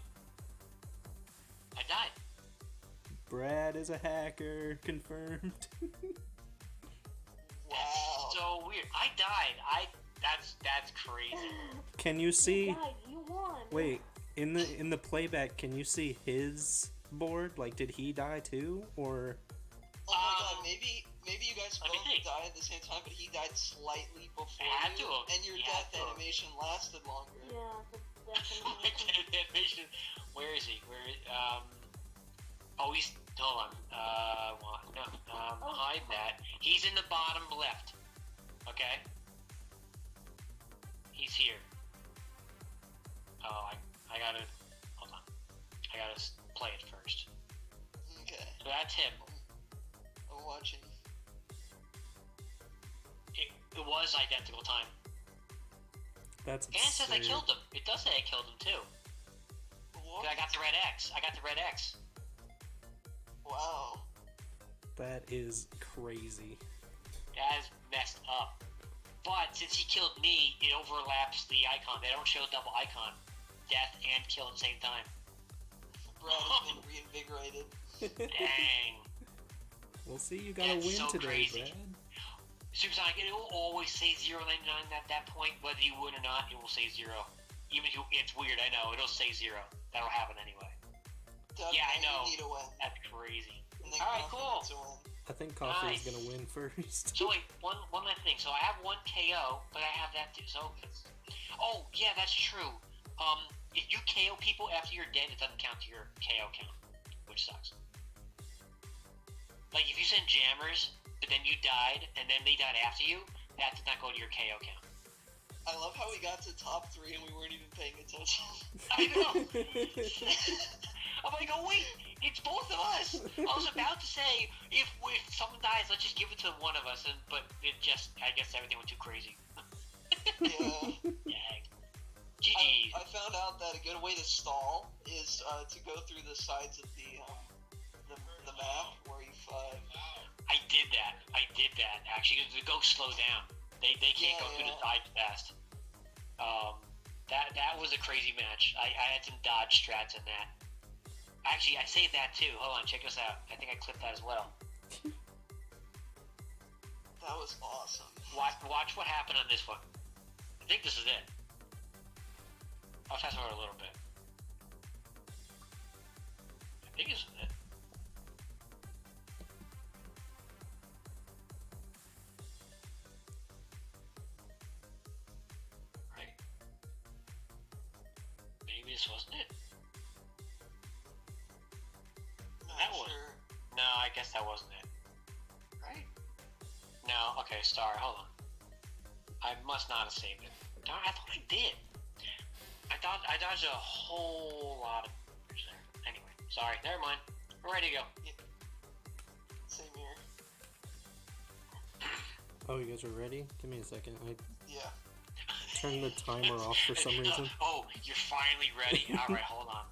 I died. Brad is a hacker. Confirmed. Wow. That's so weird. I died. That's crazy. Can you see? You died. You won. Wait, in the playback, can you see his board? Like, did he die too, or? Oh my god, maybe you guys let me both think. died at the same time, but he died slightly before Had you, to have. and your He death had to have. animation lasted longer. Yeah, My definitely. animation. Where is he? Oh, he's. Hold on. No. Hide that. He's in the bottom left. Okay. He's here. Oh, I gotta. Hold on. I gotta play it first. Okay, So that's him. I'm watching. It was identical time. That's And it says I absurd. killed him. It does say I killed him too. What? 'Cause I got the red X. Wow. That is crazy. That is messed up. But since he killed me, it overlaps the icon. They don't show double icon. Death and kill at the same time. Brad has been reinvigorated. Dang. We'll see. You gotta That's win so today, crazy. Brad. Supersonic, it will always say 0.99 at that point. Whether you win or not, it will say 0. Even if it's weird, I know. It'll say 0. That'll happen anyway. Definitely Yeah, I know. You need to win. That's crazy. And then Alright, Coffee cool. needs to win. I think Coffee is Nice. gonna win first. So wait, one last thing. So I have one KO, but I have that too. So it's... Oh, yeah, that's true. If you KO people after you're dead, it doesn't count to your KO count, which sucks. Like, if you send jammers, but then you died, and then they died after you, that does not go to your KO count. I love how we got to top 3 and we weren't even paying attention. I know! I'm like, oh wait, it's both of us! I was about to say, if someone dies, let's just give it to one of us, but it just, I guess everything went too crazy. Yeah. Dang. GG. I found out that a good way to stall is to go through the sides of the map where you've I did that, actually. The ghosts slow down. They can't go through the sides fast. That was a crazy match. I had some dodge strats in that. Actually, I saved that too. Hold on, check this out. I think I clipped that as well. that was awesome. Watch what happened on this one. I think this is it. I'll fast forward a little bit. I think this is it. Right. Maybe this wasn't it. Not That one. sure. No, I guess that wasn't it. Right? No, okay, sorry, hold on. I must not have saved it. Darn, I thought I did. I dodged a whole lot of there. Anyway, sorry, never mind. We're ready to go. Same here. Oh, you guys are ready? Give me a second. I Yeah. turned the timer off for some reason. Oh, you're finally ready. Alright, hold on.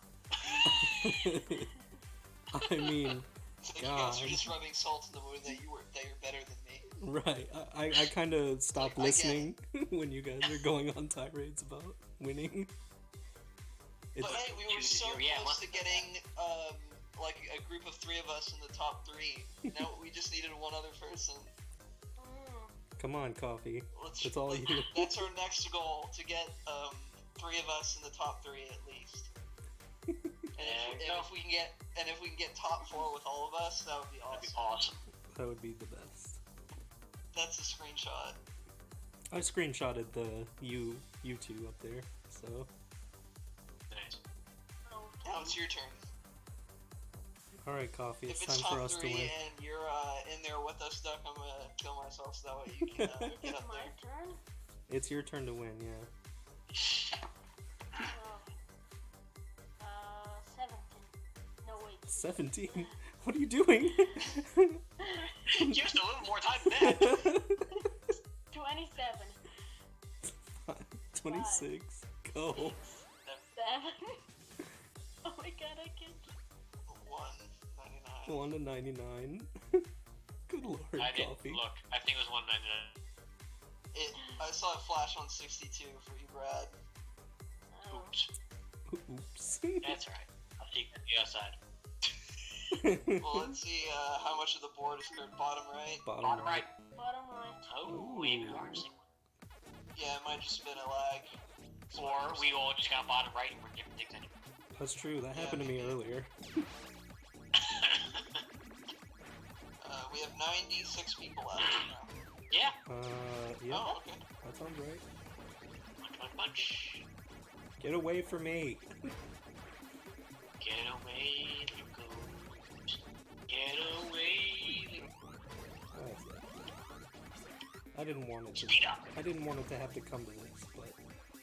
I mean, It's like you guys are God. just rubbing salt in the wound that you're better than me. right. I kind of stopped Like, I get listening when you guys are going on tirades about winning. It's, But hey, we were so Yeah, close must- to getting like a group of 3 of us in the top 3. Now we just needed one other person. come on, Coffee. Let's, That's all you. That's our next goal, to get 3 of us in the top 3 at least. And if we can get top 4 with all of us, that would be That'd be awesome. awesome. That would be the best. That's a screenshot. I screenshotted the you two up there, so. Nice. Now it's your turn. All right, Coffee. If It's it's time for top us 3 to win. and you're in there with us, Duck, I'm gonna kill myself so that way you can get up My there. turn? It's your turn to win. Yeah. Oh. 17. No, wait. 17. What are you doing? Just a little more time than that. 27. 26. Go. 7. Oh my god, I can't. 199. 1 to 99. Good lord, I didn't Coffee. look. I think it was 199. I saw it flash on 62 for you, Brad. Oh. Oops. Oops. That's alright. I'll take the outside. Well, let's see how much of the board is cleared. Bottom right. Bottom right. Bottom right. Oh, we are seeing one. Yeah, it might just been a lag. Or we all just got bottom right and we're different things anyway. That's true. That Yeah, happened to me maybe. earlier. We have 96 people left now. Yeah. Yeah. Oh, okay. That sounds right. Punch. Get away from me. Get away, the ghost. Get away, That's it. I didn't want it to. Speed up. I didn't want it to have to come to this, but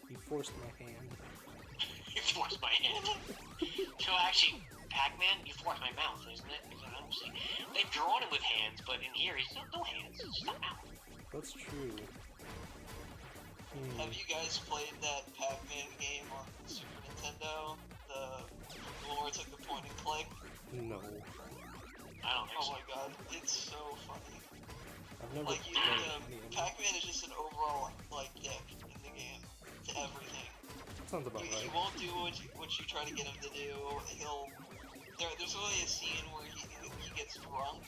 you forced my hand. You forced my hand. So actually, Pac-Man, you forced my mouth, isn't it? Because I don't see. They've drawn him with hands, but in here, he's no hands. It's just a mouth. That's true. Have you guys played that Pac-Man game on Super Nintendo? The one where it's like the point and click? No. I don't think Oh so. my god, it's so funny. I've never Like, played any of them. Pac-Man is just an overall, like, dick in the game to everything. Sounds about He right. won't do what you try to get him to do. There's really a scene where he gets drunk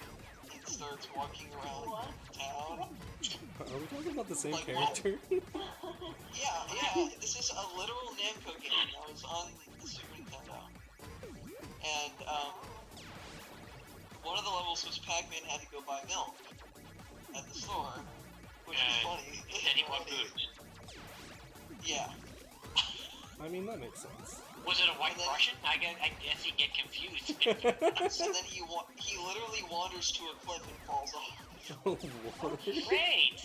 and starts walking around What? town. Are we talking about the same Like, character? Yeah, this is a literal Namco game that was on the Super Nintendo. And, one of the levels was Pac-Man had to go buy milk at the store, which is funny. Then he won food. Yeah. I mean, that makes sense. Was it a white Russian? I guess he'd get confused. And then he literally wanders to a cliff and falls off. Oh, what? Great!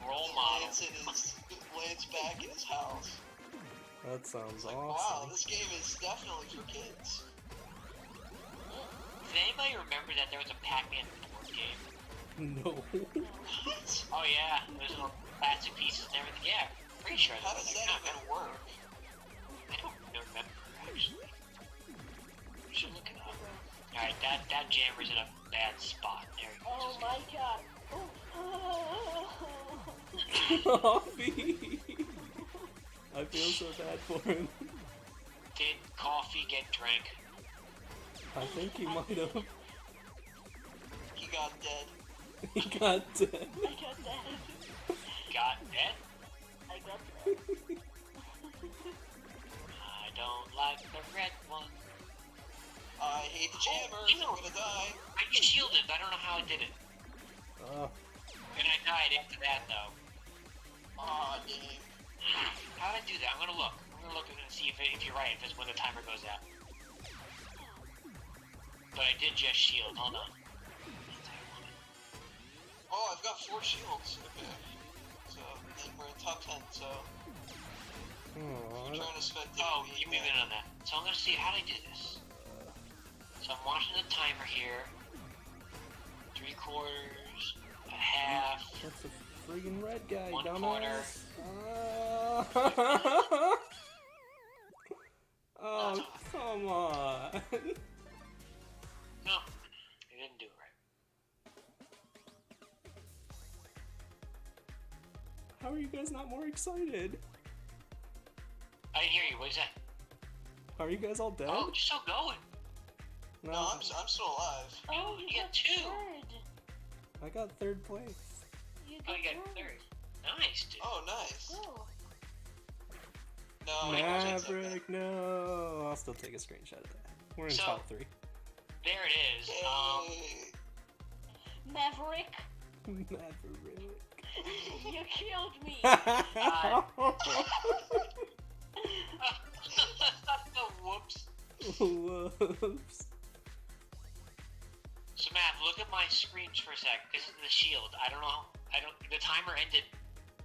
Role model. Lands back in his house. That sounds Like, awesome. wow, this game is definitely for kids. Does anybody remember that there was a Pac-Man board game? No. What? Oh yeah, there's little plastic pieces and everything. Yeah, pretty sure How there was does like that that. even work? I don't remember actually. We should look it up. Alright, that jammer's in a bad spot. There he Oh goes. my god. Coffee! I feel so bad for him. Did coffee get drank? I think he might have. He got dead. He got dead. I got that. Got dead? I got that. I don't like the red one. I hate the jammers. I'm gonna die. I shielded. I don't know how I did it. And I died after that though. Aw, dang. How did I do that? I'm gonna look. I'm gonna look and see if you're right. If it's when the timer goes out. But I did just shield. Hold on. Oh, I've got 4 shields. Okay. So, and we're in top 10, so Oh, I'm trying to spectate. Oh, me, you moved in on that. So I'm gonna see how do I do this. So I'm watching the timer here. 3/4, a half. that's a friggin' red guy, 1/4. dumbass. Oh, come on. No, you didn't do it right. How are you guys not more excited? I didn't hear you. What is that? Are you guys all dead? Oh, you're still going. No, I'm still alive. Oh, You you got got 2. third. I got 3rd place. You Oh, you got third. Nice, dude. Oh, nice. Oh. No, Maverick, no. I'll still take a screenshot of that. We're in So- top 3. There it is. Yay. Maverick, Maverick. you killed me. Whoops. Whoops. So Matt, look at my screens for a sec. This is the shield. The timer ended.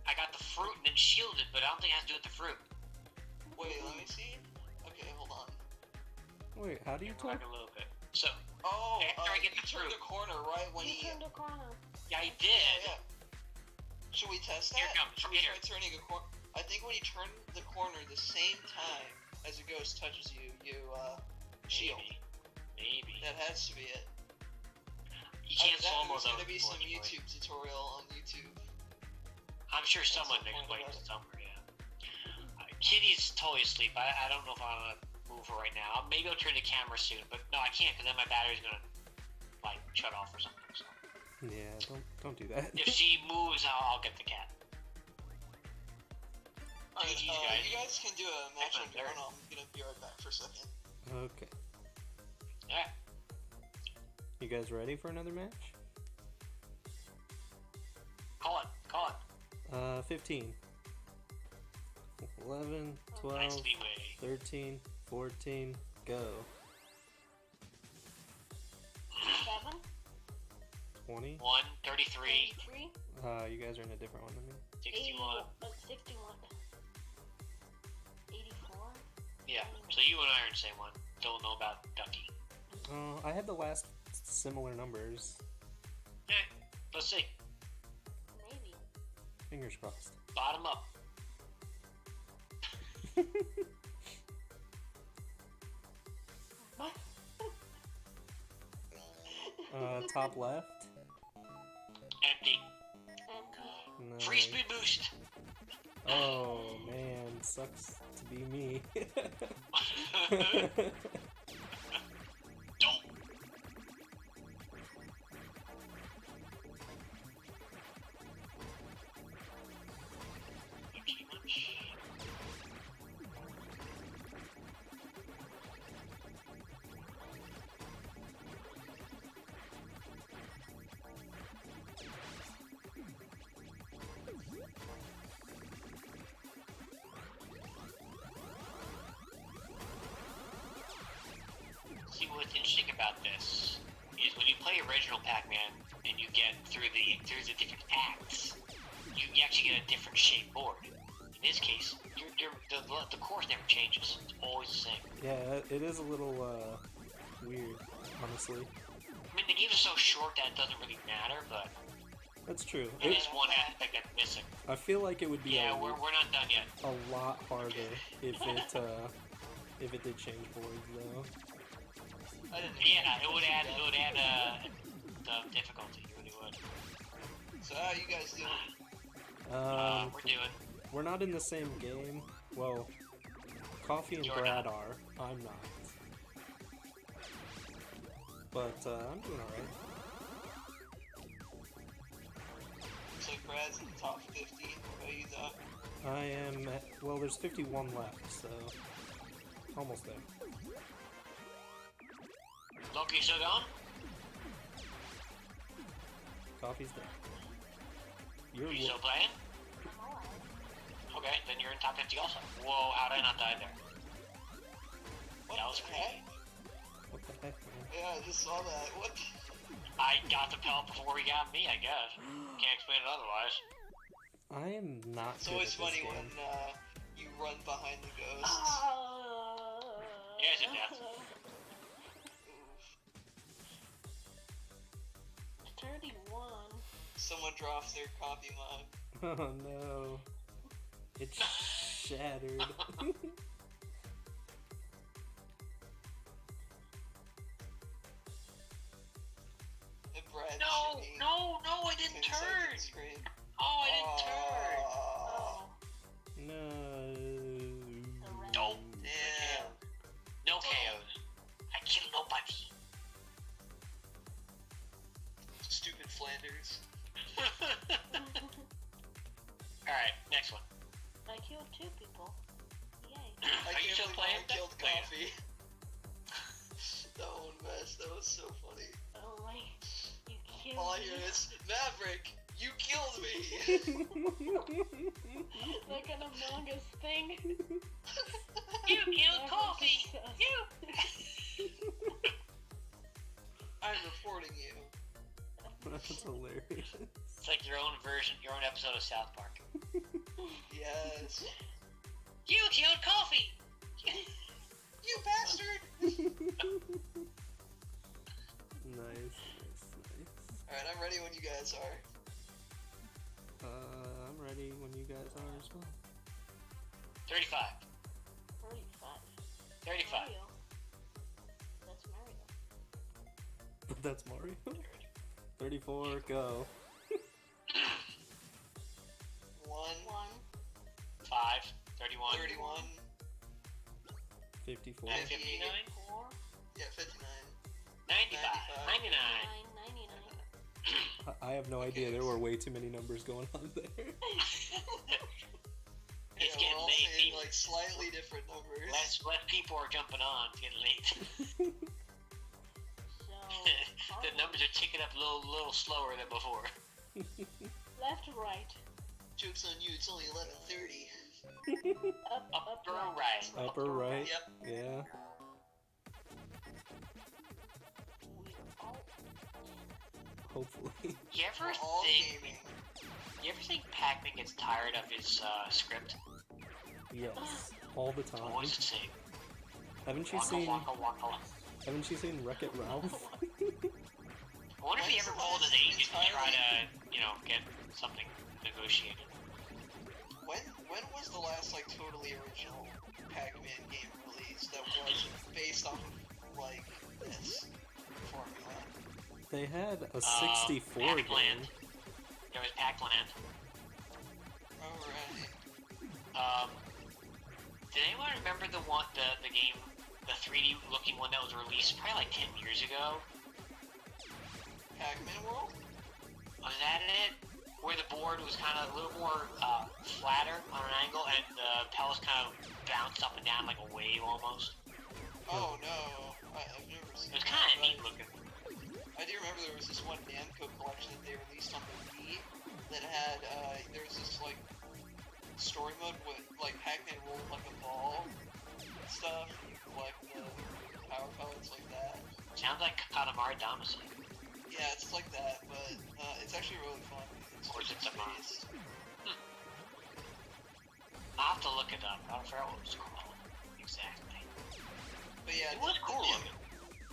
I got the fruit and then shielded, but I don't think it has to do with the fruit. Wait, let me see. Okay, hold on. Wait, how do you talk? Talk a little bit. So, Oh, After I get you the turned fruit. the corner right when You he... turned the corner. yeah, I did. Yeah. Should we test Here that? it comes, Should from we here. try turning a corner? I think when you turn the corner the same time as a ghost touches you, you shield. Maybe. That has to be it. You can't slow-mo There's those. gonna be some anyway. YouTube tutorial on YouTube. I'm sure someone some point explains about it somewhere, yeah. Kitty's totally asleep. I don't know if I'm gonna move for right now. Maybe I'll turn the camera soon, but no, I can't because then my battery's gonna like shut off or something. So Yeah, don't do that. if she moves, I'll get the cat. Alright, GG's, guys. you guys can do a match on Excellent, your Derek. own. I'm gonna be right back for a second. Okay. Alright. You guys ready for another match? Call it. 15. 11, 12, Nice leeway. 13, 14, go. 7, 20. 1, 33, 33, You guys are in a different one than me. 61. 61, 84. Yeah, so you and I are in the same one. Don't know about Ducky. I had the last similar numbers. Let's see. Maybe. Fingers crossed. Bottom up. Top left. Empty. Nice. Free speed boost. Oh man, sucks to be me. Don't. Too much. See, what's interesting about this is when you play original Pac-Man and you get through the different acts, you actually get a different shaped board. In this case, the course never changes. It's always the same. Yeah, it is a little weird, honestly. I mean, the games are so short that it doesn't really matter, but That's true. it is one aspect that's missing. I feel like it would be Yeah, we're not done yet. a lot harder if it did change boards though. Yeah, it would add the difficulty. It really would. So how you guys doing? We're doing. We're not in the same game. Well, Coffee and You're Brad not. are. I'm not. But I'm doing alright. Looks like Brad's in the top 50. What about you, Doc? I am at, well, there's 51 left, so almost there. Loki still going? Coffee's there. You're Are you still playing? Okay, then you're in top 50 also. Whoa, how did I not die there? That was crazy. what the heck, man? Yeah, I just saw that. What? I got the pelt before he got me, I guess. Can't explain it otherwise. I am not It's good always at this funny game. when you run behind the ghosts. Yeah, it's a death. Oof. 31. Someone drops their coffee mug. Oh no. It's shattered. And Brad's No, shitting no, I didn't 10 turn. seconds screen. Oh, I didn't turn. Oh. No. Nope. Damn. No KOs. I killed nobody. Stupid Flanders. Alright, next one. I killed 2 people. Yay. I Are you can't still believe playing? I killed Oh, yeah. coffee. That one mess. That was so funny. Oh my. You killed All I me. hear is, Maverick, you killed me! Like an Among Us thing. You killed Coffee! You! I'm reporting you. That's hilarious. It's like your own version, your own episode of South Park. Yes. You killed Coffee! You bastard! Nice. Alright, I'm ready when you guys are. I'm ready when you guys are as well. 35. 35. 35. Mario. That's Mario. But that's Mario. 34, go. 1, 1. 5. 31. 31, 54. 59? Yeah, 59. 95. 99. 99. I have no idea. There were way too many numbers going on there. It's Yeah, getting we're all late. saying People. like slightly different numbers. Less people are jumping on. It's getting late. So, The numbers are ticking up a little slower than before. left or right? Joke's on you, it's only 11:30. Upper right. Upper right. Yep. Yeah. Hopefully. You ever We're all think? gaming. You ever think Pac-Man gets tired of his script? Yes. All the time. Always the same. Haven't you Waka seen? waka waka. Haven't you seen Wreck-It Ralph? I wonder if he ever called his agent to try to, get something negotiated. When was the last like totally original Pac-Man game released that wasn't based off of like this formula? They had a 64 game. Pac-Land. There was Pac-Land. Alright. Did anyone remember the game, the 3D looking one that was released probably like 10 years ago? Pac-Man World? Was that it? Where the board was kind of a little more flatter on an angle, and the pellets kind of bounced up and down like a wave almost. Oh no, I've never seen It was that, kind of but neat looking. I do remember there was this one Namco collection that they released on the Wii that had, there was this like story mode with like Pac-Man rolled like a ball and stuff, and you collect the power pellets like that. Sounds like Katamari Damacy. Yeah, it's like that, but it's actually really fun. Of course it's a mod. space. I'll have to look it up. I don't forget what it was called exactly. But yeah, It was cool looking.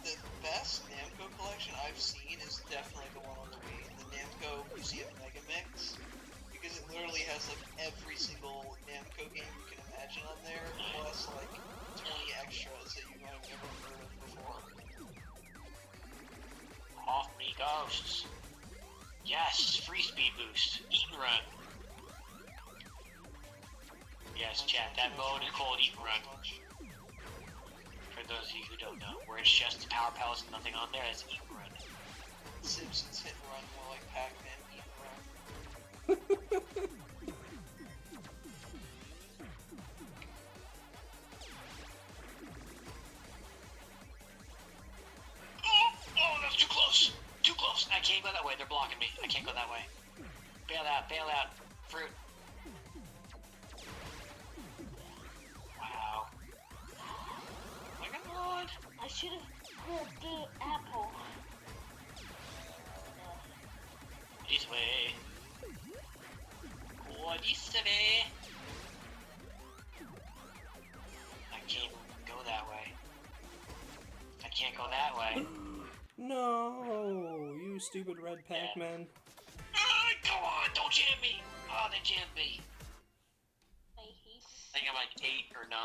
The best Namco collection I've seen is definitely the one on the Wii, the Namco Museum Mega Mix, because it literally has like every single Namco game you can imagine on there, plus like 20 extras that you might have never heard of before. Off me ghosts. Yes, free speed boost. Eat and run. Yes, chat, that mode is called Eat and Run. For those of you who don't know, where it's just the power pellets and nothing on there, that's Eat and Run. Simpsons Hit and Run, more like Pac-Man Eat and Run. Oh, that's too close! Too close! I can't go that way, they're blocking me. I can't go that way. Bail out, fruit. Wow. Oh my god! I should have grabbed the apple. This way. Oh, this way. I can't go that way. I can't go that way. No, you stupid red Pac-Man. Come on, don't jam me! Oh, they jammed me. I hate. I think I'm like 8 or 9.